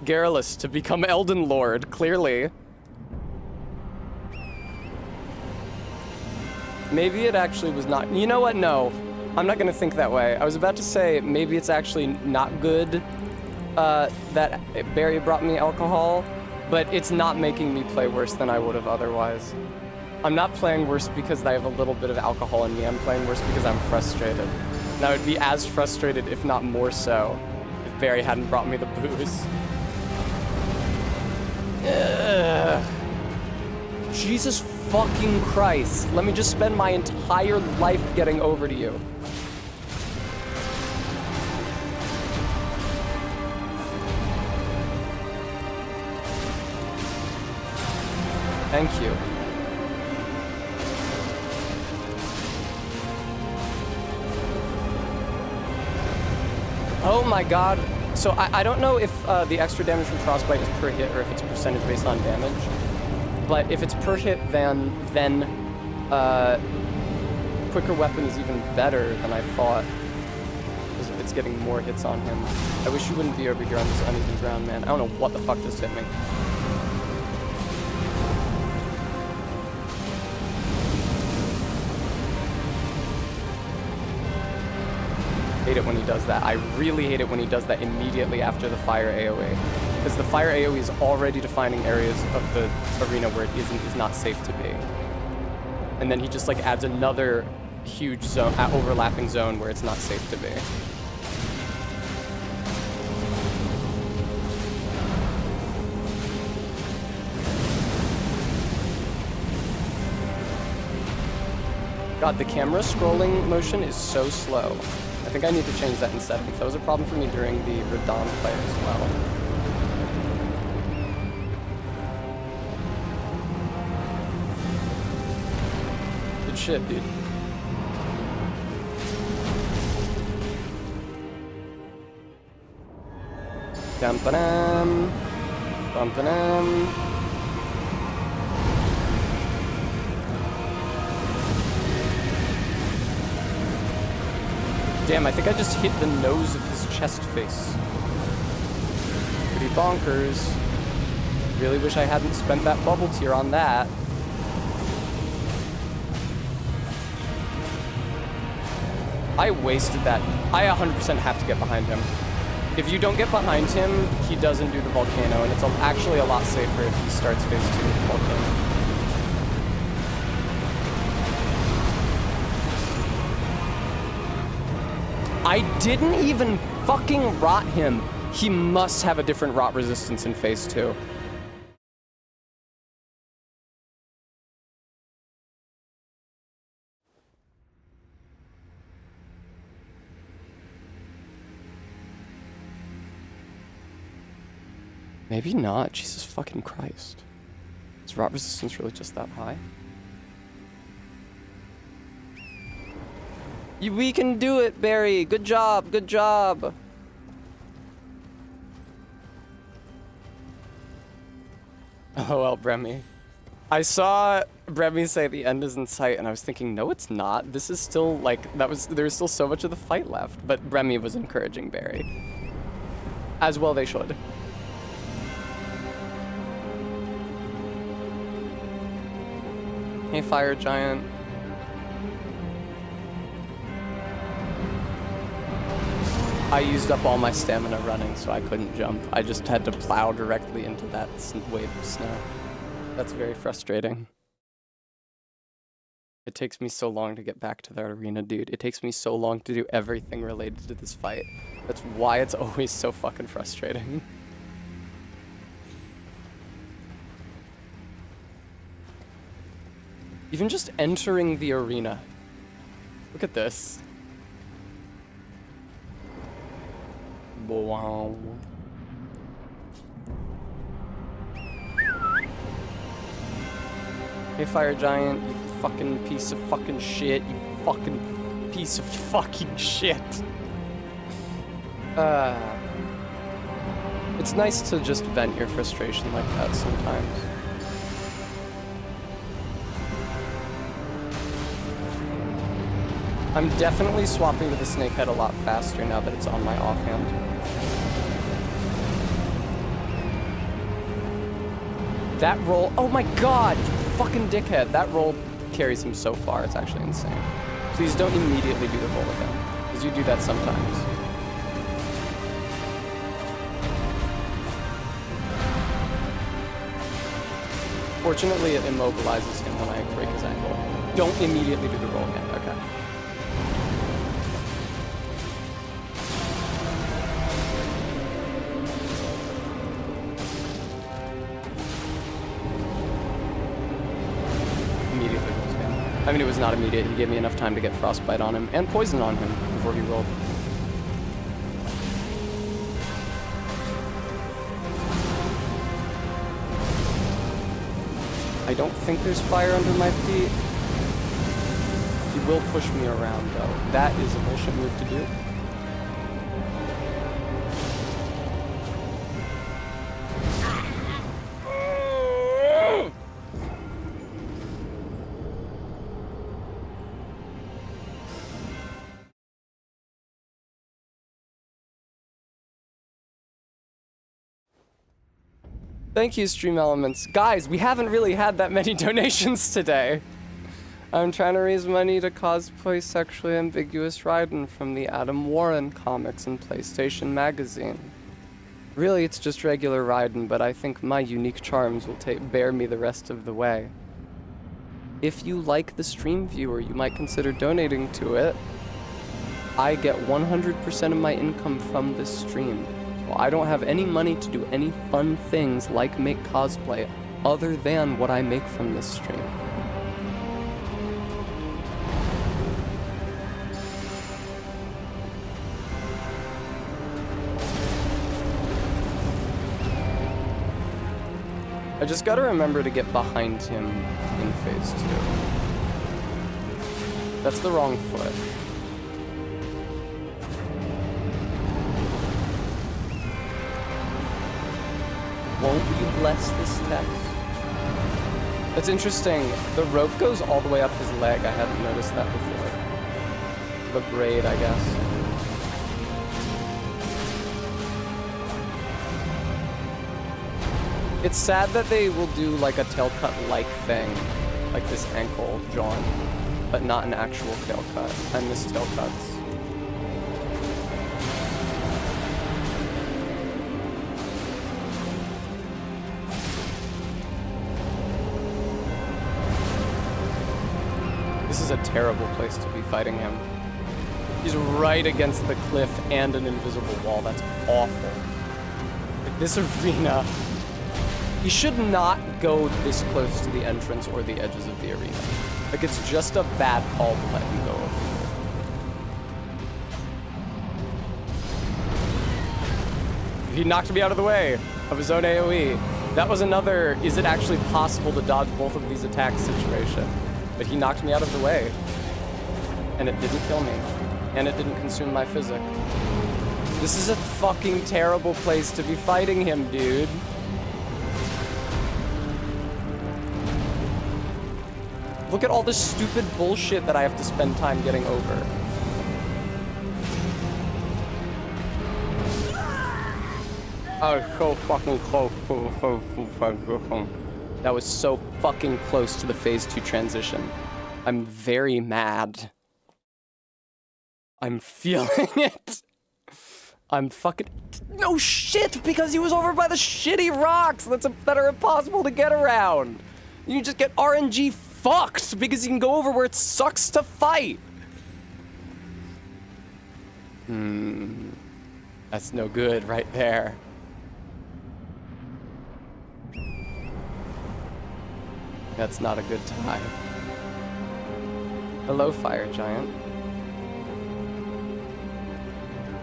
Garrulous to become Elden Lord, clearly. Maybe it actually was not. You know what? No. I'm not gonna think that way. I was about to say maybe it's actually not good that Barry brought me alcohol, but it's not making me play worse than I would have otherwise. I'm not playing worse because I have a little bit of alcohol in me. I'm playing worse because I'm frustrated. And I would be as frustrated, if not more so, if Barry hadn't brought me the booze. Ugh. Jesus fucking Christ. Let me just spend my entire life getting over to you. Thank you. Oh my god. So I don't know if the extra damage from Frostbite is per hit or if it's a percentage based on damage. But if it's per hit, then quicker weapon is even better than I thought. It's getting more hits on him. I wish you wouldn't be over here on this uneven ground, man. I don't know what the fuck just hit me. Hate it when he does that. I really hate it when he does that immediately after the fire AoE. Because the fire AoE is already defining areas of the arena where it is not safe to be. And then he just like adds another huge zone, overlapping zone where it's not safe to be. God, the camera scrolling motion is so slow. I think I need to change that in settings. That was a problem for me during the Radon fight as well. Good shit, dude. Dum-ba-dum. Bum-ba-dum. Damn, I think I just hit the nose of his chest face. Pretty bonkers. Really wish I hadn't spent that bubble tier on that. I wasted that. I 100% have to get behind him. If you don't get behind him, he doesn't do the volcano, and it's actually a lot safer if he starts phase 2 with the volcano. I didn't even fucking rot him. He must have a different rot resistance in phase 2. Maybe not. Jesus fucking Christ. Is rot resistance really just that high? We can do it, Barry. Good job. Good job. Oh well, Bremy. I saw Bremy say the end is in sight, and I was thinking, no, it's not. This is still like there's still so much of the fight left. But Bremy was encouraging Barry. As well they should. Hey, Fire Giant. I used up all my stamina running, so I couldn't jump. I just had to plow directly into that wave of snow. That's very frustrating. It takes me so long to get back to that arena, dude. It takes me so long to do everything related to this fight. That's why it's always so fucking frustrating. Even just entering the arena. Look at this. Wow. Hey, Fire Giant, you fucking piece of fucking shit. You fucking piece of fucking shit. It's nice to just vent your frustration like that sometimes. I'm definitely swapping to the snakehead a lot faster now that it's on my offhand. That roll, oh my god, you fucking dickhead. That roll carries him so far, it's actually insane. Please don't immediately do the roll again, because you do that sometimes. Fortunately, it immobilizes him when I break his ankle. Don't immediately do the roll again, okay. I mean, it was not immediate. He gave me enough time to get frostbite on him and poison on him before he rolled. I don't think there's fire under my feet. He will push me around, though. That is a bullshit move to do. Thank you, Stream Elements. Guys, we haven't really had that many donations today. I'm trying to raise money to cosplay sexually ambiguous Raiden from the Adam Warren comics and PlayStation Magazine. Really, it's just regular Raiden, but I think my unique charms will bear me the rest of the way. If you like the stream viewer, you might consider donating to it. I get 100% of my income from this stream. So I don't have any money to do any fun things like make cosplay other than what I make from this stream. I just gotta remember to get behind him in phase 2. That's the wrong foot. Won't you bless this text? That's interesting. The rope goes all the way up his leg. I hadn't noticed that before. The braid, I guess. It's sad that they will do like a tail cut-like thing, like this ankle John, but not an actual tail cut. I miss tail cuts. This is a terrible place to be fighting him. He's right against the cliff and an invisible wall. That's awful. Like this arena. He should not go this close to the entrance or the edges of the arena. Like, it's just a bad call to let him go over here. He knocked me out of the way of his own AoE. That was another, is it actually possible to dodge both of these attacks situation? But he knocked me out of the way. And it didn't kill me. And it didn't consume my physic. This is a fucking terrible place to be fighting him, dude. Look at all this stupid bullshit that I have to spend time getting over. Oh, so fucking close. That was so fucking close to the phase 2 transition. I'm very mad. I'm feeling it. I'm fucking... No shit, because he was over by the shitty rocks that are impossible to get around. You just get RNG fucked because you can go over where it sucks to fight. That's no good right there. That's not a good time. Hello, Fire Giant.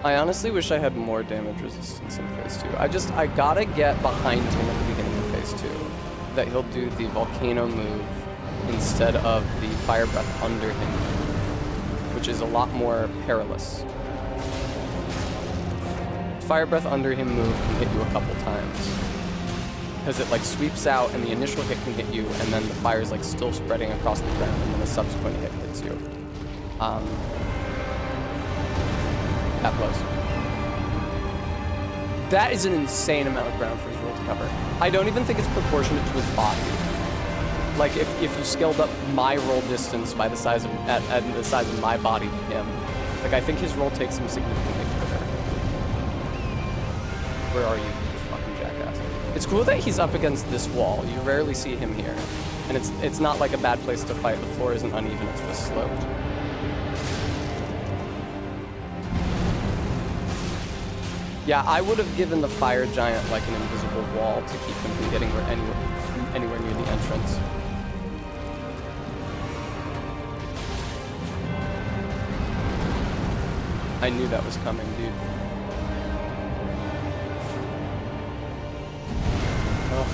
I honestly wish I had more damage resistance in phase 2. I gotta get behind him at the beginning of phase 2. That he'll do the volcano move instead of the fire breath under him, which is a lot more perilous. Fire breath under him move can hit you a couple times. Because it like sweeps out and the initial hit can hit you and then the fire is like still spreading across the ground and then the subsequent hit hits you. That blows. That is an insane amount of ground for his roll to cover. I don't even think it's proportionate to his body. Like if you scaled up my roll distance by the size of at the size of my body to him, like I think his roll takes him significantly further. Where are you, you fucking jackass? It's cool that he's up against this wall. You rarely see him here, and it's not like a bad place to fight. The floor isn't uneven; it's just sloped. Yeah, I would have given the fire giant like an invisible wall to keep him from getting anywhere near the entrance. I knew that was coming, dude. Ugh.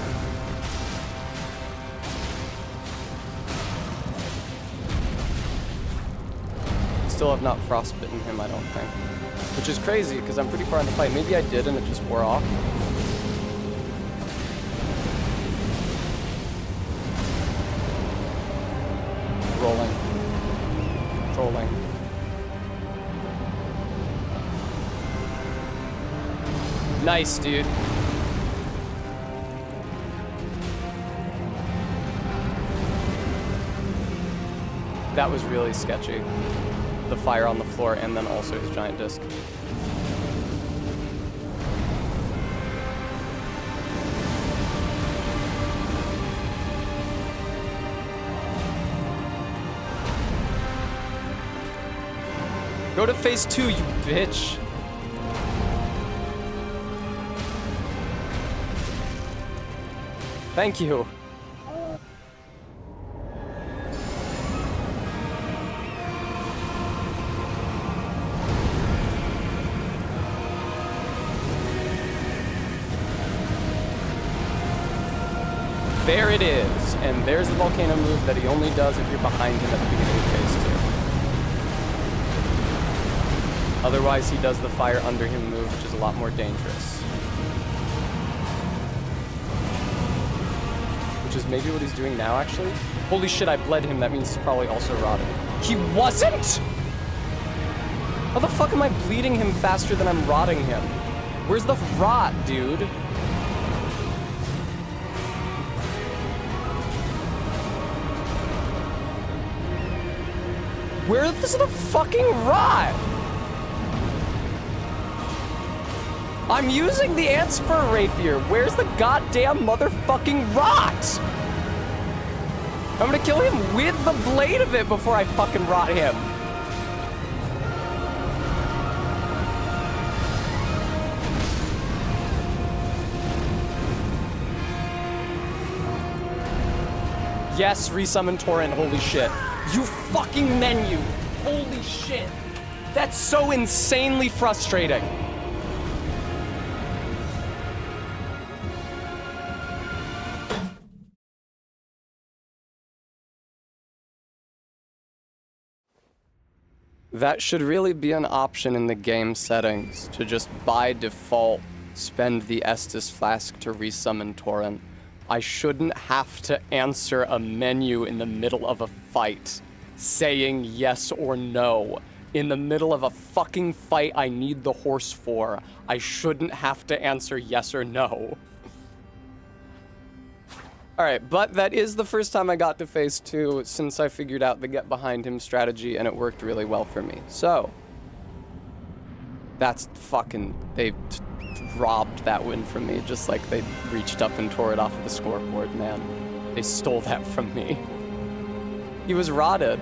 Still have not frostbitten him, I don't think. Which is crazy, because I'm pretty far in the fight. Maybe I did and it just wore off. Rolling. Trolling. Nice, dude. That was really sketchy. The fire on the floor and then also his giant disc. Go to phase 2, you bitch. Thank you. There it is, and there's the volcano move that he only does if you're behind him at the beginning of phase 2. Otherwise, he does the fire under him move, which is a lot more dangerous. Which is maybe what he's doing now, actually. Holy shit, I bled him. That means he's probably also rotted. He wasn't?! How the fuck am I bleeding him faster than I'm rotting him? Where's the rot, dude? Where's the fucking rot? I'm using the Antspur Rapier. Where's the goddamn motherfucking rot? I'm gonna kill him with the blade of it before I fucking rot him. Yes, resummon Torrent, holy shit. You fucking menu! Holy shit! That's so insanely frustrating! That should really be an option in the game settings, to just by default spend the Estus Flask to resummon Torrent. I shouldn't have to answer a menu in the middle of a fight, saying yes or no. In the middle of a fucking fight I need the horse for, I shouldn't have to answer yes or no. Alright, but that is the first time I got to phase 2 since I figured out the get behind him strategy, and it worked really well for me. So, that's fucking, they robbed that win from me, just like they reached up and tore it off of the scoreboard, man. They stole that from me. He was rotted.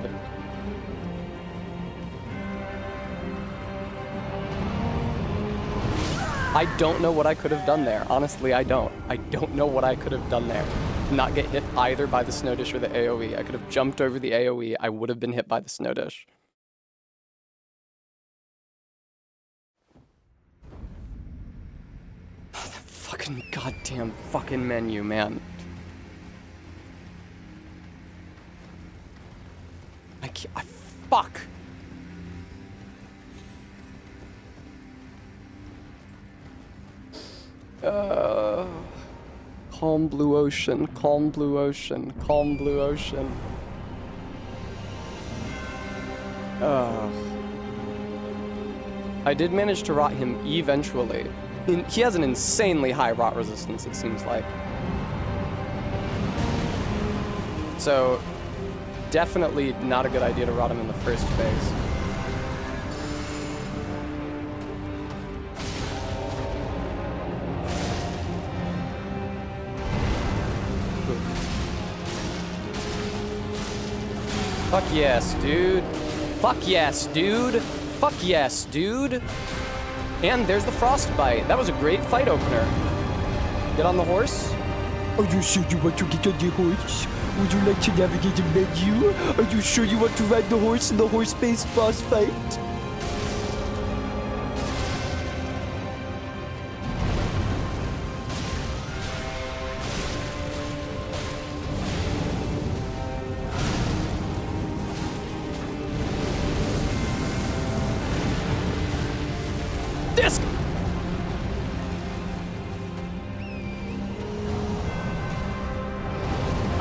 I don't know what I could have done there. Honestly, I don't. I don't know what I could have done there. Not get hit either by the snow dish or the AoE. I could have jumped over the AoE. I would have been hit by the snow dish. That fucking goddamn fucking menu, man. I can't. Fuck. Calm blue ocean, calm blue ocean, calm blue ocean. I did manage to rot him eventually. He has an insanely high rot resistance, it seems like. So, definitely not a good idea to rot him in the first phase. Fuck yes, dude. Fuck yes, dude. Fuck yes, dude. And there's the frostbite. That was a great fight opener. Get on the horse. Are you sure you want to get on the horse? Would you like to navigate the menu? Are you sure you want to ride the horse in the horse-based boss fight? Disc!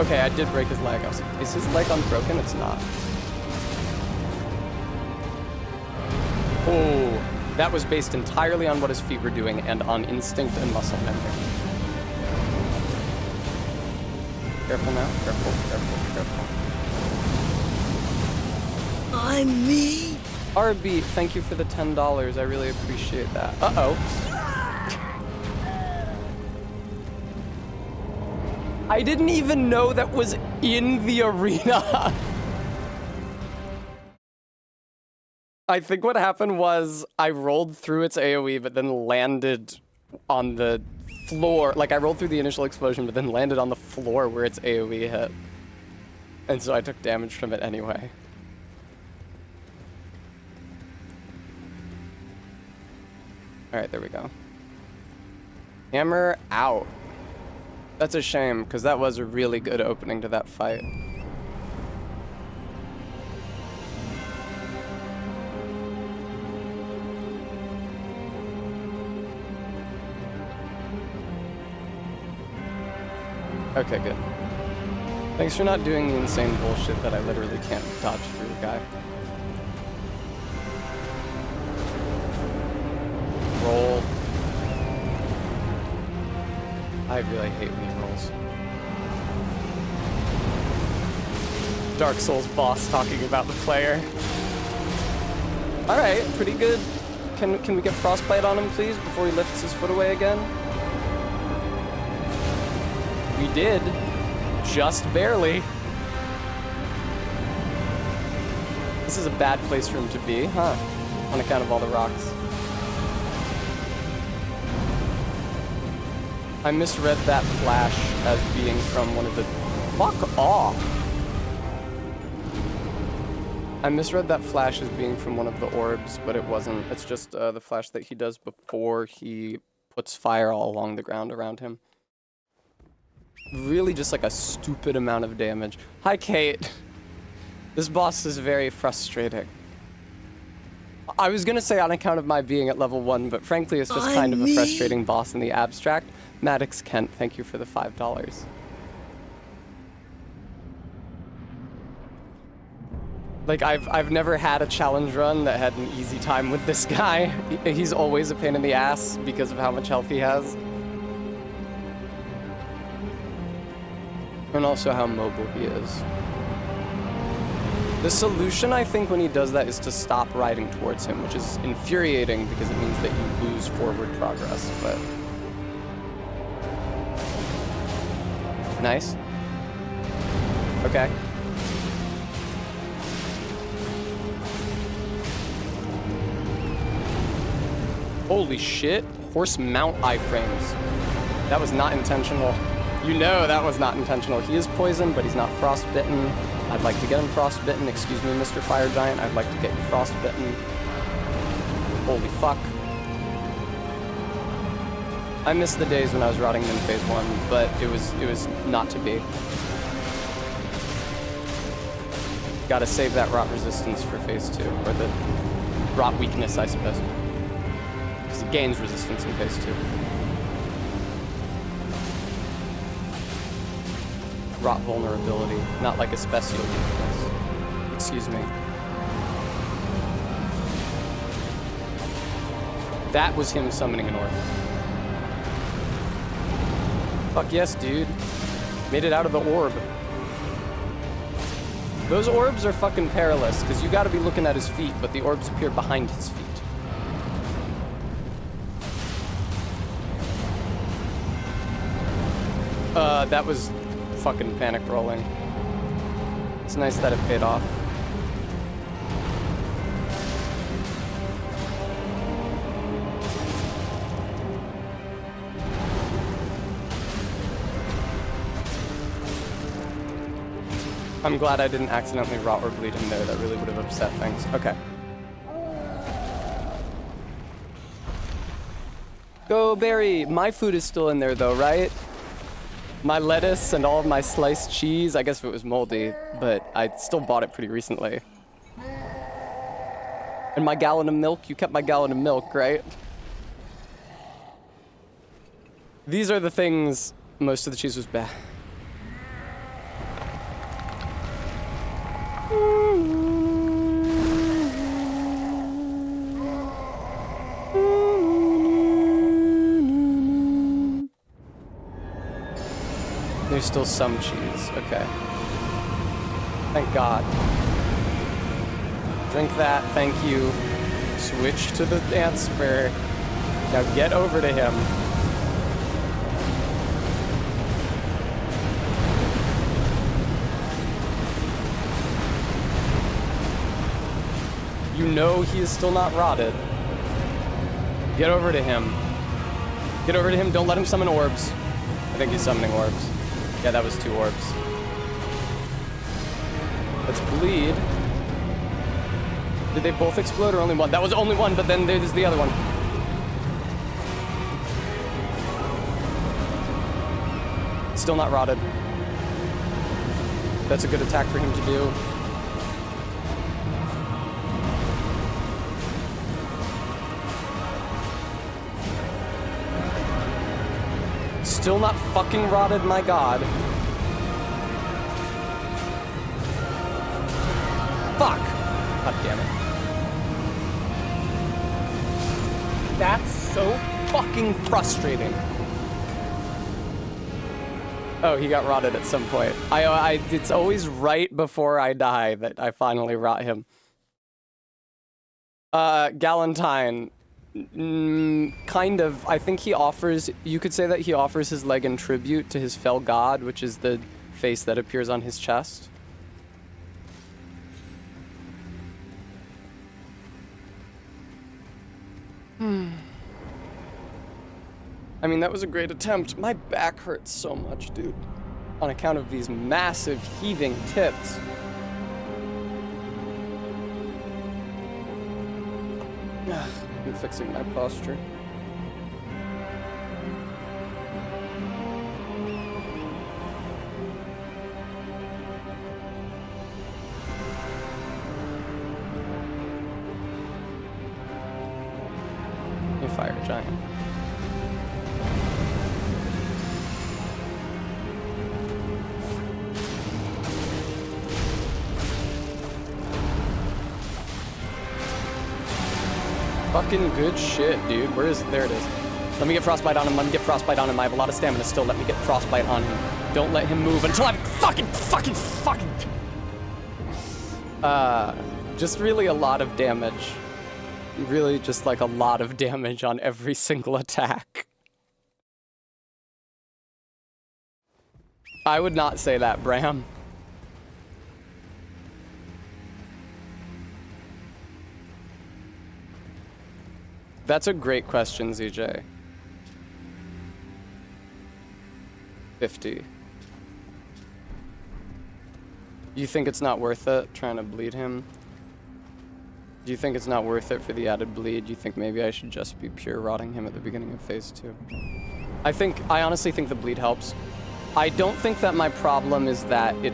Okay, I did break his leg. I was like, is his leg unbroken? It's not. Oh, that was based entirely on what his feet were doing and on instinct and muscle memory. Careful now. Careful, careful, careful. I'm me. RB, thank you for the $10. I really appreciate that. Uh-oh. I didn't even know that was in the arena. I think what happened was I rolled through its AoE, but then landed on the floor. Like, I rolled through the initial explosion, but then landed on the floor where its AoE hit. And so I took damage from it anyway. Alright, there we go. Hammer out. That's a shame, because that was a really good opening to that fight. Okay, good. Thanks for not doing the insane bullshit that I literally can't dodge through, guy. Roll. I really hate when he rolls. Dark Souls boss talking about the player. Alright, pretty good. Can we get frostbite on him, please, before he lifts his foot away again? We did. Just barely. This is a bad place for him to be, huh? On account of all the rocks. I misread that flash as being from one of the... Fuck off! I misread that flash as being from one of the orbs, but it wasn't. It's just the flash that he does before he puts fire all along the ground around him. Really just like a stupid amount of damage. Hi, Kate. This boss is very frustrating. I was gonna say on account of my being at level 1, but frankly it's just kind of a frustrating boss in the abstract. Maddox Kent, thank you for the $5. Like, I've never had a challenge run that had an easy time with this guy. He's always a pain in the ass because of how much health he has. And also how mobile he is. The solution, I think, when he does that is to stop riding towards him, which is infuriating because it means that you lose forward progress, but... Nice. Okay. Holy shit. Horse mount iframes. That was not intentional. You know that was not intentional. He is poisoned, but he's not frostbitten. I'd like to get him frostbitten. Excuse me, Mr. Fire Giant. I'd like to get you frostbitten. Holy fuck. I miss the days when I was rotting in phase 1, but it was not to be. Gotta save that rot resistance for phase 2, or the rot weakness, I suppose. Because it gains resistance in phase 2. Rot vulnerability, not like a special weakness. Excuse me. That was him summoning an orb. Fuck yes, dude. Made it out of the orb. Those orbs are fucking perilous, because you gotta be looking at his feet, but the orbs appear behind his feet. That was fucking panic rolling. It's nice that it paid off. I'm glad I didn't accidentally rot or bleed in there. That really would have upset things. Okay. Go, Barry. My food is still in there, though, right? My lettuce and all of my sliced cheese. I guess if it was moldy, but I still bought it pretty recently. And my gallon of milk. You kept my gallon of milk, right? These are the things. Most of the cheese was bad. There's still some cheese. Okay. Thank God. Drink that, thank you. Switch to the dance spur. Now get over to him. You know he is still not rotted. Get over to him. Get over to him, don't let him summon orbs. I think he's summoning orbs. Yeah, that was 2 orbs. Let's bleed. Did they both explode or only one? That was only one, but then there's the other one. Still not rotted. That's a good attack for him to do. Still not fucking rotted, my god. Fuck! God damn it. That's so fucking frustrating. Oh, he got rotted at some point. It's always right before I die that I finally rot him. Galentine. Kind of. I think he offers, you could say that he offers his leg in tribute to his fell god, which is the face that appears on his chest. I mean, that was a great attempt. My back hurts so much, dude. On account of these massive heaving tips. I'm fixing my posture. You fire giant. Fucking good shit, dude. Where is... There it is. Let me get frostbite on him. Let me get frostbite on him. I have a lot of stamina still. Let me get frostbite on him. Don't let him move until I'm fucking... Just really a lot of damage. Really just like a lot of damage on every single attack. I would not say that, Bram. That's a great question, ZJ. 50. You think it's not worth it trying to bleed him? Do you think it's not worth it for the added bleed? Do you think maybe I should just be pure rotting him at the beginning of phase 2? I honestly think the bleed helps. I don't think that my problem is that it...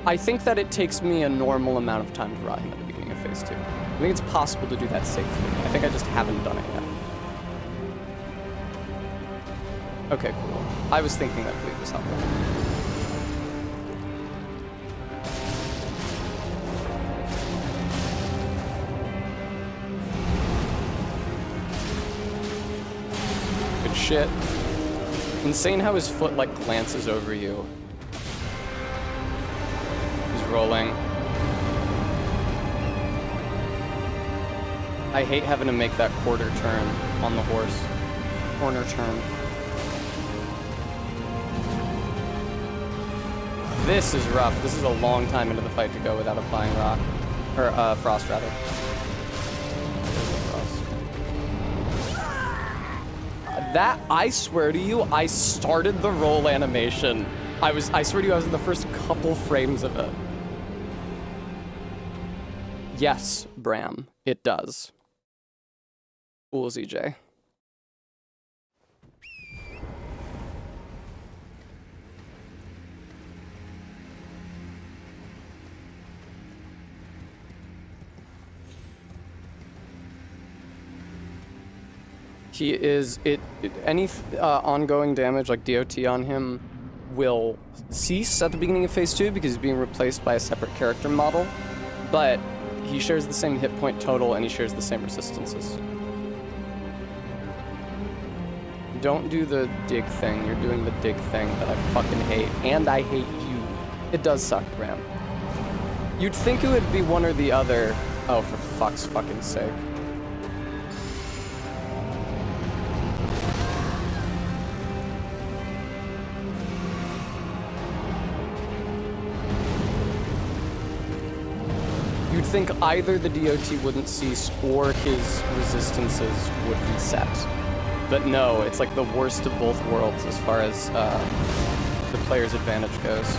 I think that it takes me a normal amount of time to rot him at the beginning of phase 2. I think it's possible to do that safely. I think I just haven't done it yet. Okay, cool. I was thinking that bleed was helpful. Good shit. Insane how his foot, like, glances over you. He's rolling. I hate having to make that quarter turn on the horse. Corner turn. This is rough. This is a long time into the fight to go without applying rock. Or, frost, rather. That, I swear to you, I started the roll animation. I swear to you, I was in the first couple frames of it. Yes, Bram, it does. Cool, ZJ. He is, any ongoing damage, like DOT on him, will cease at the beginning of phase 2 because he's being replaced by a separate character model, but he shares the same hit point total and he shares the same resistances. Don't do the dig thing. You're doing the dig thing that I fucking hate. And I hate you. It does suck, Bram. You'd think it would be one or the other. Oh, for fuck's fucking sake. You'd think either the DOT wouldn't cease or his resistances would reset. But no, it's like the worst of both worlds as far as the player's advantage goes.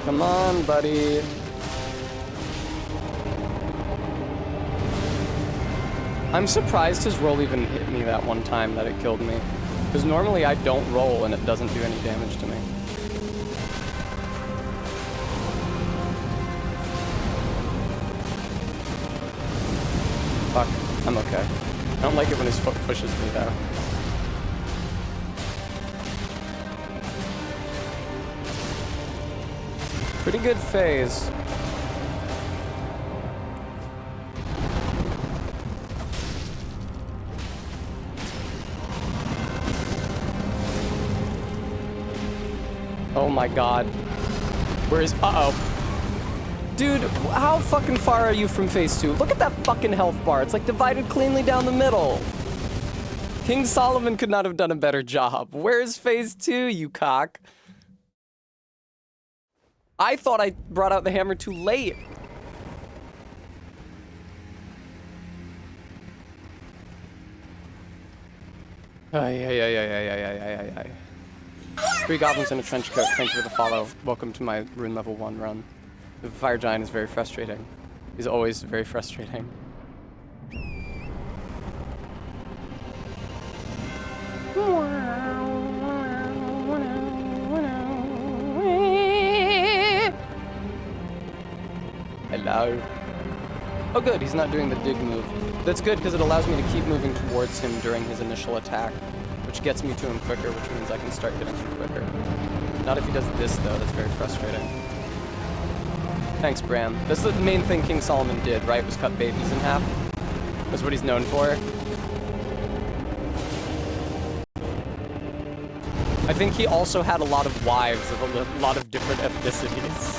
Come on, buddy. I'm surprised his roll even hit me that one time that it killed me. Because normally I don't roll and it doesn't do any damage to me. Fuck, I'm okay. I don't like it when his foot pushes me though. Pretty good phase. Oh my god. Where is... Uh-oh. Dude, how fucking far are you from phase 2? Look at that fucking health bar. It's like divided cleanly down the middle. King Solomon could not have done a better job. Where's phase 2, you cock? I thought I brought out the hammer too late. Ay. 3 goblins in a trench coat. Thank you for the follow. Welcome to my rune level 1 run. The fire giant is very frustrating. He's always very frustrating. Hello. Oh good, he's not doing the dig move. That's good because it allows me to keep moving towards him during his initial attack, which gets me to him quicker, which means I can start hitting him quicker. Not if he does this though, that's very frustrating. Thanks, Bram. That's the main thing King Solomon did, right? Was cut babies in half. That's what he's known for. I think he also had a lot of wives of a lot of different ethnicities.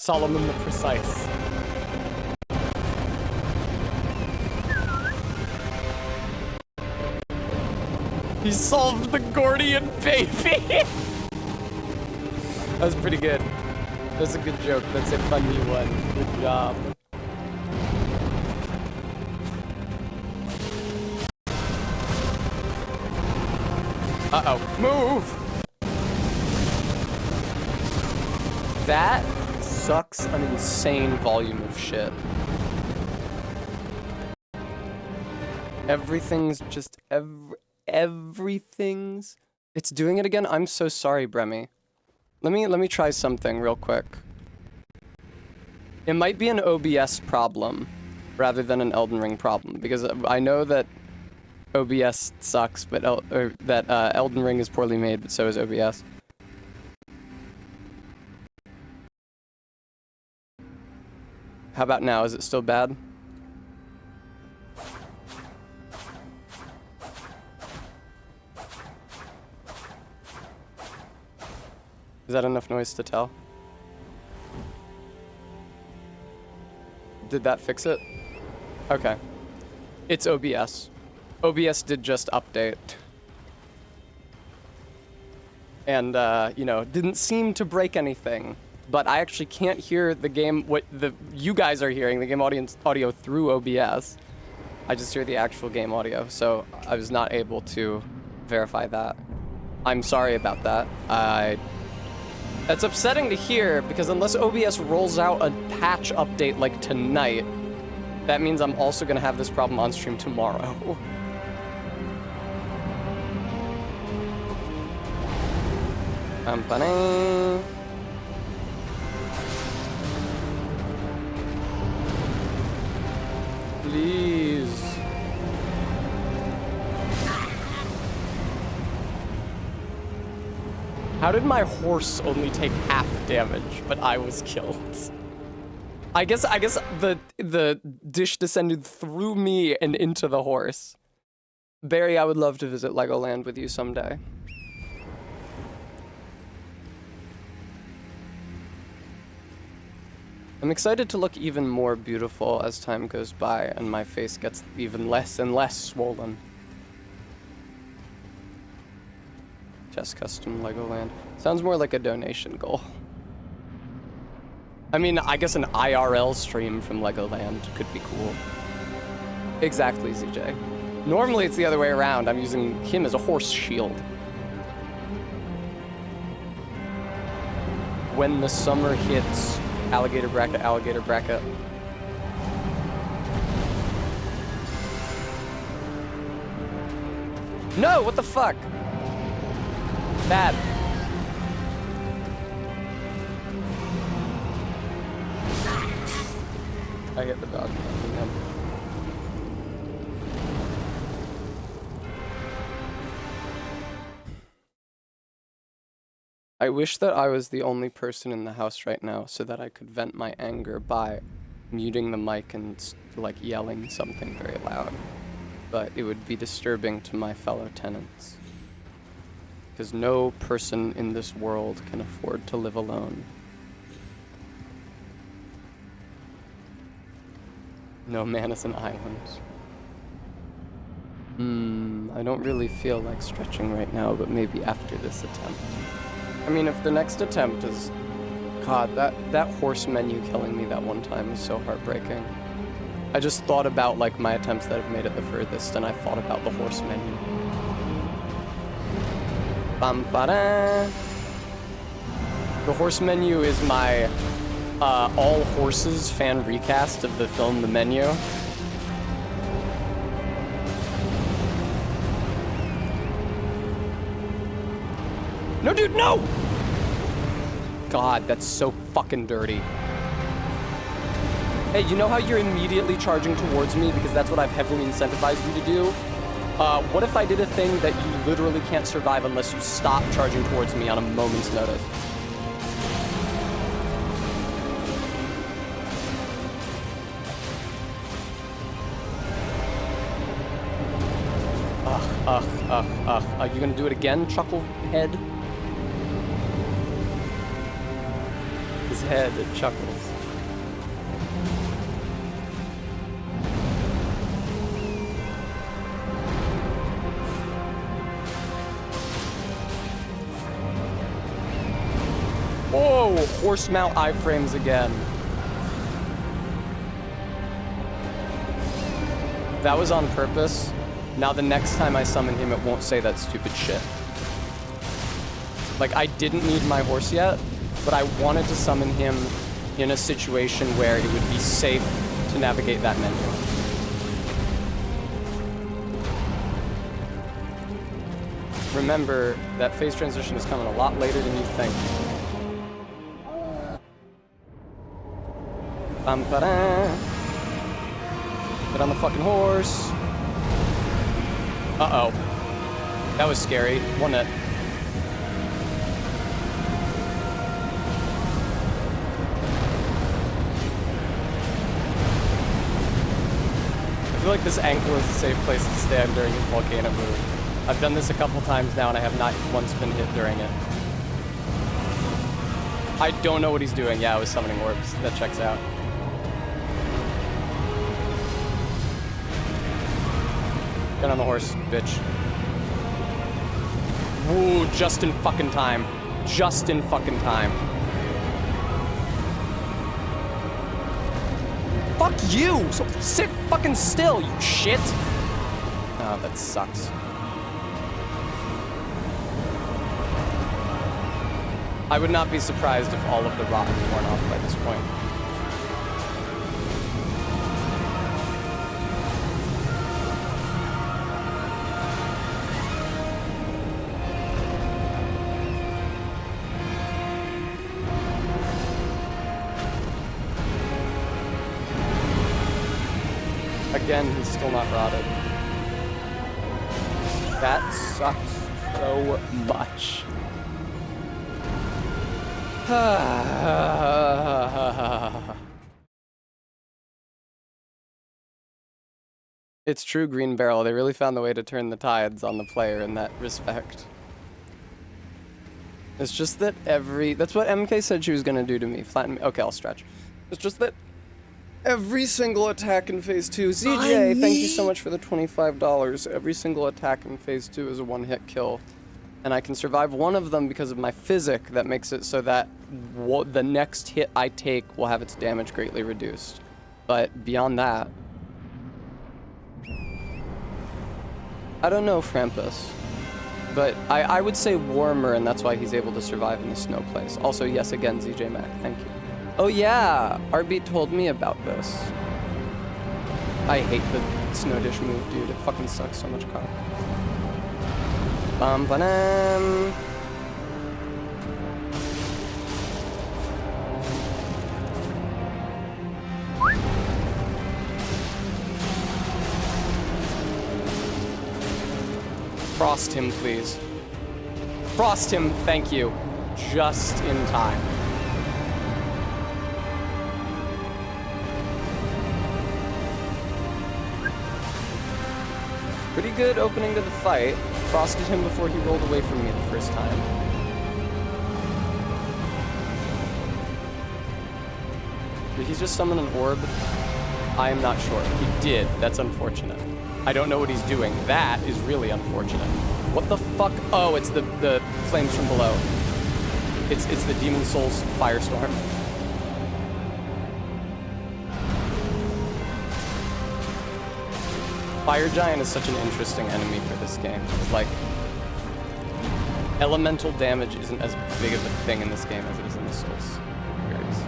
Solomon the Precise. He solved the Gordian baby! That was pretty good. That's a good joke. That's a funny one. Good job. Uh-oh. Move! That sucks an insane volume of shit. Everything's just everything's... It's doing it again? I'm so sorry, Bremy. Let me try something real quick. It might be an OBS problem rather than an Elden Ring problem, because I know that OBS sucks, but Elden Ring is poorly made, but so is OBS. How about now? Is it still bad? Is that enough noise to tell? Did that fix it? Okay. It's OBS. OBS did just update. And, you know, didn't seem to break anything. But I actually can't hear the game, what you guys are hearing, the game audio through OBS. I just hear the actual game audio, so I was not able to verify that. I'm sorry about that. That's upsetting to hear, because unless OBS rolls out a patch update like tonight, that means I'm also going to have this problem on stream tomorrow. Please. How did my horse only take half damage, but I was killed? I guess the dish descended through me and into the horse. Barry, I would love to visit Legoland with you someday. I'm excited to look even more beautiful as time goes by and my face gets even less and less swollen. Chess custom Legoland. Sounds more like a donation goal. I mean, I guess an IRL stream from Legoland could be cool. Exactly, ZJ. Normally it's the other way around. I'm using him as a horse shield. When the summer hits, alligator bracket, alligator bracket. No, what the fuck? Bad. I hit the dog. I wish that I was the only person in the house right now so that I could vent my anger by muting the mic and like yelling something very loud. But it would be disturbing to my fellow tenants. Because no person in this world can afford to live alone. No man is an island. I don't really feel like stretching right now, but maybe after this attempt. I mean, if the next attempt is... God, that horse menu killing me that one time was so heartbreaking. I just thought about, like, my attempts that have made it the furthest, and I thought about the horse menu. Bam-ba-da! The horse menu is my all horses fan recast of the film The Menu. No, dude, no! God, that's so fucking dirty. Hey, you know how you're immediately charging towards me because that's what I've heavily incentivized you to do? What if I did a thing that you literally can't survive unless you stop charging towards me on a moment's notice? Are you gonna do it again, Chucklehead? His head, it chuckles. Whoa, horse mount iframes again. That was on purpose. Now the next time I summon him, it won't say that stupid shit. Like, I didn't need my horse yet, but I wanted to summon him in a situation where it would be safe to navigate that menu. Remember, that phase transition is coming a lot later than you think. Bam-ba-da. Get on the fucking horse. Uh-oh. That was scary, wasn't it? I feel like this ankle is a safe place to stand during this volcano move. I've done this a couple times now and I have not once been hit during it. I don't know what he's doing. Yeah, I was summoning orbs. That checks out. Get on the horse, bitch. Woo, just in fucking time. Just in fucking time. Fuck you! So sit fucking still, you shit! Oh, that sucks. I would not be surprised if all of the rot is worn off by this point. Again, he's still not rotted. That sucks so much. It's true, Green Barrel. They really found the way to turn the tides on the player in that respect. It's just that that's what MK said she was gonna do to me. Flatten me. Okay, I'll stretch. It's just that every single attack in Phase 2... ZJ, thank you so much for the $25. Every single attack in Phase 2 is a one-hit kill. And I can survive one of them because of my physic that makes it so that the next hit I take will have its damage greatly reduced. But beyond that... I don't know, Frampus. But I would say warmer, and that's why he's able to survive in the snow place. Also, yes again, ZJ Mac, thank you. Oh yeah, RB told me about this. I hate the snow dish move, dude. It fucking sucks so much cock. Bum-ba-dum. Frost him, please. Frost him, thank you. Just in time. Pretty good opening to the fight. Frosted him before he rolled away from me the first time. Did he just summon an orb? I am not sure. He did. That's unfortunate. I don't know what he's doing. That is really unfortunate. What the fuck? Oh, it's the flames from below. It's the Demon Souls firestorm. Fire Giant is such an interesting enemy for this game. It's like elemental damage isn't as big of a thing in this game as it is in the Souls series.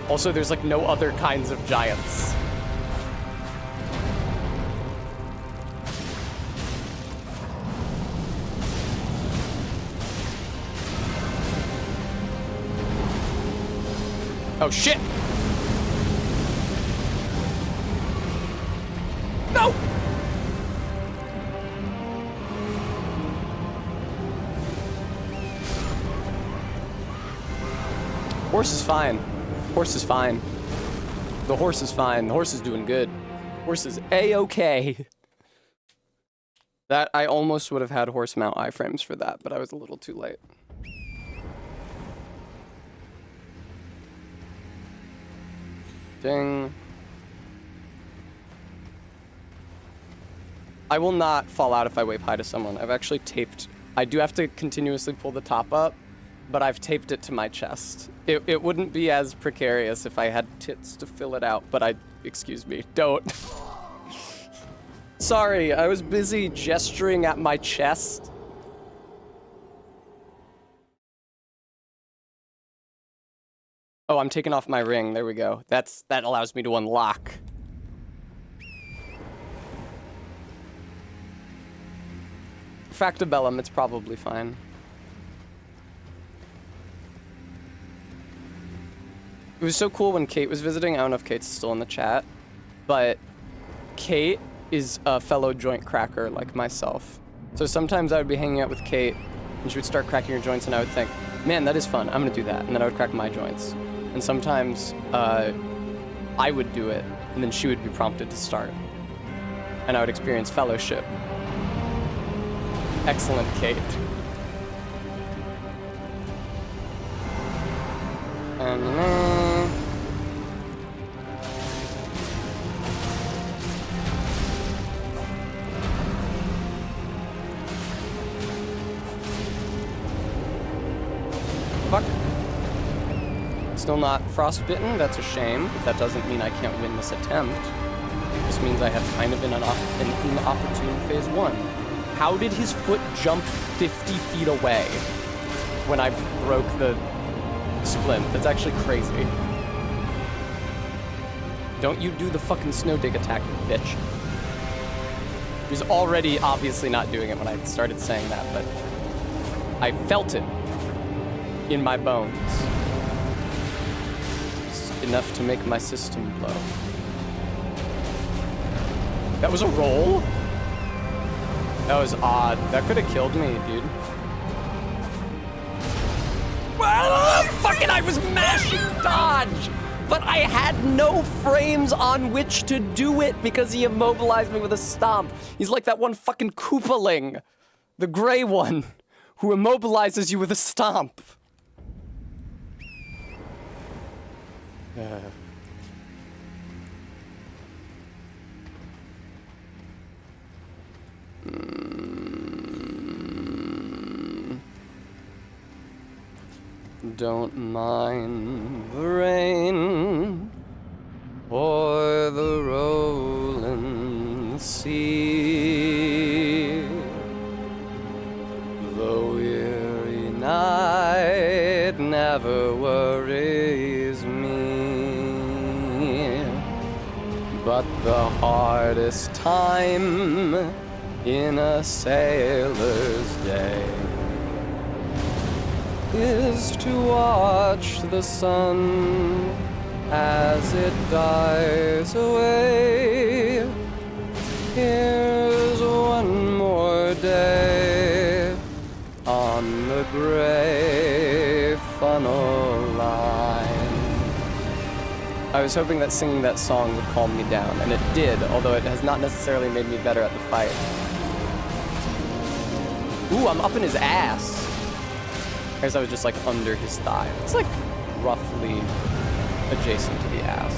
Also, there's like no other kinds of giants. Oh shit! No! Horse is fine. Horse is fine. The horse is fine. The horse is doing good. Horse is A-okay. That, I almost would have had horse mount iframes for that, but I was a little too late. Ding. I will not fall out if I wave hi to someone. I've actually taped... I do have to continuously pull the top up, but I've taped it to my chest. It wouldn't be as precarious if I had tits to fill it out, but excuse me, don't. Sorry, I was busy gesturing at my chest. Oh, I'm taking off my ring. There we go. That allows me to unlock. Factabellum, it's probably fine. It was so cool when Kate was visiting. I don't know if Kate's still in the chat, but Kate is a fellow joint cracker like myself. So sometimes I would be hanging out with Kate and she would start cracking her joints and I would think, man, that is fun. I'm gonna do that. And then I would crack my joints. And sometimes I would do it and then she would be prompted to start. And I would experience fellowship. Excellent, Kate. Fuck. Still not frostbitten, that's a shame, but that doesn't mean I can't win this attempt. It just means I had kind of an inopportune phase 1. How did his foot jump 50 feet away when I broke the splint? That's actually crazy. Don't you do the fucking snow dig attack, you bitch. He was already obviously not doing it when I started saying that, but I felt it in my bones. It's enough to make my system blow. That was a roll? That was odd. That could have killed me, dude. fucking, I was mashing dodge! But I had no frames on which to do it because he immobilized me with a stomp. He's like that one fucking Koopaling, the gray one, who immobilizes you with a stomp. Don't mind the rain or the rolling sea. The weary night never worries me, but the hardest time in a sailor's day is to watch the sun as it dies away. Here's one more day on the gray funnel line. I was hoping that singing that song would calm me down, and it did, although it has not necessarily made me better at the fight. Ooh, I'm up in his ass. I guess I was just like under his thigh. It's like roughly adjacent to the ass.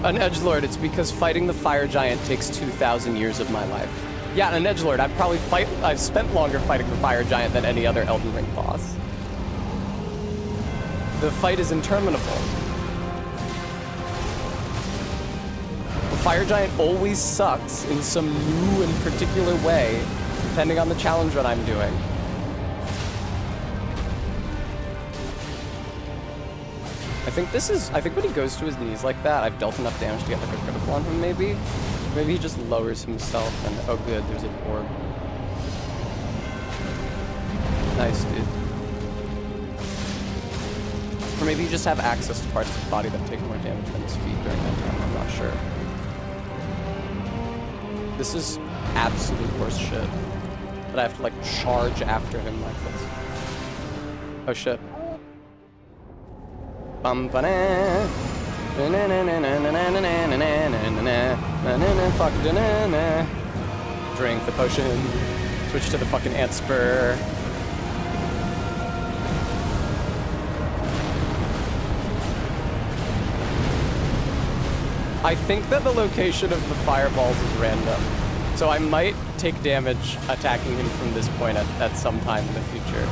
An edgelord, it's because fighting the fire giant takes 2,000 years of my life. Yeah, an edgelord, I've spent longer fighting the fire giant than any other Elden Ring boss. The fight is interminable. The fire giant always sucks in some new and particular way, depending on the challenge that I'm doing. I think when he goes to his knees like that, I've dealt enough damage to get like a critical on him, maybe? Maybe he just lowers himself and, oh good, there's an orb. Nice, dude. Or maybe you just have access to parts of his body that take more damage than his feet during that time, I'm not sure. This is absolute horse shit. But I have to like charge after him like this. Oh shit. Drink the potion. Switch to the fucking ant spur. I think that the location of the fireballs is random. So I might take damage attacking him from this point at some time in the future.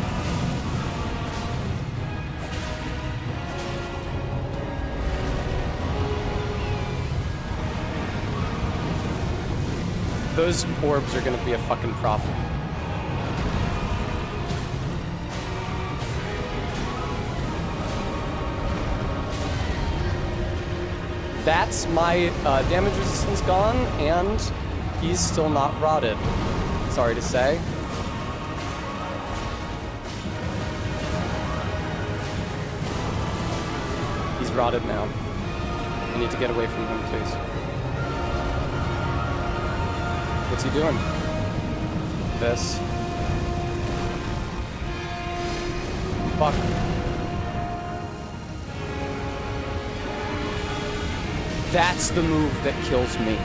Those orbs are gonna be a fucking problem. That's my damage resistance gone, and he's still not rotted. Sorry to say. He's rotted now. I need to get away from him, please. What's he doing? This. Fuck. That's the move that kills me.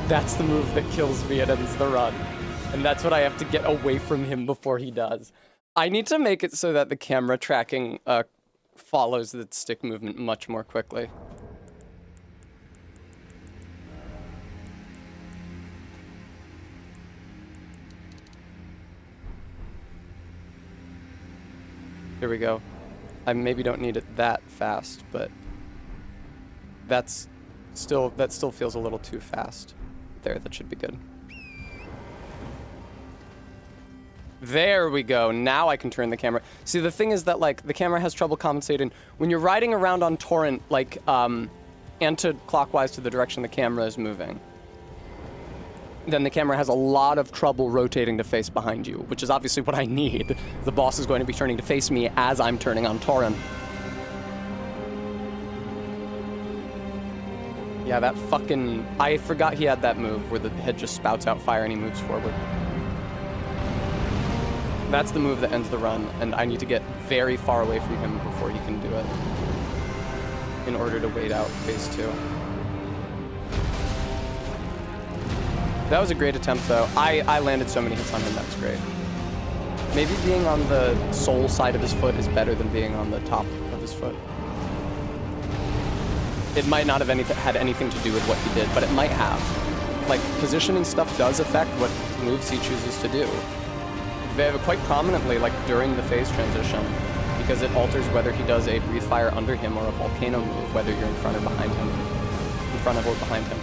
That's the move that kills me and ends the run. And that's what I have to get away from him before he does. I need to make it so that the camera tracking follows the stick movement much more quickly. Here we go. I maybe don't need it that fast, but that still feels a little too fast. There, that should be good. There we go. Now I can turn the camera. See, the thing is that like the camera has trouble compensating when you're riding around on torrent, like anti-clockwise to the direction the camera is moving. Then the camera has a lot of trouble rotating to face behind you, which is obviously what I need. The boss is going to be turning to face me as I'm turning on torrent. Yeah, that fucking... I forgot he had that move where the head just spouts out fire and he moves forward. That's the move that ends the run, and I need to get very far away from him before he can do it in order to wait out phase 2. That was a great attempt, though. I landed so many hits on him, that was great. Maybe being on the sole side of his foot is better than being on the top of his foot. It might not have had anything to do with what he did, but it might have. Like, positioning stuff does affect what moves he chooses to do. Quite prominently, like, during the phase transition, because it alters whether he does a breathe fire under him or a volcano move, whether you're in front or behind him. In front of or behind him.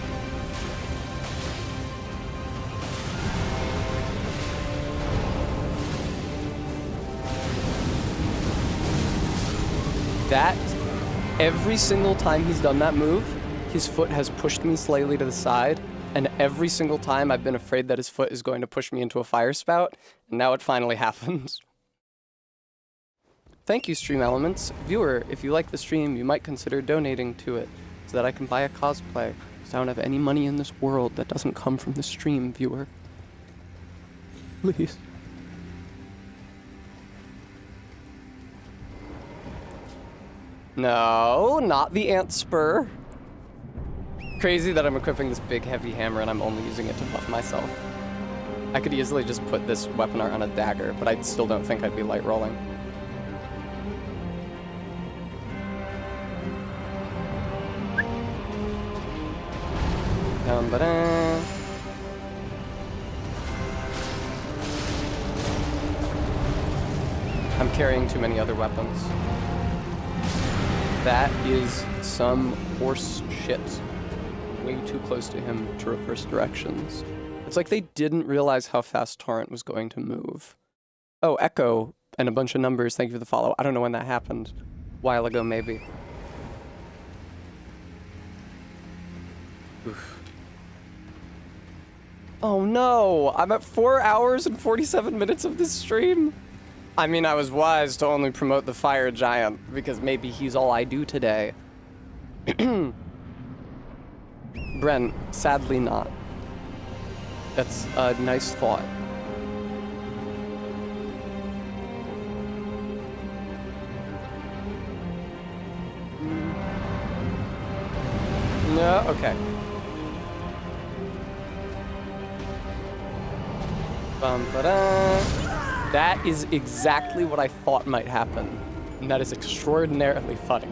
That, every single time he's done that move, his foot has pushed me slightly to the side, and every single time I've been afraid that his foot is going to push me into a fire spout, and now it finally happens. Thank you, Stream Elements. Viewer, if you like the stream, you might consider donating to it, so that I can buy a cosplay, because I don't have any money in this world that doesn't come from the stream, viewer. Please. No, not the ant spur. Crazy that I'm equipping this big heavy hammer and I'm only using it to buff myself. I could easily just put this weapon art on a dagger, but I still don't think I'd be light rolling. I'm carrying too many other weapons. That is some horse shit. Way too close to him to reverse directions. It's like they didn't realize how fast Torrent was going to move. Oh, Echo and a bunch of numbers, thank you for the follow. I don't know when that happened. A while ago, maybe. Oof. Oh no! I'm at 4 hours and 47 minutes of this stream! I mean, I was wise to only promote the fire giant, because maybe he's all I do today. Bren, sadly not. That's a nice thought. No, okay. That is exactly what I thought might happen, and that is extraordinarily funny.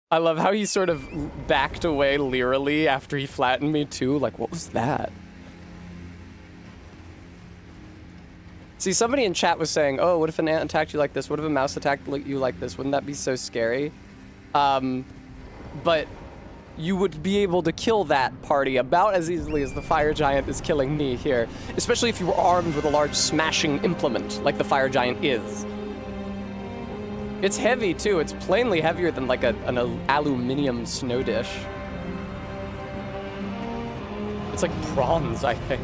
I love how he sort of backed away leerily after he flattened me too. Like, what was that? See, somebody in chat was saying, oh, what if an ant attacked you like this? What if a mouse attacked you like this? Wouldn't that be so scary? But you would be able to kill that party about as easily as the fire giant is killing me here. Especially if you were armed with a large smashing implement, like the fire giant is. It's heavy, too. It's plainly heavier than, like, an aluminium snow dish. It's like bronze, I think.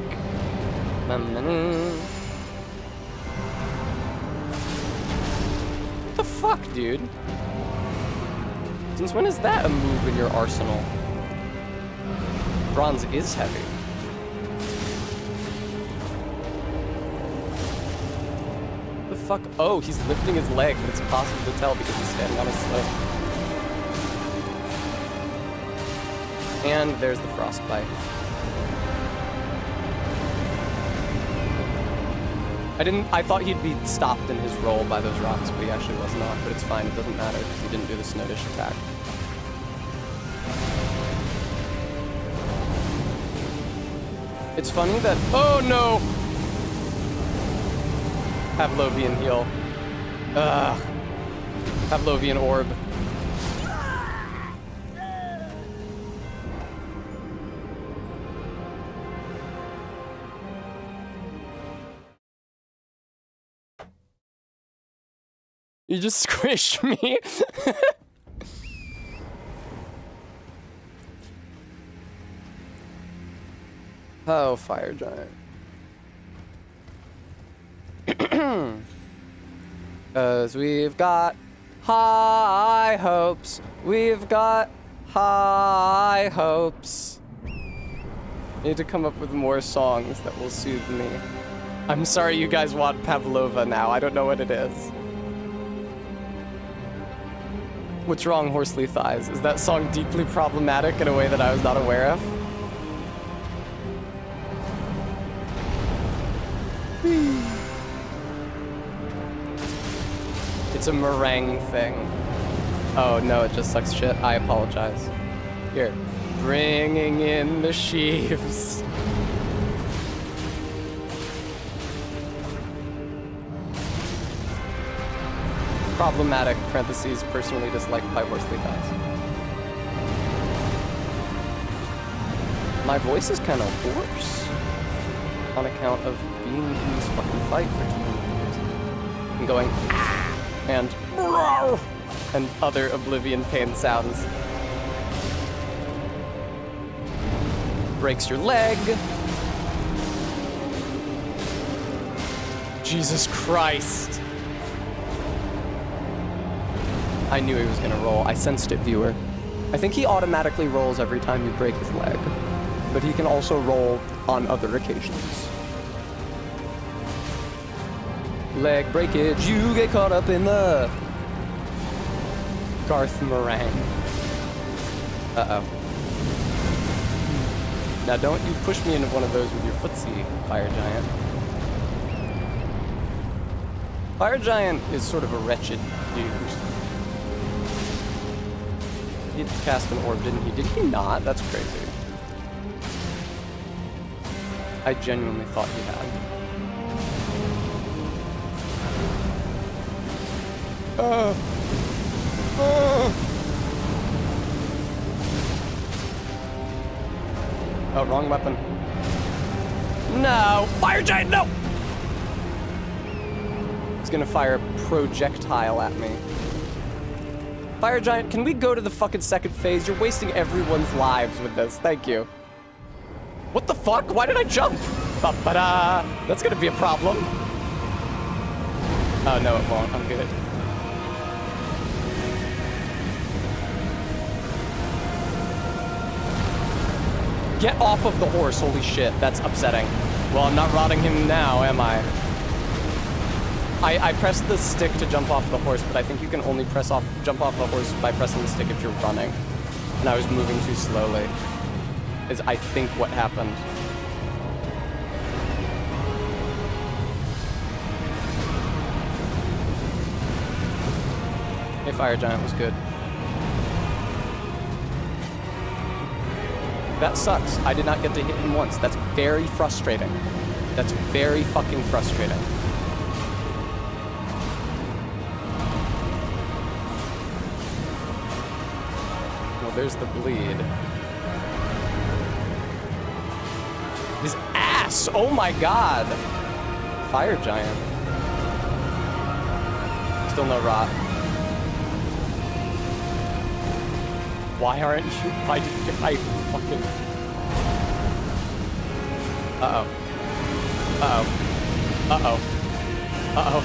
What the fuck, dude? Since when is that a move in your arsenal? Bronze is heavy. The fuck? Oh, he's lifting his leg, but it's impossible to tell because he's standing on a slope. And there's the frostbite. I thought he'd be stopped in his roll by those rocks, but he actually was not. But it's fine, it doesn't matter because he didn't do the snow dish attack. It's funny that, oh no! Pavlovian heal. Ugh. Pavlovian orb. You just squished me. Oh, fire giant. 'Cause we've got high hopes. We've got High hopes. I need to come up with more songs that will soothe me. I'm sorry you guys want Pavlova now. I don't know what it is. What's wrong, Horsely Thighs? Is that song deeply problematic in a way that I was not aware of? It's a meringue thing. Oh no, it just sucks shit. I apologize. Here. Bringing in the sheaves. Problematic, parentheses, personally disliked by Horsely Thighs. My voice is kind of hoarse on account of being in this fucking fight for 2 years. I'm going and other Oblivion pain sounds. Breaks your leg. Jesus Christ. I knew he was gonna roll. I sensed it, viewer. I think he automatically rolls every time you break his leg, but he can also roll on other occasions. Leg breakage, you get caught up in the Garth meringue. Uh-oh. Now don't you push me into one of those with your footsie, Fire Giant. Fire Giant is sort of a wretched dude. He did cast an orb, didn't he? Did he not? That's crazy. I genuinely thought he had. Oh, wrong weapon. No! Fire Giant, no! He's gonna fire a projectile at me. Fire Giant, can we go to the fucking second phase? You're wasting everyone's lives with this. Thank you. What the fuck? Why did I jump? Ba-ba-da! That's gonna be a problem. Oh, no, it won't. I'm good. Get off of the horse, holy shit, that's upsetting. Well, I'm not rotting him now, am I? I pressed the stick to jump off the horse, but I think you can only jump off the horse by pressing the stick if you're running. And I was moving too slowly, is I think what happened. Hey, Fire Giant was good. That sucks. I did not get to hit him once. That's very frustrating. That's very fucking frustrating. Well, there's the bleed. His ass! Oh my god! Fire Giant. Still no rot. Why aren't you? I fucking. Uh-oh. Uh-oh. Uh-oh. Uh-oh.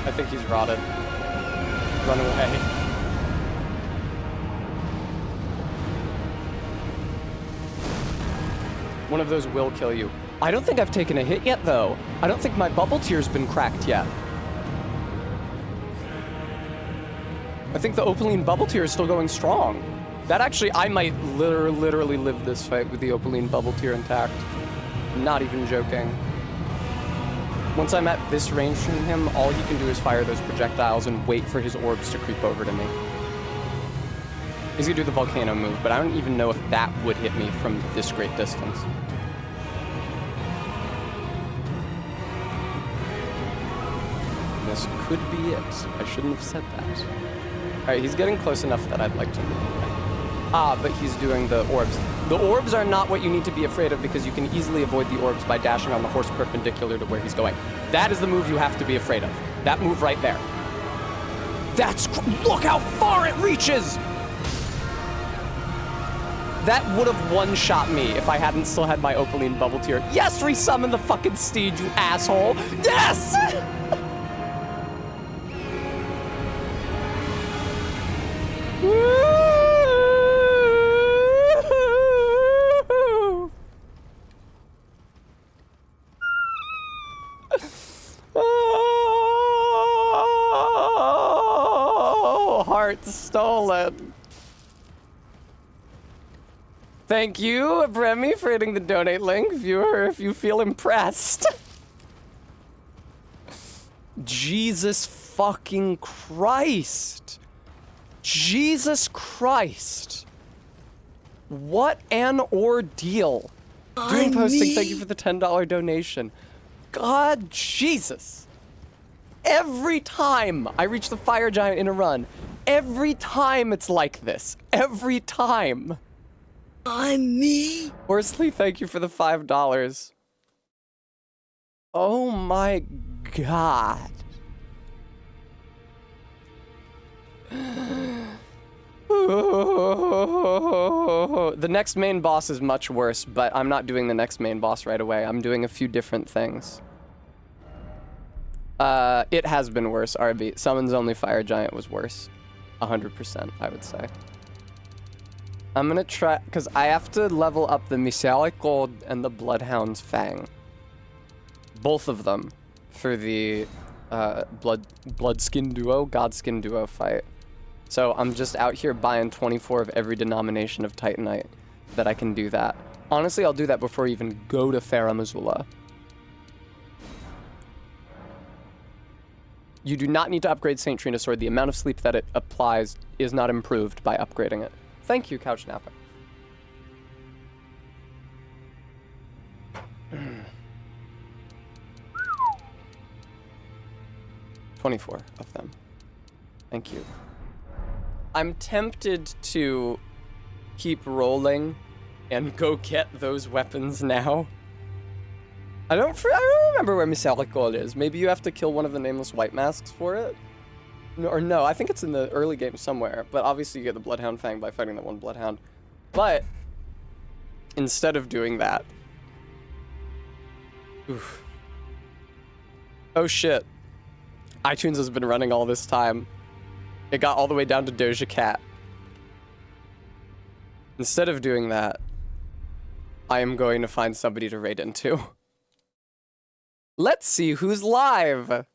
I think he's rotted. Run away. One of those will kill you. I don't think I've taken a hit yet, though. I don't think my bubble tier's been cracked yet. I think the Opaline bubble tier is still going strong. That actually, I might literally live this fight with the Opaline bubble tier intact. Not even joking. Once I'm at this range from him, all he can do is fire those projectiles and wait for his orbs to creep over to me. He's gonna do the volcano move, but I don't even know if that would hit me from this great distance. This could be it. I shouldn't have said that. Alright, he's getting close enough that I'd like to move away. Ah, but he's doing the orbs. The orbs are not what you need to be afraid of because you can easily avoid the orbs by dashing on the horse perpendicular to where he's going. That is the move you have to be afraid of. That move right there. Look how far it reaches! That would have one-shot me if I hadn't still had my Opaline bubble tier. Yes, resummon the fucking steed, you asshole! Yes! heart stolen. Thank you, Bremy, for hitting the donate link. Viewer, if you feel impressed. Jesus fucking Christ. Jesus Christ. What an ordeal. Doom posting, thank you for the $10 donation. God, Jesus. Every time I reach the fire giant in a run, every time it's like this. Every time. Me? Horsley, thank you for the $5. Oh my God. The next main boss is much worse, but I'm not doing the next main boss right away. I'm doing a few different things. It has been worse, RB. Summons Only Fire Giant was worse. 100%, I would say. I'm gonna try, because I have to level up the Metallic Gold and the Bloodhound's Fang. Both of them for the Bloodskin Duo, Godskin Duo fight. So I'm just out here buying 24 of every denomination of Titanite that I can do that. Honestly, I'll do that before I even go to Farah Missoula. You do not need to upgrade St. Trina's Sword. The amount of sleep that it applies is not improved by upgrading it. Thank you, Couch Napper. 24 of them. Thank you. I'm tempted to keep rolling and go get those weapons now. I don't remember where Metallic Gold is. Maybe you have to kill one of the nameless white masks for it? No, or no, I think it's in the early game somewhere, but obviously you get the Bloodhound Fang by fighting that one Bloodhound. But instead of doing that... Oof. Oh shit. iTunes has been running all this time. It got all the way down to Doja Cat. Instead of doing that, I am going to find somebody to raid into. Let's see who's live.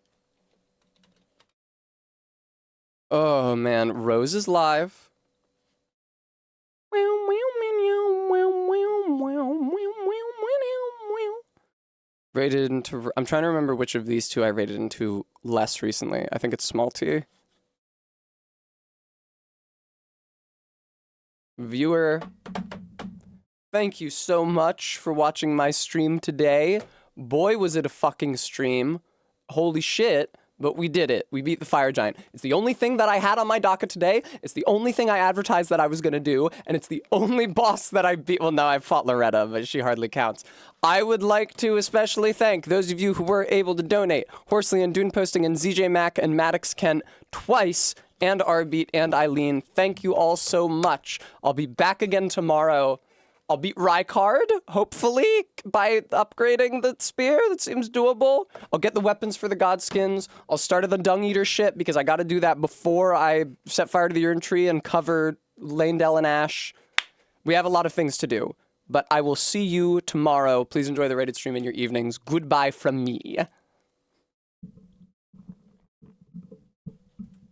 Oh man, Rose is live. Rated into, I'm trying to remember which of these two I rated into less recently. I think it's Small T. Viewer, thank you so much for watching my stream today. Boy, was it a fucking stream. Holy shit, but we did it. We beat the fire giant. It's the only thing that I had on my docket today. It's the only thing I advertised that I was gonna do, and it's the only boss that I beat. Well, no, I fought Loretta, but she hardly counts. I would like to especially thank those of you who were able to donate. Horsley and Dune Posting and ZJ Mack and Maddox Kent twice, and Arbeat and Eileen. Thank you all so much. I'll be back again tomorrow. I'll beat Rykard, hopefully, by upgrading the spear. That seems doable. I'll get the weapons for the Godskins. I'll start at the Dung Eater shit, because I gotta do that before I set fire to the Urn Tree and cover Lanedell and Ash. We have a lot of things to do. But I will see you tomorrow. Please enjoy the rated stream in your evenings. Goodbye from me.